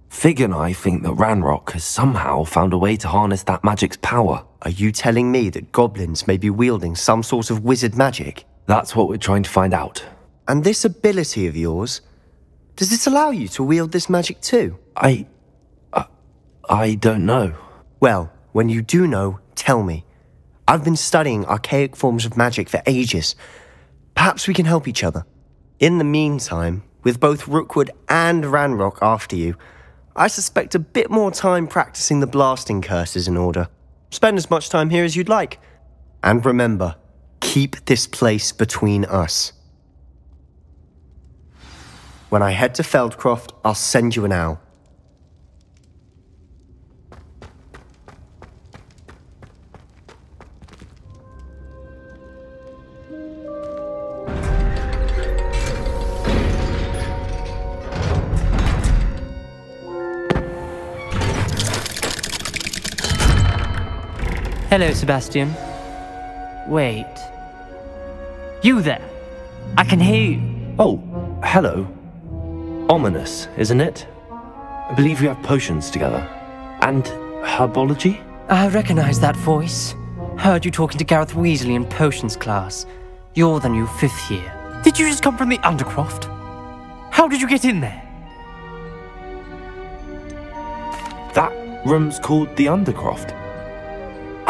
Fig and I think that Ranrock has somehow found a way to harness that magic's power. Are you telling me that goblins may be wielding some sort of wizard magic? That's what we're trying to find out. And this ability of yours, does it allow you to wield this magic too? I don't know. Well, when you do know, tell me. I've been studying archaic forms of magic for ages. Perhaps we can help each other. In the meantime, with both Rookwood and Ranrock after you, I suspect a bit more time practicing the blasting curses in order. Spend as much time here as you'd like. And remember, keep this place between us. When I head to Feldcroft, I'll send you an owl. Hello, Sebastian. Wait. You there? I can hear you. Oh, hello. Ominous, isn't it? I believe we have potions together. And herbology? I recognize that voice. Heard you talking to Gareth Weasley in potions class. You're the new 5th year. Did you just come from the Undercroft? How did you get in there? That room's called the Undercroft.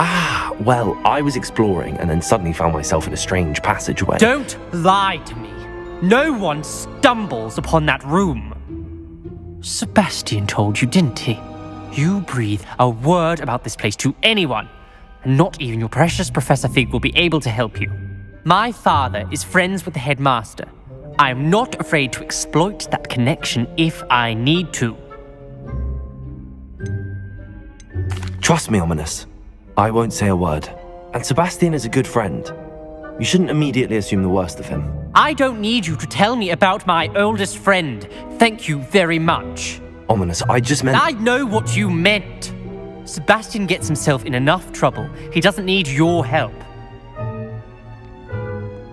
Ah, well, I was exploring and then suddenly found myself in a strange passageway. Don't lie to me. No one stumbles upon that room. Sebastian told you, didn't he? You breathe a word about this place to anyone, and not even your precious Professor Fig will be able to help you. My father is friends with the headmaster. I am not afraid to exploit that connection if I need to. Trust me, Ominous. I won't say a word. And Sebastian is a good friend. You shouldn't immediately assume the worst of him. I don't need you to tell me about my oldest friend. Thank you very much. Ominous, I just meant... I know what you meant. Sebastian gets himself in enough trouble. He doesn't need your help.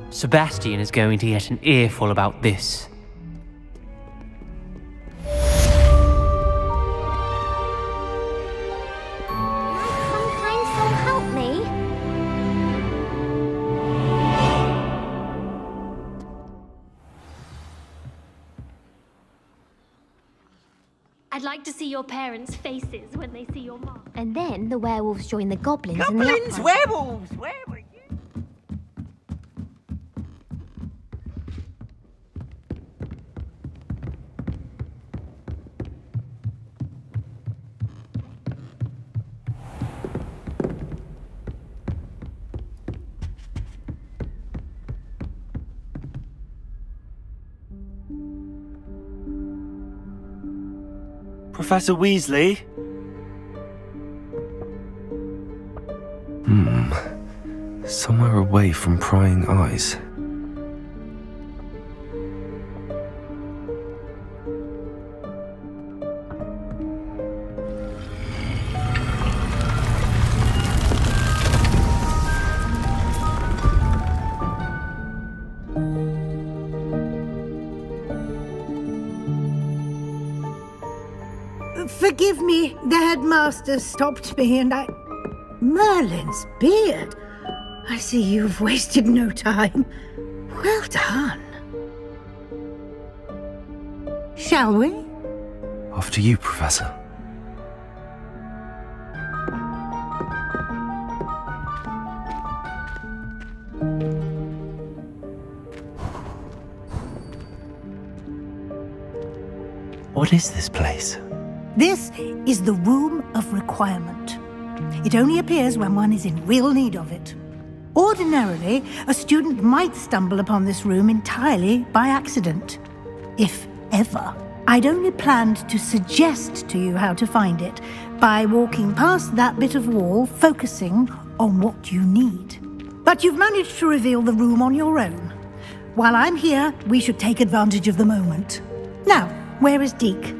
Sebastian is going to get an earful about this. Sometimes they'll help me. I'd like to see your parents' faces when they see your mom. And then the werewolves join the goblins. Goblins, werewolves, where were you? Professor Weasley? Somewhere away from prying eyes. Forgive me, the headmaster stopped me and I... Merlin's beard. I see you've wasted no time. Well done. Shall we? After you, Professor. What is this place? This is the Room of Requirement. It only appears when one is in real need of it. Ordinarily, a student might stumble upon this room entirely by accident. If ever. I'd only planned to suggest to you how to find it by walking past that bit of wall, focusing on what you need. But you've managed to reveal the room on your own. While I'm here, we should take advantage of the moment. Now, where is Deke?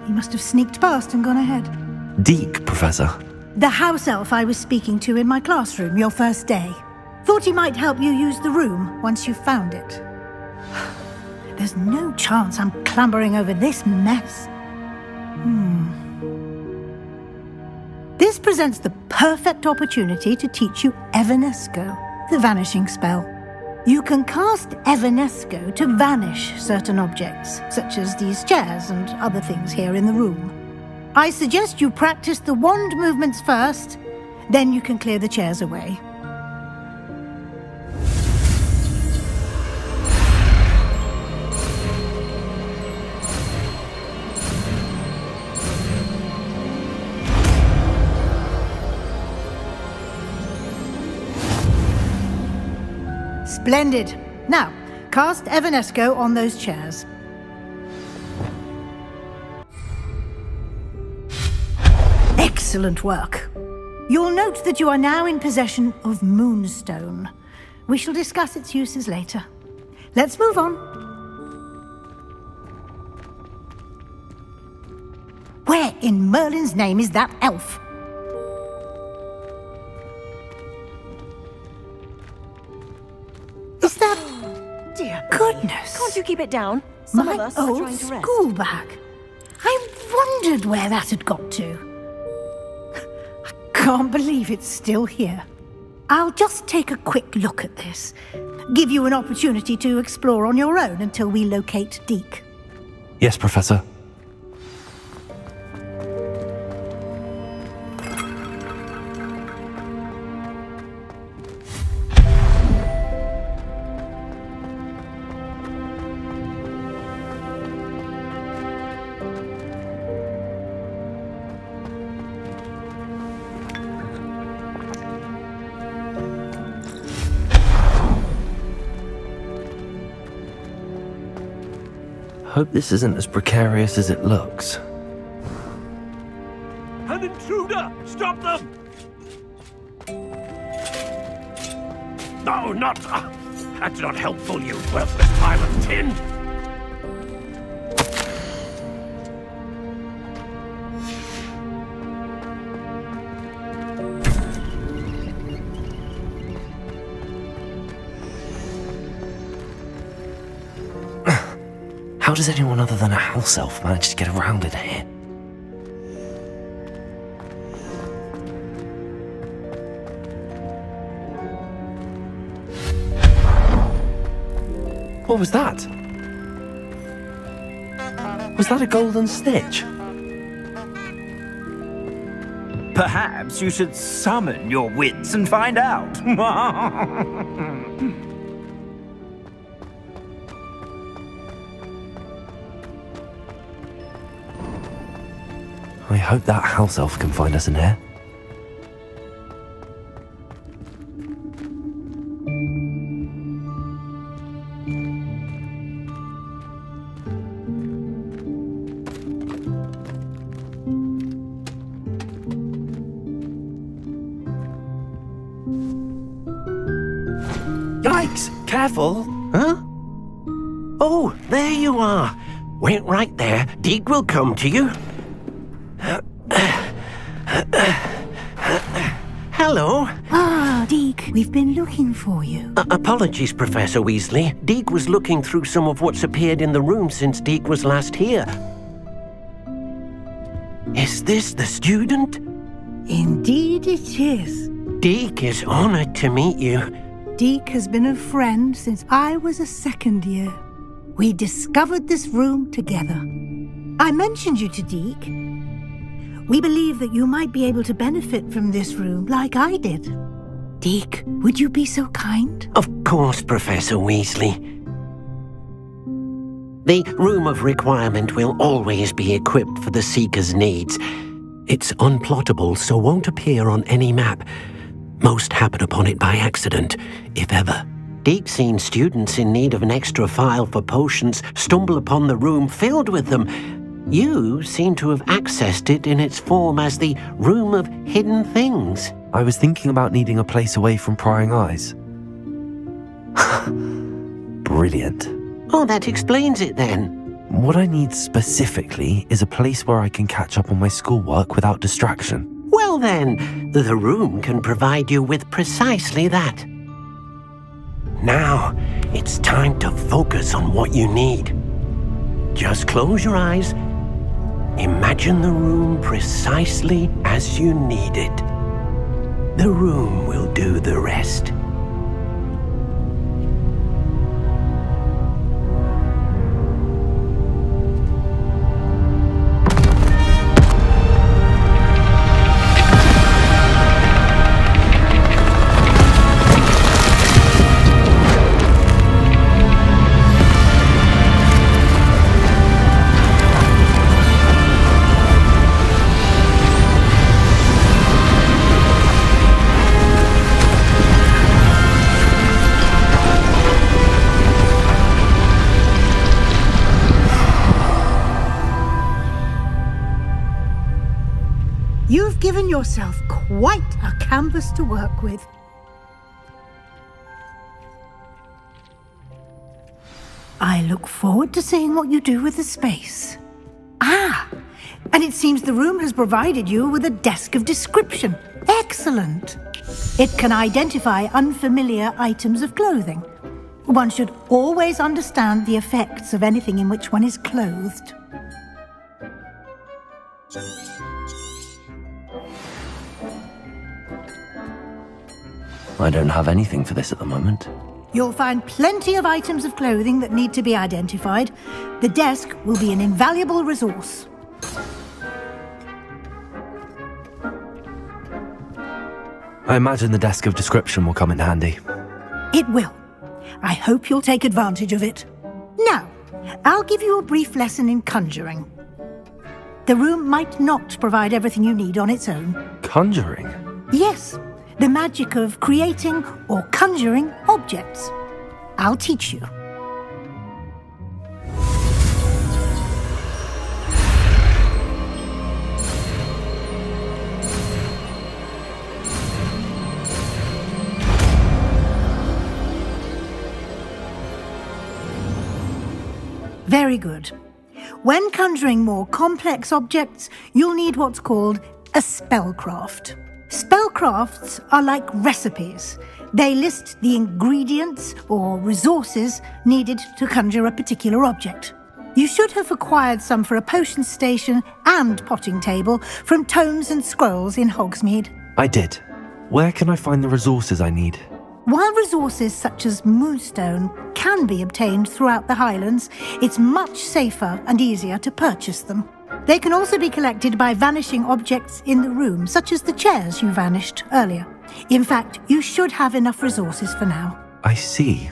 He must have sneaked past and gone ahead. Deke, Professor. The house elf I was speaking to in my classroom your first day. Thought he might help you use the room once you found it. There's no chance I'm clambering over this mess. This presents the perfect opportunity to teach you Evanesco, the vanishing spell. You can cast Evanesco to vanish certain objects, such as these chairs and other things here in the room. I suggest you practice the wand movements first, then you can clear the chairs away. Splendid. Now, cast Evanesco on those chairs. Excellent work. You'll note that you are now in possession of Moonstone. We shall discuss its uses later. Let's move on. Where in Merlin's name is that elf? Is that... Dear goodness. Can't you keep it down? Some of My us are old trying to rest. school bag. I wondered where that had got to. I can't believe it's still here. I'll just take a quick look at this. Give you an opportunity to explore on your own until we locate Deke. Yes, Professor. Hope this isn't as precarious as it looks. An intruder! Stop them! No, not... that's not helpful, you worthless pile of tin! How does anyone other than a house elf manage to get around in here? What was that? Was that a golden snitch? Perhaps you should summon your wits and find out. I hope that house elf can find us in here. Yikes! Careful! Huh? Oh, there you are. Wait right there. Deke will come to you. Hello. Ah, Deke, we've been looking for you. Apologies, Professor Weasley. Deke was looking through some of what's appeared in the room since Deke was last here. Is this the student? Indeed it is. Deke is honored to meet you. Deke has been a friend since I was a second year. We discovered this room together. I mentioned you to Deke. We believe that you might be able to benefit from this room like I did. Deke, would you be so kind? Of course, Professor Weasley. The Room of Requirement will always be equipped for the Seeker's needs. It's unplottable, so won't appear on any map. Most happen upon it by accident, if ever. Deke's seen students in need of an extra file for potions stumble upon the room filled with them. You seem to have accessed it in its form as the Room of Hidden Things. I was thinking about needing a place away from prying eyes. Brilliant. Oh, that explains it then. What I need specifically is a place where I can catch up on my schoolwork without distraction. Well then, the room can provide you with precisely that. Now, it's time to focus on what you need. Just close your eyes. Imagine the room precisely as you need it. The room will do the rest. You've given yourself quite a canvas to work with. I look forward to seeing what you do with the space. Ah, and it seems the room has provided you with a desk of description. Excellent. It can identify unfamiliar items of clothing. One should always understand the effects of anything in which one is clothed. I don't have anything for this at the moment. You'll find plenty of items of clothing that need to be identified. The desk will be an invaluable resource. I imagine the desk of description will come in handy. It will. I hope you'll take advantage of it. Now, I'll give you a brief lesson in conjuring. The room might not provide everything you need on its own. Conjuring? Yes, the magic of creating or conjuring objects. I'll teach you. Very good. When conjuring more complex objects, you'll need what's called a spellcraft. Spellcrafts are like recipes. They list the ingredients or resources needed to conjure a particular object. You should have acquired some for a potion station and potting table from tomes and scrolls in Hogsmeade. I did. Where can I find the resources I need? While resources such as moonstone can be obtained throughout the Highlands, it's much safer and easier to purchase them. They can also be collected by vanishing objects in the room, such as the chairs you vanished earlier. In fact, you should have enough resources for now. I see.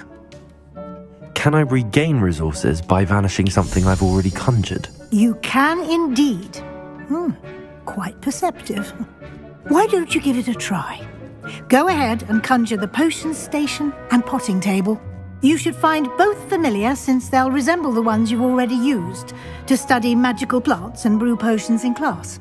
Can I regain resources by vanishing something I've already conjured? You can indeed. Quite perceptive. Why don't you give it a try? Go ahead and conjure the potion station and potting table. You should find both familiar, since they'll resemble the ones you've already used to study magical plants and brew potions in class.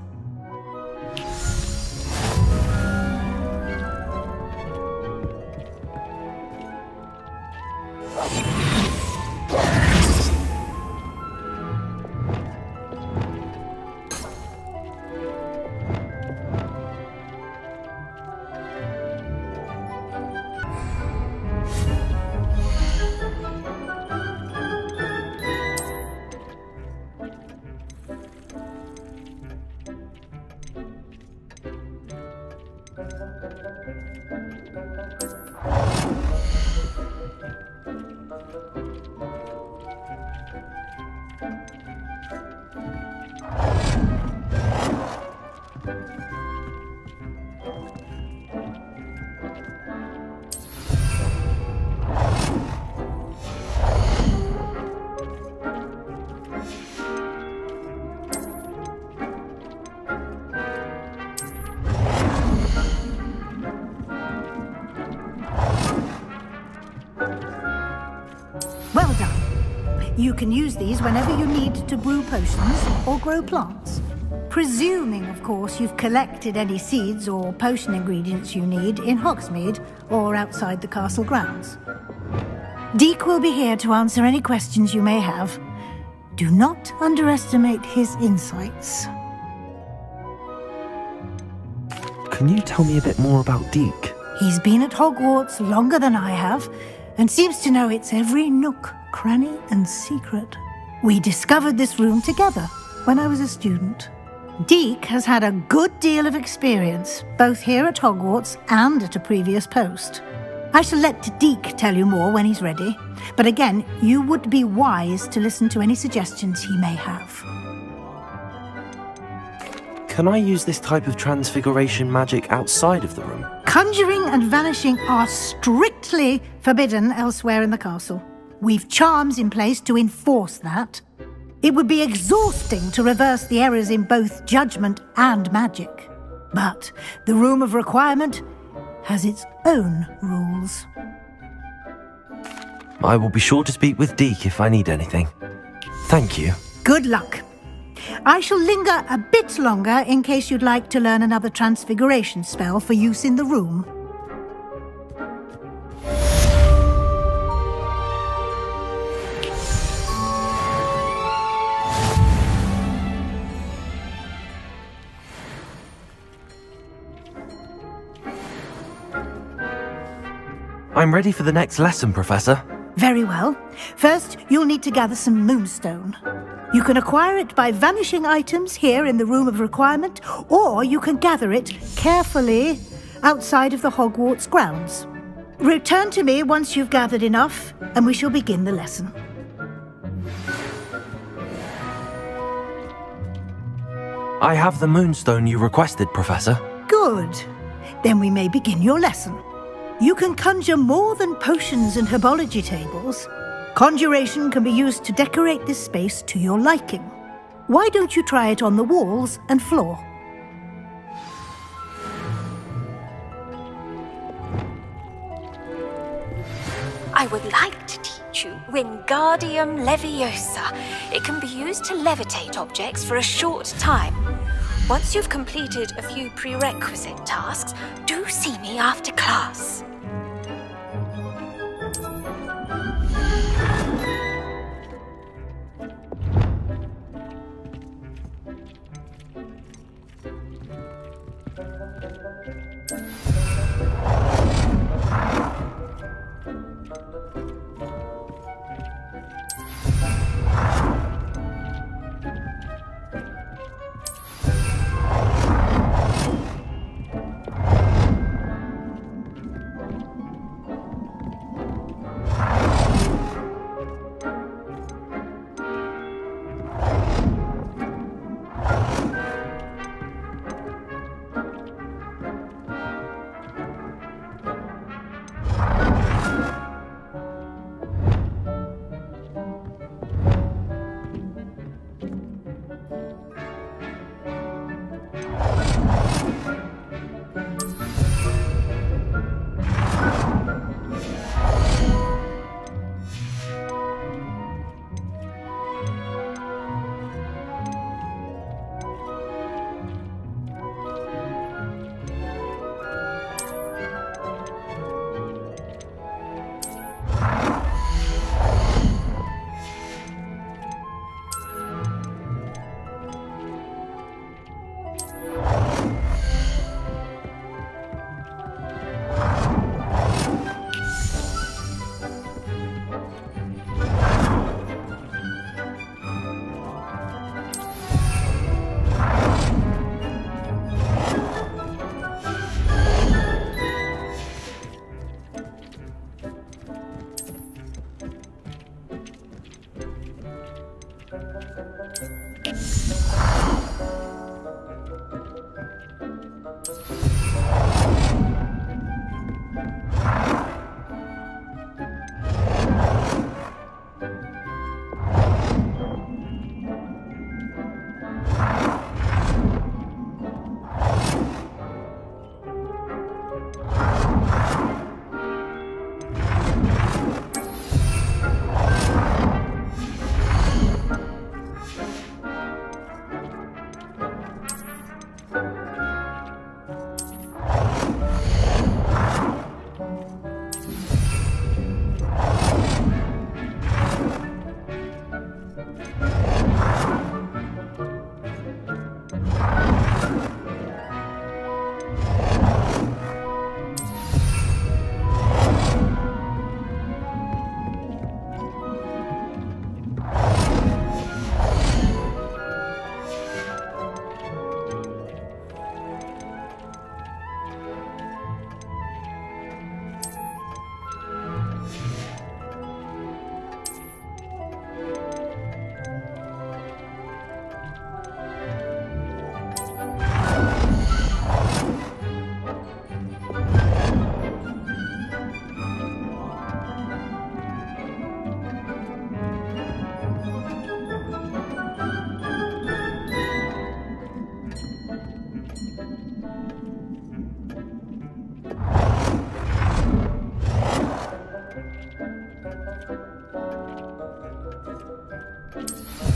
Well done. You can use these whenever you need to brew potions or grow plants. Presuming, of course, you've collected any seeds or potion ingredients you need in Hogsmeade or outside the castle grounds. Deek will be here to answer any questions you may have. Do not underestimate his insights. Can you tell me a bit more about Deek? He's been at Hogwarts longer than I have, and seems to know its every nook, cranny, and secret. We discovered this room together when I was a student. Deek has had a good deal of experience, both here at Hogwarts and at a previous post. I shall let Deek tell you more when he's ready, but again, you would be wise to listen to any suggestions he may have. Can I use this type of transfiguration magic outside of the room? Conjuring and vanishing are strictly forbidden elsewhere in the castle. We've charms in place to enforce that. It would be exhausting to reverse the errors in both judgment and magic. But the Room of Requirement has its own rules. I will be sure to speak with Deek if I need anything. Thank you. Good luck. I shall linger a bit longer in case you'd like to learn another transfiguration spell for use in the room. I'm ready for the next lesson, Professor. Very well. First, you'll need to gather some moonstone. You can acquire it by vanishing items here in the Room of Requirement, or you can gather it carefully outside of the Hogwarts grounds. Return to me once you've gathered enough, and we shall begin the lesson. I have the moonstone you requested, Professor. Good. Then we may begin your lesson. You can conjure more than potions and herbology tables. Conjuration can be used to decorate this space to your liking. Why don't you try it on the walls and floor? I would like to teach you Wingardium Leviosa. It can be used to levitate objects for a short time. Once you've completed a few prerequisite tasks, do see me after class.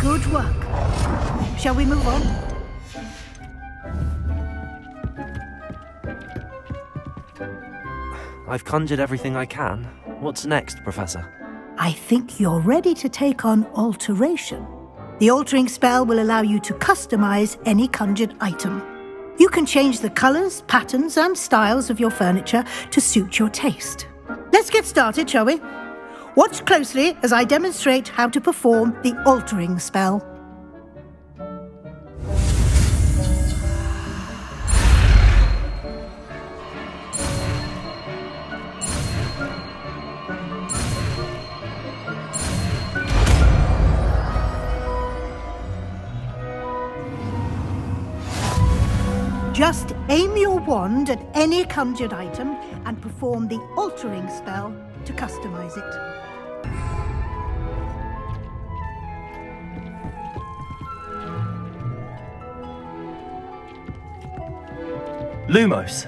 Good work. Shall we move on? I've conjured everything I can. What's next, Professor? I think you're ready to take on alteration. The altering spell will allow you to customize any conjured item. You can change the colors, patterns, and styles of your furniture to suit your taste. Let's get started, shall we? Watch closely as I demonstrate how to perform the altering spell. Just aim your wand at any conjured item and perform the altering spell to customize it. Lumos.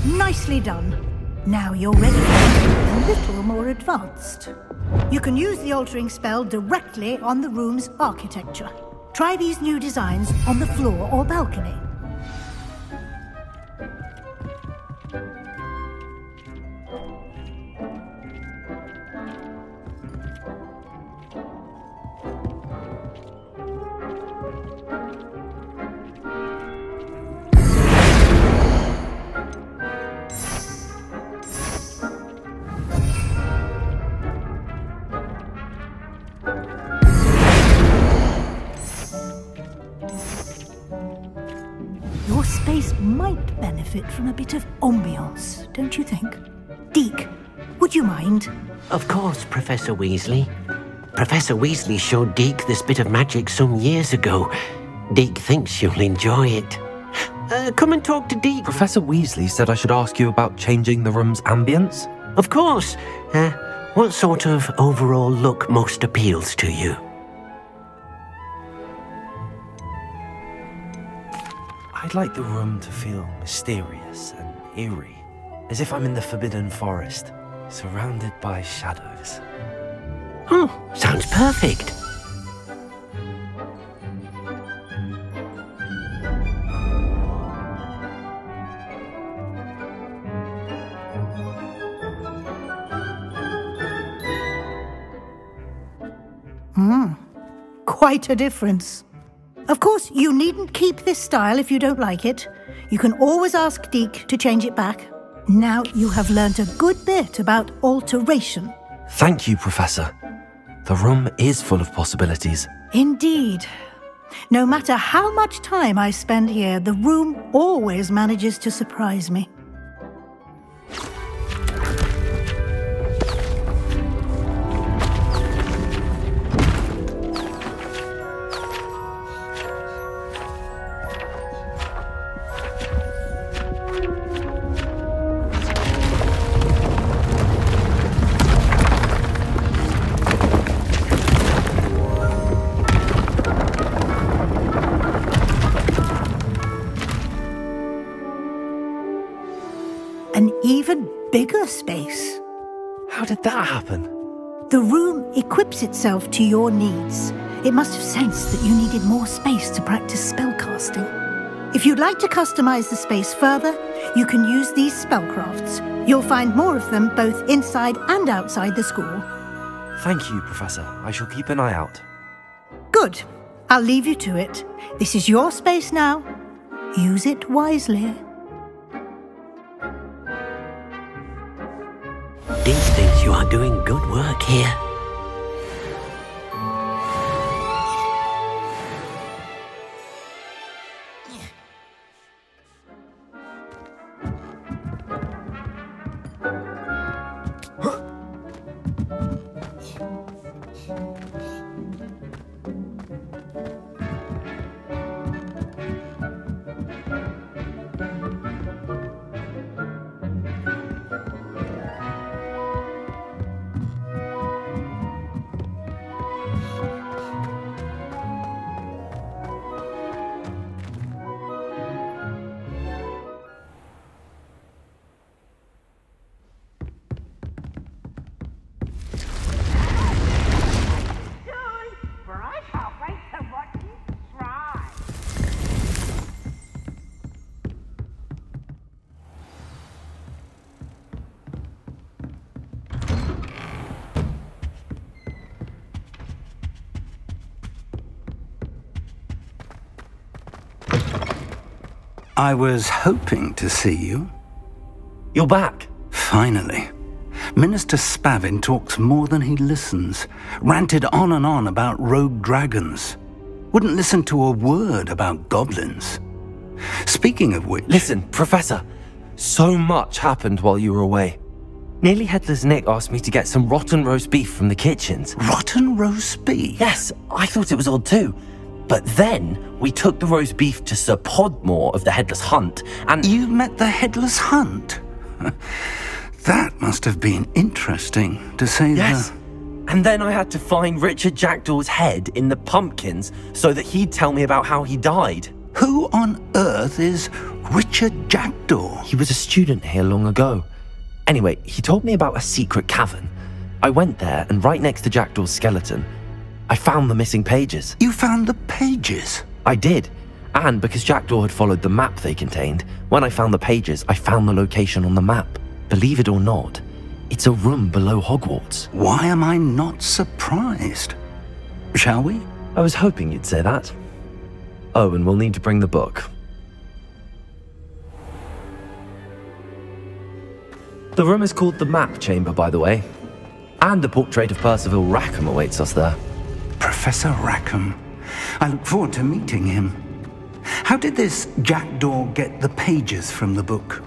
Nicely done. Now you're ready for something a little more advanced. You can use the altering spell directly on the room's architecture. Try these new designs on the floor or balcony. Your space might benefit from a bit of ambiance, don't you think? Deke, would you mind? Of course, Professor Weasley. Professor Weasley showed Deke this bit of magic some years ago. Deke thinks you'll enjoy it. Come and talk to Deke. Professor Weasley said I should ask you about changing the room's ambience. Of course. What sort of overall look most appeals to you? I'd like the room to feel mysterious and eerie, as if I'm in the Forbidden Forest, surrounded by shadows. Oh, sounds perfect. Quite a difference. Of course, you needn't keep this style if you don't like it. You can always ask Deke to change it back. Now you have learnt a good bit about alteration. Thank you, Professor. The room is full of possibilities. Indeed. No matter how much time I spend here, the room always manages to surprise me. An even bigger space. How did that happen? The room equips itself to your needs. It must have sensed that you needed more space to practice spellcasting. If you'd like to customize the space further, you can use these spellcrafts. You'll find more of them both inside and outside the school. Thank you, Professor. I shall keep an eye out. Good. I'll leave you to it. This is your space now. Use it wisely. Deke thinks you are doing good work here. I was hoping to see you. You're back. Finally. Minister Spavin talks more than he listens. Ranted on and on about rogue dragons. Wouldn't listen to a word about goblins. Speaking of which... Listen, Professor. So much happened while you were away. Nearly Headless Nick asked me to get some rotten roast beef from the kitchens. Rotten roast beef? Yes, I thought it was odd too. But then we took the roast beef to Sir Podmore of the Headless Hunt, and... You met the Headless Hunt? That must have been interesting, to say Yes. And then I had to find Richard Jackdaw's head in the pumpkins so that he'd tell me about how he died. Who on earth is Richard Jackdaw? He was a student here long ago. Anyway, he told me about a secret cavern. I went there, and right next to Jackdaw's skeleton, I found the missing pages. You found the pages? I did. And because Jackdaw had followed the map they contained, when I found the pages, I found the location on the map. Believe it or not, it's a room below Hogwarts. Why am I not surprised? Shall we? I was hoping you'd say that. Oh, and we'll need to bring the book. The room is called the Map Chamber, by the way. And a portrait of Percival Rackham awaits us there. Professor Rackham. I look forward to meeting him. How did this Jackdaw get the pages from the book?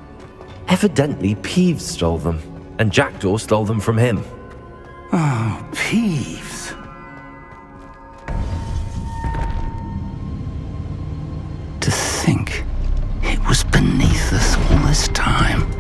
Evidently, Peeves stole them, and Jackdaw stole them from him. Oh, Peeves. To think it was beneath us all this time.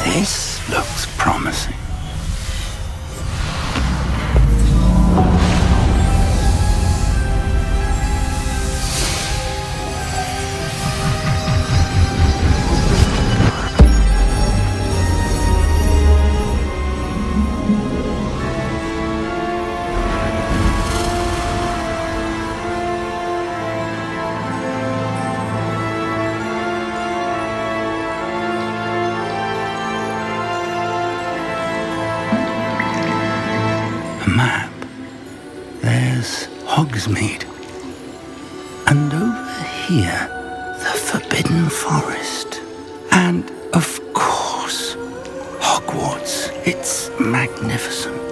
This looks promising. Map. There's Hogsmeade. And over here, the Forbidden Forest. And, of course, Hogwarts. It's magnificent.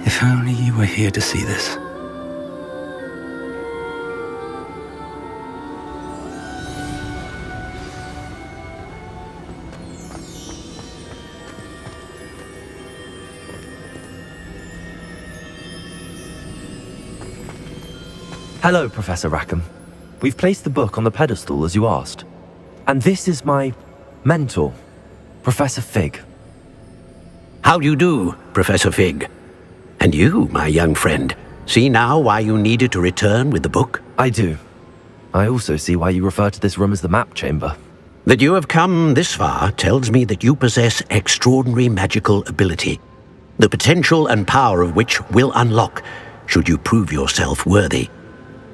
If only you were here to see this. Hello, Professor Rackham. We've placed the book on the pedestal as you asked. And this is my mentor, Professor Fig. How do you do, Professor Fig? And you, my young friend, see now why you needed to return with the book? I do. I also see why you refer to this room as the Map Chamber. That you have come this far tells me that you possess extraordinary magical ability, the potential and power of which will unlock should you prove yourself worthy.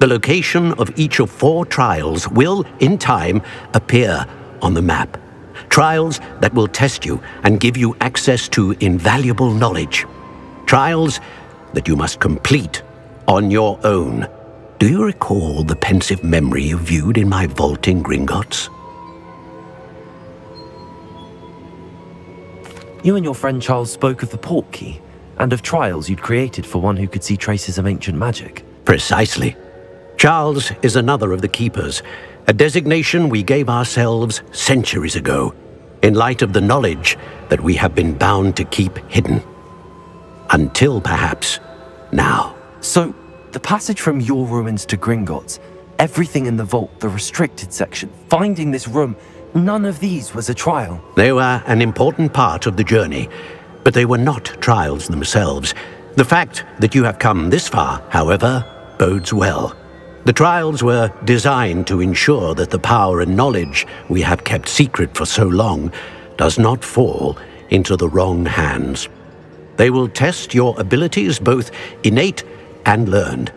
The location of each of 4 trials will, in time, appear on the map. Trials that will test you and give you access to invaluable knowledge. Trials that you must complete on your own. Do you recall the pensive memory you viewed in my vault in Gringotts? You and your friend Charles spoke of the Portkey, and of trials you'd created for one who could see traces of ancient magic. Precisely. Charles is another of the Keepers, a designation we gave ourselves centuries ago, in light of the knowledge that we have been bound to keep hidden. Until, perhaps, now. So, the passage from your ruins to Gringotts, everything in the vault, the restricted section, finding this room, none of these was a trial. They were an important part of the journey, but they were not trials themselves. The fact that you have come this far, however, bodes well. The trials were designed to ensure that the power and knowledge we have kept secret for so long does not fall into the wrong hands. They will test your abilities, both innate and learned.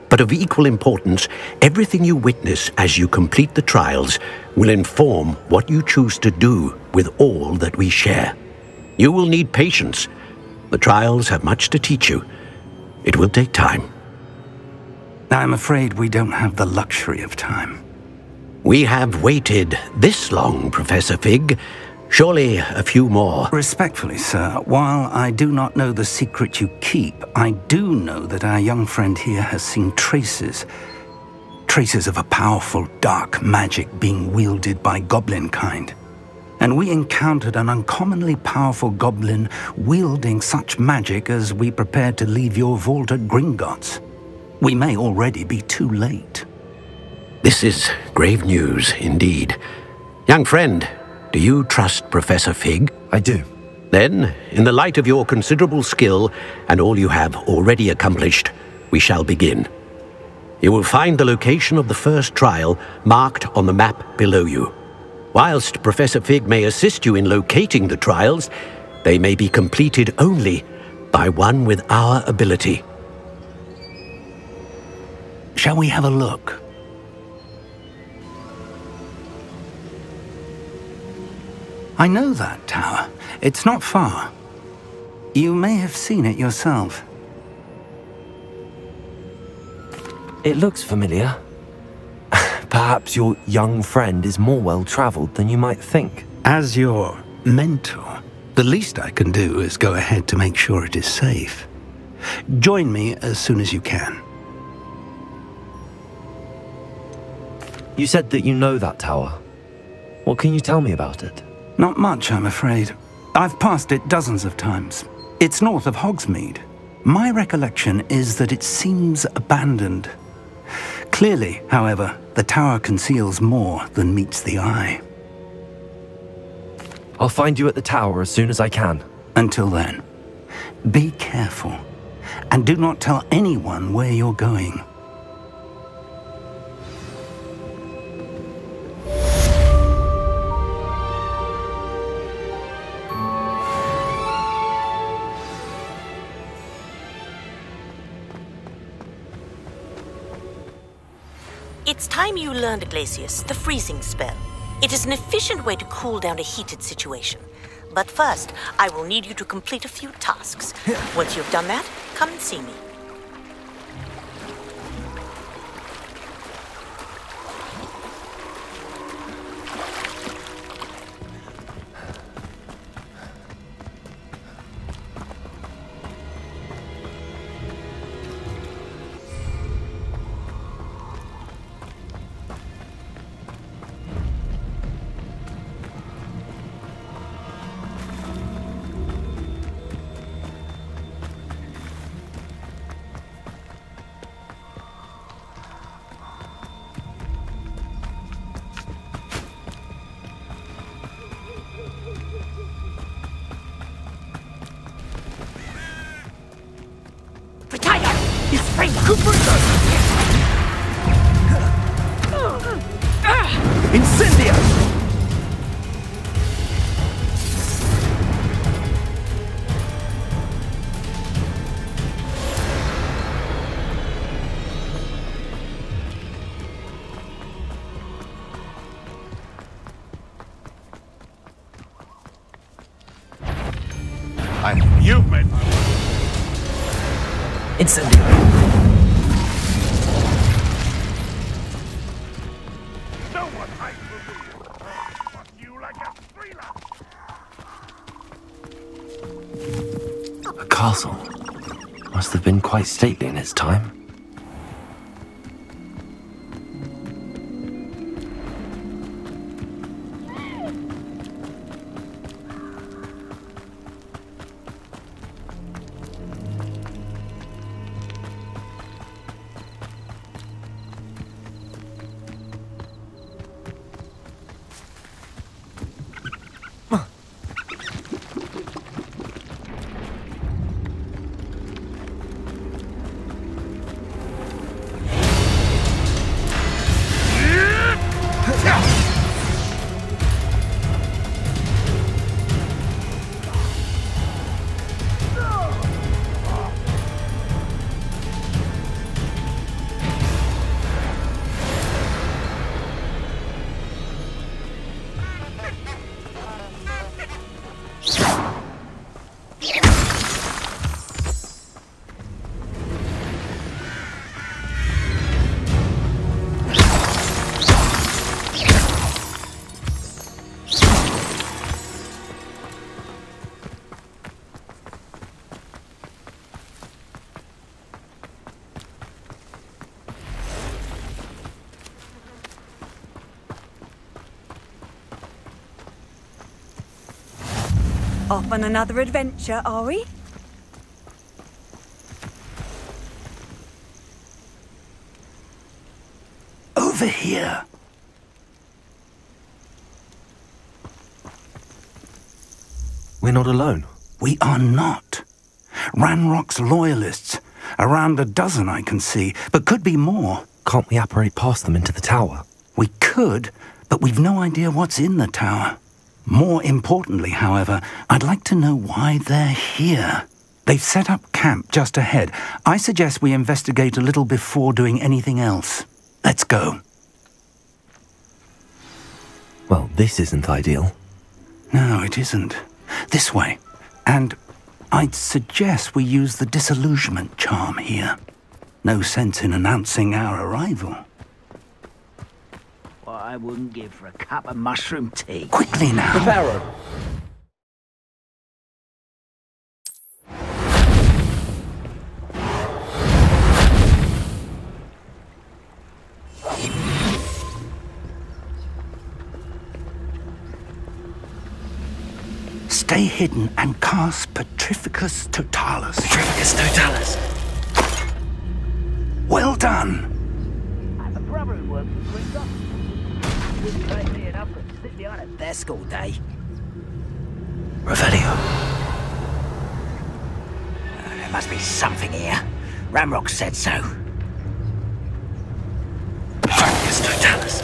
But of equal importance, everything you witness as you complete the trials will inform what you choose to do with all that we share. You will need patience. The trials have much to teach you. It will take time. I'm afraid we don't have the luxury of time. We have waited this long, Professor Fig. Surely a few more. Respectfully, sir, while I do not know the secret you keep, I do know that our young friend here has seen traces of a powerful dark magic being wielded by goblin kind. And we encountered an uncommonly powerful goblin wielding such magic as we prepared to leave your vault at Gringotts. We may already be too late. This is grave news indeed. Young friend, do you trust Professor Fig? I do. Then, in the light of your considerable skill and all you have already accomplished, we shall begin. You will find the location of the first trial marked on the map below you. Whilst Professor Fig may assist you in locating the trials, they may be completed only by one with our ability. Shall we have a look? I know that tower. It's not far. You may have seen it yourself. It looks familiar. Perhaps your young friend is more well-traveled than you might think. As your mentor, the least I can do is go ahead to make sure it is safe. Join me as soon as you can. You said that you know that tower. What can you tell me about it? Not much, I'm afraid. I've passed it dozens of times. It's north of Hogsmeade. My recollection is that it seems abandoned. Clearly, however, the tower conceals more than meets the eye. I'll find you at the tower as soon as I can. Until then, be careful, and do not tell anyone where you're going. It's time you learned, Glacius, the freezing spell. It is an efficient way to cool down a heated situation. But first, I will need you to complete a few tasks. Once you've done that, come and see me. Incendio! You've made my... Incendio! A castle. Must have been quite stately in its time. Off on another adventure, are we? Over here. We're not alone. We are not. Ranrock's loyalists. Around a dozen I can see, but could be more. Can't we apparate past them into the tower? We could, but we've no idea what's in the tower. More importantly, however, I'd like to know why they're here. They've set up camp just ahead. I suggest we investigate a little before doing anything else. Let's go. Well, this isn't ideal. No, it isn't. This way. And I'd suggest we use the disillusionment charm here. No sense in announcing our arrival. What I wouldn't give for a cup of mushroom tea. Quickly now. The Baron. Stay hidden and cast Petrificus Totalis. Petrificus Totalis. Well done. I'm a brother who works for Prince. Wouldn't pay me enough to sit behind a desk all day. Revelio. There must be something here. Ramrock said so. Petrificus Totalis.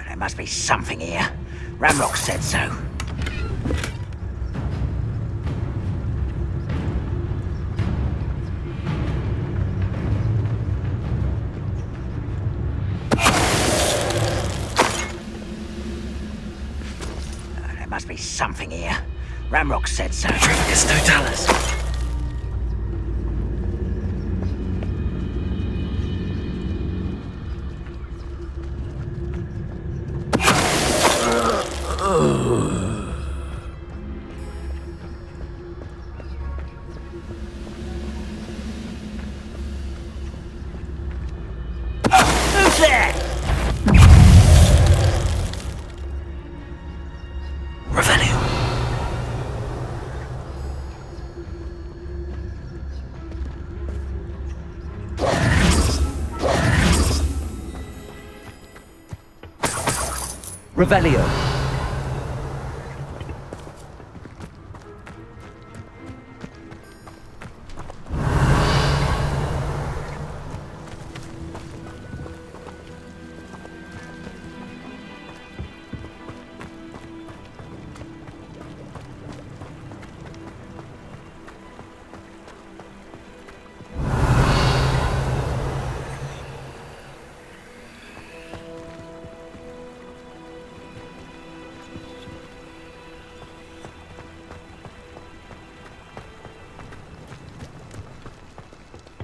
There must be something here. Ramrock said so. There must be something here. Ramrock said so. Petrificus Totalis. Who's there? Revelio. Revelio.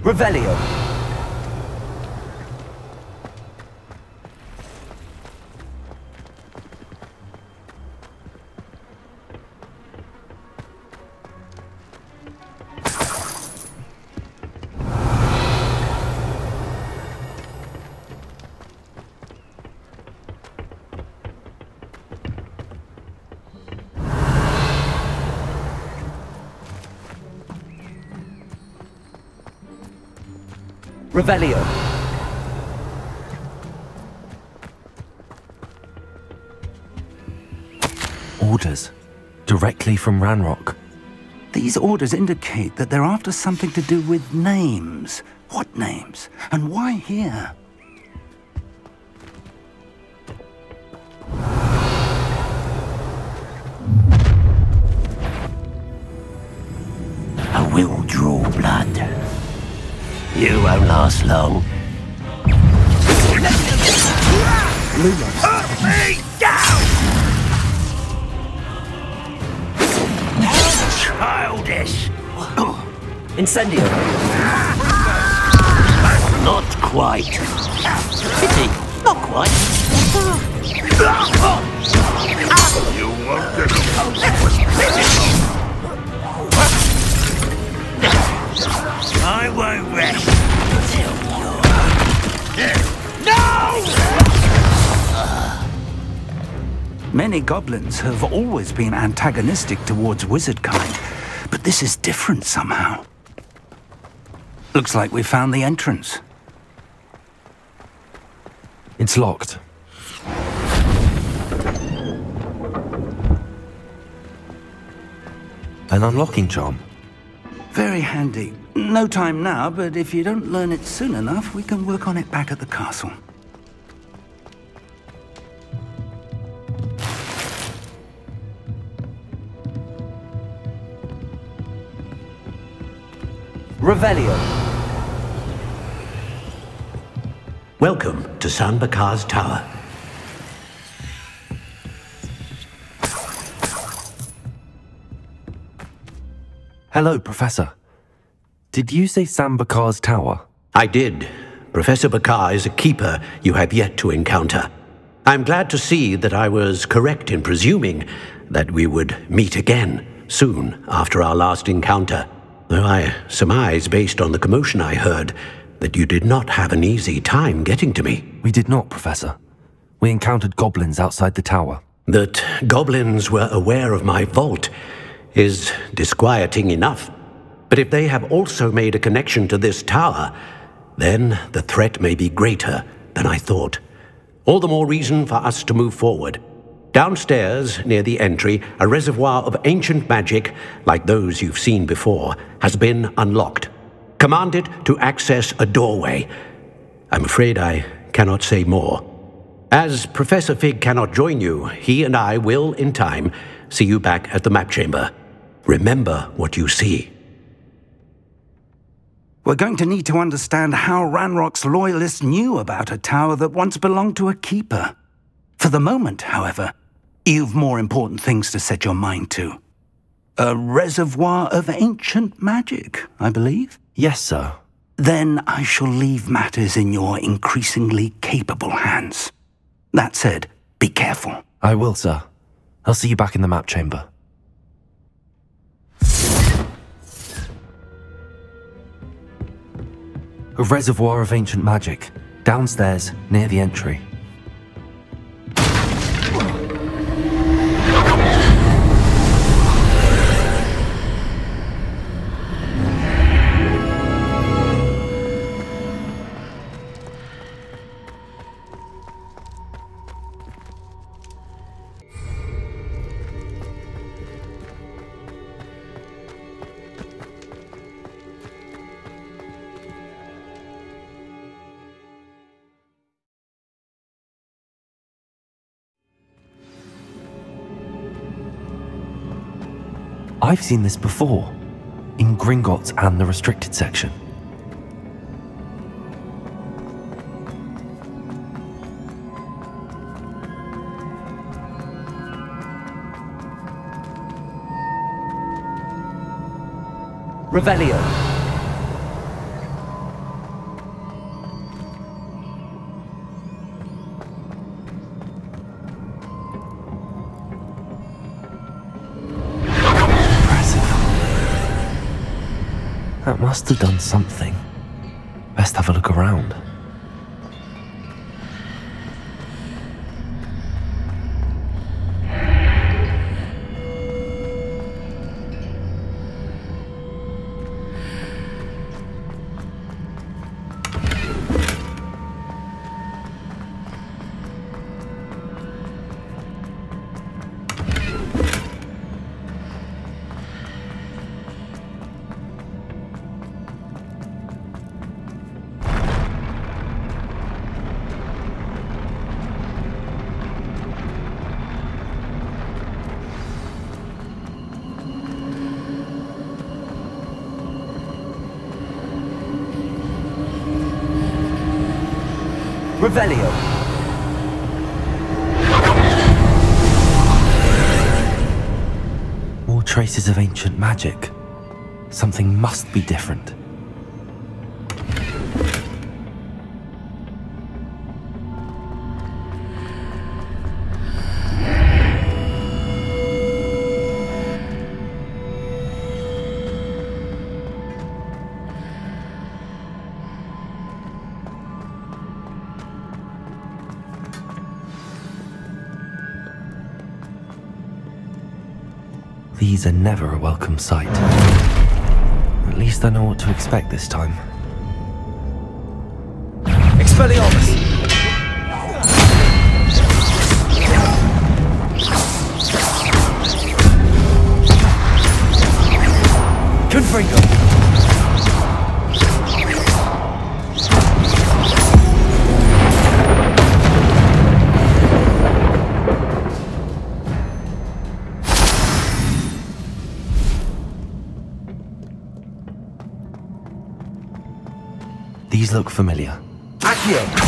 Revelio. Revelio. Orders. Directly from Ranrock. These orders indicate that they're after something to do with names. What names? And why here? I will draw blood. You won't last long. Put me down! Childish! Incendio. Not quite. Pity. Not quite. You won't get I won't rest until you're Many goblins have always been antagonistic towards wizard kind, but this is different somehow. Looks like we found the entrance. It's locked. An unlocking charm. Very handy. No time now, but if you don't learn it soon enough, we can work on it back at the castle. Revelio. Welcome to San Bakar's Tower. Hello, Professor. Did you say Sam Bakar's tower? I did. Professor Bakar is a keeper you have yet to encounter. I'm glad to see that I was correct in presuming that we would meet again soon after our last encounter. Though I surmise, based on the commotion I heard, that you did not have an easy time getting to me. We did not, Professor. We encountered goblins outside the tower. That goblins were aware of my vault is disquieting enough. But if they have also made a connection to this tower, then the threat may be greater than I thought. All the more reason for us to move forward. Downstairs, near the entry, a reservoir of ancient magic, like those you've seen before, has been unlocked. Commanded to access a doorway. I'm afraid I cannot say more. As Professor Fig cannot join you, he and I will, in time, see you back at the map chamber. Remember what you see. We're going to need to understand how Ranrock's loyalists knew about a tower that once belonged to a keeper. For the moment, however, you've more important things to set your mind to. A reservoir of ancient magic, I believe? Yes, sir. Then I shall leave matters in your increasingly capable hands. That said, be careful. I will, sir. I'll see you back in the map chamber. A reservoir of ancient magic, downstairs, near the entry. I've seen this before, in Gringotts and the restricted section. Revelio. That must have done something. Best have a look around. Revelio. More traces of ancient magic. Something must be different. These are never a welcome sight. At least I know what to expect this time. Expelliarmus! Confringo! These look familiar. Accio!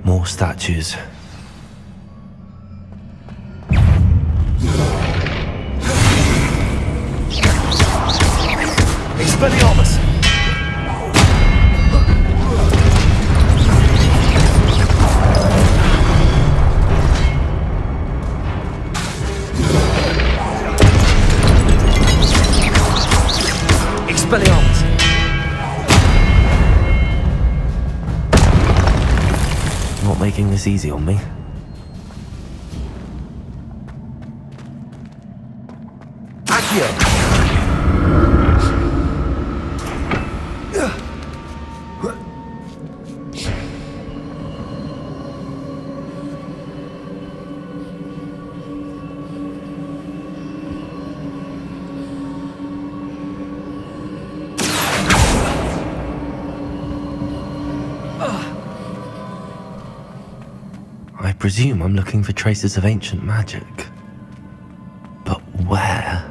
More statues. Expelliarmus! Expelliarmus! Not making this easy on me. Accio! I presume I'm looking for traces of ancient magic. But where?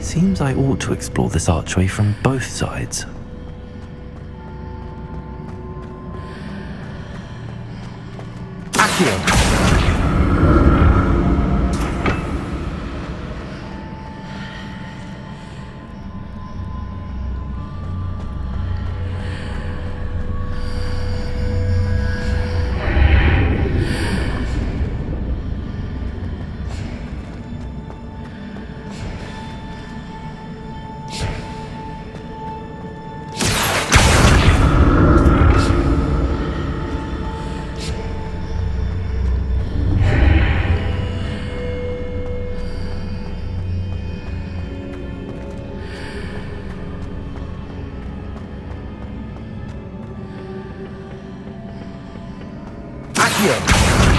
Seems I ought to explore this archway from both sides. Accio!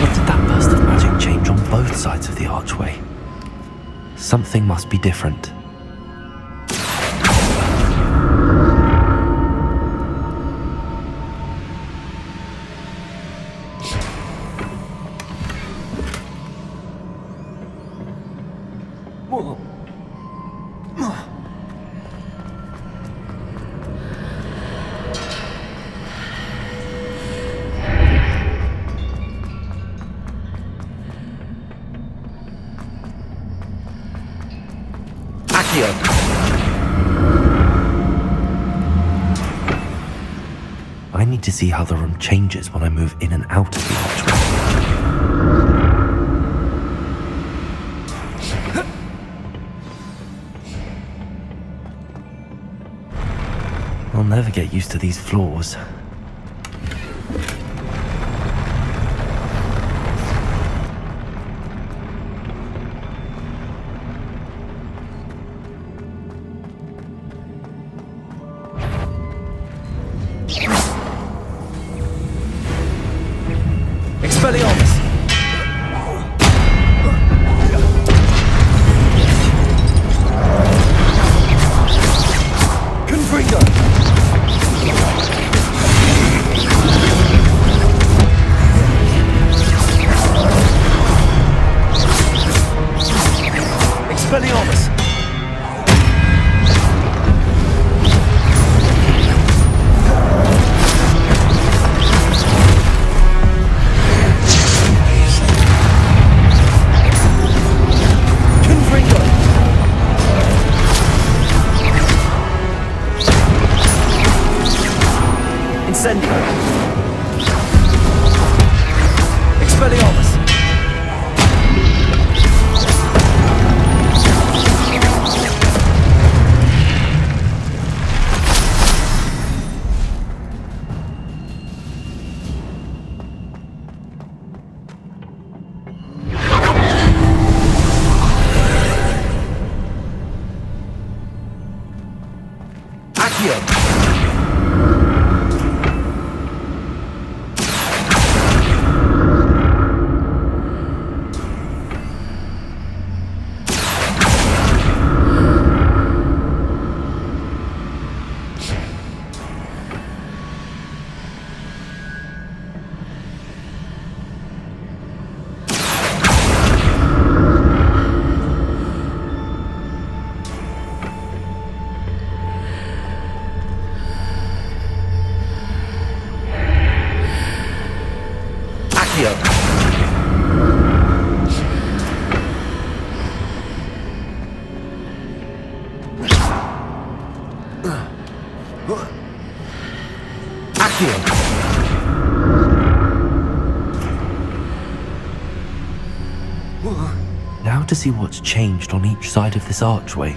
What did that burst of magic change on both sides of the archway? Something must be different. I need to see how the room changes when I move in and out of the archway. I'll never get used to these floors. Expelliarmus! Confringo! Expelliarmus! Incendio! Expelliarmus! Accio! Now to see what's changed on each side of this archway.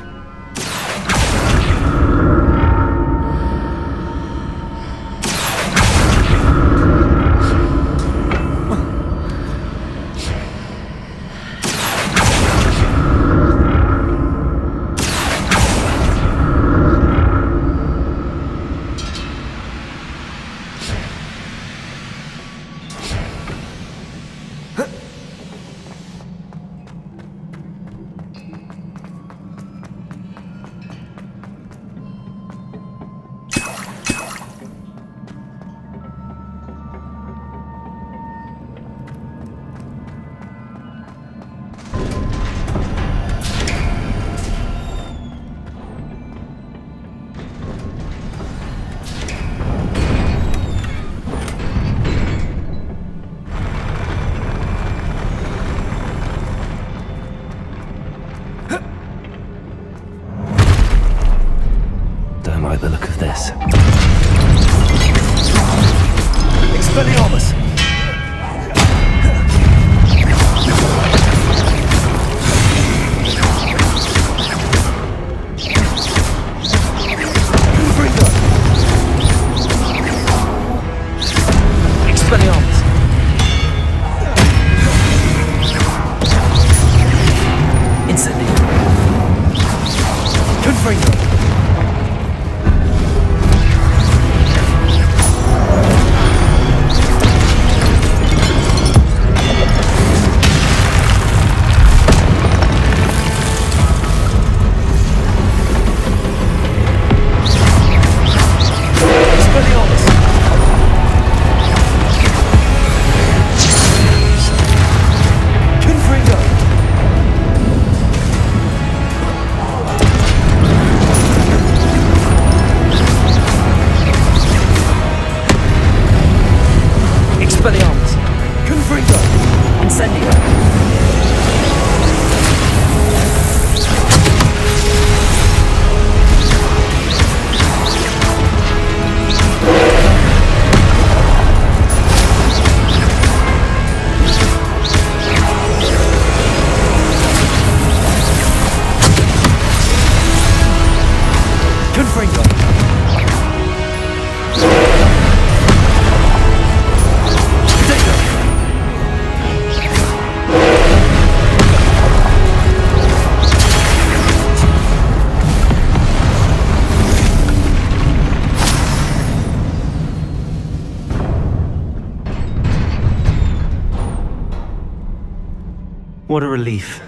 What a relief.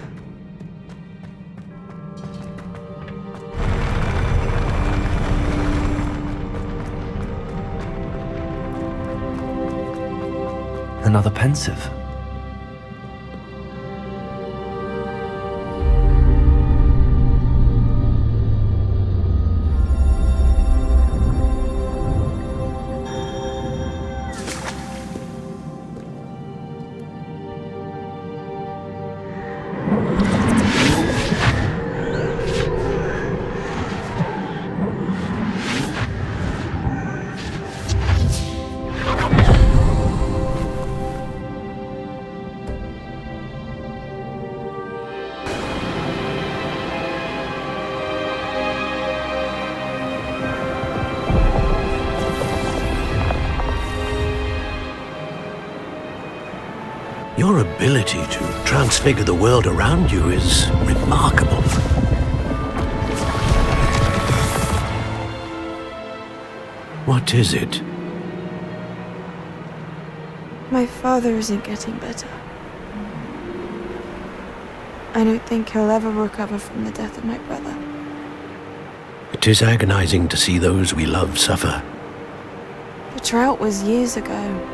Another pensive. Your ability to transfigure the world around you is remarkable. What is it? My father isn't getting better. I don't think he'll ever recover from the death of my brother. It is agonizing to see those we love suffer. The drought was years ago.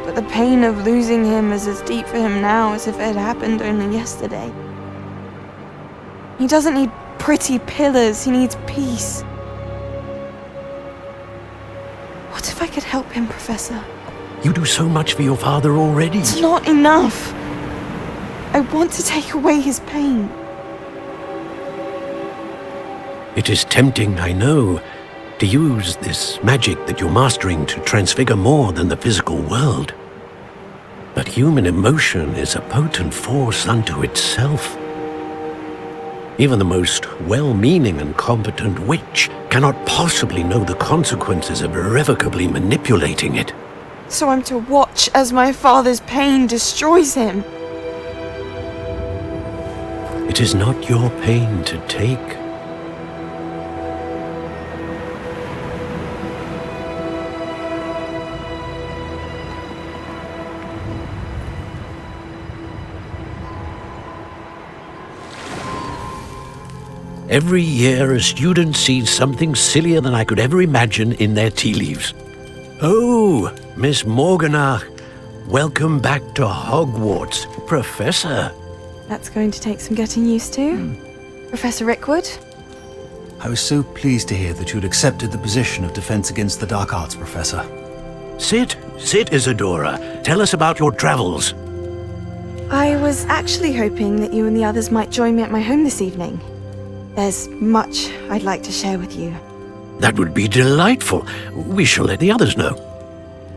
But the pain of losing him is as deep for him now as if it had happened only yesterday. He doesn't need pretty pillars, he needs peace. What if I could help him, Professor? You do so much for your father already. It's not enough. I want to take away his pain. It is tempting, I know, to use this magic that you're mastering to transfigure more than the physical world. But human emotion is a potent force unto itself. Even the most well-meaning and competent witch cannot possibly know the consequences of irrevocably manipulating it. So I'm to watch as my father's pain destroys him. It is not your pain to take. Every year, a student sees something sillier than I could ever imagine in their tea leaves. Oh, Miss Morganach, welcome back to Hogwarts, Professor. That's going to take some getting used to. Professor Rickwood? I was so pleased to hear that you'd accepted the position of Defense Against the Dark Arts, Professor. Sit, Isadora. Tell us about your travels. I was actually hoping that you and the others might join me at my home this evening. There's much I'd like to share with you. That would be delightful. We shall let the others know.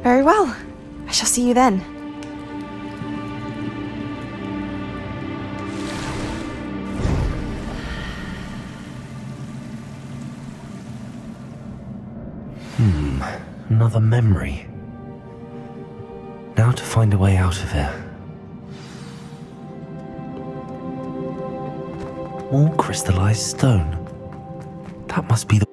Very well. I shall see you then. Another memory. Now to find a way out of here. More crystallized stone. That must be the...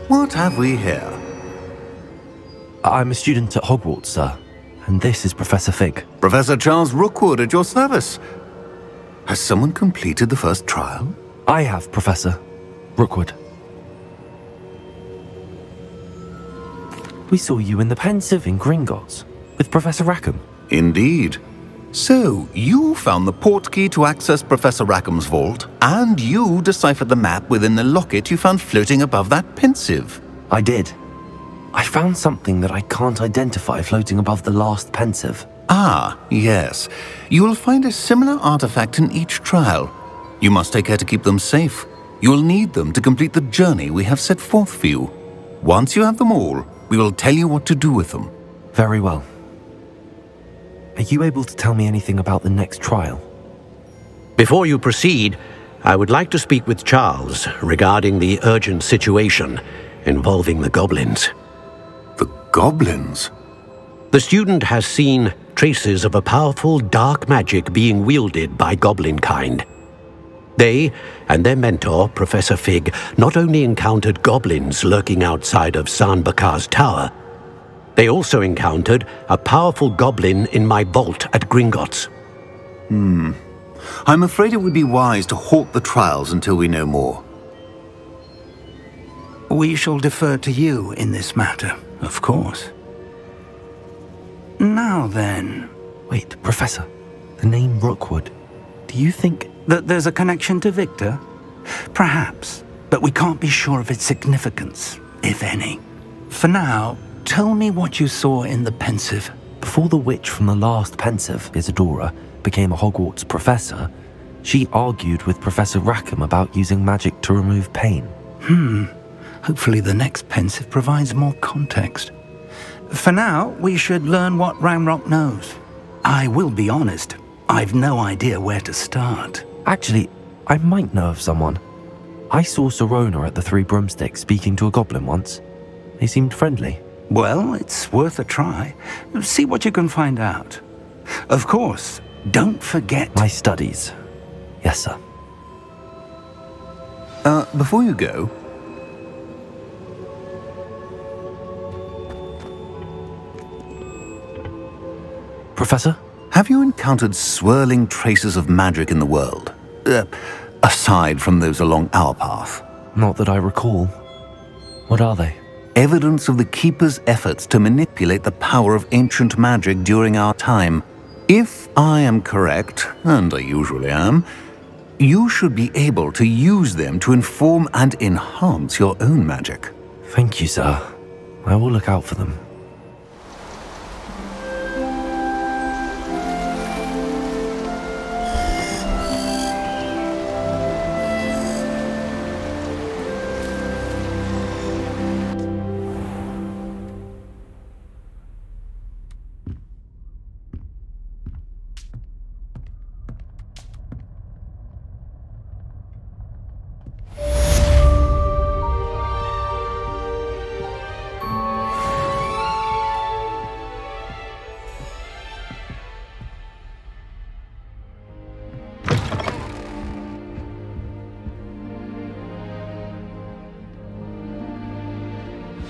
What have we here? I'm a student at Hogwarts, sir. And this is Professor Fig. Professor Charles Rookwood at your service. Has someone completed the first trial? I have, Professor Rookwood. We saw you in the Pensive in Gringotts with Professor Rackham. Indeed. So, you found the portkey to access Professor Rackham's vault, and you deciphered the map within the locket you found floating above that Pensive. I did. I found something that I can't identify floating above the last Pensive. Ah, yes. You will find a similar artifact in each trial. You must take care to keep them safe. You will need them to complete the journey we have set forth for you. Once you have them all, we will tell you what to do with them. Very well. Are you able to tell me anything about the next trial? Before you proceed, I would like to speak with Charles regarding the urgent situation involving the goblins. The goblins? The student has seen traces of a powerful dark magic being wielded by goblin kind. They and their mentor, Professor Fig, not only encountered goblins lurking outside of Sanbakar's tower, they also encountered a powerful goblin in my vault at Gringotts. I'm afraid it would be wise to halt the trials until we know more. We shall defer to you in this matter, of course. Now then... Wait, Professor. The name Rookwood. Do you think... that there's a connection to Victor? Perhaps, but we can't be sure of its significance, if any. For now, tell me what you saw in the Pensive. Before the witch from the last Pensive, Isadora, became a Hogwarts professor, she argued with Professor Rackham about using magic to remove pain. Hopefully the next Pensive provides more context. For now, we should learn what Ranrock knows. I will be honest, I've no idea where to start. Actually, I might know of someone. I saw Sirona at the Three Broomsticks speaking to a goblin once. They seemed friendly. Well, it's worth a try. See what you can find out. Of course, don't forget... my studies. Yes, sir. Before you go... Professor? Have you encountered swirling traces of magic in the world? Aside from those along our path? Not that I recall. What are they? Evidence of the Keeper's efforts to manipulate the power of ancient magic during our time. If I am correct, and I usually am, you should be able to use them to inform and enhance your own magic. Thank you, sir. I will look out for them.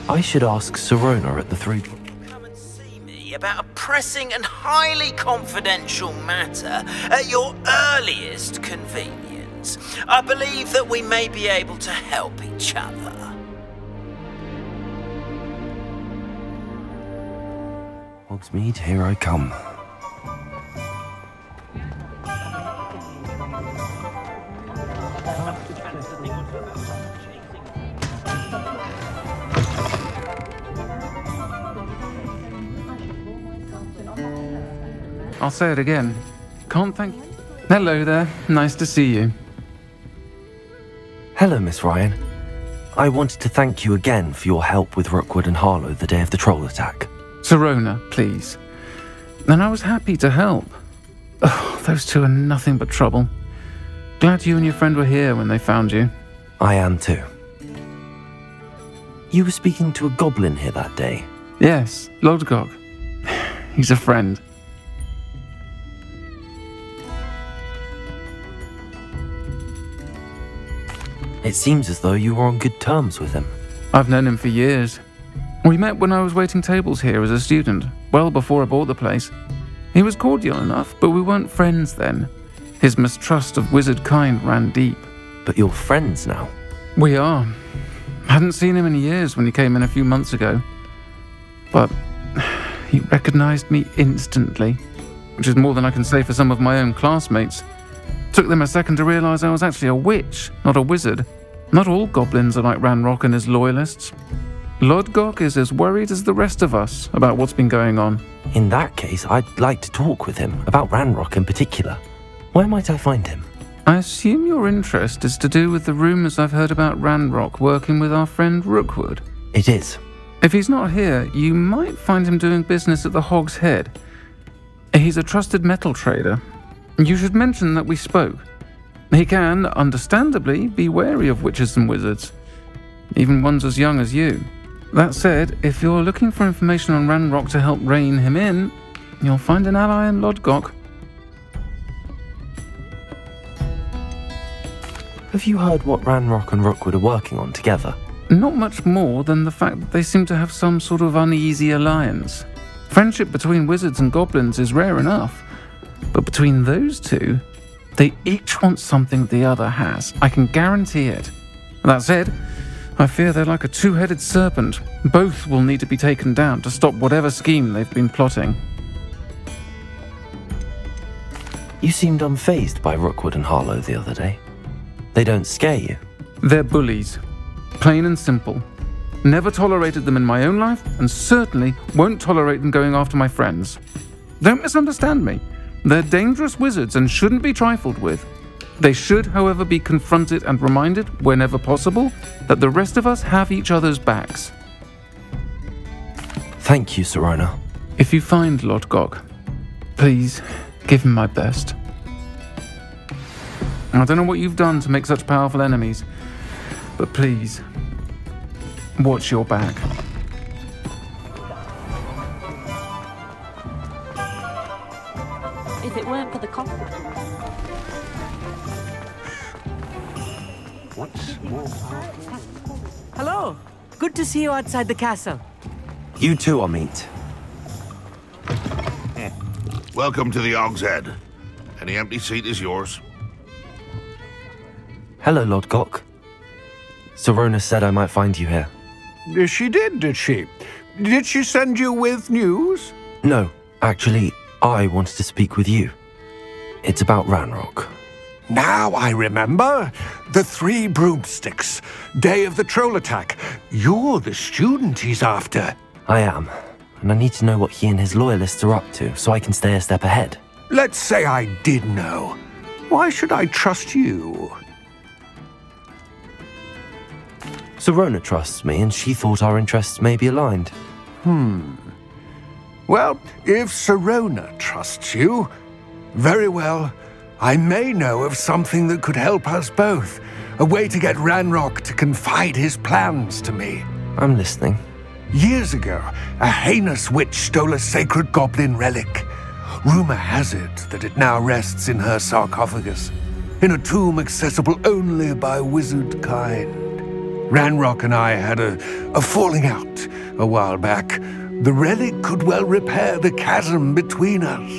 I should ask Sirona at the Three... Come and see me about a pressing and highly confidential matter at your earliest convenience. I believe that we may be able to help each other. Hogsmeade, here I come. I'll say it again. Can't thank... Hello there. Nice to see you. Hello, Miss Ryan. I wanted to thank you again for your help with Rookwood and Harlow the day of the troll attack. Sirona, please. And I was happy to help. Oh, those two are nothing but trouble. Glad you and your friend were here when they found you. I am too. You were speaking to a goblin here that day? Yes, Lodgok. He's a friend. It seems as though you were on good terms with him. I've known him for years. We met when I was waiting tables here as a student, well before I bought the place. He was cordial enough, but we weren't friends then. His mistrust of wizard kind ran deep. But you're friends now? We are. Hadn't seen him in years when he came in a few months ago. But he recognized me instantly, which is more than I can say for some of my own classmates. Took them a second to realize I was actually a witch, not a wizard. Not all goblins are like Ranrock and his loyalists. Lodgok is as worried as the rest of us about what's been going on. In that case, I'd like to talk with him, about Ranrock in particular. Where might I find him? I assume your interest is to do with the rumors I've heard about Ranrock working with our friend Rookwood. It is. If he's not here, you might find him doing business at the Hog's Head. He's a trusted metal trader. You should mention that we spoke. He can, understandably, be wary of witches and wizards, even ones as young as you. That said, if you're looking for information on Ranrock to help rein him in, you'll find an ally in Lodgok. Have you heard what Ranrock and Rookwood are working on together? Not much more than the fact that they seem to have some sort of uneasy alliance. Friendship between wizards and goblins is rare enough. But between those two, they each want something the other has. I can guarantee it. That said, I fear they're like a two-headed serpent. Both will need to be taken down to stop whatever scheme they've been plotting. You seemed unfazed by Rookwood and Harlow the other day. They don't scare you. They're bullies. Plain and simple. Never tolerated them in my own life, and certainly won't tolerate them going after my friends. Don't misunderstand me. They're dangerous wizards and shouldn't be trifled with. They should, however, be confronted and reminded, whenever possible, that the rest of us have each other's backs. Thank you, Serona. If you find Lord Gog, please give him my best. I don't know what you've done to make such powerful enemies, but please, watch your back. If it weren't for the What's more? Hello. Good to see you outside the castle. You too, Amit. Welcome to the Og's Head. Any empty seat is yours. Hello, Lord Gok. Serona said I might find you here. She did she? Did she send you with news? No, actually, I wanted to speak with you. It's about Ranrock. Now I remember. The 3 broomsticks. Day of the troll attack. You're the student he's after. I am, and I need to know what he and his loyalists are up to so I can stay a step ahead. Let's say I did know. Why should I trust you? Serona trusts me, and she thought our interests may be aligned. Well, if Serona trusts you, very well. I may know of something that could help us both. A way to get Ranrock to confide his plans to me. I'm listening. Years ago, a heinous witch stole a sacred goblin relic. Rumor has it that it now rests in her sarcophagus, in a tomb accessible only by wizard kind. Ranrock and I had a falling out a while back. The relic could well repair the chasm between us.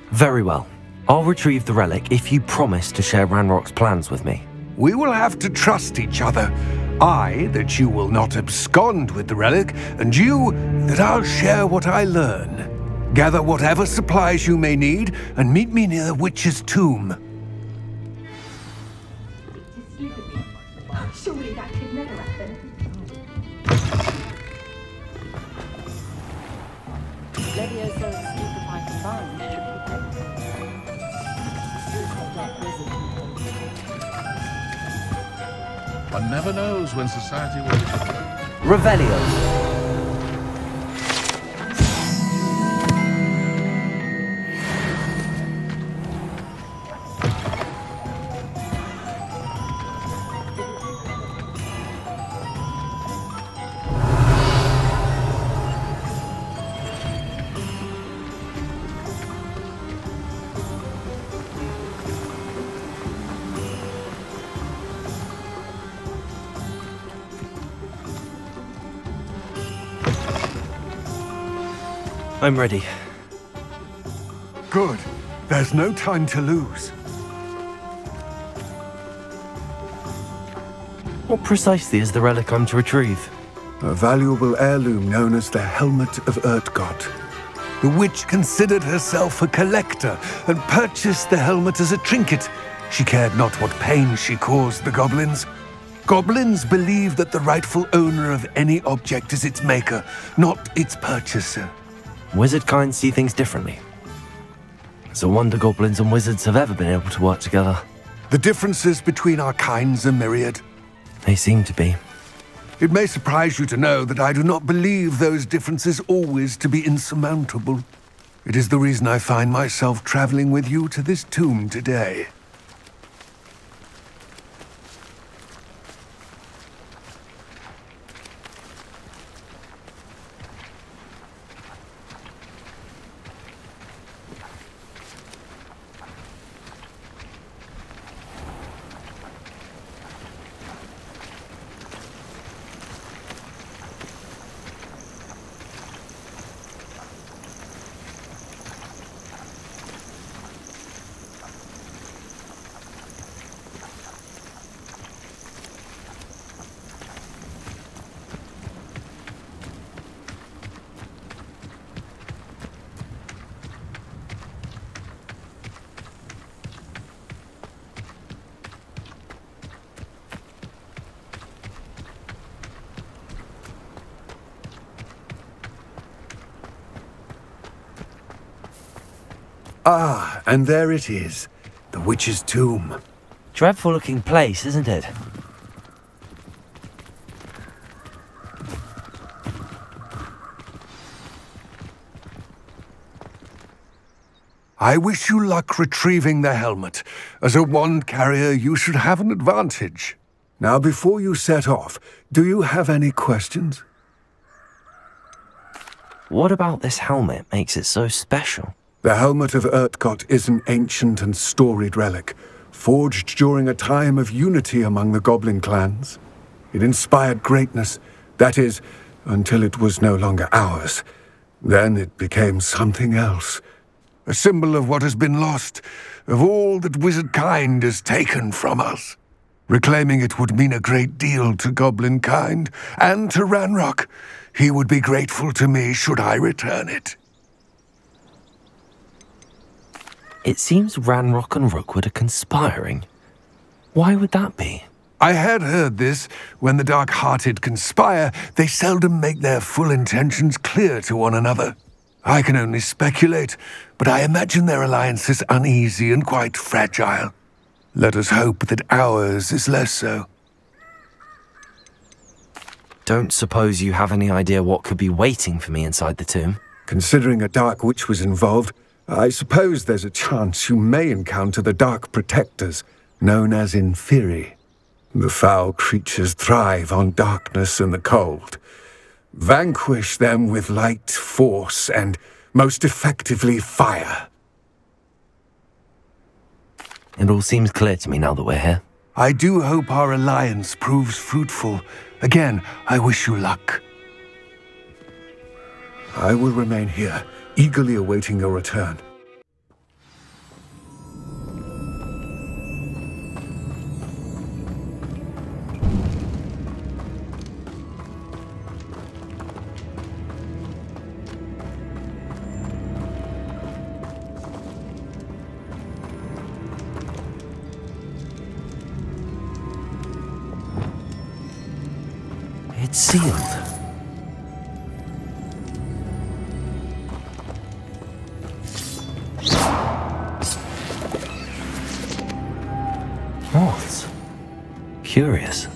Very well. I'll retrieve the relic if you promise to share Ranrock's plans with me. We will have to trust each other. I, that you will not abscond with the relic, and you, that I'll share what I learn. Gather whatever supplies you may need, and meet me near the witch's tomb. Surely that could never happen. Leviosa's stupefying combined One never knows when society will... Revelio. I'm ready. Good. There's no time to lose. What precisely is the relic I'm to retrieve? A valuable heirloom known as the Helmet of Urtgott. The witch considered herself a collector and purchased the helmet as a trinket. She cared not what pain she caused the goblins. Goblins believe that the rightful owner of any object is its maker, not its purchaser. Wizard kind see things differently. It's a wonder goblins and wizards have ever been able to work together. The differences between our kinds are myriad. They seem to be. It may surprise you to know that I do not believe those differences always to be insurmountable. It is the reason I find myself traveling with you to this tomb today. Ah, and there it is. The witch's tomb. Dreadful looking place, isn't it? I wish you luck retrieving the helmet. As a wand carrier, you should have an advantage. Now, before you set off, do you have any questions? What about this helmet makes it so special? The helmet of Urtkot is an ancient and storied relic, forged during a time of unity among the goblin clans. It inspired greatness, that is, until it was no longer ours. Then it became something else. A symbol of what has been lost, of all that wizard kind has taken from us. Reclaiming it would mean a great deal to goblin kind, and to Ranrock. He would be grateful to me should I return it. It seems Ranrock and Rookwood are conspiring. Why would that be? I had heard this. When the dark-hearted conspire, they seldom make their full intentions clear to one another. I can only speculate, but I imagine their alliance is uneasy and quite fragile. Let us hope that ours is less so. Don't suppose you have any idea what could be waiting for me inside the tomb? Considering a dark witch was involved, I suppose there's a chance you may encounter the Dark Protectors, known as Inferi. The foul creatures thrive on darkness and the cold. Vanquish them with light, force, and, most effectively, fire. It all seems clear to me now that we're here. I do hope our alliance proves fruitful. Again, I wish you luck. I will remain here, eagerly awaiting your return. It's sealed. Moths. Curious.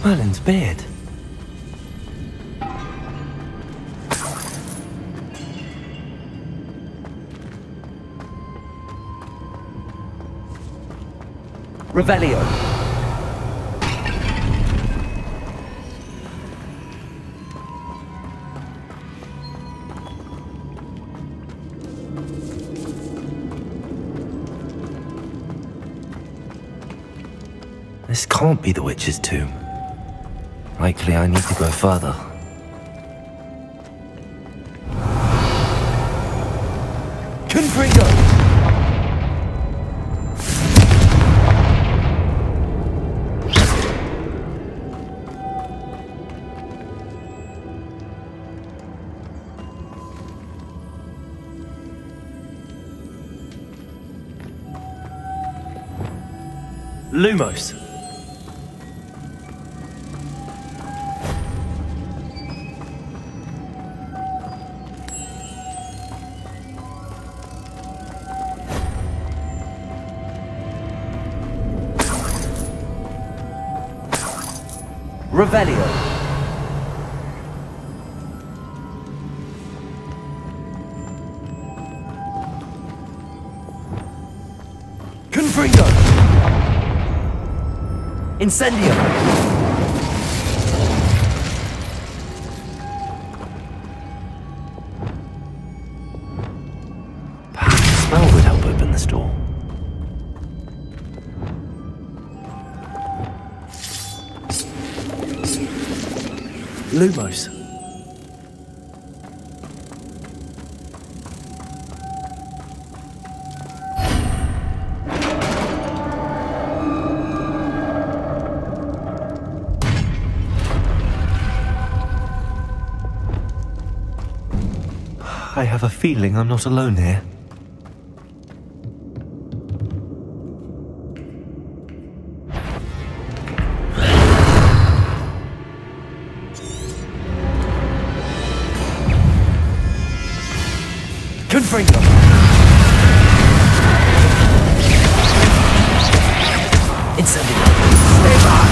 Merlin's beard. Revelio. This can't be the witch's tomb. Likely I need to go further. Confringo! Lumos. Revelio. Confringo. Incendio. Perhaps the smell would help open this door. Lumos. I have a feeling I'm not alone here. Confringo! Incendio! Stay back!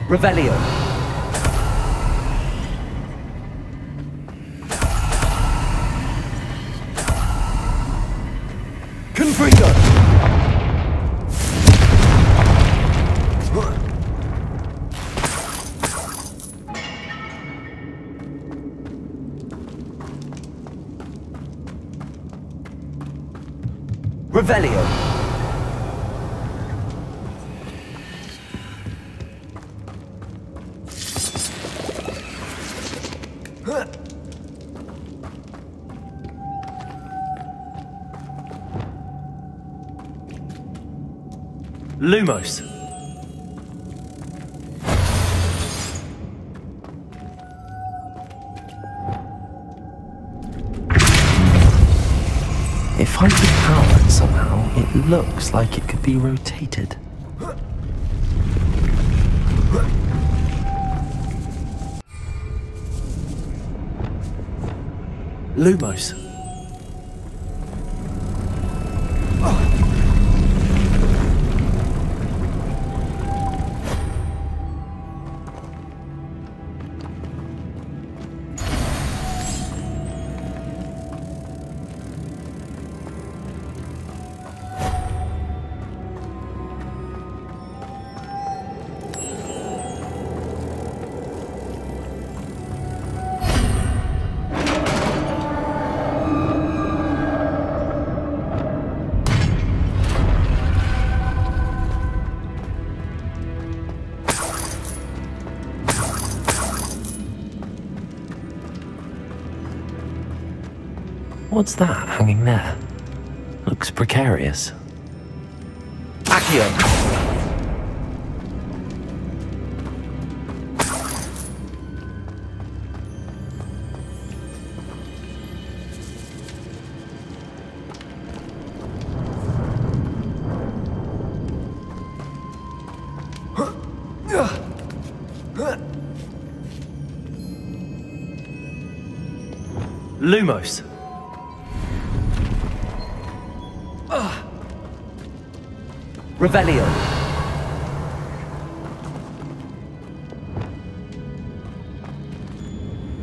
Revelio. Confringo. Revelio. Lumos. If I could power it somehow, it looks like it could be rotated. Lumos. What's that hanging there? Looks precarious. Accio! Lumos. Revelio.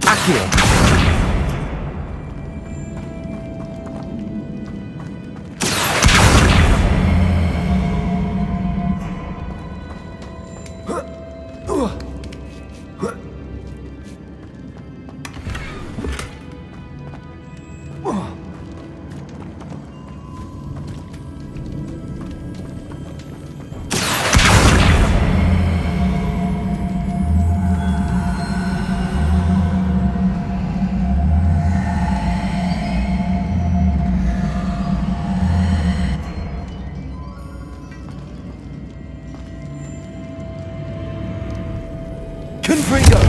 Accio. Confringo!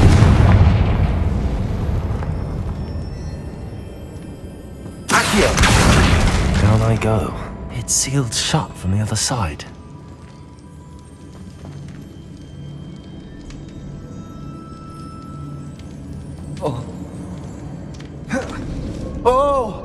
Accio! Down I go. It's sealed shut from the other side. Oh. Oh!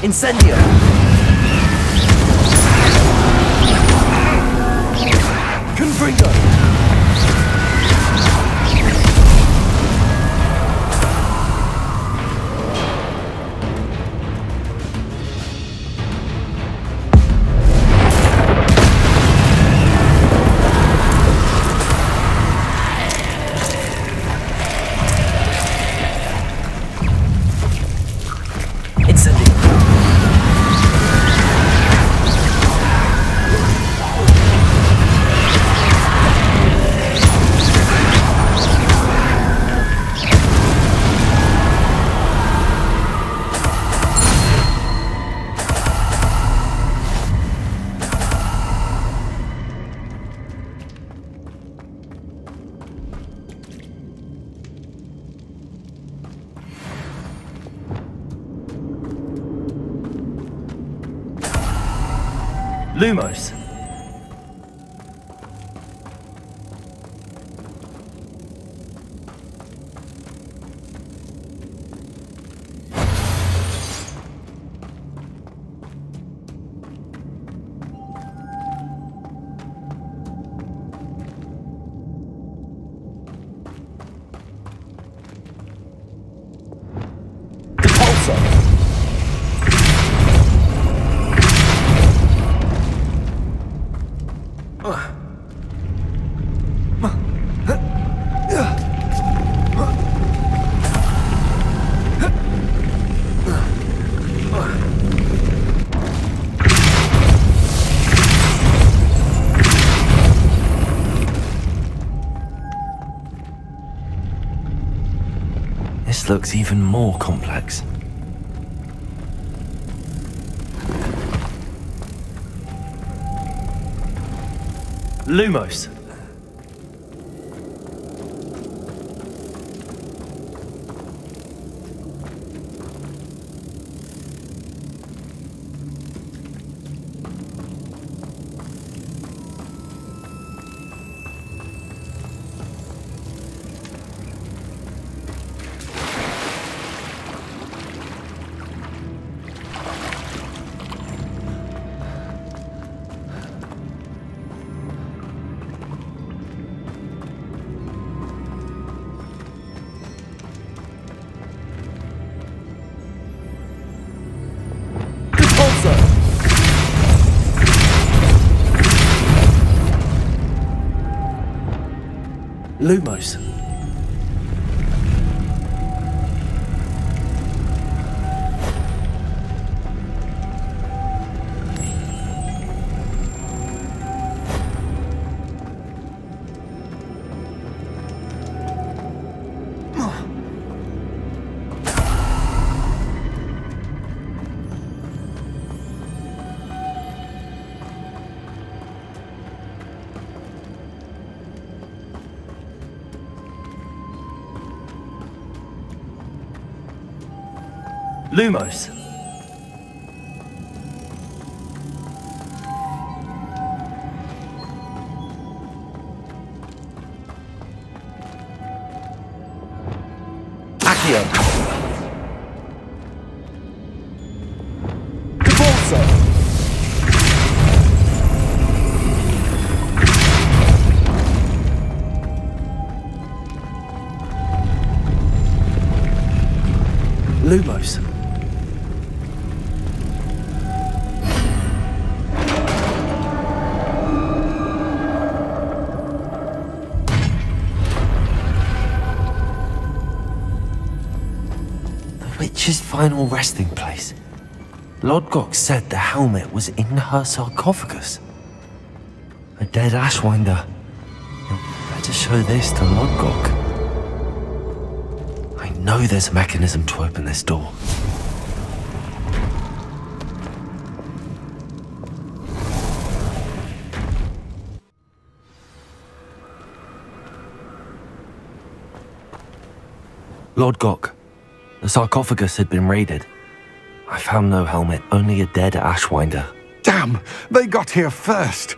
Incendio! Confringo! Lumos. This looks even more complex. Lumos. Lumos. Lumos. Accio. Devolso. Lumos. Witch's final resting place. Lodgok said the helmet was in her sarcophagus. A dead Ashwinder. You'll better show this to Lodgok. I know there's a mechanism to open this door. Lodgok. The sarcophagus had been raided. I found no helmet, only a dead Ashwinder. Damn! They got here first!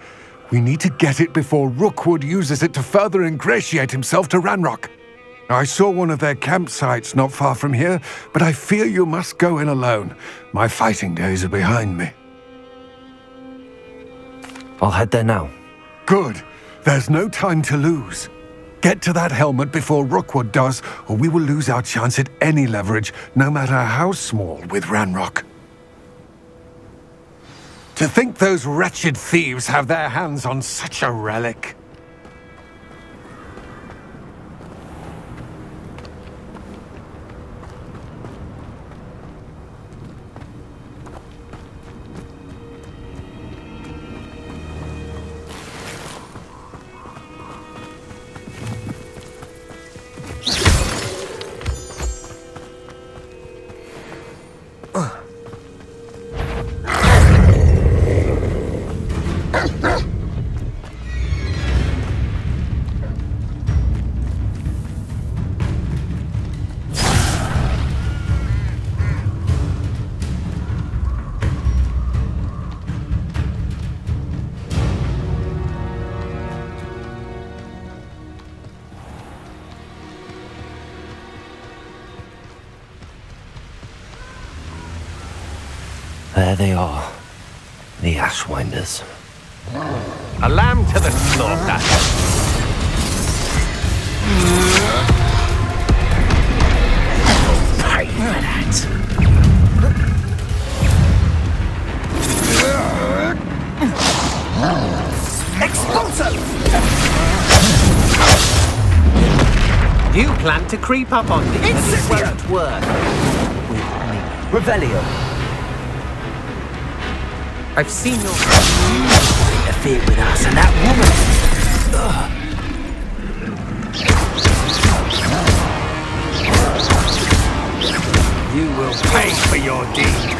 We need to get it before Rookwood uses it to further ingratiate himself to Ranrock. I saw one of their campsites not far from here, but I fear you must go in alone. My fighting days are behind me. I'll head there now. Good. There's no time to lose. Get to that helmet before Rookwood does, or we will lose our chance at any leverage, no matter how small, with Ranrock. To think those wretched thieves have their hands on such a relic. There they are, the Ashwinders. A lamb to the slaughter. Pay for that. Expulso! You plan to creep up on me, and it won't work. Revelio. I've seen your... interfere with us and that woman. You will pay for your deed.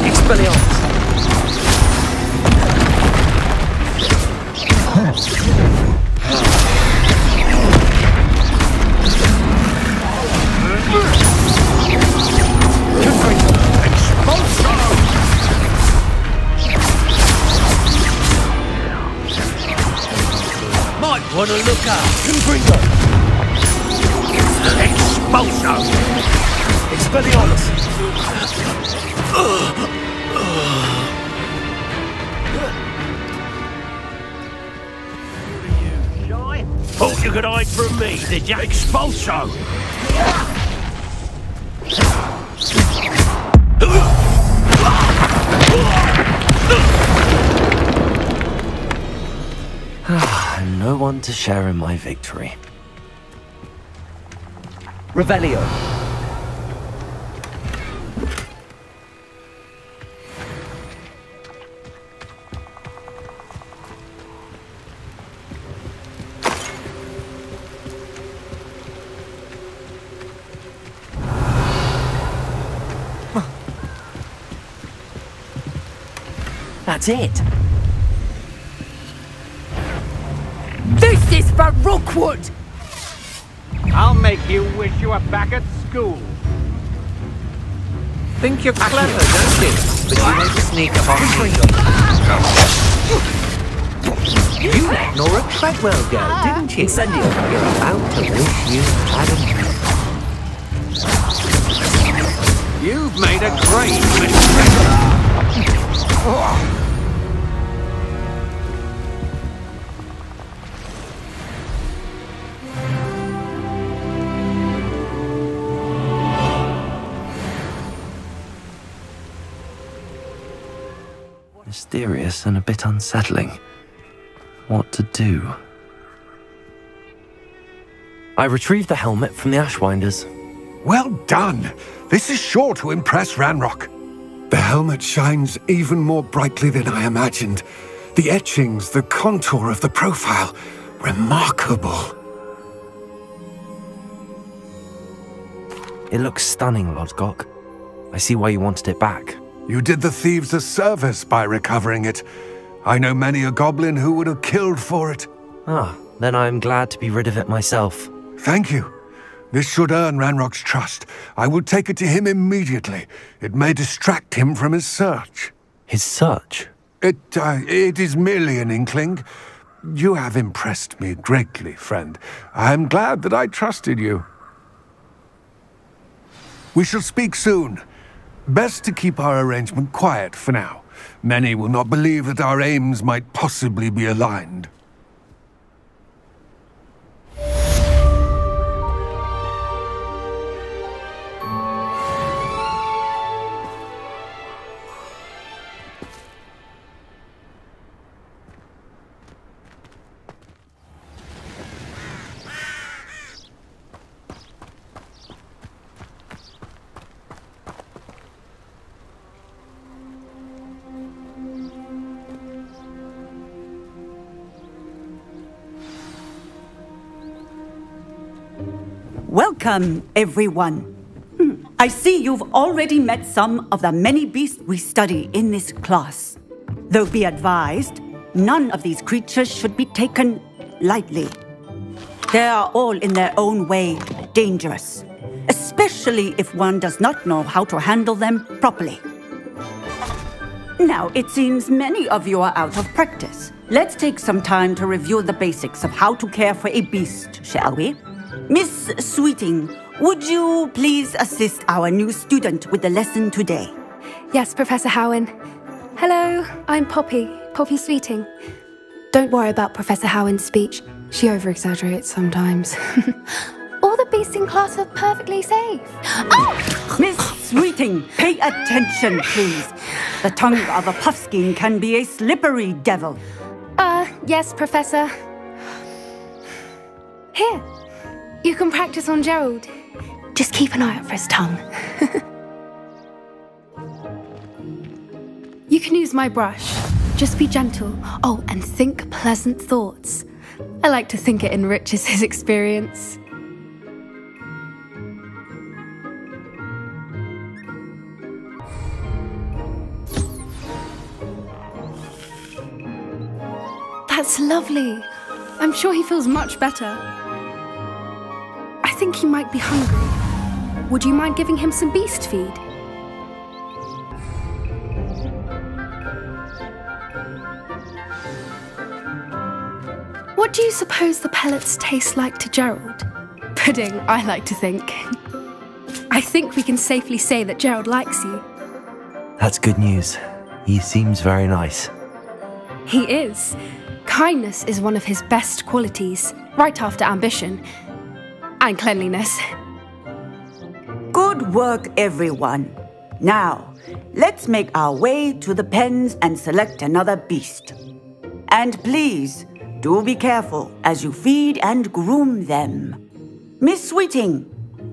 Expelliarmus. Might want to look up. Confringo. Expulso. Expelliarmus. Thought you could hide from me, did you? Expulso! No one to share in my victory. Revelio. That's it. This is for Rookwood! I'll make you wish you were back at school. Think you're clever, don't you? But you made a sneak up on me. You let Nora Treadwell go, didn't you? Incendio. You're about to wish you hadn't. You've made a great mistake. Mysterious and a bit unsettling. What to do? I retrieved the helmet from the Ashwinders. Well done! This is sure to impress Ranrock. The helmet shines even more brightly than I imagined. The etchings, the contour of the profile. Remarkable. It looks stunning, Lodgok. I see why you wanted it back. You did the thieves a service by recovering it. I know many a goblin who would have killed for it. Ah, then I am glad to be rid of it myself. Thank you. This should earn Ranrock's trust. I will take it to him immediately. It may distract him from his search. His search? It is merely an inkling. You have impressed me greatly, friend. I am glad that I trusted you. We shall speak soon. Best to keep our arrangement quiet for now. Many will not believe that our aims might possibly be aligned. Welcome, everyone. I see you've already met some of the many beasts we study in this class. Though be advised, none of these creatures should be taken lightly. They are all in their own way dangerous, especially if one does not know how to handle them properly. Now, it seems many of you are out of practice. Let's take some time to review the basics of how to care for a beast, shall we? Miss Sweeting, would you please assist our new student with the lesson today? Yes, Professor Howen. Hello, I'm Poppy Sweeting. Don't worry about Professor Howen's speech. She over-exaggerates sometimes. All the beasts in class are perfectly safe. Oh! Miss Sweeting, pay attention, please. The tongue of a puffskein can be a slippery devil. Yes, Professor. Here. You can practice on Gerald. Just keep an eye out for his tongue. You can use my brush. Just be gentle. Oh, and think pleasant thoughts. I like to think it enriches his experience. That's lovely. I'm sure he feels much better. I think he might be hungry. Would you mind giving him some beast feed? What do you suppose the pellets taste like to Gerald? Pudding, I like to think. I think we can safely say that Gerald likes you. That's good news. He seems very nice. He is. Kindness is one of his best qualities, right after ambition. And cleanliness. Good work, everyone. Now, let's make our way to the pens and select another beast. And please, do be careful as you feed and groom them. Miss Sweeting,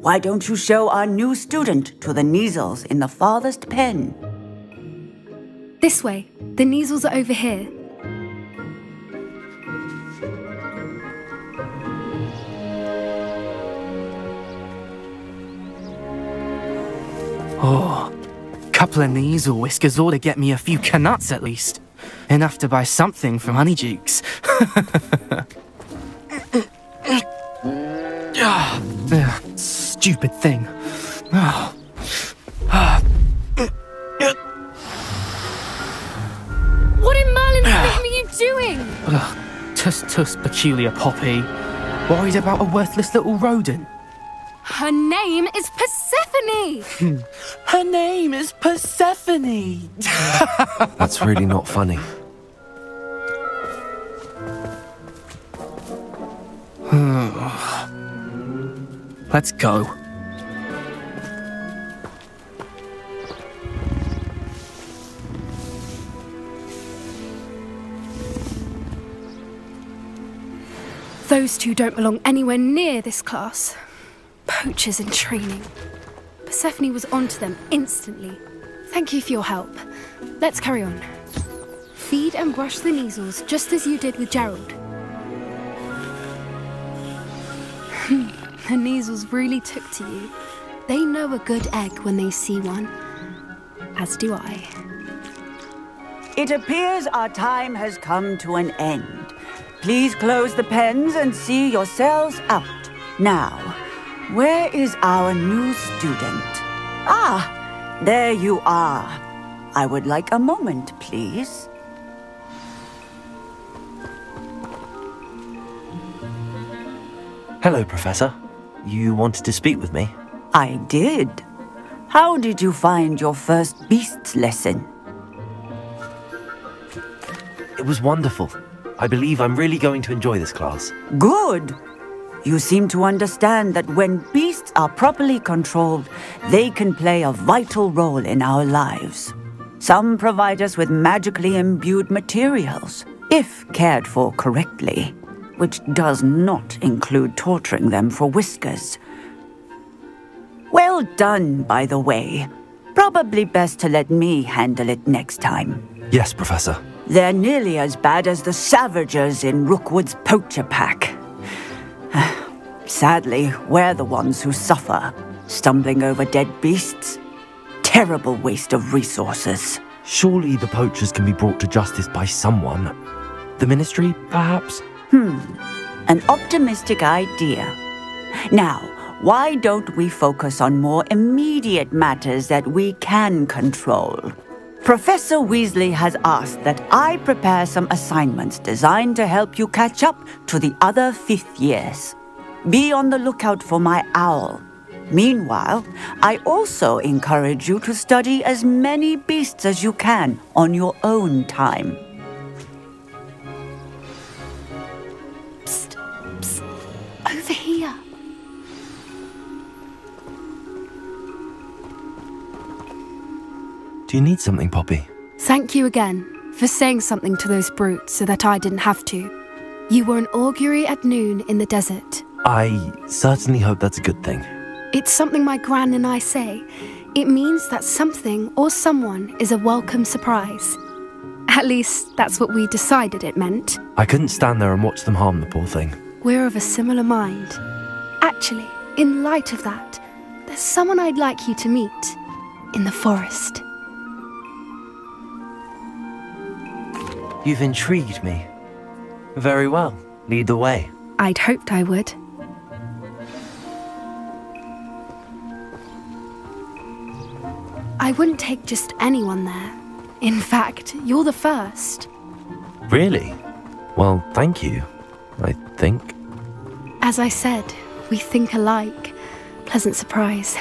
why don't you show our new student to the Neasels in the farthest pen? This way. The Neasels are over here. Oh, couple of Neasel whiskers ought to get me a few canuts at least. Enough to buy something from Honeydukes. Stupid thing. What in Merlin's name are you doing? Tuss, peculiar Poppy. Worried about a worthless little rodent. Her name is Persephone! Her name is Persephone! That's really not funny. Let's go. Those two don't belong anywhere near this class. Poachers in training. Persephone was onto them instantly. Thank you for your help. Let's carry on. Feed and brush the Neasels just as you did with Gerald. The Neasels really took to you. They know a good egg when they see one. As do I. It appears our time has come to an end. Please close the pens and see yourselves out. Now, Where is our new student? Ah, there you are. I would like a moment, please. Hello, Professor. You wanted to speak with me? I did. How did you find your first beasts lesson? It was wonderful. I believe I'm really going to enjoy this class. Good. You seem to understand that when beasts are properly controlled, they can play a vital role in our lives. Some provide us with magically imbued materials, if cared for correctly, which does not include torturing them for whiskers. Well done, by the way. Probably best to let me handle it next time. Yes, Professor. They're nearly as bad as the Savagers in Rookwood's poacher pack. Sadly, we're the ones who suffer, stumbling over dead beasts. Terrible waste of resources. Surely the poachers can be brought to justice by someone. The Ministry, perhaps? An optimistic idea. Now, why don't we focus on more immediate matters that we can control? Professor Weasley has asked that I prepare some assignments designed to help you catch up to the other 5th years. Be on the lookout for my owl. Meanwhile, I also encourage you to study as many beasts as you can on your own time. Psst, psst, over here. Do you need something, Poppy? Thank you again for saying something to those brutes so that I didn't have to. You were an augury at noon in the desert. I certainly hope that's a good thing. It's something my gran and I say. It means that something or someone is a welcome surprise. At least, that's what we decided it meant. I couldn't stand there and watch them harm the poor thing. We're of a similar mind. Actually, in light of that, there's someone I'd like you to meet in the forest. You've intrigued me. Very well. Lead the way. I'd hoped I would. I wouldn't take just anyone there. In fact, you're the first. Really? Well, thank you, I think. As I said, we think alike. Pleasant surprise.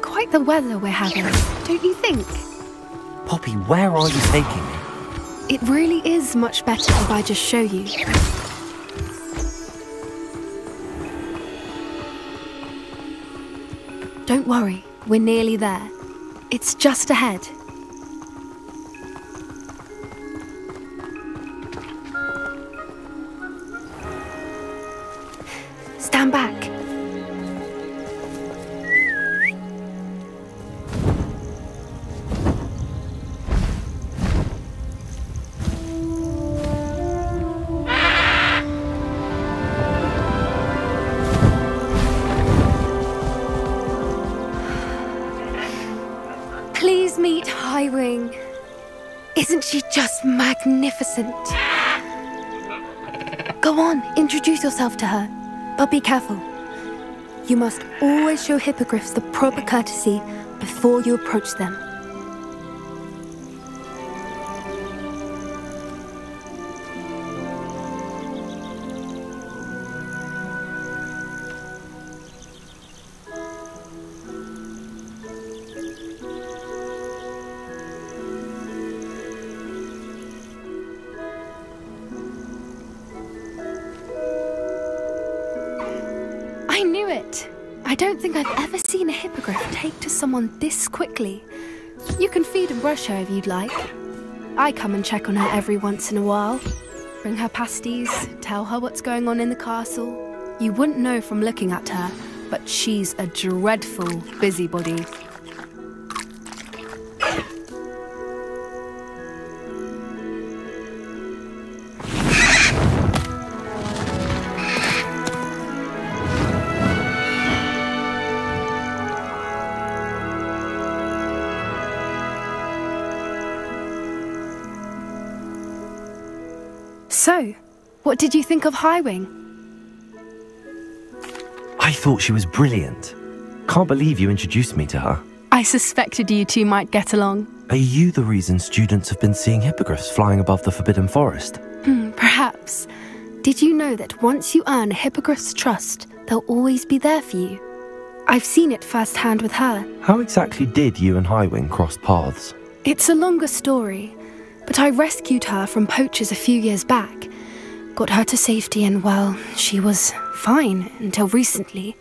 Quite the weather we're having, don't you think? Poppy, where are you taking me? It really is much better if I just show you. Don't worry, we're nearly there. It's just ahead. Stand back. Please meet Highwing. Isn't she just magnificent? Go on, introduce yourself to her. But be careful. You must always show hippogriffs the proper courtesy before you approach them. I knew it! I don't think I've ever seen a hippogriff take to someone this quickly. You can feed and brush her if you'd like. I come and check on her every once in a while. Bring her pasties, tell her what's going on in the castle. You wouldn't know from looking at her, but she's a dreadful busybody. So, What did you think of Highwing? I thought she was brilliant. Can't believe you introduced me to her. I suspected you two might get along. Are you the reason students have been seeing hippogriffs flying above the Forbidden Forest? Perhaps. Did you know that once you earn a hippogriff's trust, they'll always be there for you? I've seen it firsthand with her. How exactly did you and Highwing cross paths? It's a longer story, but I rescued her from poachers a few years back. Got her to safety and, well, she was fine until recently.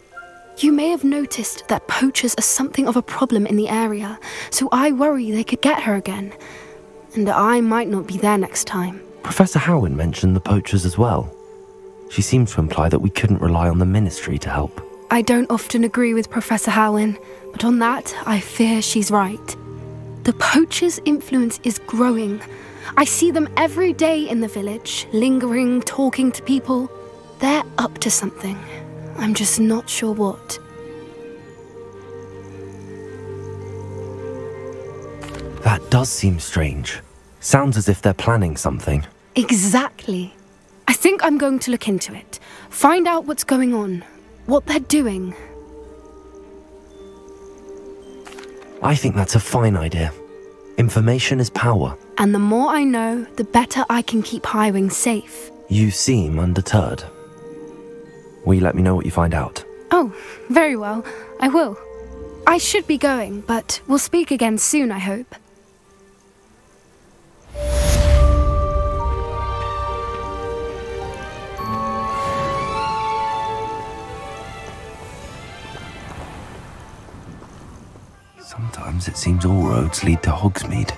You may have noticed that poachers are something of a problem in the area, so I worry they could get her again. And I might not be there next time. Professor Howen mentioned the poachers as well. She seemed to imply that we couldn't rely on the Ministry to help. I don't often agree with Professor Howen, but on that, I fear she's right. The poachers' influence is growing. I see them every day in the village, lingering, talking to people. They're up to something. I'm just not sure what. That does seem strange. Sounds as if they're planning something. Exactly. I think I'm going to look into it. Find out what's going on. What they're doing. I think that's a fine idea. Information is power. And the more I know, the better I can keep Highwing safe. You seem undeterred. Will you let me know what you find out? Oh, very well. I will. I should be going, but we'll speak again soon, I hope. Sometimes it seems all roads lead to Hogsmeade.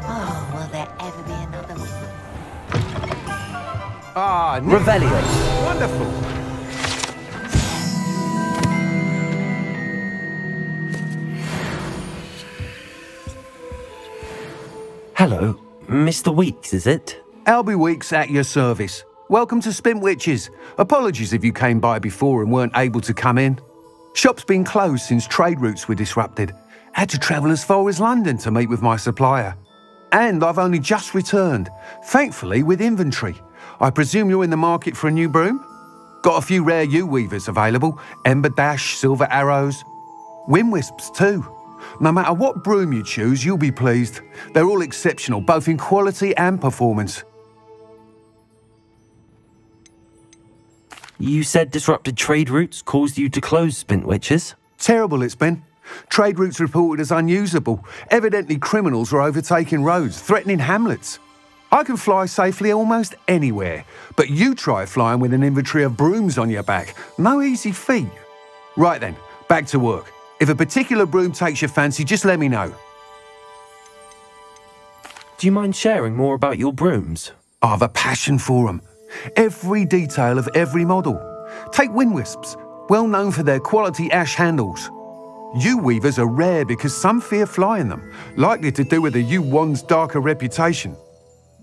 Oh, will there ever be another one? Ah, Revelio. Wonderful. Hello, Mr. Weeks, is it? Albie Weeks at your service. Welcome to Spintwitches. Apologies if you came by before and weren't able to come in. Shop's been closed since trade routes were disrupted. Had to travel as far as London to meet with my supplier. And I've only just returned, thankfully with inventory. I presume you're in the market for a new broom? Got a few rare U-weavers available. Ember Dash, Silver Arrows. Wind Wisps too. No matter what broom you choose, you'll be pleased. They're all exceptional, both in quality and performance. You said disrupted trade routes caused you to close Spintwitches? Terrible it's been. Trade routes reported as unusable. Evidently criminals were overtaking roads, threatening hamlets. I can fly safely almost anywhere, but you try flying with an inventory of brooms on your back. No easy feat. Right then, back to work. If a particular broom takes your fancy, just let me know. Do you mind sharing more about your brooms? I have a passion for them. Every detail of every model. Take Wind Wisps, well known for their quality ash handles. U-weavers are rare because some fear flying them, likely to do with the U-wand's darker reputation.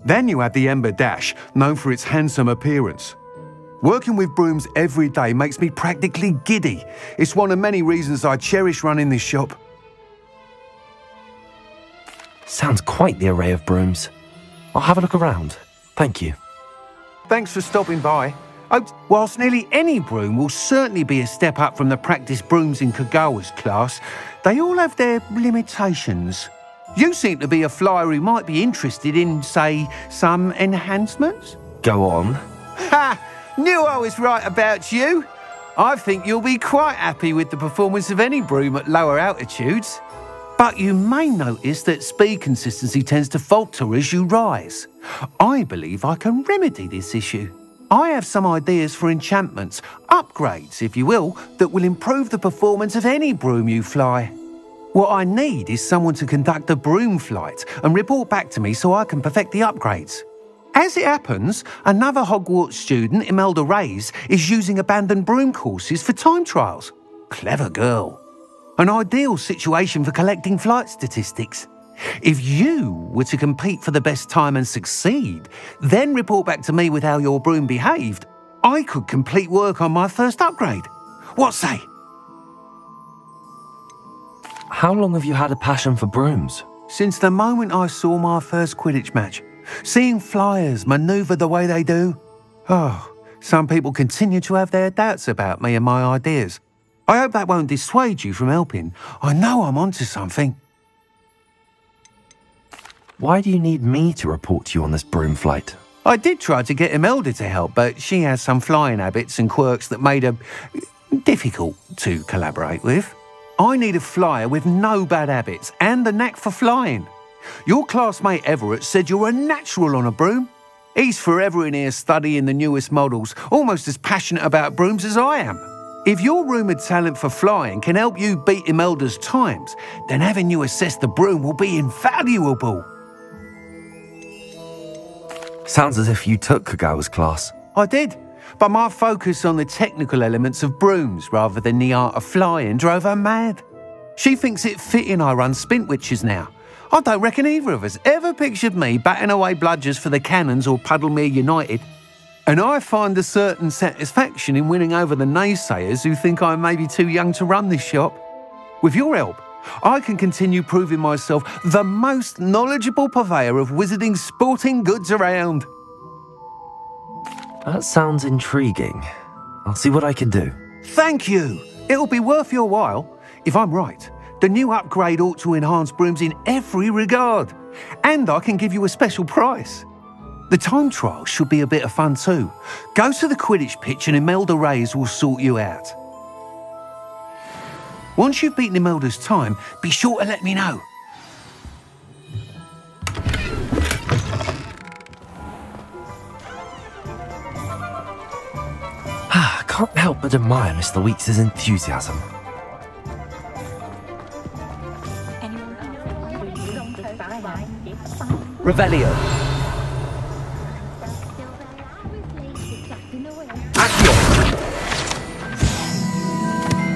Then you have the Ember Dash, known for its handsome appearance. Working with brooms every day makes me practically giddy. It's one of many reasons I cherish running this shop. Sounds quite the array of brooms. I'll have a look around. Thank you. Thanks for stopping by. Whilst nearly any broom will certainly be a step up from the practice brooms in Kagawa's class, they all have their limitations. You seem to be a flyer who might be interested in, say, some enhancements? Go on. Ha! Knew I was right about you. I think you'll be quite happy with the performance of any broom at lower altitudes. But you may notice that speed consistency tends to falter as you rise. I believe I can remedy this issue. I have some ideas for enchantments, upgrades, if you will, that will improve the performance of any broom you fly. What I need is someone to conduct a broom flight and report back to me so I can perfect the upgrades. As it happens, another Hogwarts student, Imelda Reyes, is using abandoned broom courses for time trials. Clever girl. An ideal situation for collecting flight statistics. If you were to compete for the best time and succeed, then report back to me with how your broom behaved, I could complete work on my first upgrade. What say? How long have you had a passion for brooms? Since the moment I saw my first Quidditch match, seeing flyers manoeuvre the way they do. Oh, some people continue to have their doubts about me and my ideas. I hope that won't dissuade you from helping. I know I'm onto something. Why do you need me to report to you on this broom flight? I did try to get Imelda to help, but she has some flying habits and quirks that made her difficult to collaborate with. I need a flyer with no bad habits and the knack for flying. Your classmate Everett said you're a natural on a broom. He's forever in here studying the newest models, almost as passionate about brooms as I am. If your rumoured talent for flying can help you beat Imelda's times, then having you assess the broom will be invaluable. Sounds as if you took Kagawa's class. I did, but my focus on the technical elements of brooms rather than the art of flying drove her mad. She thinks it fitting I run Spintwitches now. I don't reckon either of us ever pictured me batting away bludgers for the Cannons or Puddlemere United. And I find a certain satisfaction in winning over the naysayers who think I may be too young to run this shop. With your help, I can continue proving myself the most knowledgeable purveyor of wizarding sporting goods around. That sounds intriguing. I'll see what I can do. Thank you. It'll be worth your while. If I'm right, the new upgrade ought to enhance brooms in every regard. And I can give you a special price. The time trial should be a bit of fun too. Go to the Quidditch pitch and Imelda Reyes will sort you out. Once you've beaten Imelda's time, be sure to let me know. I can't help but admire Mr. Weeks' enthusiasm. Revelio.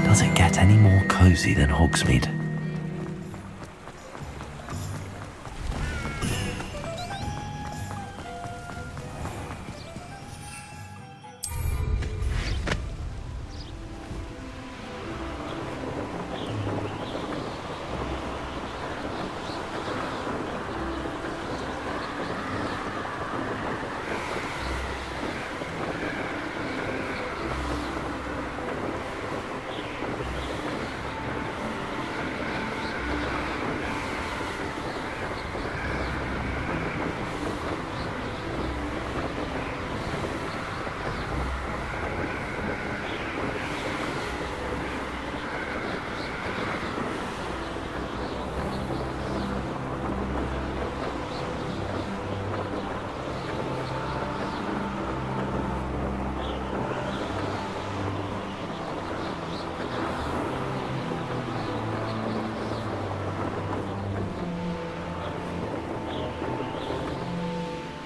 Does it get any more cozy than Hogsmeade?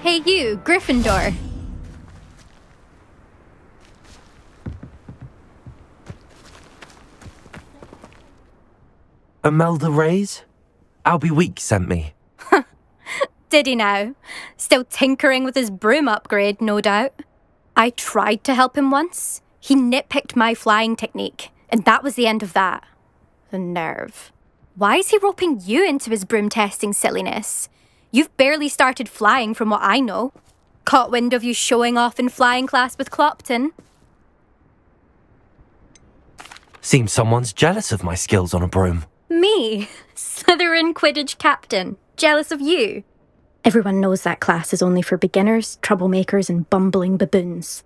Hey you, Gryffindor. Imelda Reyes? Albie Weeks sent me. Did he now? Still tinkering with his broom upgrade, no doubt. I tried to help him once. He nitpicked my flying technique, and that was the end of that. The nerve. Why is he roping you into his broom testing silliness? You've barely started flying from what I know. Caught wind of you showing off in flying class with Clopton. Seems someone's jealous of my skills on a broom. Me? Slytherin Quidditch captain. Jealous of you? Everyone knows that class is only for beginners, troublemakers and bumbling baboons.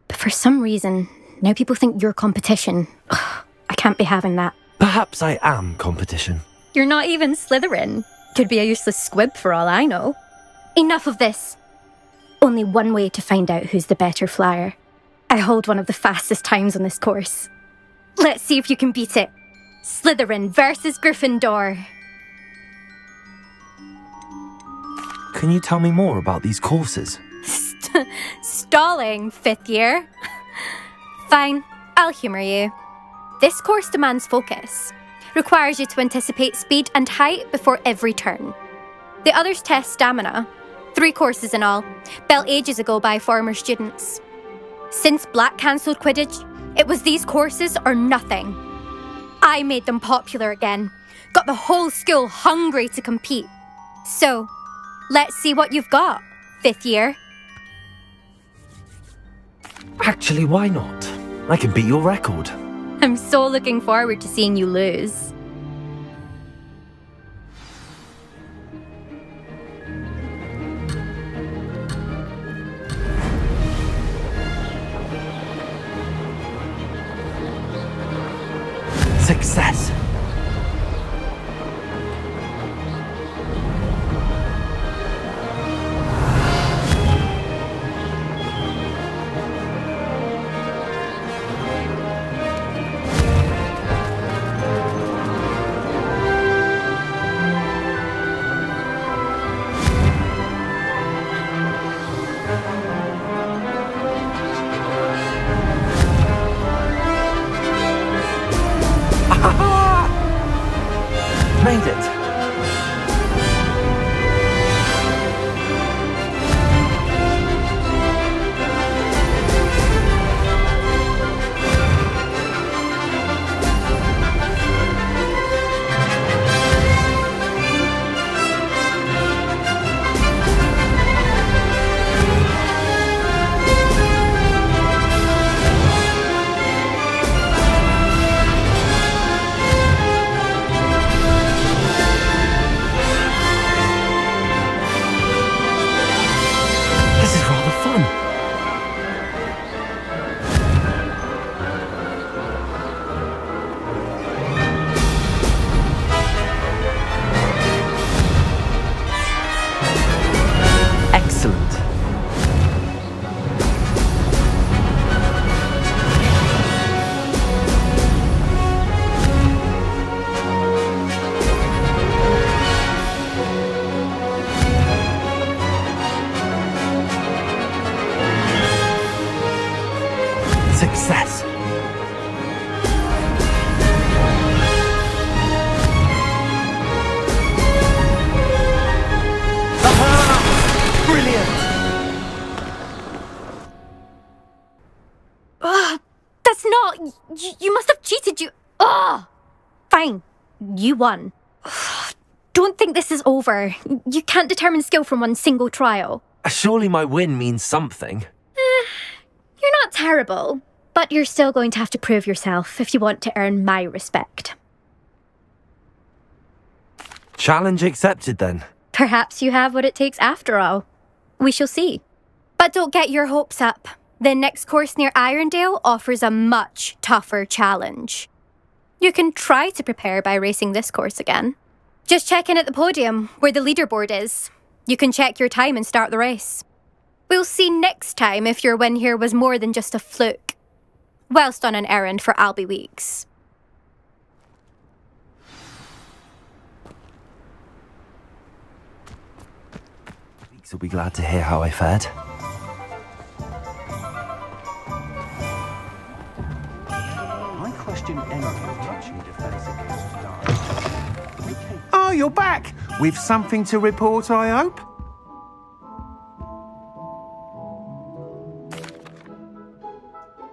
But for some reason, now people think you're competition. Ugh, I can't be having that. Perhaps I am competition. You're not even Slytherin. Could be a useless squib for all I know. Enough of this. Only one way to find out who's the better flyer. I hold one of the fastest times on this course. Let's see if you can beat it. Slytherin versus Gryffindor. Can you tell me more about these courses? Stalling, 5th year. Fine, I'll humour you. This course demands focus. Requires you to anticipate speed and height before every turn. The others test stamina. 3 courses in all, built ages ago by former students. Since Black cancelled Quidditch, it was these courses or nothing. I made them popular again. got the whole school hungry to compete. So, let's see what you've got, 5th year. Actually, why not? I can beat your record. I'm so looking forward to seeing you lose. Success! Made it! Success! Brilliant! That's not... You must have cheated, you... Fine. You won. Don't think this is over. You can't determine skill from one single trial. Surely my win means something. You're not terrible, but you're still going to have to prove yourself if you want to earn my respect. Challenge accepted, then. Perhaps you have what it takes after all. We shall see. But don't get your hopes up. The next course near Irondale offers a much tougher challenge. You can try to prepare by racing this course again. Just check in at the podium, where the leaderboard is. You can check your time and start the race. We'll see next time if your win here was more than just a fluke. Whilst on an errand for Albie Weeks. Weeks will be glad to hear how I fared. I question anyone touching defense against dark. Oh, you're back! With something to report, I hope?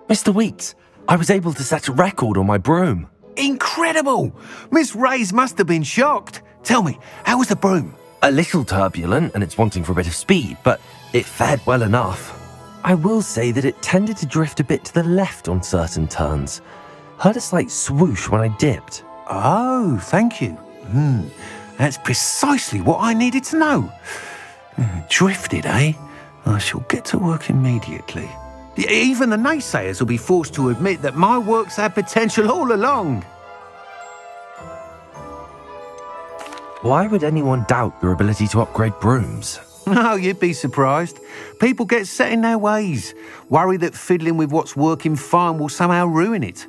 Mr. Weeks, I was able to set a record on my broom. Incredible! Miss Reyes must have been shocked. Tell me, how was the broom? A little turbulent, and it's wanting for a bit of speed, but it fared well enough. I will say that it tended to drift a bit to the left on certain turns. Heard a slight swoosh when I dipped. Oh, thank you. That's precisely what I needed to know. Drifted, eh? I shall get to work immediately. Even the naysayers will be forced to admit that my work's had potential all along. Why would anyone doubt your ability to upgrade brooms? Oh, you'd be surprised. People get set in their ways, worry that fiddling with what's working fine will somehow ruin it.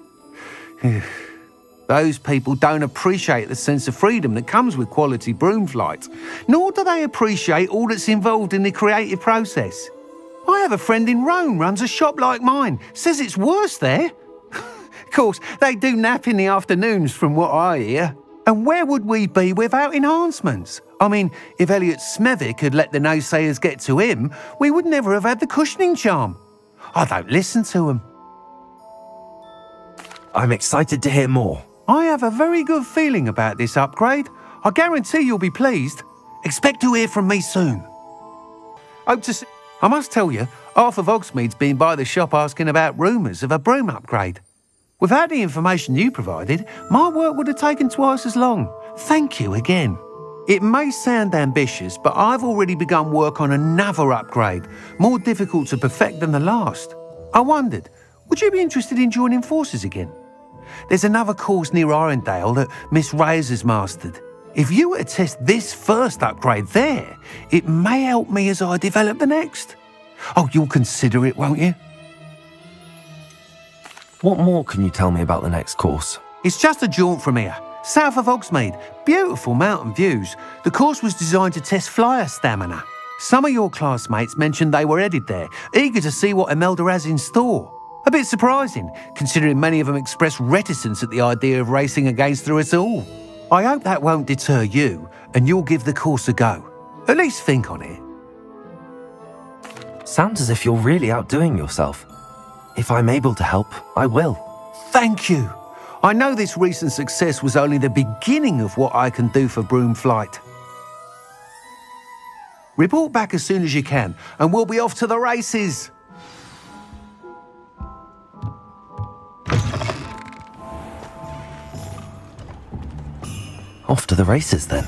Those people don't appreciate the sense of freedom that comes with quality broom flight, nor do they appreciate all that's involved in the creative process. I have a friend in Rome runs a shop like mine, says it's worse there. Of course, they do nap in the afternoons from what I hear. And where would we be without enhancements? I mean, if Elliot Smethwick had let the naysayers get to him, we would never have had the cushioning charm. I don't listen to them. I'm excited to hear more. I have a very good feeling about this upgrade. I guarantee you'll be pleased. Expect to hear from me soon. Hope to see... I must tell you, half of Hogsmeade's been by the shop asking about rumours of a broom upgrade. Without the information you provided, my work would have taken twice as long. Thank you again. It may sound ambitious, but I've already begun work on another upgrade, more difficult to perfect than the last. I wondered, would you be interested in joining forces again? There's another course near Irondale that Miss Reyes has mastered. If you were to test this first upgrade there, it may help me as I develop the next. Oh, you'll consider it, won't you? What more can you tell me about the next course? It's just a jaunt from here, south of Hogsmeade. Beautiful mountain views. The course was designed to test flyer stamina. Some of your classmates mentioned they were headed there, eager to see what Imelda has in store. A bit surprising, considering many of them expressed reticence at the idea of racing against her at all. I hope that won't deter you, and you'll give the course a go. At least think on it. Sounds as if you're really outdoing yourself. If I'm able to help, I will. Thank you. I know this recent success was only the beginning of what I can do for broom flight. Report back as soon as you can, and we'll be off to the races. Off to the races, then.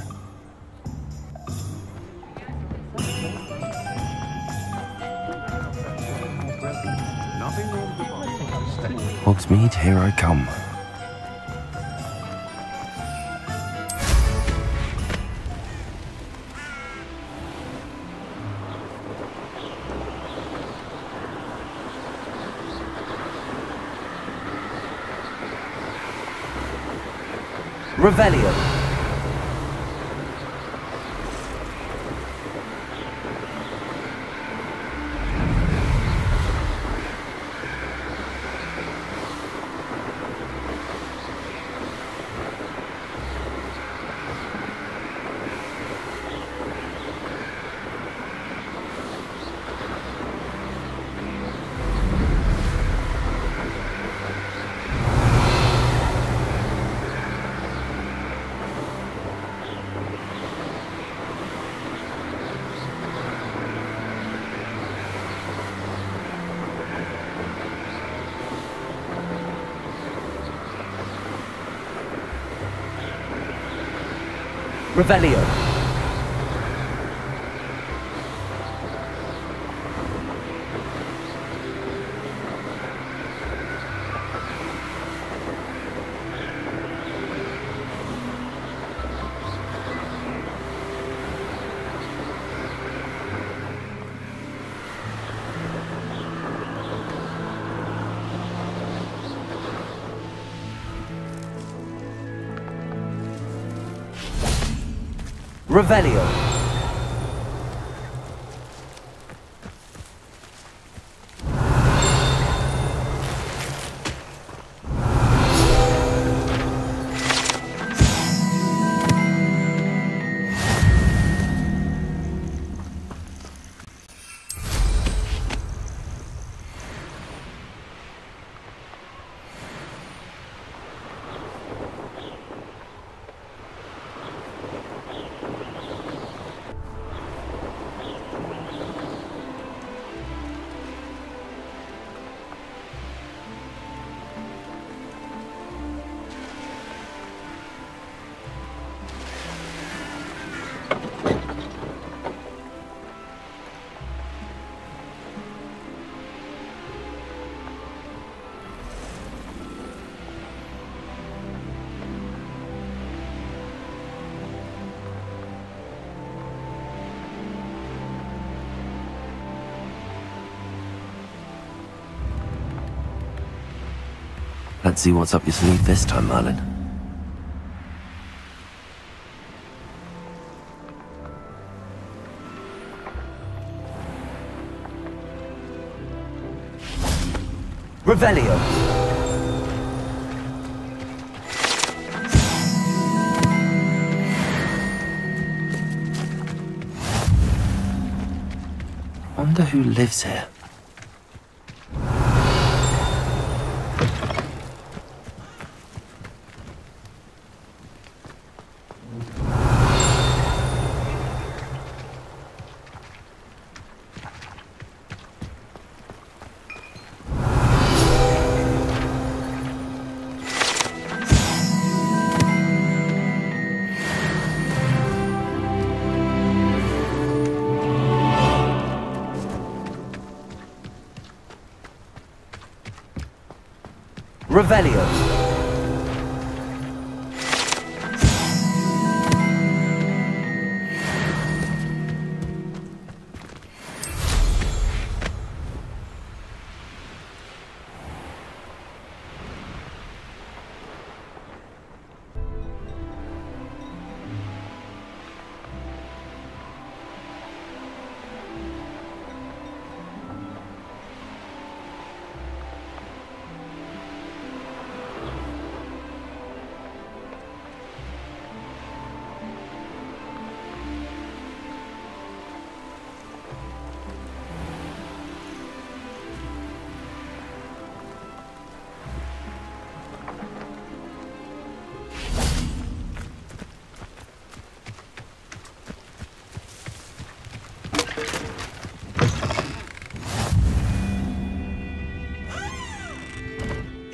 Hogsmeade, here I come. Revelio. Revelio. Revelio. Let's see what's up your sleeve this time, Merlin. Revelio. Wonder who lives here. Revelio.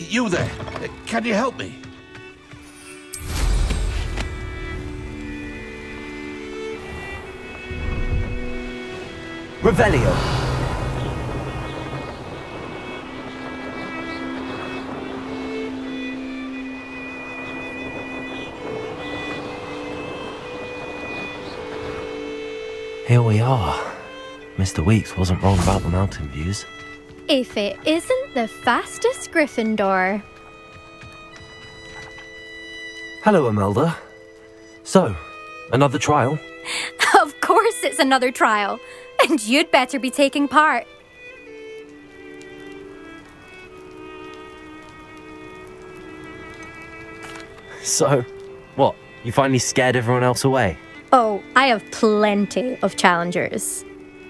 You there? Can you help me? Revelio. Here we are. Mr. Weeks wasn't wrong about the mountain views. If it isn't the fastest Gryffindor. Hello, Imelda. So, another trial? Of course it's another trial. And you'd better be taking part. So, what? You finally scared everyone else away? Oh, I have plenty of challengers.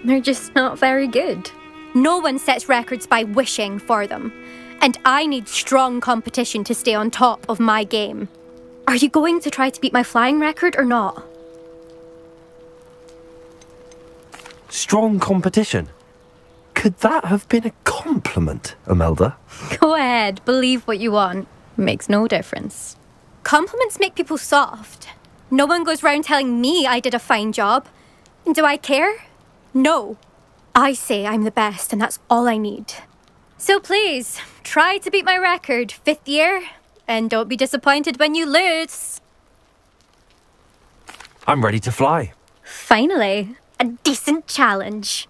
They're just not very good. No one sets records by wishing for them. And I need strong competition to stay on top of my game. Are you going to try to beat my flying record or not? Strong competition? Could that have been a compliment, Imelda? Go ahead, believe what you want. Makes no difference. Compliments make people soft. No one goes round telling me I did a fine job. And do I care? No. I say I'm the best, and that's all I need. So please, try to beat my record, 5th year, and don't be disappointed when you lose. I'm ready to fly. Finally, a decent challenge.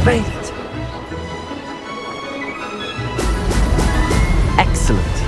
Made it! Excellent.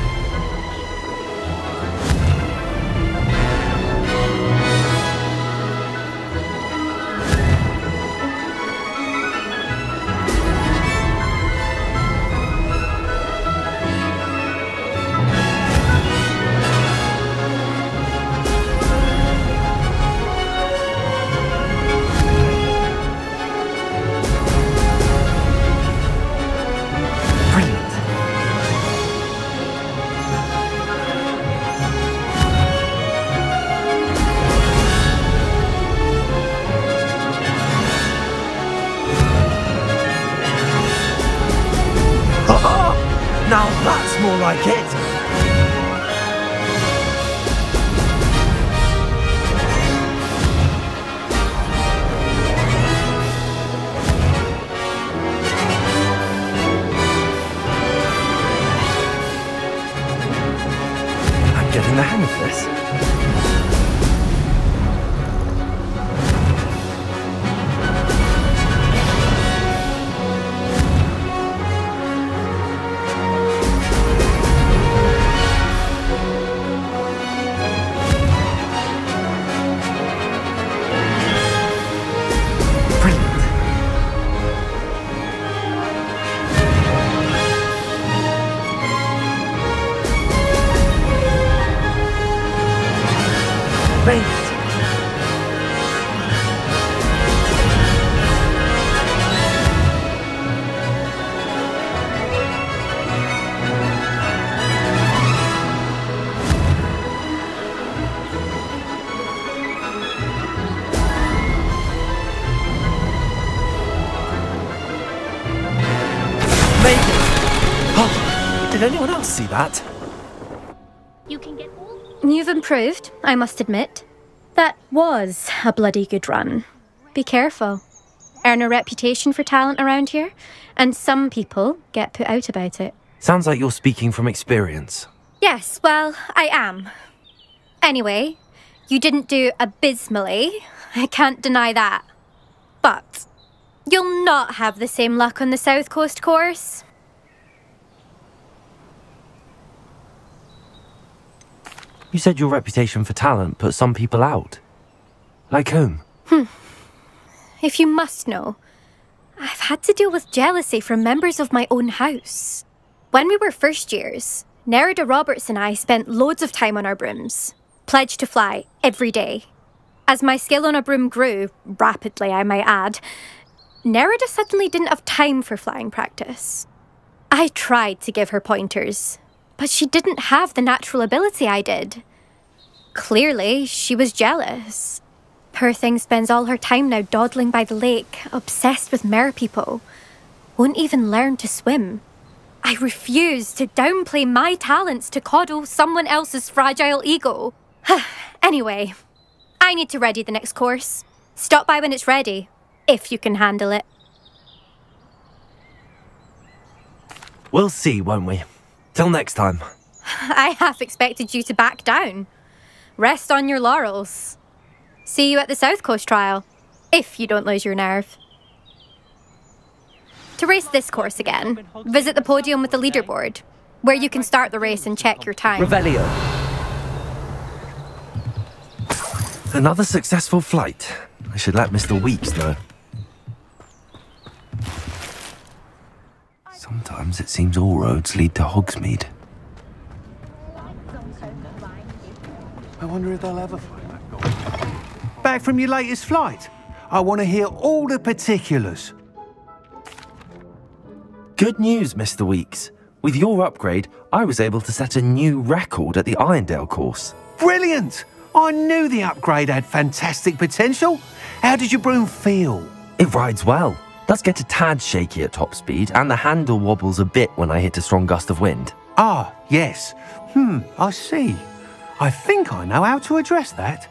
Now that's more like it! I'm getting the hang of this. Did anyone else see that? You've improved, I must admit. That was a bloody good run. Be careful. Earn a reputation for talent around here, and some people get put out about it. Sounds like you're speaking from experience. Yes, well, I am. Anyway, you didn't do abysmally. I can't deny that. But you'll not have the same luck on the South Coast course. You said your reputation for talent put some people out. Like whom? If you must know, I've had to deal with jealousy from members of my own house. When we were first years, Nerida Roberts and I spent loads of time on our brooms, pledged to fly every day. As my skill on a broom grew, rapidly I might add, Nerida suddenly didn't have time for flying practice. I tried to give her pointers, but she didn't have the natural ability I did. Clearly, she was jealous. Poor thing spends all her time now dawdling by the lake, obsessed with merpeople. Won't even learn to swim. I refuse to downplay my talents to coddle someone else's fragile ego. Anyway, I need to ready the next course. Stop by when it's ready, if you can handle it. We'll see, won't we? Till next time. I half expected you to back down. Rest on your laurels. See you at the South Coast trial, if you don't lose your nerve. To race this course again, visit the podium with the leaderboard, where you can start the race and check your time. Revelio. Another successful flight. I should let Mr. Weeks know. Sometimes it seems all roads lead to Hogsmeade. I wonder if they'll ever find that gold. Back from your latest flight? I want to hear all the particulars. Good news, Mr. Weeks. With your upgrade, I was able to set a new record at the Irondale course. Brilliant! I knew the upgrade had fantastic potential. How did your broom feel? It rides well. Does get a tad shaky at top speed, and the handle wobbles a bit when I hit a strong gust of wind. Ah, yes. I see. I think I know how to address that.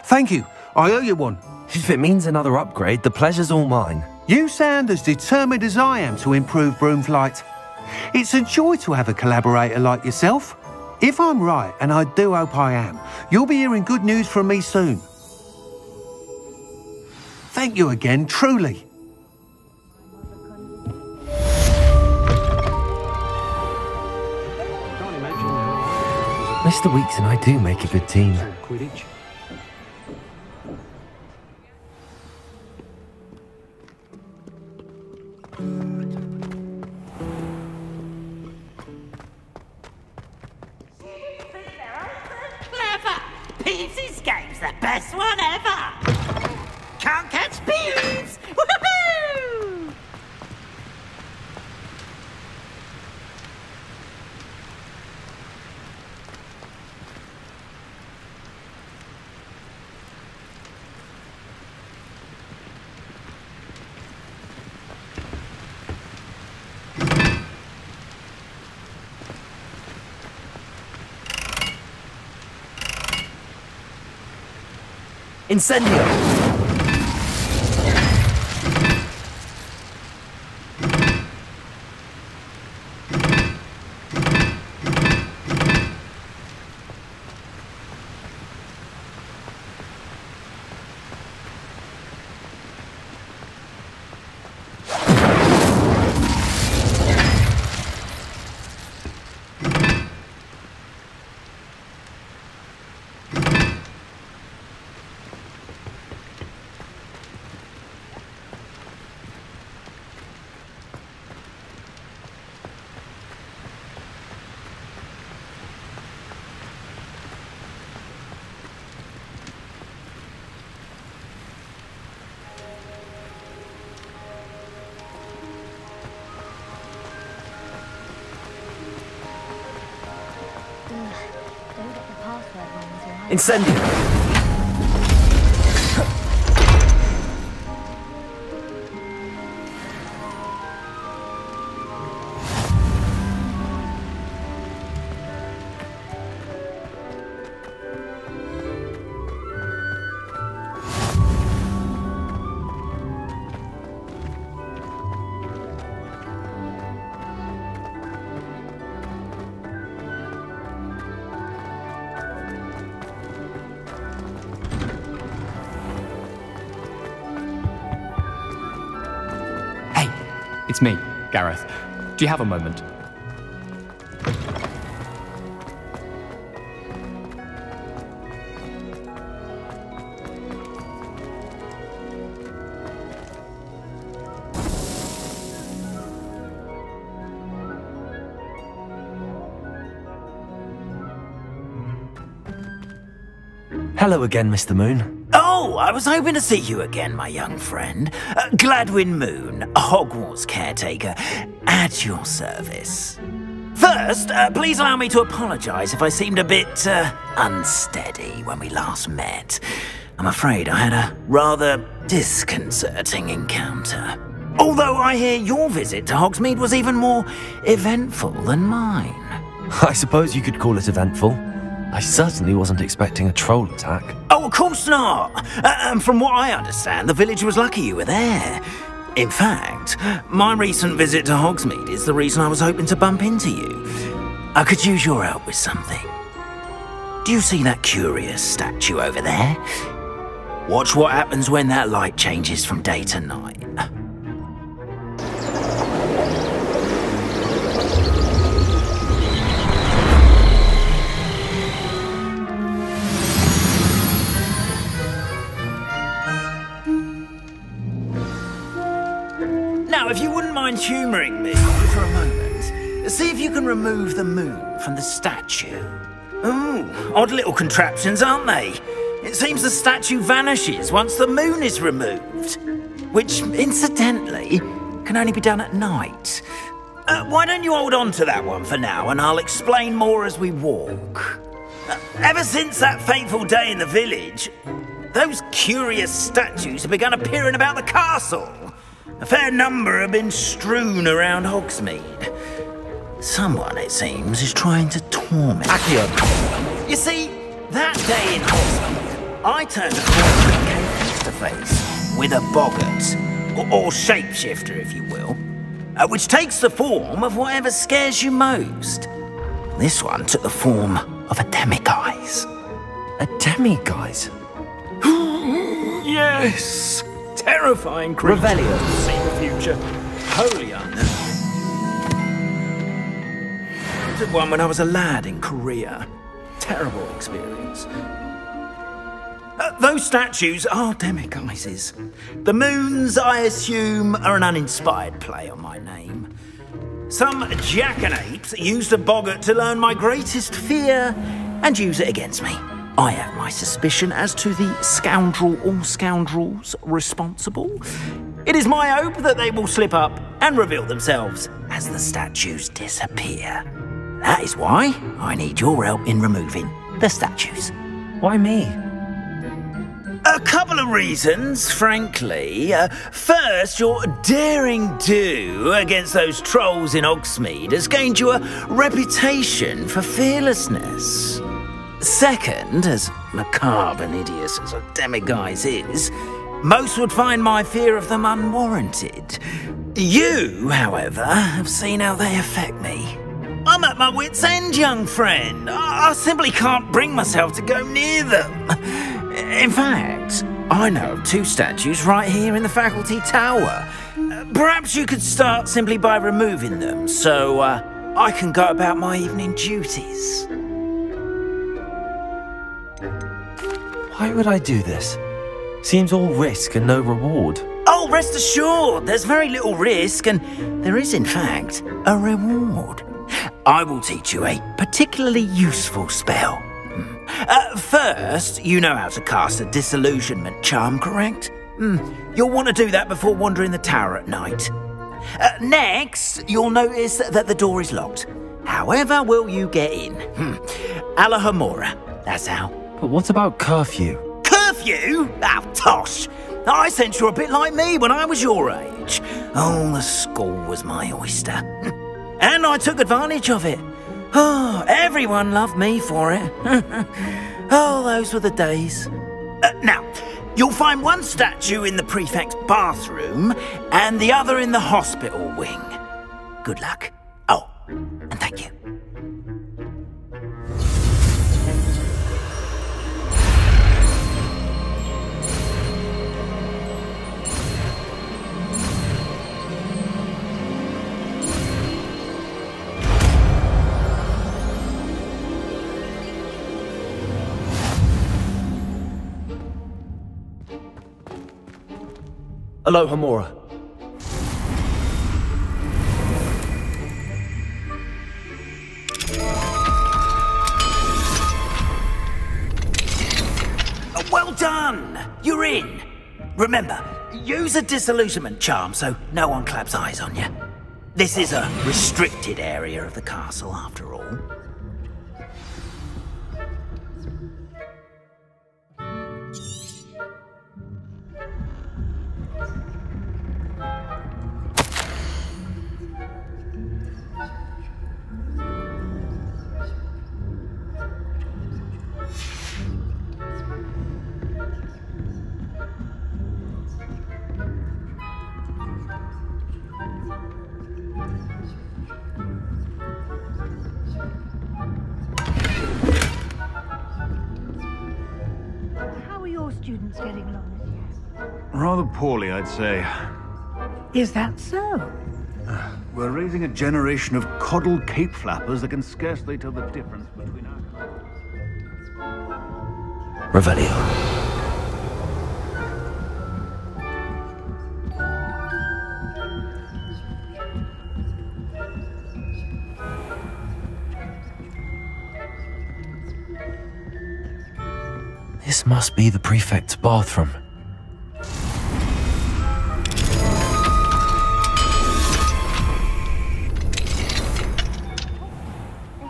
Thank you. I owe you one. If it means another upgrade, the pleasure's all mine. You sound as determined as I am to improve broom flight. It's a joy to have a collaborator like yourself. If I'm right, and I do hope I am, you'll be hearing good news from me soon. Thank you again, truly. Mr. Weeks and I do make a good team. Clever! Peeves' game's the best one ever! Can't catch Peeves! Woohoo! Incendio! Incendio! It's me, Gareth. Do you have a moment? Hello again, Mr. Moon. Oh, I was hoping to see you again, my young friend. Gladwin Moon, Hogwarts caretaker, at your service. First, please allow me to apologise if I seemed a bit unsteady when we last met. I'm afraid I had a rather disconcerting encounter. Although I hear your visit to Hogsmeade was even more eventful than mine. I suppose you could call it eventful. I certainly wasn't expecting a troll attack. Oh, of course not! And from what I understand, the village was lucky you were there. In fact, my recent visit to Hogsmeade is the reason I was hoping to bump into you. I could use your help with something. Do you see that curious statue over there? Watch what happens when that light changes from day to night. Now, if you wouldn't mind humouring me for a moment, see if you can remove the moon from the statue. Ooh, odd little contraptions, aren't they? It seems the statue vanishes once the moon is removed, which, incidentally, can only be done at night. Why don't you hold on to that one for now, and I'll explain more as we walk. Ever since that fateful day in the village, those curious statues have begun appearing about the castle. A fair number have been strewn around Hogsmeade. Someone, it seems, is trying to torment me. You see, that day in Hogsmeade, I turned a corner and came face to face with a boggart, or shapeshifter, if you will, which takes the form of whatever scares you most. This one took the form of a demiguise. A demiguise? Yes! Terrifying creature. Revelio. See the future. Wholly unknown. I took one when I was a lad in Korea. Terrible experience. Those statues are demiguises. The moons, I assume, are an uninspired play on my name. Some jackanapes used a boggart to learn my greatest fear and use it against me. I have my suspicion as to the scoundrel or scoundrels responsible. It is my hope that they will slip up and reveal themselves as the statues disappear. That is why I need your help in removing the statues. Why me? A couple of reasons, frankly. First, your daring do against those trolls in Hogsmeade has gained you a reputation for fearlessness. Second, as macabre and hideous as a demiguise is, most would find my fear of them unwarranted. You, however, have seen how they affect me. I'm at my wit's end, young friend. I simply can't bring myself to go near them. In fact, I know of two statues right here in the faculty tower. Perhaps you could start simply by removing them, so I can go about my evening duties. Why would I do this? Seems all risk and no reward. Oh, rest assured, there's very little risk, and there is, in fact, a reward. I will teach you a particularly useful spell. First, you know how to cast a disillusionment charm, correct? You'll want to do that before wandering the tower at night. Next, you'll notice that the door is locked. However will you get in? Alahomora, that's how. But what about curfew? Curfew? Oh, tosh! I sense you're a bit like me when I was your age. Oh, the school was my oyster. And I took advantage of it. Oh, everyone loved me for it. Oh, those were the days. Now, you'll find one statue in the prefect's bathroom and the other in the hospital wing. Good luck. Oh, and thank you. Aloha Mora. Well done! You're in. Remember, use a disillusionment charm so no one claps eyes on you. This is a restricted area of the castle, after all. Students getting along this year? Rather poorly, I'd say. Is that so? We're raising a generation of coddled cape flappers that can scarcely tell the difference between our... Revelio. This must be the prefect's bathroom. They're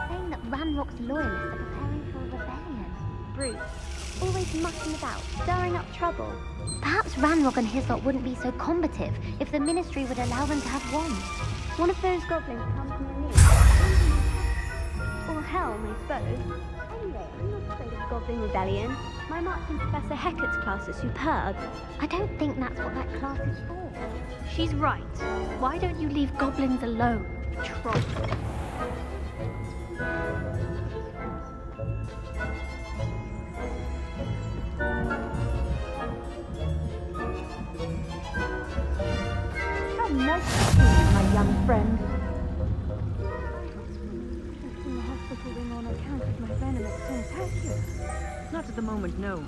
saying that Ranrock's loyalists are preparing for a rebellion. Brutes, always mucking about, stirring up trouble. Perhaps Ranrock and his lot wouldn't be so combative if the Ministry would allow them to have wands. One of those goblins comes from the league. Or helm, I suppose. Anyway, I'm not afraid of Goblin Rebellion. My march in Professor Hecat's class is superb. I don't think that's what that class is for. She's right. Why don't you leave goblins alone, troll? How nice to see you, my young friend. In the hospital wing on account of my venom at St. Patrick's. Not at the moment, no.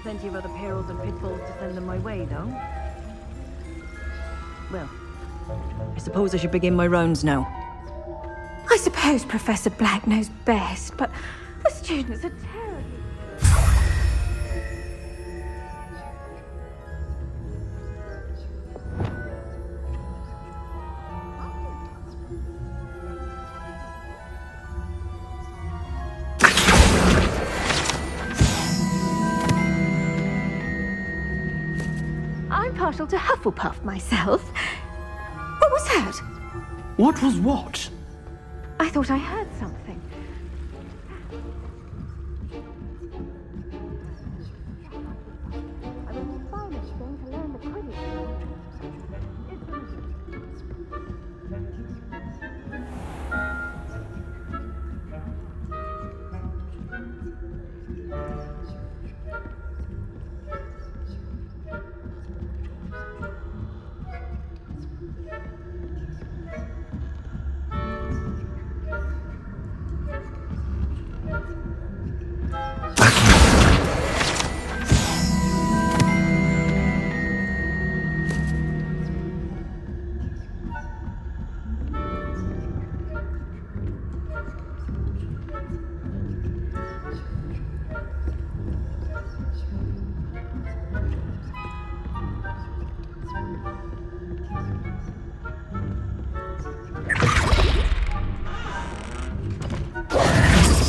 Plenty of other perils and pitfalls to send them my way, though. Well, I suppose I should begin my rounds now. I suppose Professor Black knows best, but the students are terribly... I'm partial to Hufflepuff myself. What was that? What was what? I thought I heard something. I was finally going to learn the Quidditch.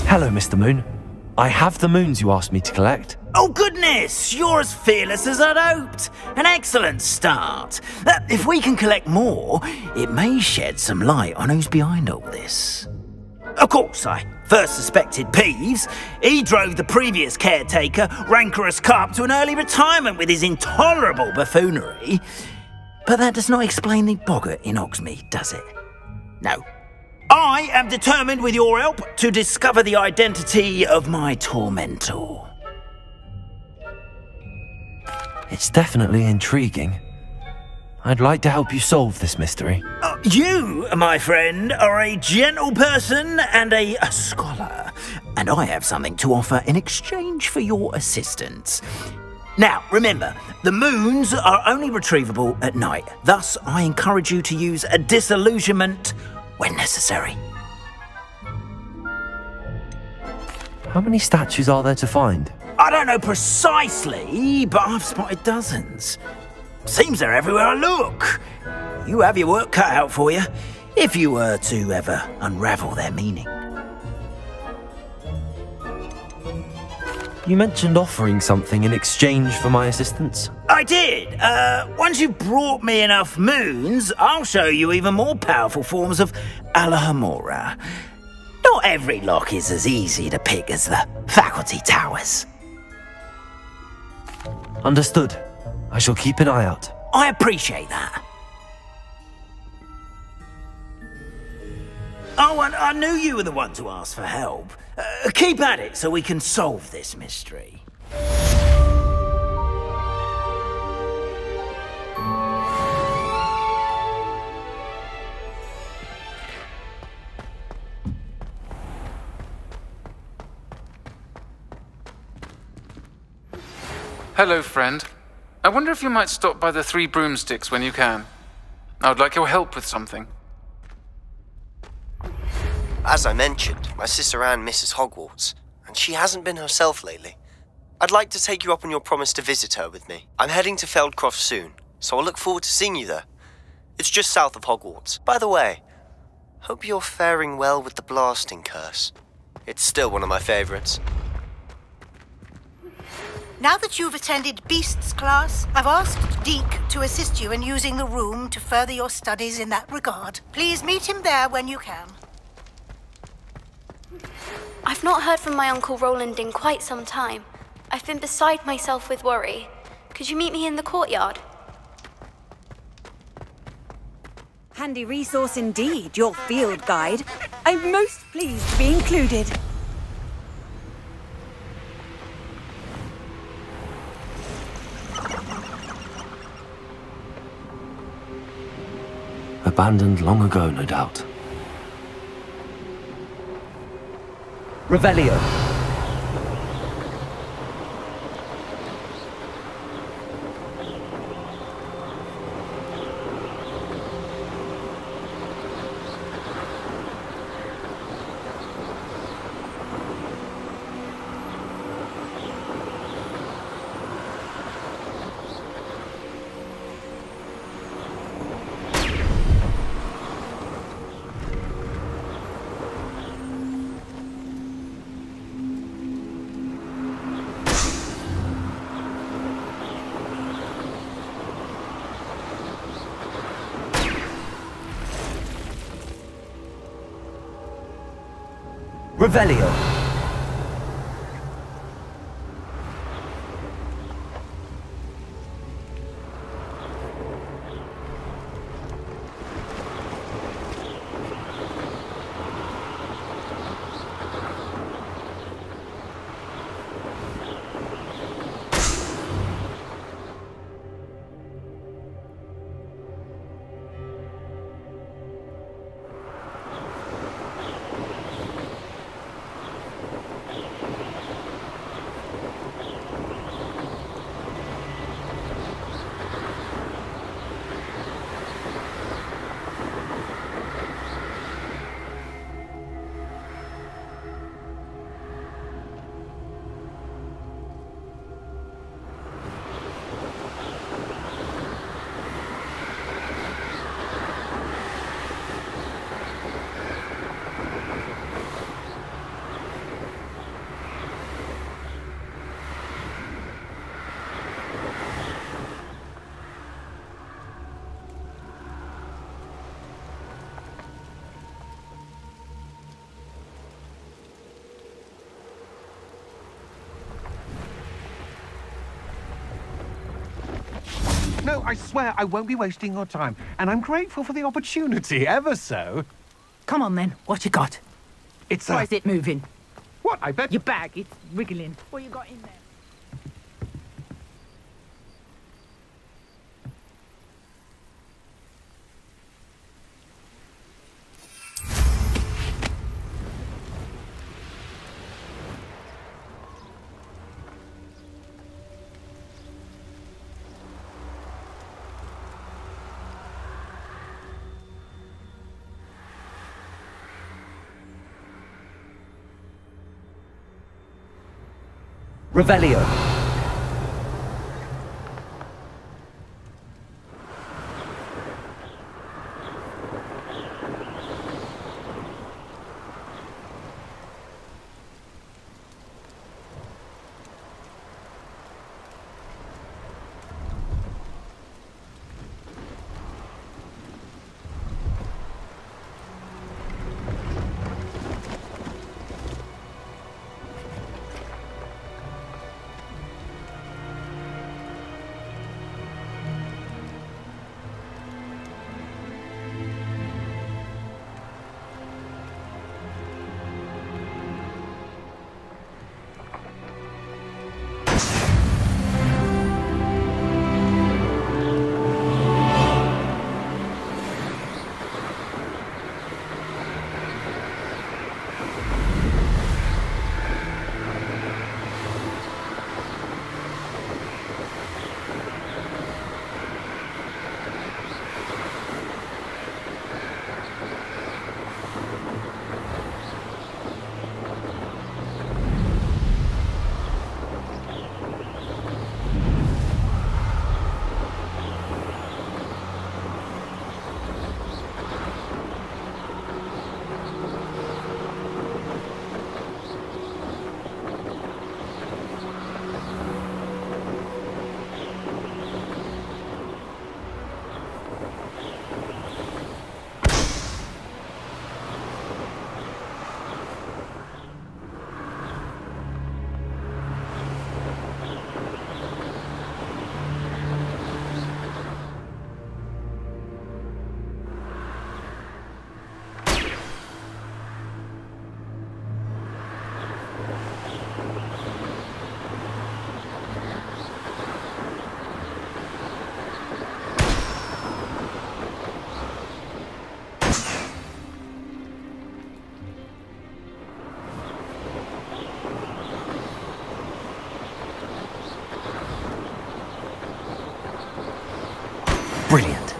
Hello, Mr. Moon. I have the moons you asked me to collect. Oh goodness, you're as fearless as I'd hoped. An excellent start. If we can collect more, it may shed some light on who's behind all this. Of course, I first suspected Peeves. He drove the previous caretaker, Rancorous Carp, to an early retirement with his intolerable buffoonery. But that does not explain the boggart in Hogsmeade, does it? No. I am determined, with your help, to discover the identity of my tormentor. It's definitely intriguing. I'd like to help you solve this mystery. You, my friend, are a gentle person and a scholar, and I have something to offer in exchange for your assistance. Now, remember, the moons are only retrievable at night. Thus, I encourage you to use a disillusionment when necessary. How many statues are there to find? I don't know precisely, but I've spotted dozens. Seems they're everywhere I look. You have your work cut out for you, if you were to ever unravel their meaning. You mentioned offering something in exchange for my assistance. I did. Once you've brought me enough moons, I'll show you even more powerful forms of Alohomora. Not every lock is as easy to pick as the faculty towers. Understood. I shall keep an eye out. I appreciate that. Oh, and I knew you were the one to ask for help. Keep at it so we can solve this mystery. Hello, friend. I wonder if you might stop by the Three Broomsticks when you can. I would like your help with something. As I mentioned, my sister Anne misses Hogwarts, and she hasn't been herself lately. I'd like to take you up on your promise to visit her with me. I'm heading to Feldcroft soon, so I'll look forward to seeing you there. It's just south of Hogwarts. By the way, hope you're faring well with the blasting curse. It's still one of my favorites. Now that you've attended Beasts class, I've asked Deke to assist you in using the room to further your studies in that regard. Please meet him there when you can. I've not heard from my Uncle Roland in quite some time. I've been beside myself with worry. Could you meet me in the courtyard? Handy resource indeed, your field guide. I'm most pleased to be included. Abandoned long ago, no doubt. Revelio. Revelio. No, I swear I won't be wasting your time, and I'm grateful for the opportunity, ever so. Come on then, what you got? It's Why is it moving? What, I bet? Your bag, it's wriggling. What you got in there? Revelio. Brilliant.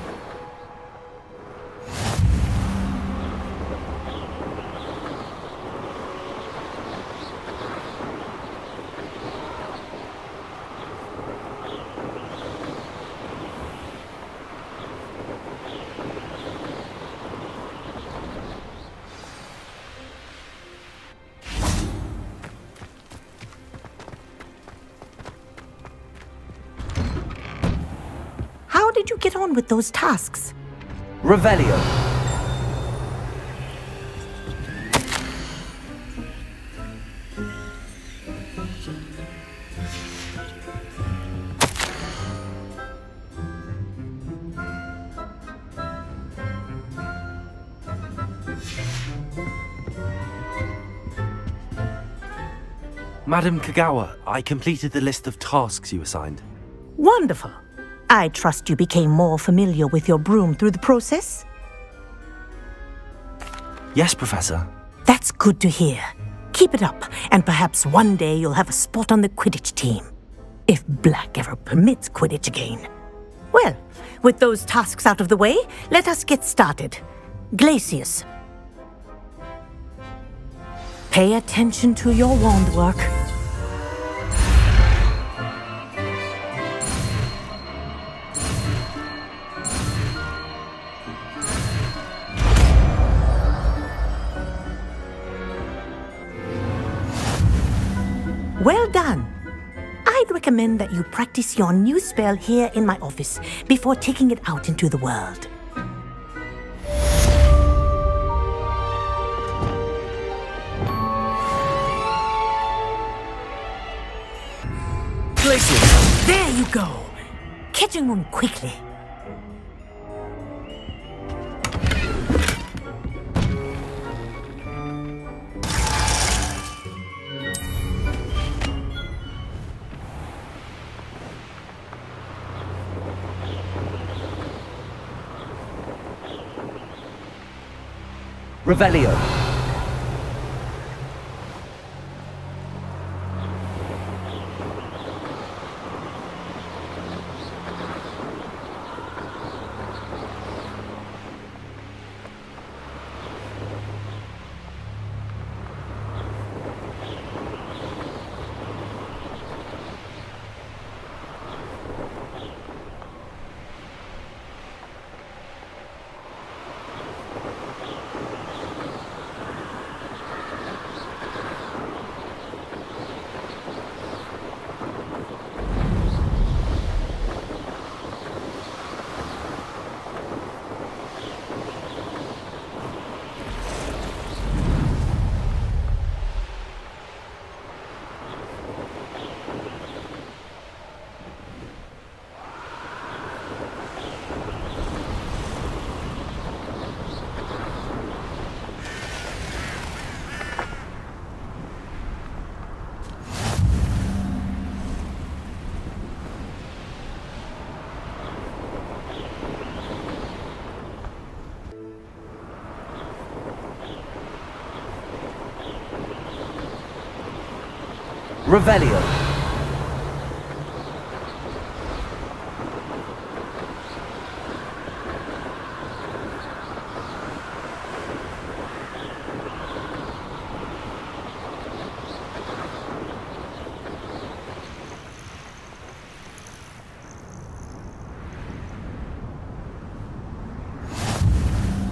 How did you get on with those tasks? Revelio. Madam Kagawa, I completed the list of tasks you assigned. Wonderful. I trust you became more familiar with your broom through the process? Yes, Professor. That's good to hear. Keep it up, and perhaps one day you'll have a spot on the Quidditch team. If Black ever permits Quidditch again. Well, with those tasks out of the way, let us get started. Glacius. Pay attention to your wand work. Well done. I'd recommend that you practice your new spell here in my office before taking it out into the world. Glacius! There you go. Catching one quickly. Revelio. Revelio.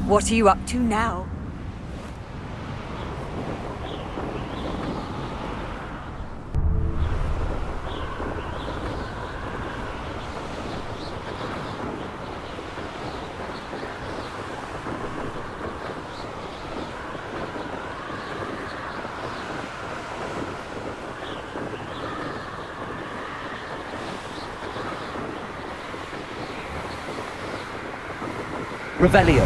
What are you up to now? Revelio.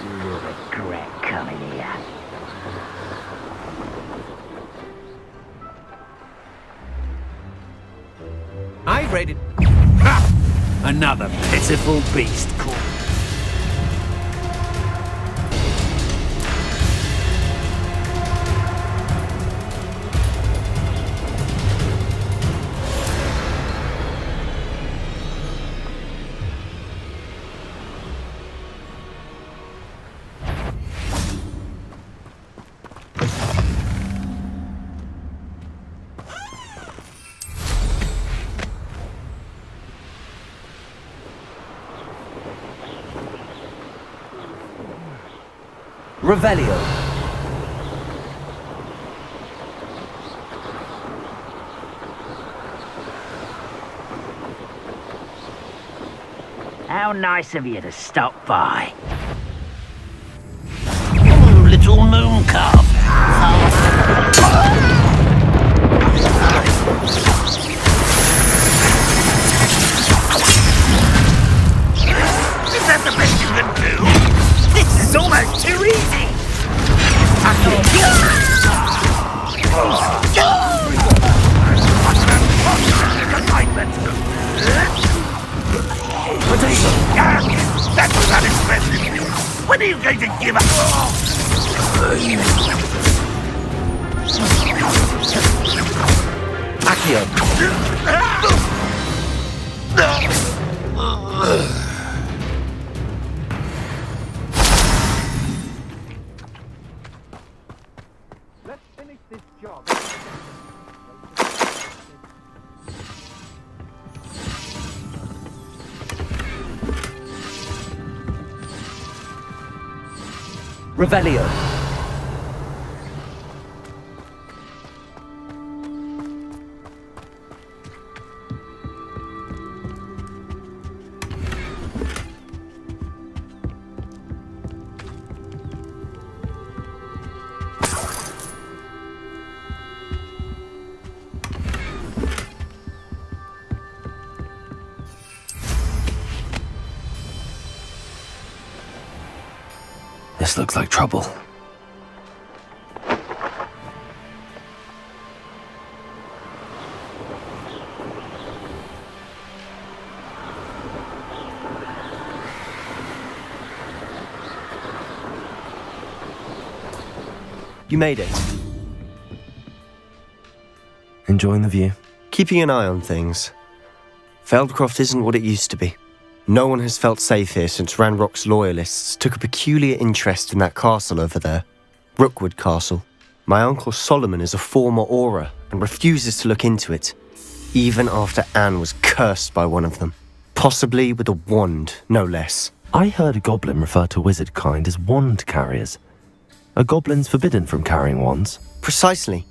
You'll regret coming here. I raided. Ha! Another pitiful beast caught. Revelio. How nice of you to stop by. Oh, little moon calf. Is that the best you can do? This is almost too easy! That was unexpected! When are you going to give up? Accio. Revelio. This looks like trouble. You made it. Enjoying the view? Keeping an eye on things. Feldcroft isn't what it used to be. No one has felt safe here since Ranrock's loyalists took a peculiar interest in that castle over there. Rookwood Castle. My uncle Solomon is a former Auror and refuses to look into it, even after Anne was cursed by one of them. Possibly with a wand, no less. I heard a goblin refer to wizard kind as wand carriers. Are goblins forbidden from carrying wands? Precisely.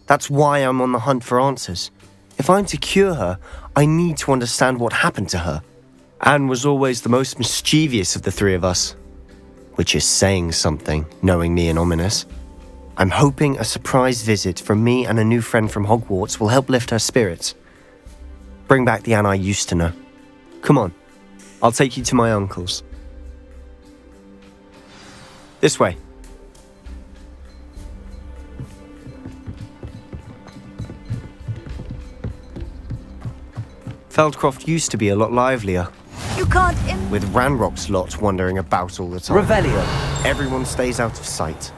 That's why I'm on the hunt for answers. If I'm to cure her, I need to understand what happened to her. Anne was always the most mischievous of the three of us. Which is saying something, knowing me and Ominous. I'm hoping a surprise visit from me and a new friend from Hogwarts will help lift her spirits. Bring back the Anne I used to know. Come on, I'll take you to my uncle's. This way. Feldcroft used to be a lot livelier. You can't With Ranrock's lot wandering about all the time. Revelio. Everyone stays out of sight.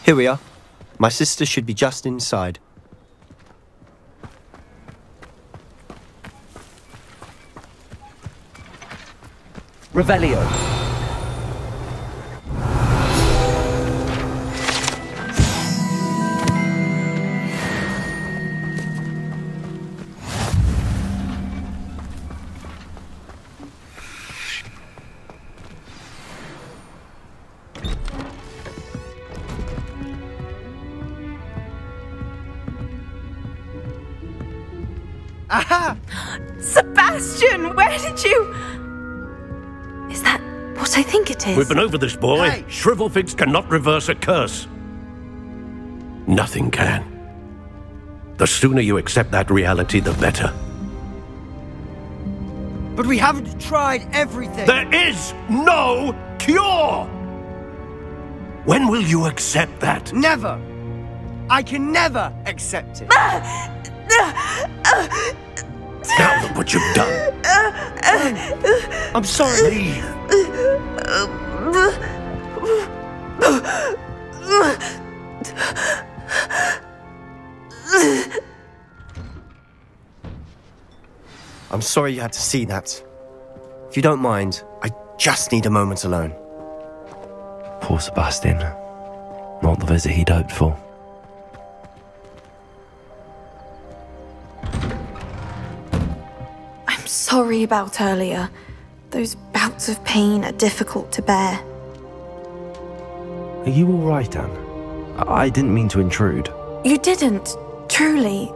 Here we are. My sister should be just inside. Revelio. Aha! Sebastian, where did you... Is that what I think it is? We've been over this, boy. Hey. Shrivelfigs cannot reverse a curse. Nothing can. The sooner you accept that reality, the better. But we haven't tried everything. There is no cure! When will you accept that? Never. I can never accept it. Now look what you've done. I'm sorry. Leave. I'm sorry you had to see that. If you don't mind, I just need a moment alone. Poor Sebastian. Not the visit he'd hoped for. I'm sorry about earlier. Those bouts of pain are difficult to bear. Are you all right, Anne? I didn't mean to intrude. You didn't, truly.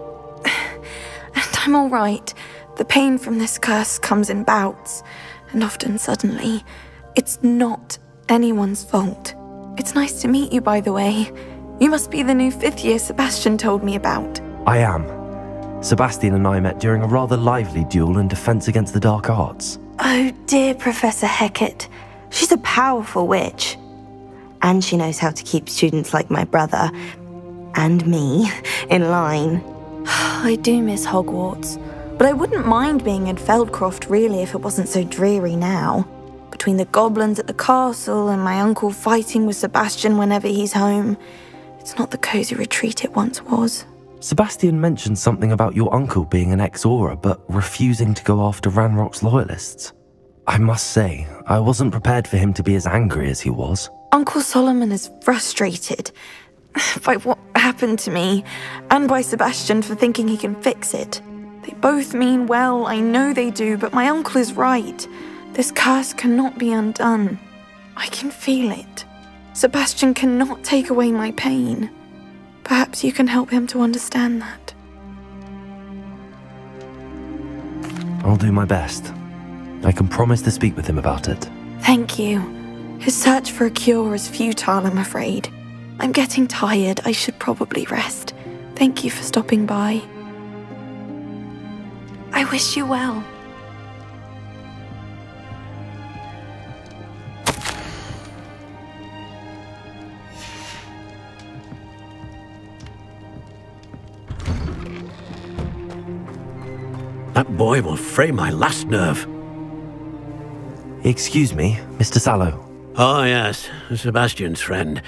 And I'm all right. The pain from this curse comes in bouts, and often suddenly. It's not anyone's fault. It's nice to meet you, by the way. You must be the new 5th year Sebastian told me about. I am. Sebastian and I met during a rather lively duel in defense against the dark arts. Oh, dear Professor Hecat. She's a powerful witch. And she knows how to keep students like my brother, and me, in line. I do miss Hogwarts, but I wouldn't mind being in Feldcroft, really, if it wasn't so dreary now. Between the goblins at the castle and my uncle fighting with Sebastian whenever he's home, it's not the cosy retreat it once was. Sebastian mentioned something about your uncle being an ex-Auror, but refusing to go after Ranrock's loyalists. I must say, I wasn't prepared for him to be as angry as he was. Uncle Solomon is frustrated by what happened to me, and by Sebastian for thinking he can fix it. They both mean well, I know they do, but my uncle is right. This curse cannot be undone. I can feel it. Sebastian cannot take away my pain. Perhaps you can help him to understand that. I'll do my best. I can promise to speak with him about it. Thank you. His search for a cure is futile, I'm afraid. I'm getting tired. I should probably rest. Thank you for stopping by. I wish you well. That boy will fray my last nerve. Excuse me, Mr. Sallow. Oh, yes, Sebastian's friend.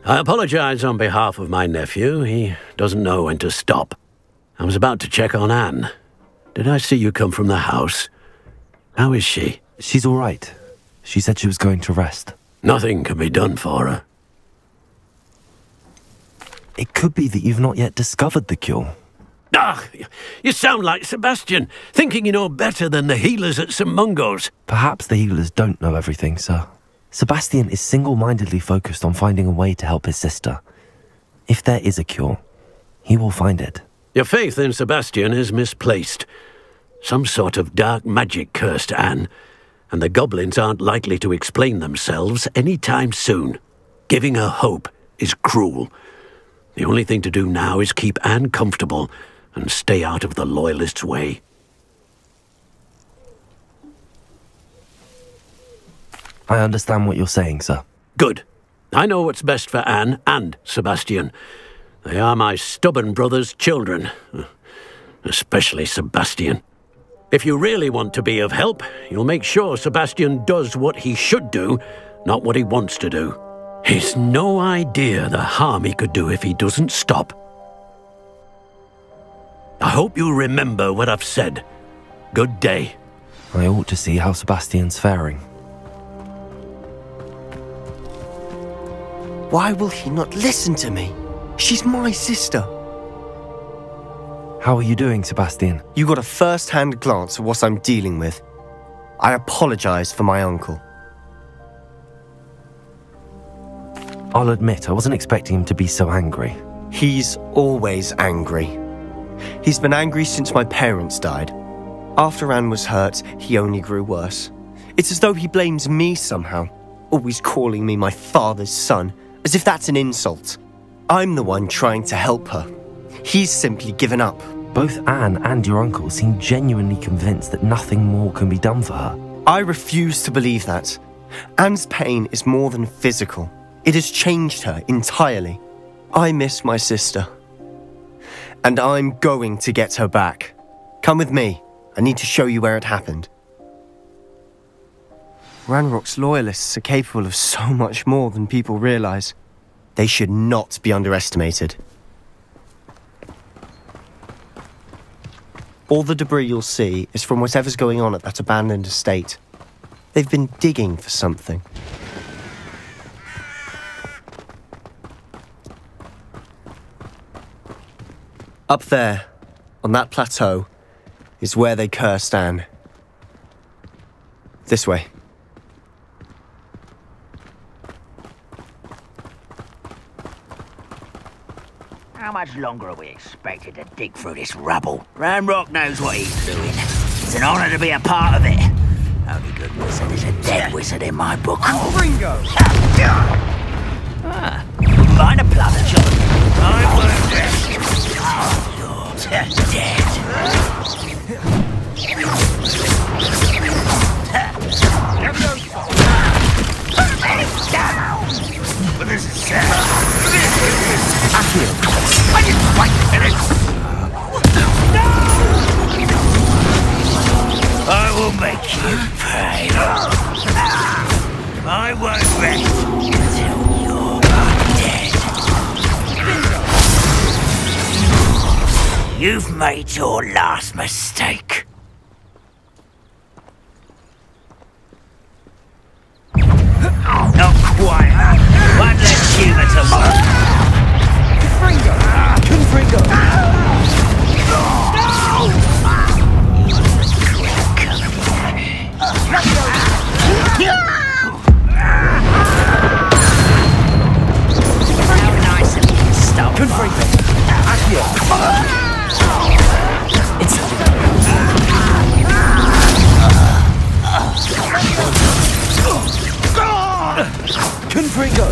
I apologize on behalf of my nephew. He doesn't know when to stop. I was about to check on Anne. Did I see you come from the house? How is she? She's all right. She said she was going to rest. Nothing can be done for her. It could be that you've not yet discovered the cure. Ah, you sound like Sebastian, thinking you know better than the healers at St. Mungo's. Perhaps the healers don't know everything, sir. Sebastian is single-mindedly focused on finding a way to help his sister. If there is a cure, he will find it. Your faith in Sebastian is misplaced. Some sort of dark magic cursed Anne, and the goblins aren't likely to explain themselves anytime soon. Giving her hope is cruel. The only thing to do now is keep Anne comfortable and stay out of the Loyalists' way. I understand what you're saying, sir. Good. I know what's best for Anne and Sebastian. They are my stubborn brother's children. Especially Sebastian. If you really want to be of help, you'll make sure Sebastian does what he should do, not what he wants to do. He's no idea the harm he could do if he doesn't stop. I hope you remember what I've said. Good day. I ought to see how Sebastian's faring. Why will he not listen to me? She's my sister. How are you doing, Sebastian? You got a first-hand glance at what I'm dealing with. I apologize for my uncle. I'll admit, I wasn't expecting him to be so angry. He's always angry. He's been angry since my parents died. After Anne was hurt, he only grew worse. It's as though he blames me somehow, always calling me my father's son, as if that's an insult. I'm the one trying to help her. He's simply given up. Both Anne and your uncle seem genuinely convinced that nothing more can be done for her. I refuse to believe that. Anne's pain is more than physical. It has changed her entirely. I miss my sister. And I'm going to get her back. Come with me. I need to show you where it happened. Ranrock's loyalists are capable of so much more than people realize. They should not be underestimated. All the debris you'll see is from whatever's going on at that abandoned estate. They've been digging for something. Up there, on that plateau, is where they cursed Anne. This way. How much longer are we expected to dig through this rubble? Ranrock knows what he's doing. It's an honor to be a part of it. Only good wizard is a dead wizard in my book. Ringo! Minor plunder, John. I won't rest. You're dead. But this is I didn't quite finish. No! I will make you pay. I won't rest until you're dead. You've made your last mistake. Not quite. One less humour to work. Confringo! How nice of you to stop. Confringo! Accio! It's... Confringo!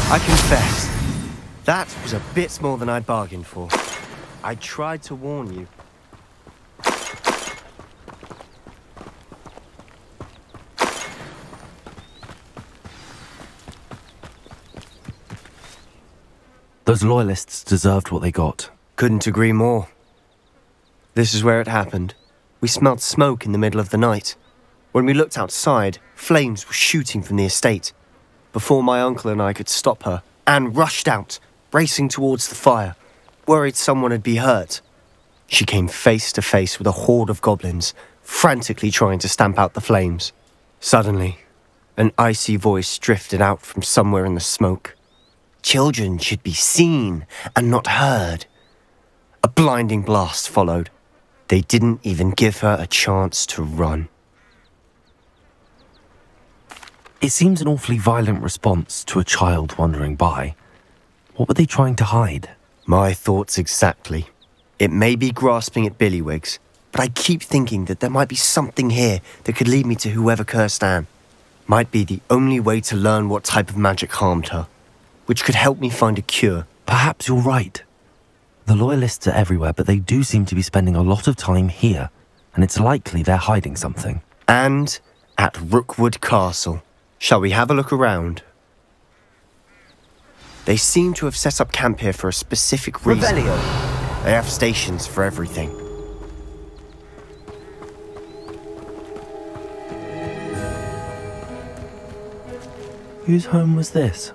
I confess, that was a bit more than I'd bargained for. I tried to warn you. Those loyalists deserved what they got. Couldn't agree more. This is where it happened. We smelled smoke in the middle of the night. When we looked outside, flames were shooting from the estate. Before my uncle and I could stop her, Anne rushed out, racing towards the fire, worried someone had been hurt. She came face to face with a horde of goblins, frantically trying to stamp out the flames. Suddenly, an icy voice drifted out from somewhere in the smoke. Children should be seen and not heard. A blinding blast followed. They didn't even give her a chance to run. It seems an awfully violent response to a child wandering by. What were they trying to hide? My thoughts exactly. It may be grasping at Billywigs, but I keep thinking that there might be something here that could lead me to whoever cursed Anne. Might be the only way to learn what type of magic harmed her, which could help me find a cure. Perhaps you're right. The Loyalists are everywhere, but they do seem to be spending a lot of time here, and it's likely they're hiding something. And at Rookwood Castle. Shall we have a look around? They seem to have set up camp here for a specific reason. Revelio. They have stations for everything. Whose home was this?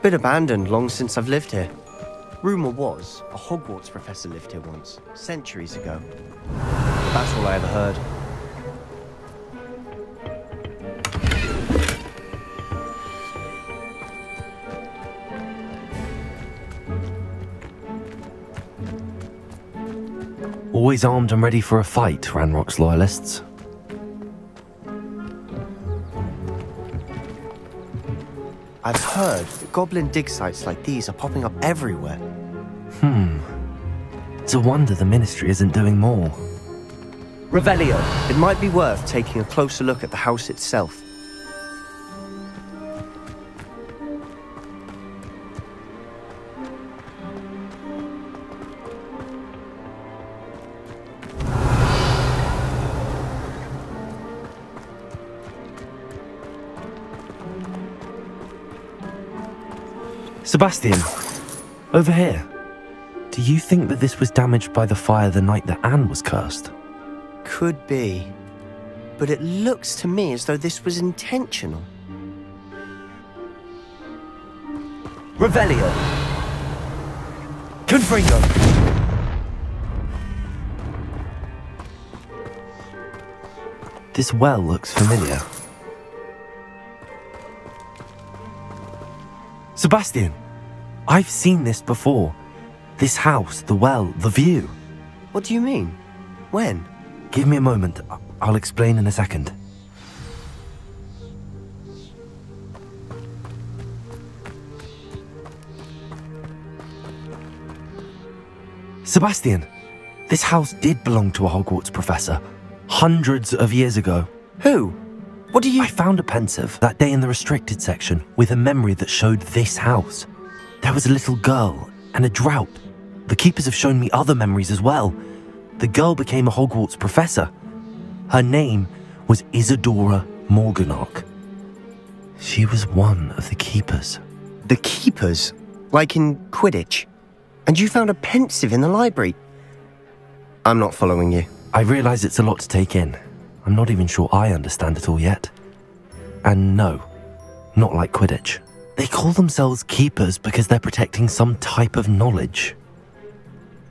Been abandoned long since I've lived here. Rumour was, a Hogwarts professor lived here once, centuries ago. That's all I ever heard. Always armed and ready for a fight, Ranrock's Loyalists. I've heard that goblin dig sites like these are popping up everywhere. It's a wonder the Ministry isn't doing more. Revelio. It might be worth taking a closer look at the house itself. Sebastian, over here. Do you think that this was damaged by the fire the night that Anne was cursed? Could be. But it looks to me as though this was intentional. Revelio. Confringo. This well looks familiar. Sebastian, I've seen this before. This house, the well, the view. What do you mean? When? Give me a moment. I'll explain in a second. Sebastian, this house did belong to a Hogwarts professor. Hundreds of years ago. Who? What do you... I found a pensive that day in the restricted section with a memory that showed this house. There was a little girl and a drought. The keepers have shown me other memories as well. The girl became a Hogwarts professor. Her name was Isadora Morganach. She was one of the keepers. The keepers? Like in Quidditch? And you found a pensive in the library? I'm not following you. I realise it's a lot to take in. I'm not even sure I understand it all yet. And no, not like Quidditch. They call themselves keepers because they're protecting some type of knowledge.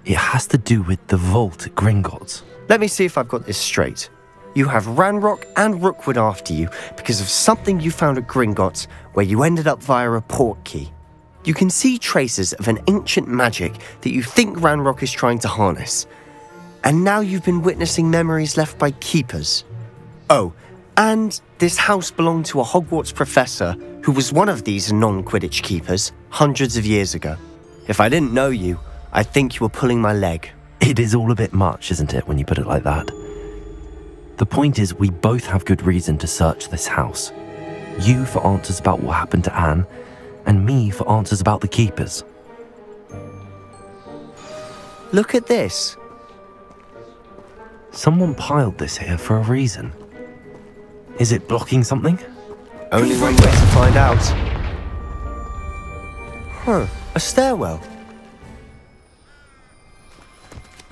It has to do with the vault at Gringotts. Let me see if I've got this straight. You have Ranrock and Rookwood after you because of something you found at Gringotts where you ended up via a port key. You can see traces of an ancient magic that you think Ranrock is trying to harness. And now you've been witnessing memories left by keepers. Oh, and this house belonged to a Hogwarts professor who was one of these non-Quidditch keepers hundreds of years ago. If I didn't know you, I think you were pulling my leg. It is all a bit much, isn't it, when you put it like that? The point is, we both have good reason to search this house. You for answers about what happened to Anne, and me for answers about the keepers. Look at this. Someone piled this here for a reason. Is it blocking something? Only one way to find out. Huh, a stairwell.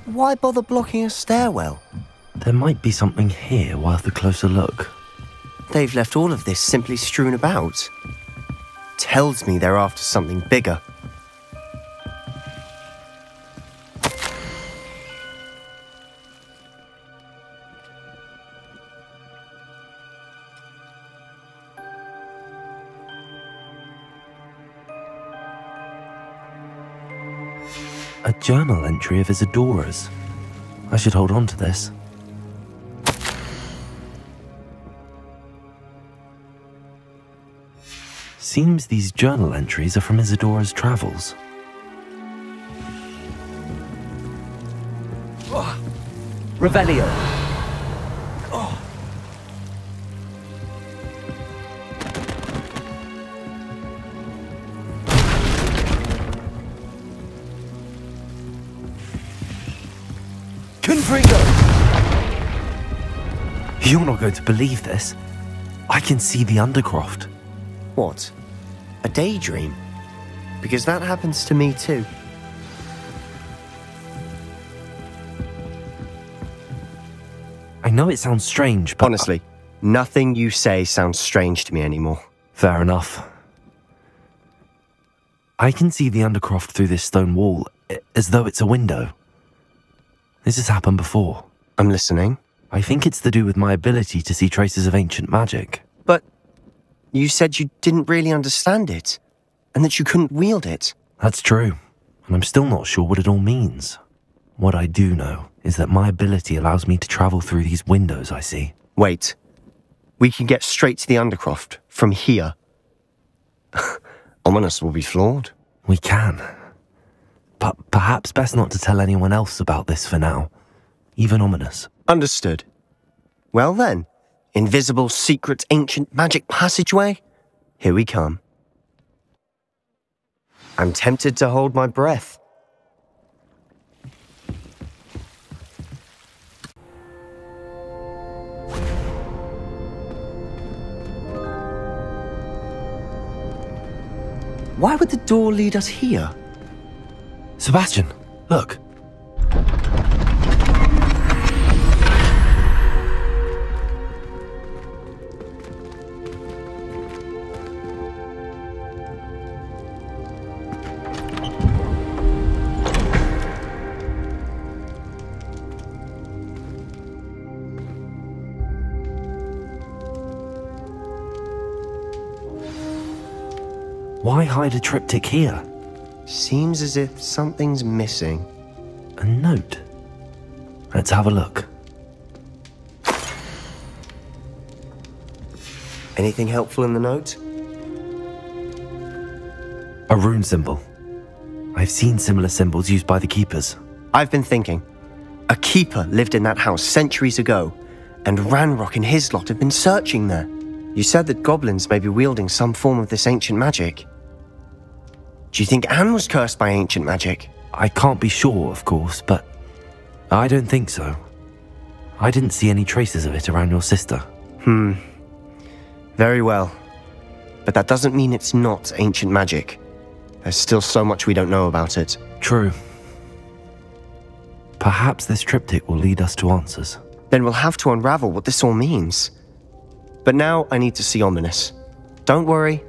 Why bother blocking a stairwell? There might be something here worth a closer look. They've left all of this simply strewn about. Tells me they're after something bigger. A journal entry of Isadora's. I should hold on to this. Seems these journal entries are from Isadora's travels. Revelio. Confringo! You're not going to believe this. I can see the Undercroft. What? A daydream? Because that happens to me too. I know it sounds strange, but... Honestly, nothing you say sounds strange to me anymore. Fair enough. I can see the Undercroft through this stone wall, as though it's a window. This has happened before. I'm listening. I think it's to do with my ability to see traces of ancient magic. But you said you didn't really understand it, and that you couldn't wield it. That's true, and I'm still not sure what it all means. What I do know is that my ability allows me to travel through these windows I see. Wait. We can get straight to the Undercroft from here. Ominous will be floored. We can. But perhaps best not to tell anyone else about this for now. Even Ominous. Understood. Well then, invisible, secret, ancient magic passageway? Here we come. I'm tempted to hold my breath. Why would the door lead us here? Sebastian, look. Why hide a triptych here? Seems as if something's missing. A note. Let's have a look. Anything helpful in the note? A rune symbol. I've seen similar symbols used by the keepers. I've been thinking. A keeper lived in that house centuries ago, and Ranrock and his lot have been searching there. You said that goblins may be wielding some form of this ancient magic. Do you think Anne was cursed by ancient magic? I can't be sure, of course, but I don't think so. I didn't see any traces of it around your sister. Very well. But that doesn't mean it's not ancient magic. There's still so much we don't know about it. True. Perhaps this triptych will lead us to answers. Then we'll have to unravel what this all means. But now I need to see Ominous. Don't worry,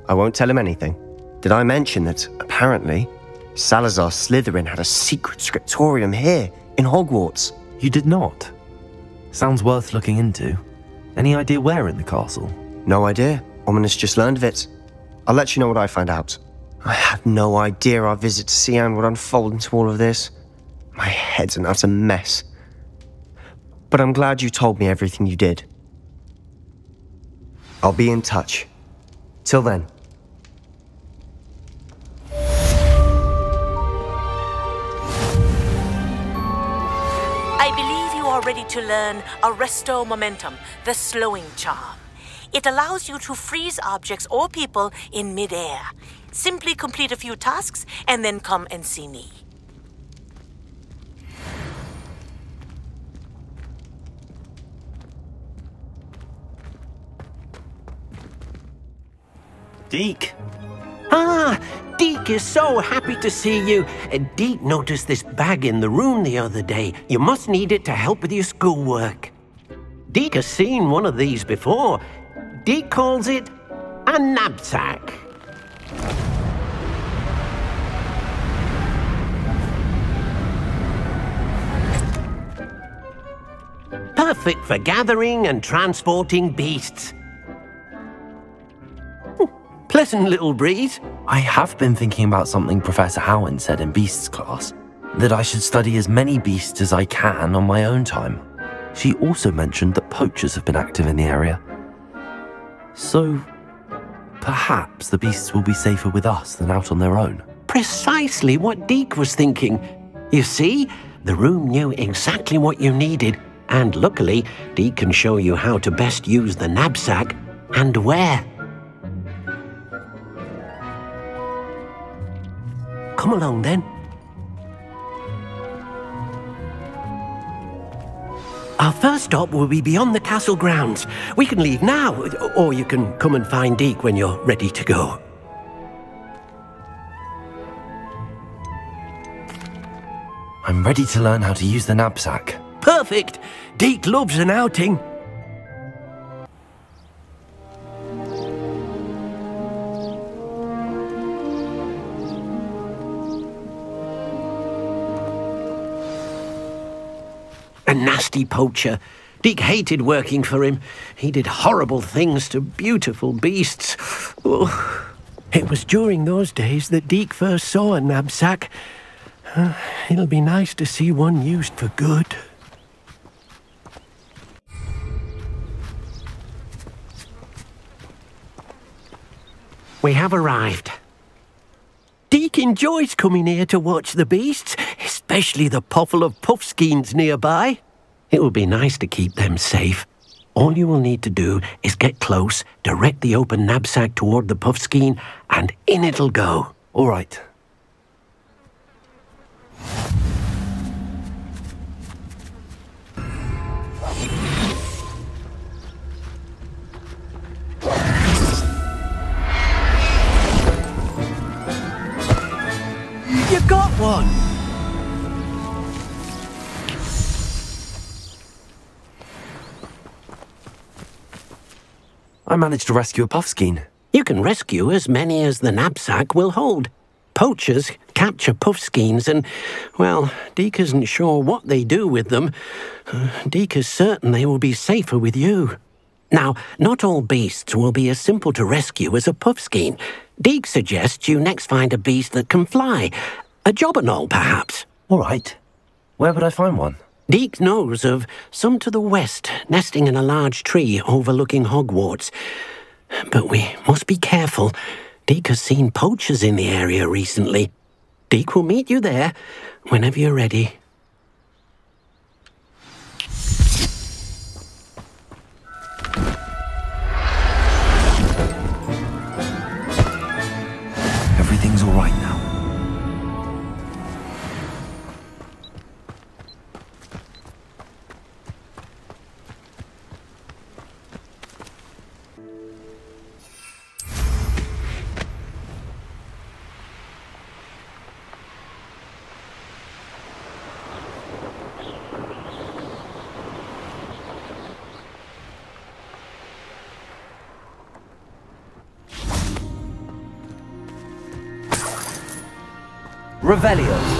I won't tell him anything. Did I mention that, apparently, Salazar Slytherin had a secret scriptorium here, in Hogwarts? You did not? Sounds worth looking into. Any idea where in the castle? No idea. Ominous just learned of it. I'll let you know what I find out. I had no idea our visit to Sian would unfold into all of this. My head's an utter mess. But I'm glad you told me everything you did. I'll be in touch. Till then. I believe you are ready to learn Arresto Momentum, the slowing charm. It allows you to freeze objects or people in mid-air. Simply complete a few tasks and then come and see me. Deke. Ah, Deke is so happy to see you. Deke noticed this bag in the room the other day. You must need it to help with your schoolwork. Deke has seen one of these before. Deke calls it a knapsack. Perfect for gathering and transporting beasts. Pleasant little breeze. I have been thinking about something Professor Howard said in Beasts class, that I should study as many beasts as I can on my own time. She also mentioned that poachers have been active in the area. So, perhaps the beasts will be safer with us than out on their own. Precisely what Deke was thinking. You see, The room knew exactly what you needed, and luckily, Deke can show you how to best use the knapsack and where. Come along, then. Our first stop will be beyond the castle grounds. We can leave now, or you can come and find Deke when you're ready to go. I'm ready to learn how to use the knapsack. Perfect! Deke loves an outing. A nasty poacher. Deke hated working for him. He did horrible things to beautiful beasts. Oh. It was during those days that Deke first saw a knapsack. It'll be nice to see one used for good. We have arrived. Deke enjoys coming here to watch the beasts, especially the poffle of puffskeins nearby. It will be nice to keep them safe. All you will need to do is get close, direct the open knapsack toward the puffskein, and in it'll go. All right. You got one! I managed to rescue a puffskein. You can rescue as many as the knapsack will hold. Poachers capture puffskeins and, well, Deke isn't sure what they do with them. Deke is certain they will be safer with you. Now, not all beasts will be as simple to rescue as a puffskein. Deke suggests you next find a beast that can fly. A jobberknoll, perhaps. All right. Where would I find one? Deke knows of some to the west, nesting in a large tree overlooking Hogwarts. But we must be careful. Deke has seen poachers in the area recently. Deke will meet you there whenever you're ready. Everything's all right now. Revelio.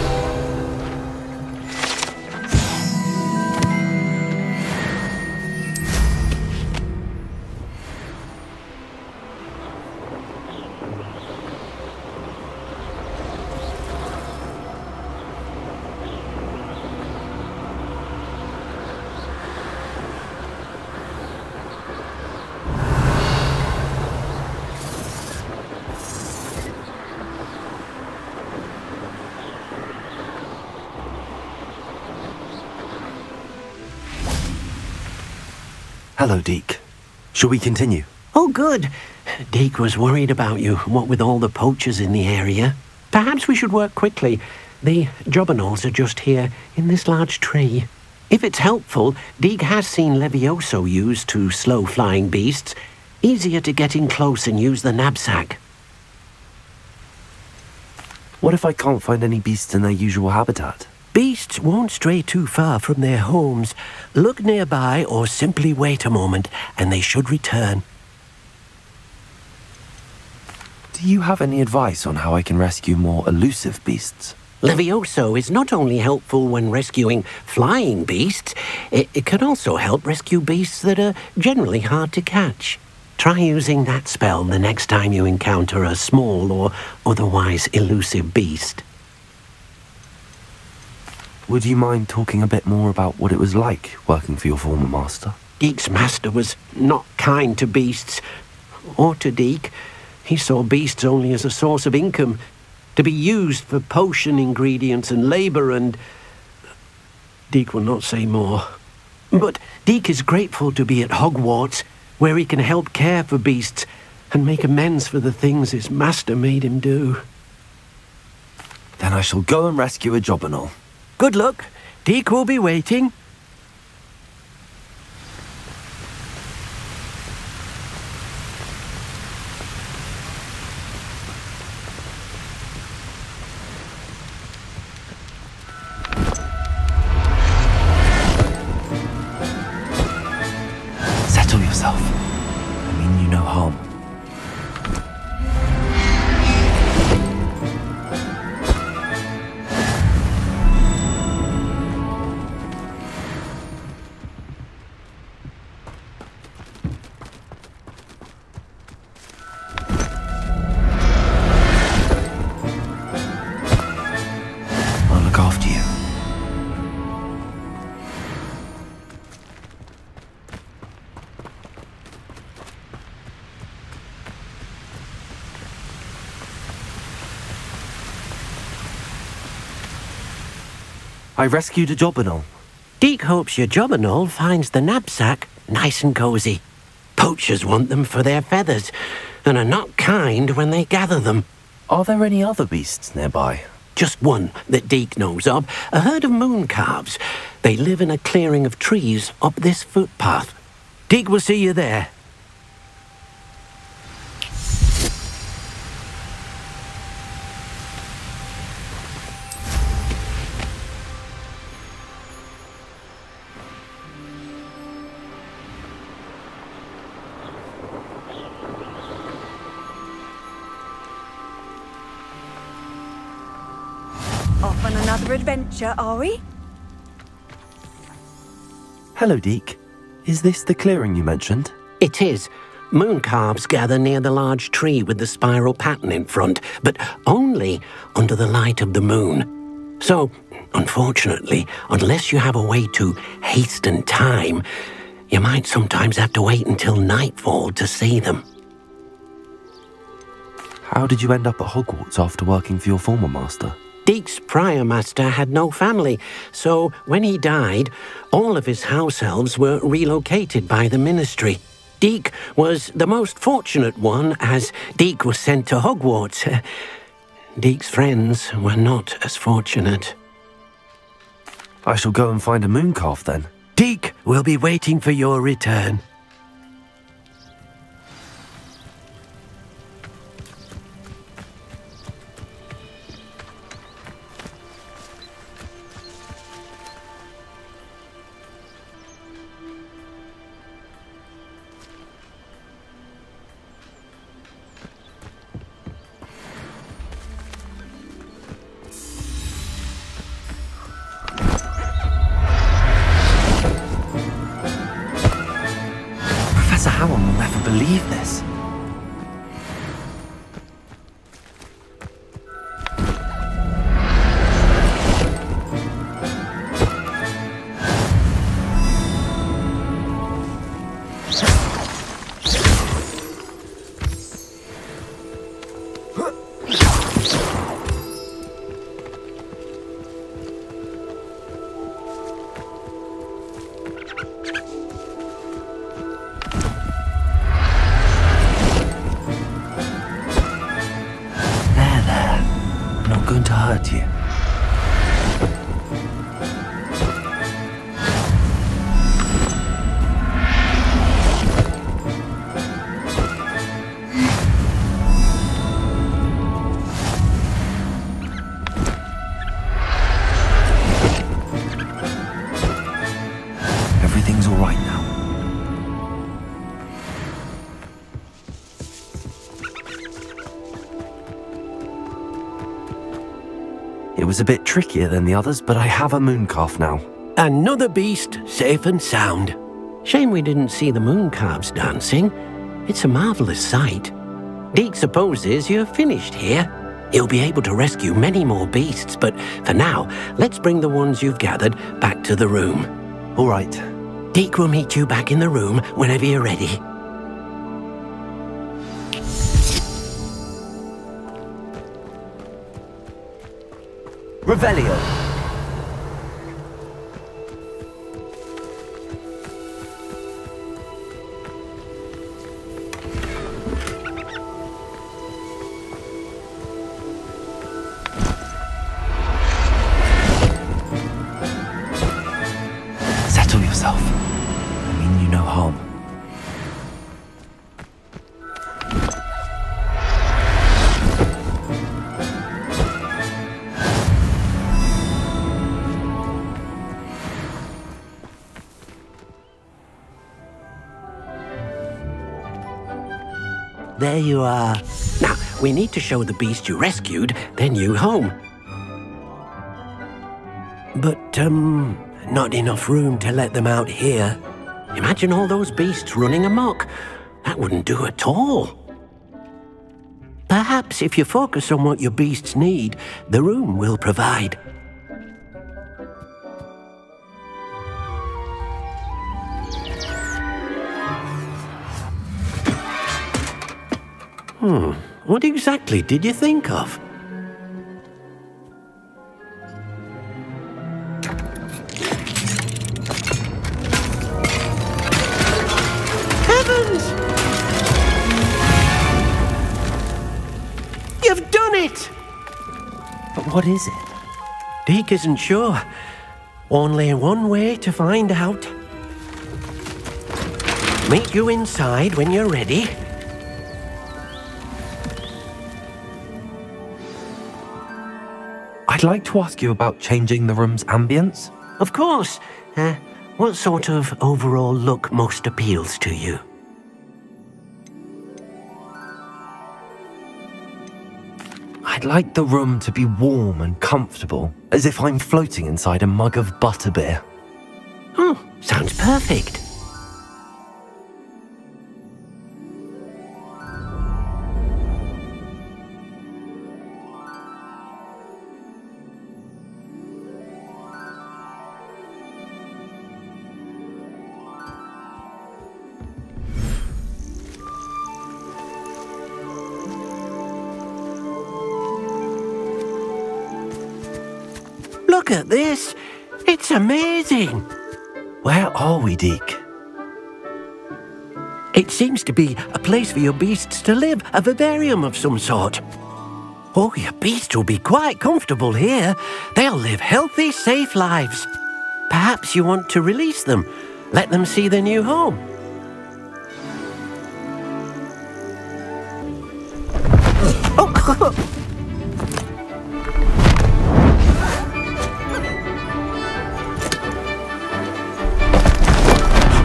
Hello, Deke. Shall we continue? Oh, good. Deke was worried about you, what with all the poachers in the area. Perhaps we should work quickly. The jobberknolls are just here, in this large tree. If it's helpful, Deke has seen Levioso used to slow flying beasts. Easier to get in close and use the knapsack. What if I can't find any beasts in their usual habitat? Beasts won't stray too far from their homes. Look nearby or simply wait a moment, and they should return. Do you have any advice on how I can rescue more elusive beasts? Levioso is not only helpful when rescuing flying beasts, it can also help rescue beasts that are generally hard to catch. Try using that spell the next time you encounter a small or otherwise elusive beast. Would you mind talking a bit more about what it was like working for your former master? Deke's master was not kind to beasts, or to Deke. He saw beasts only as a source of income, to be used for potion ingredients and labour and... Deke will not say more. But Deke is grateful to be at Hogwarts, where he can help care for beasts and make amends for the things his master made him do. Then I shall go and rescue a Jobberknoll. Good luck. Deke will be waiting. Settle yourself. I mean you no harm. I'll look after you. I rescued a Jobberknoll. Deke hopes your Jobberknoll finds the knapsack nice and cozy. Poachers want them for their feathers, and are not kind when they gather them. Are there any other beasts nearby? Just one that Deke knows of, a herd of moon calves. They live in a clearing of trees up this footpath. Deke will see you there. Off on another adventure, are we? Hello, Deke. Is this the clearing you mentioned? It is. Moon calves gather near the large tree with the spiral pattern in front, but only under the light of the moon. So, unfortunately, unless you have a way to hasten time, you might sometimes have to wait until nightfall to see them. How did you end up at Hogwarts after working for your former master? Deke's prior master had no family, so when he died, all of his house elves were relocated by the Ministry. Deke was the most fortunate one, as Deke was sent to Hogwarts. Deke's friends were not as fortunate. I shall go and find a moon calf then. Deke will be waiting for your return. Professor Howell will never believe this. Going to hurt you. Everything's all right now. It was a bit trickier than the others, but I have a moon calf now. Another beast, safe and sound. Shame we didn't see the moon calves dancing. It's a marvelous sight. Deke supposes you're finished here. He'll be able to rescue many more beasts, but for now, let's bring the ones you've gathered back to the room. All right. Deke will meet you back in the room whenever you're ready. Revelio. there you are. Now, we need to show the beast you rescued their new home. But, not enough room to let them out here. Imagine all those beasts running amok. That wouldn't do at all. Perhaps if you focus on what your beasts need, the room will provide. What exactly did you think of? Heavens! You've done it! But what is it? Deke isn't sure. Only one way to find out. Meet you inside when you're ready. I'd like to ask you about changing the room's ambience. Of course. What sort of overall look most appeals to you? I'd like the room to be warm and comfortable, as if I'm floating inside a mug of butterbeer. Oh, sounds perfect. Look at this! It's amazing! Where are we, Deke? It seems to be a place for your beasts to live, a vivarium of some sort. Oh, your beasts will be quite comfortable here. They'll live healthy, safe lives. Perhaps you want to release them, let them see their new home.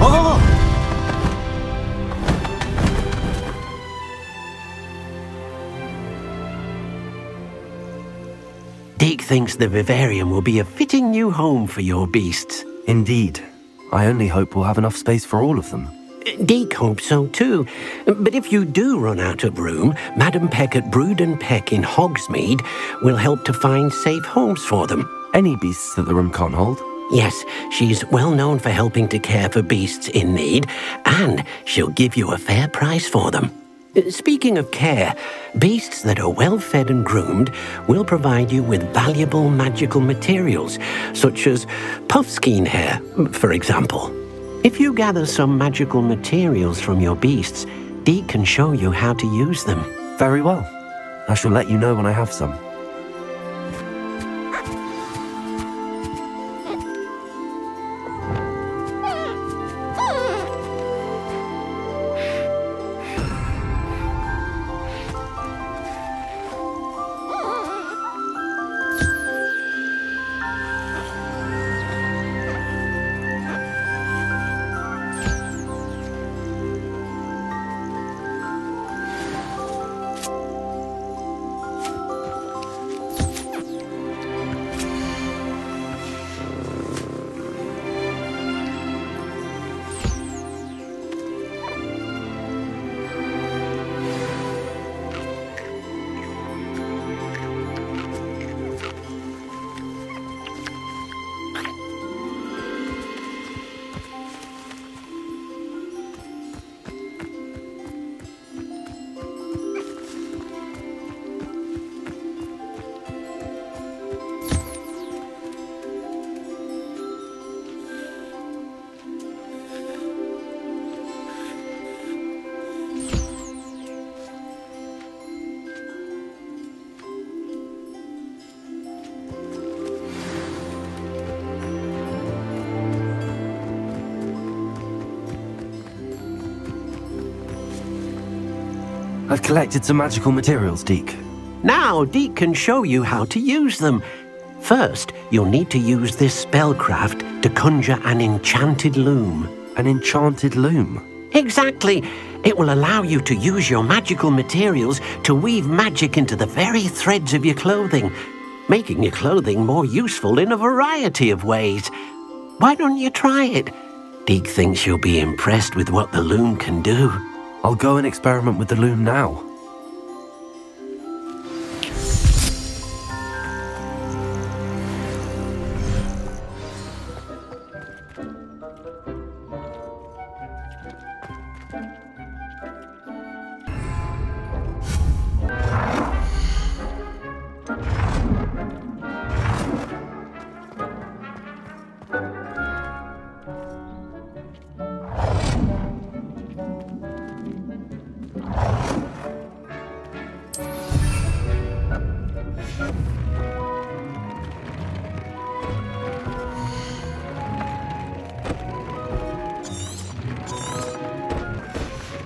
Oh! Deke thinks the vivarium will be a fitting new home for your beasts. Indeed. I only hope we'll have enough space for all of them. Deke hopes so too. But if you do run out of room, Madam Peck at Brood and Peck in Hogsmeade will help to find safe homes for them. Any beasts that the room can't hold? Yes, she's well known for helping to care for beasts in need, and she'll give you a fair price for them. Speaking of care, beasts that are well fed and groomed will provide you with valuable magical materials, such as puffskein hair, for example. If you gather some magical materials from your beasts, Deke can show you how to use them. Very well. I shall let you know when I have some. I've collected some magical materials, Deke. Now Deke can show you how to use them. First, you'll need to use this spellcraft to conjure an enchanted loom. An enchanted loom? Exactly. It will allow you to use your magical materials to weave magic into the very threads of your clothing, making your clothing more useful in a variety of ways. Why don't you try it? Deke thinks you'll be impressed with what the loom can do. I'll go and experiment with the loom now.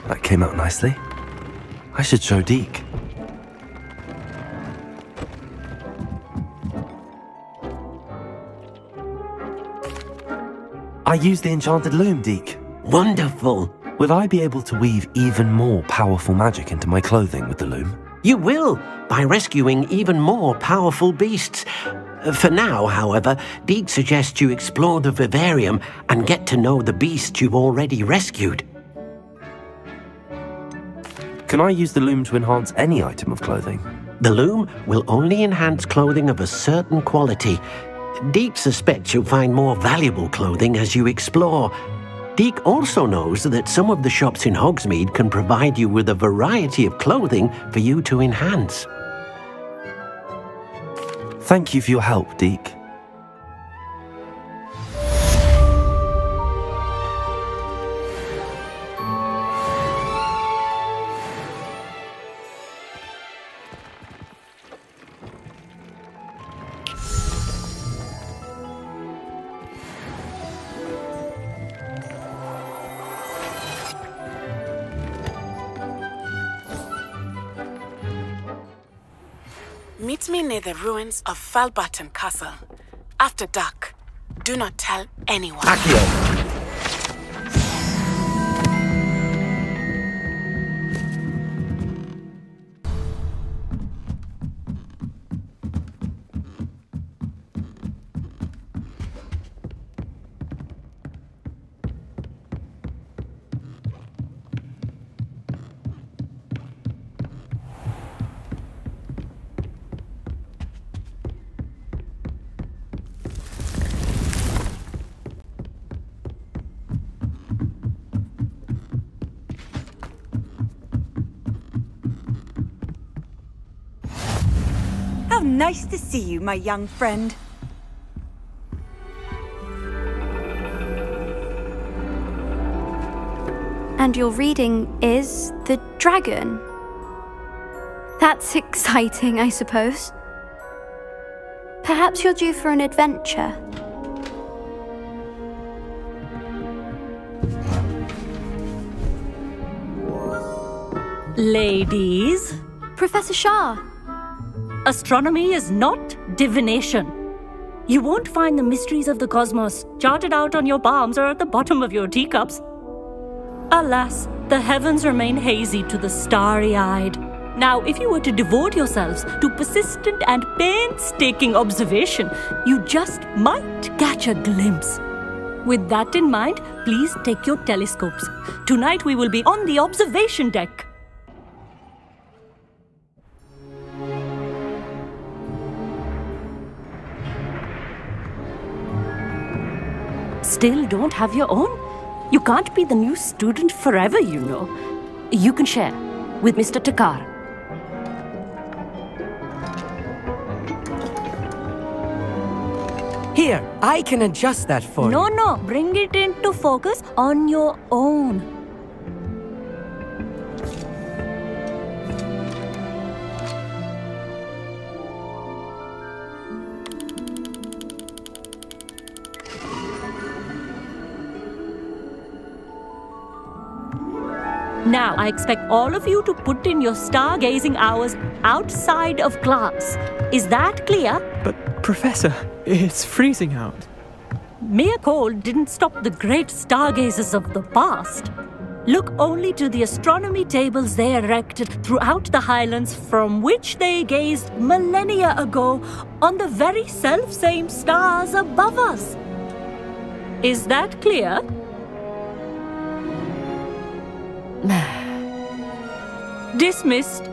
That came out nicely. I should show Deke. I used the enchanted loom, Deke. Wonderful. Will I be able to weave even more powerful magic into my clothing with the loom? You will, by rescuing even more powerful beasts. For now, however, Deke suggests you explore the vivarium and get to know the beasts you've already rescued. Can I use the loom to enhance any item of clothing? The loom will only enhance clothing of a certain quality. Deke suspects you'll find more valuable clothing as you explore. Deke also knows that some of the shops in Hogsmeade can provide you with a variety of clothing for you to enhance. Thank you for your help, Deke. Meet me near the ruins of Falbaton Castle. After dark. Do not tell anyone. Accio! How nice to see you, my young friend. And your reading is The Dragon. That's exciting, I suppose. Perhaps you're due for an adventure. Ladies. Professor Shah. Astronomy is not divination. You won't find the mysteries of the cosmos charted out on your palms or at the bottom of your teacups. Alas, the heavens remain hazy to the starry-eyed. Now, if you were to devote yourselves to persistent and painstaking observation, you just might catch a glimpse. With that in mind, please take your telescopes. Tonight we will be on the observation deck. Still don't have your own? You can't be the new student forever, you know. You can share with Mr. Takar. Here, I can adjust that for you. No, bring it into focus on your own. Now, I expect all of you to put in your stargazing hours outside of class. Is that clear? But, Professor, it's freezing out. Mere cold didn't stop the great stargazers of the past. look only to the astronomy tables they erected throughout the Highlands, from which they gazed millennia ago on the very self-same stars above us. Is that clear? Dismissed.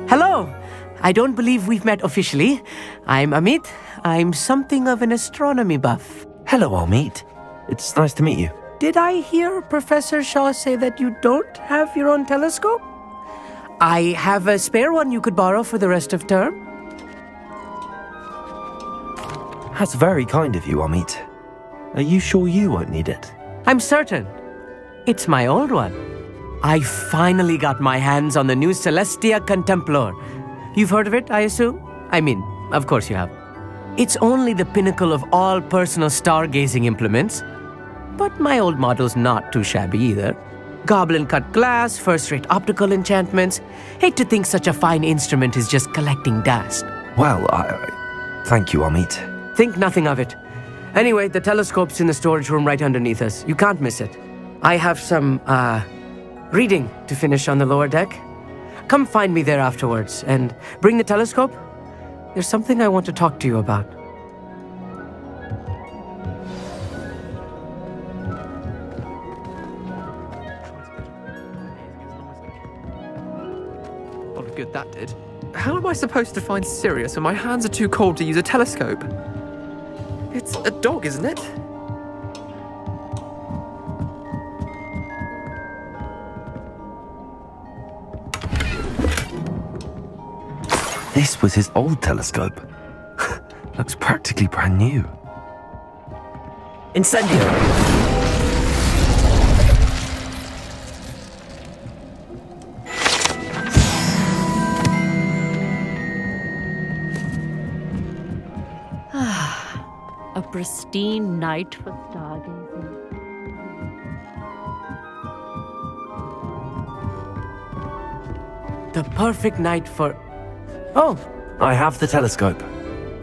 Hello. I don't believe we've met officially. I'm Amit. I'm something of an astronomy buff. Hello, Amit. It's nice to meet you. Did I hear Professor Shaw say that you don't have your own telescope? I have a spare one you could borrow for the rest of term. That's very kind of you, Amit. Are you sure you won't need it? I'm certain. It's my old one. I finally got my hands on the new Celestia Contemplar. You've heard of it, I assume? I mean, of course you have. It's only the pinnacle of all personal stargazing implements. But my old model's not too shabby either. Goblin-cut glass, first-rate optical enchantments. Hate to think such a fine instrument is just collecting dust. Well, thank you, Amit. Think nothing of it. Anyway, the telescope's in the storage room right underneath us. You can't miss it. I have some, reading to finish on the lower deck. Come find me there afterwards, and bring the telescope. There's something I want to talk to you about. What a good that did. How am I supposed to find Sirius when my hands are too cold to use a telescope? It's a dog, isn't it? This was his old telescope. Looks practically brand new. Incendio! A pristine night for stargazing. The perfect night for... Oh! I have the telescope.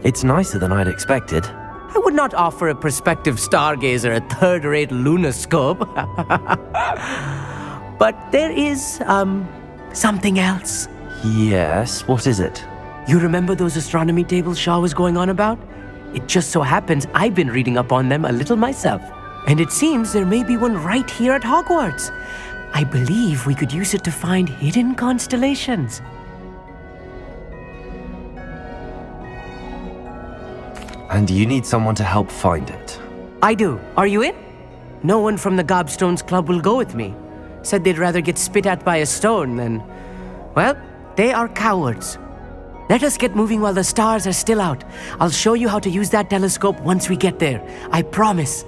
It's nicer than I'd expected. I would not offer a prospective stargazer a third-rate lunoscope. But there is, something else. Yes, what is it? You remember those astronomy tables Shaw was going on about? It just so happens I've been reading up on them a little myself. And it seems there may be one right here at Hogwarts. I believe we could use it to find hidden constellations. And you need someone to help find it. I do. Are you in? No one from the Gobstones Club will go with me. Said they'd rather get spit at by a stone than... Well, they are cowards. Let us get moving while the stars are still out. I'll show you how to use that telescope once we get there. I promise.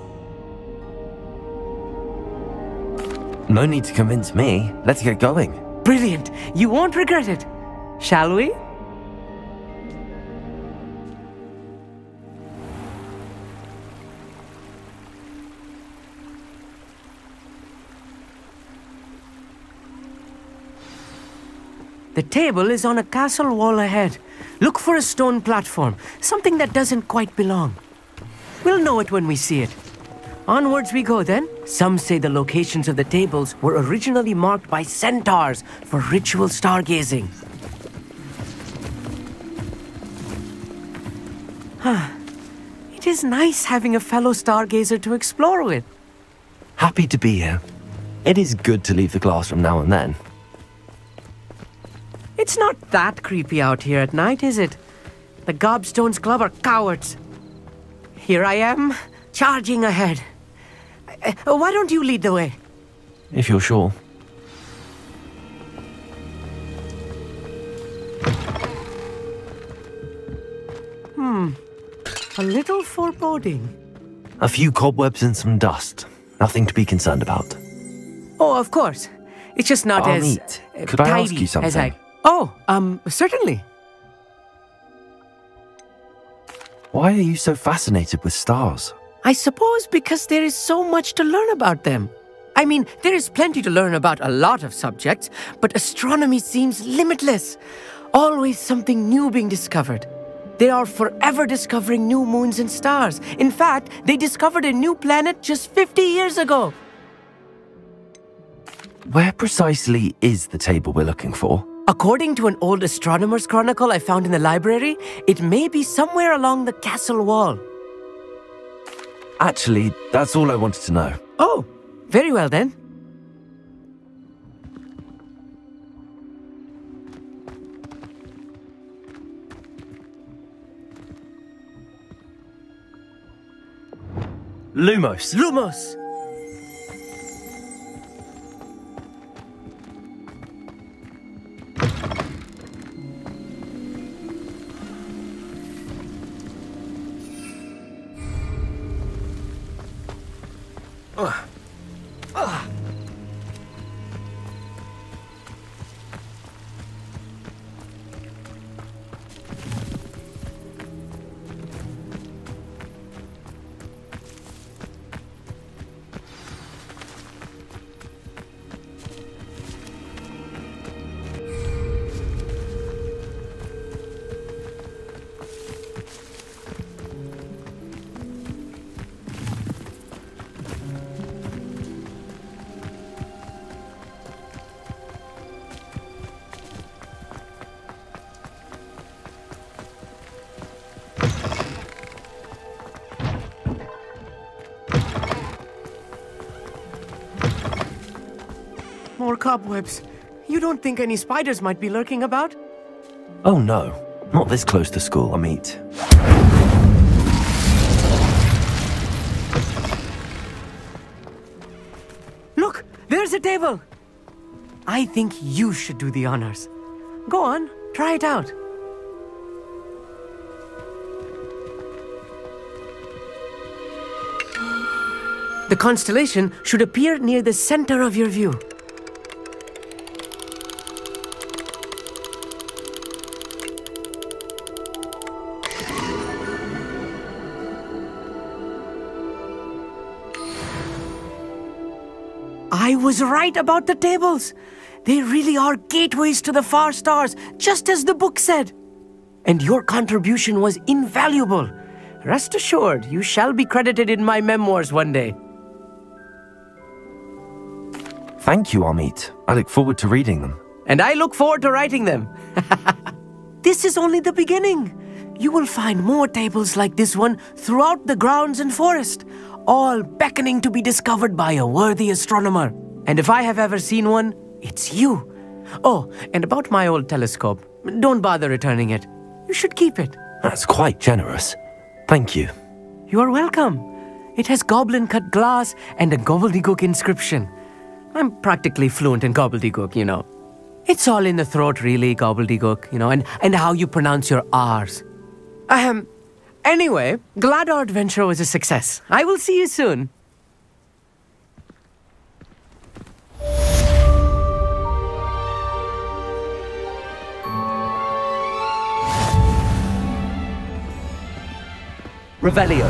No need to convince me. Let's get going. Brilliant. You won't regret it. Shall we? The table is on a castle wall ahead. Look for a stone platform, something that doesn't quite belong. We'll know it when we see it. Onwards we go then. Some say the locations of the tables were originally marked by centaurs for ritual stargazing. It is nice having a fellow stargazer to explore with. Happy to be here. It is good to leave the classroom now and then. It's not that creepy out here at night, is it? The Gobstones Club are cowards. Here I am, charging ahead. Why don't you lead the way? If you're sure. A little foreboding. A few cobwebs and some dust. Nothing to be concerned about. Oh, of course. It's just not as Could I ask tidy you something? as I... Oh, certainly. Why are you so fascinated with stars? I suppose because there is so much to learn about them. I mean, there is plenty to learn about a lot of subjects, but astronomy seems limitless. Always something new being discovered. They are forever discovering new moons and stars. In fact, they discovered a new planet just 50 years ago. Where precisely is the table we're looking for? According to an old astronomer's chronicle I found in the library, it may be somewhere along the castle wall. Actually, that's all I wanted to know. Oh, very well then. Lumos. Lumos! More cobwebs. You don't think any spiders might be lurking about? Oh no, not this close to school, Amit. Look, there's a table. I think you should do the honors. Go on, try it out. The constellation should appear near the center of your view. I was right about the tables. They really are gateways to the far stars, just as the book said. And your contribution was invaluable. Rest assured, you shall be credited in my memoirs one day. Thank you, Amit. I look forward to reading them. And I look forward to writing them. This is only the beginning. You will find more tables like this one throughout the grounds and forest, all beckoning to be discovered by a worthy astronomer. And if I have ever seen one, it's you. Oh, and about my old telescope, don't bother returning it. You should keep it. That's quite generous. Thank you. You are welcome. It has goblin-cut glass and a gobbledygook inscription. I'm practically fluent in gobbledygook, you know. It's all in the throat, really, gobbledygook, you know, and how you pronounce your R's. Anyway, glad our adventure was a success. I will see you soon. Revelio.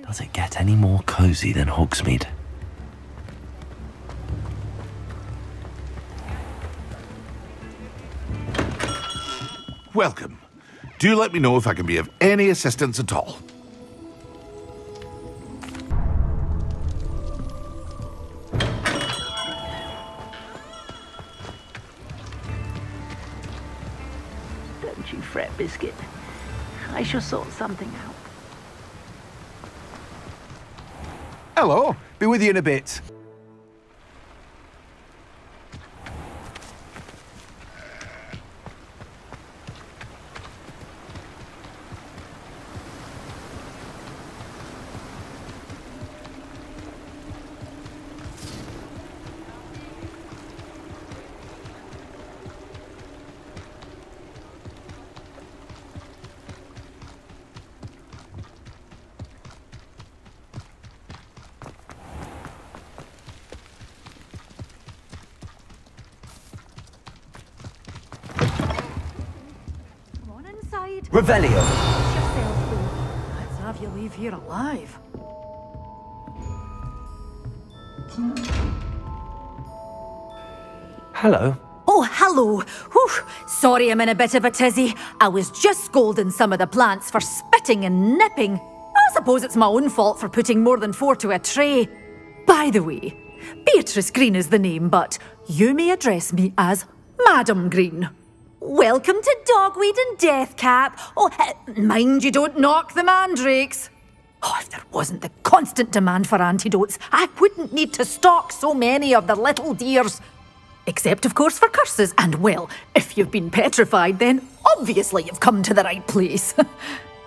Does it get any more cozy than Hogsmeade? Welcome. Do let me know if I can be of any assistance at all. Don't you fret, Biscuit. I shall sort something out. Hello. Be with you in a bit. Revelio. Let's have you leave here alive. Hello. Oh, hello. Whew. Sorry I'm in a bit of a tizzy. I was just scolding some of the plants for spitting and nipping. I suppose it's my own fault for putting more than 4 to a tray. By the way, Beatrice Green is the name, but you may address me as Madam Green. Welcome to Dogweed and Deathcap. Oh, mind you don't knock the mandrakes. Oh, if there wasn't the constant demand for antidotes, I wouldn't need to stock so many of the little dears. Except, of course, for curses. And, well, if you've been petrified, then obviously you've come to the right place.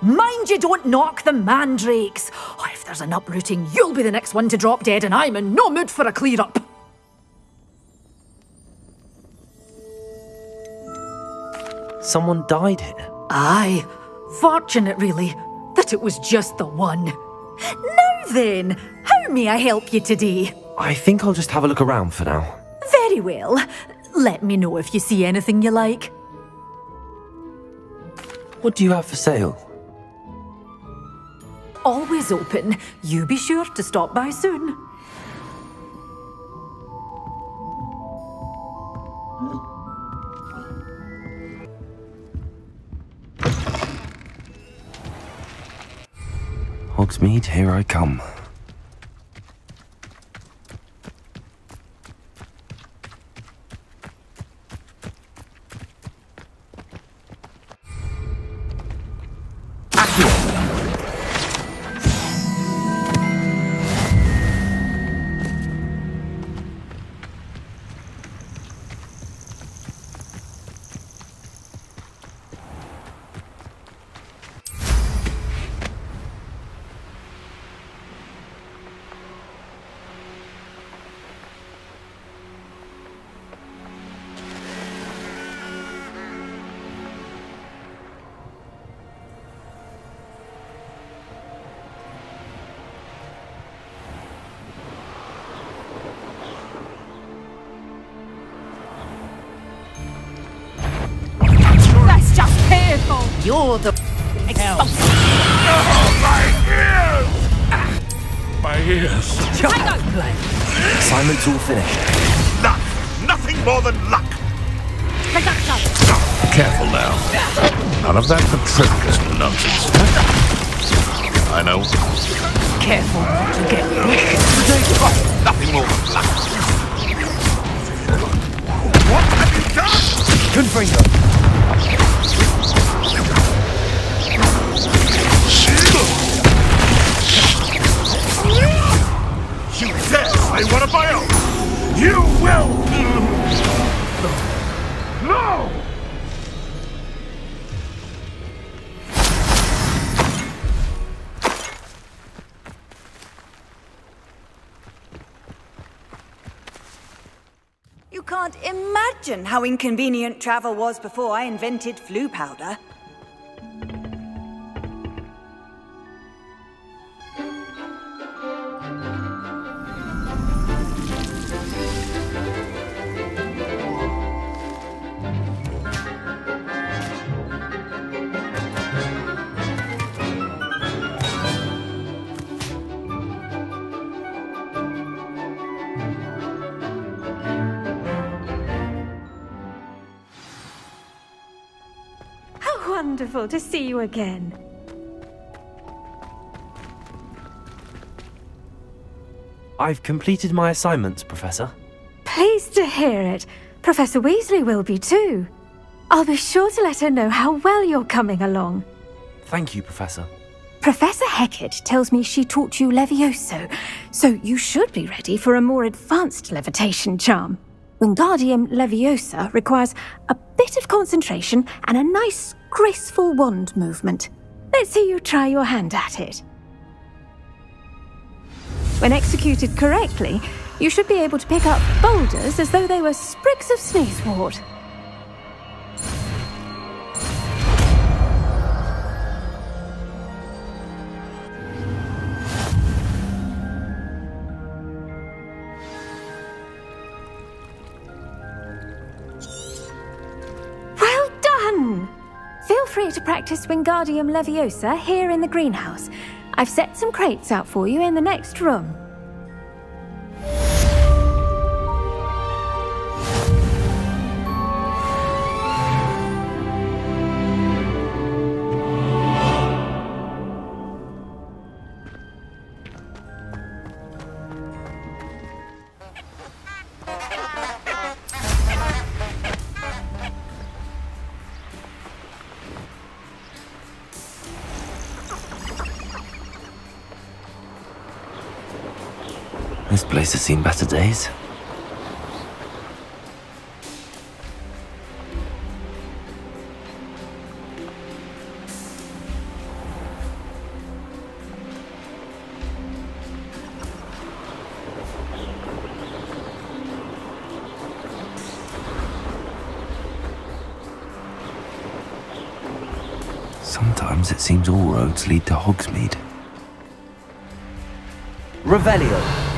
Mind you don't knock the mandrakes. Oh, if there's an uprooting, you'll be the next one to drop dead, and I'm in no mood for a clear-up. Someone died here? Aye. Fortunate, really, that it was just the one. Now then, how may I help you today? I think I'll just have a look around for now. Very well. Let me know if you see anything you like. What do you have for sale? Always open. You be sure to stop by soon. Hogsmeade, here I come. You're the Oh, my ears! I don't play. Assignment's all finished. Luck! Nothing more than luck! Careful now. None of that ventriloquist nonsense. I know. Careful what you get. Nothing more than luck. What have you done? Good finger. You dare say one of my own! You will! No! You can't imagine how inconvenient travel was before I invented flu powder. Wonderful to see you again. I've completed my assignments, Professor. Pleased to hear it. Professor Weasley will be too. I'll be sure to let her know how well you're coming along. Thank you, Professor. Professor Hecat tells me she taught you Levioso, so you should be ready for a more advanced levitation charm. Wingardium Leviosa requires a bit of concentration and a nice, graceful wand movement. Let's see you try your hand at it. When executed correctly, you should be able to pick up boulders as though they were sprigs of sneezewort. Well done! Feel free to practice Wingardium Leviosa here in the greenhouse. I've set some crates out for you in the next room. This place has seen better days. Sometimes it seems all roads lead to Hogsmeade. Revelio.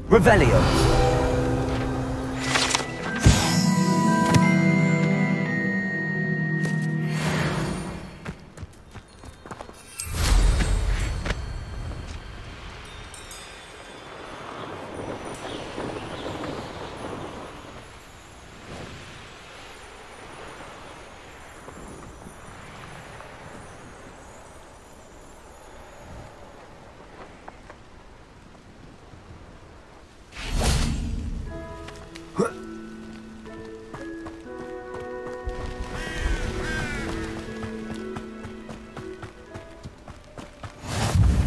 Revelio.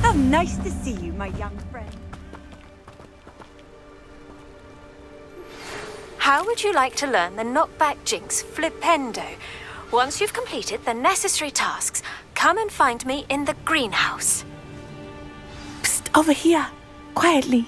How nice to see you, my young friend. How would you like to learn the knockback jinx flipendo? Once you've completed the necessary tasks, come and find me in the greenhouse. Psst, over here. Quietly.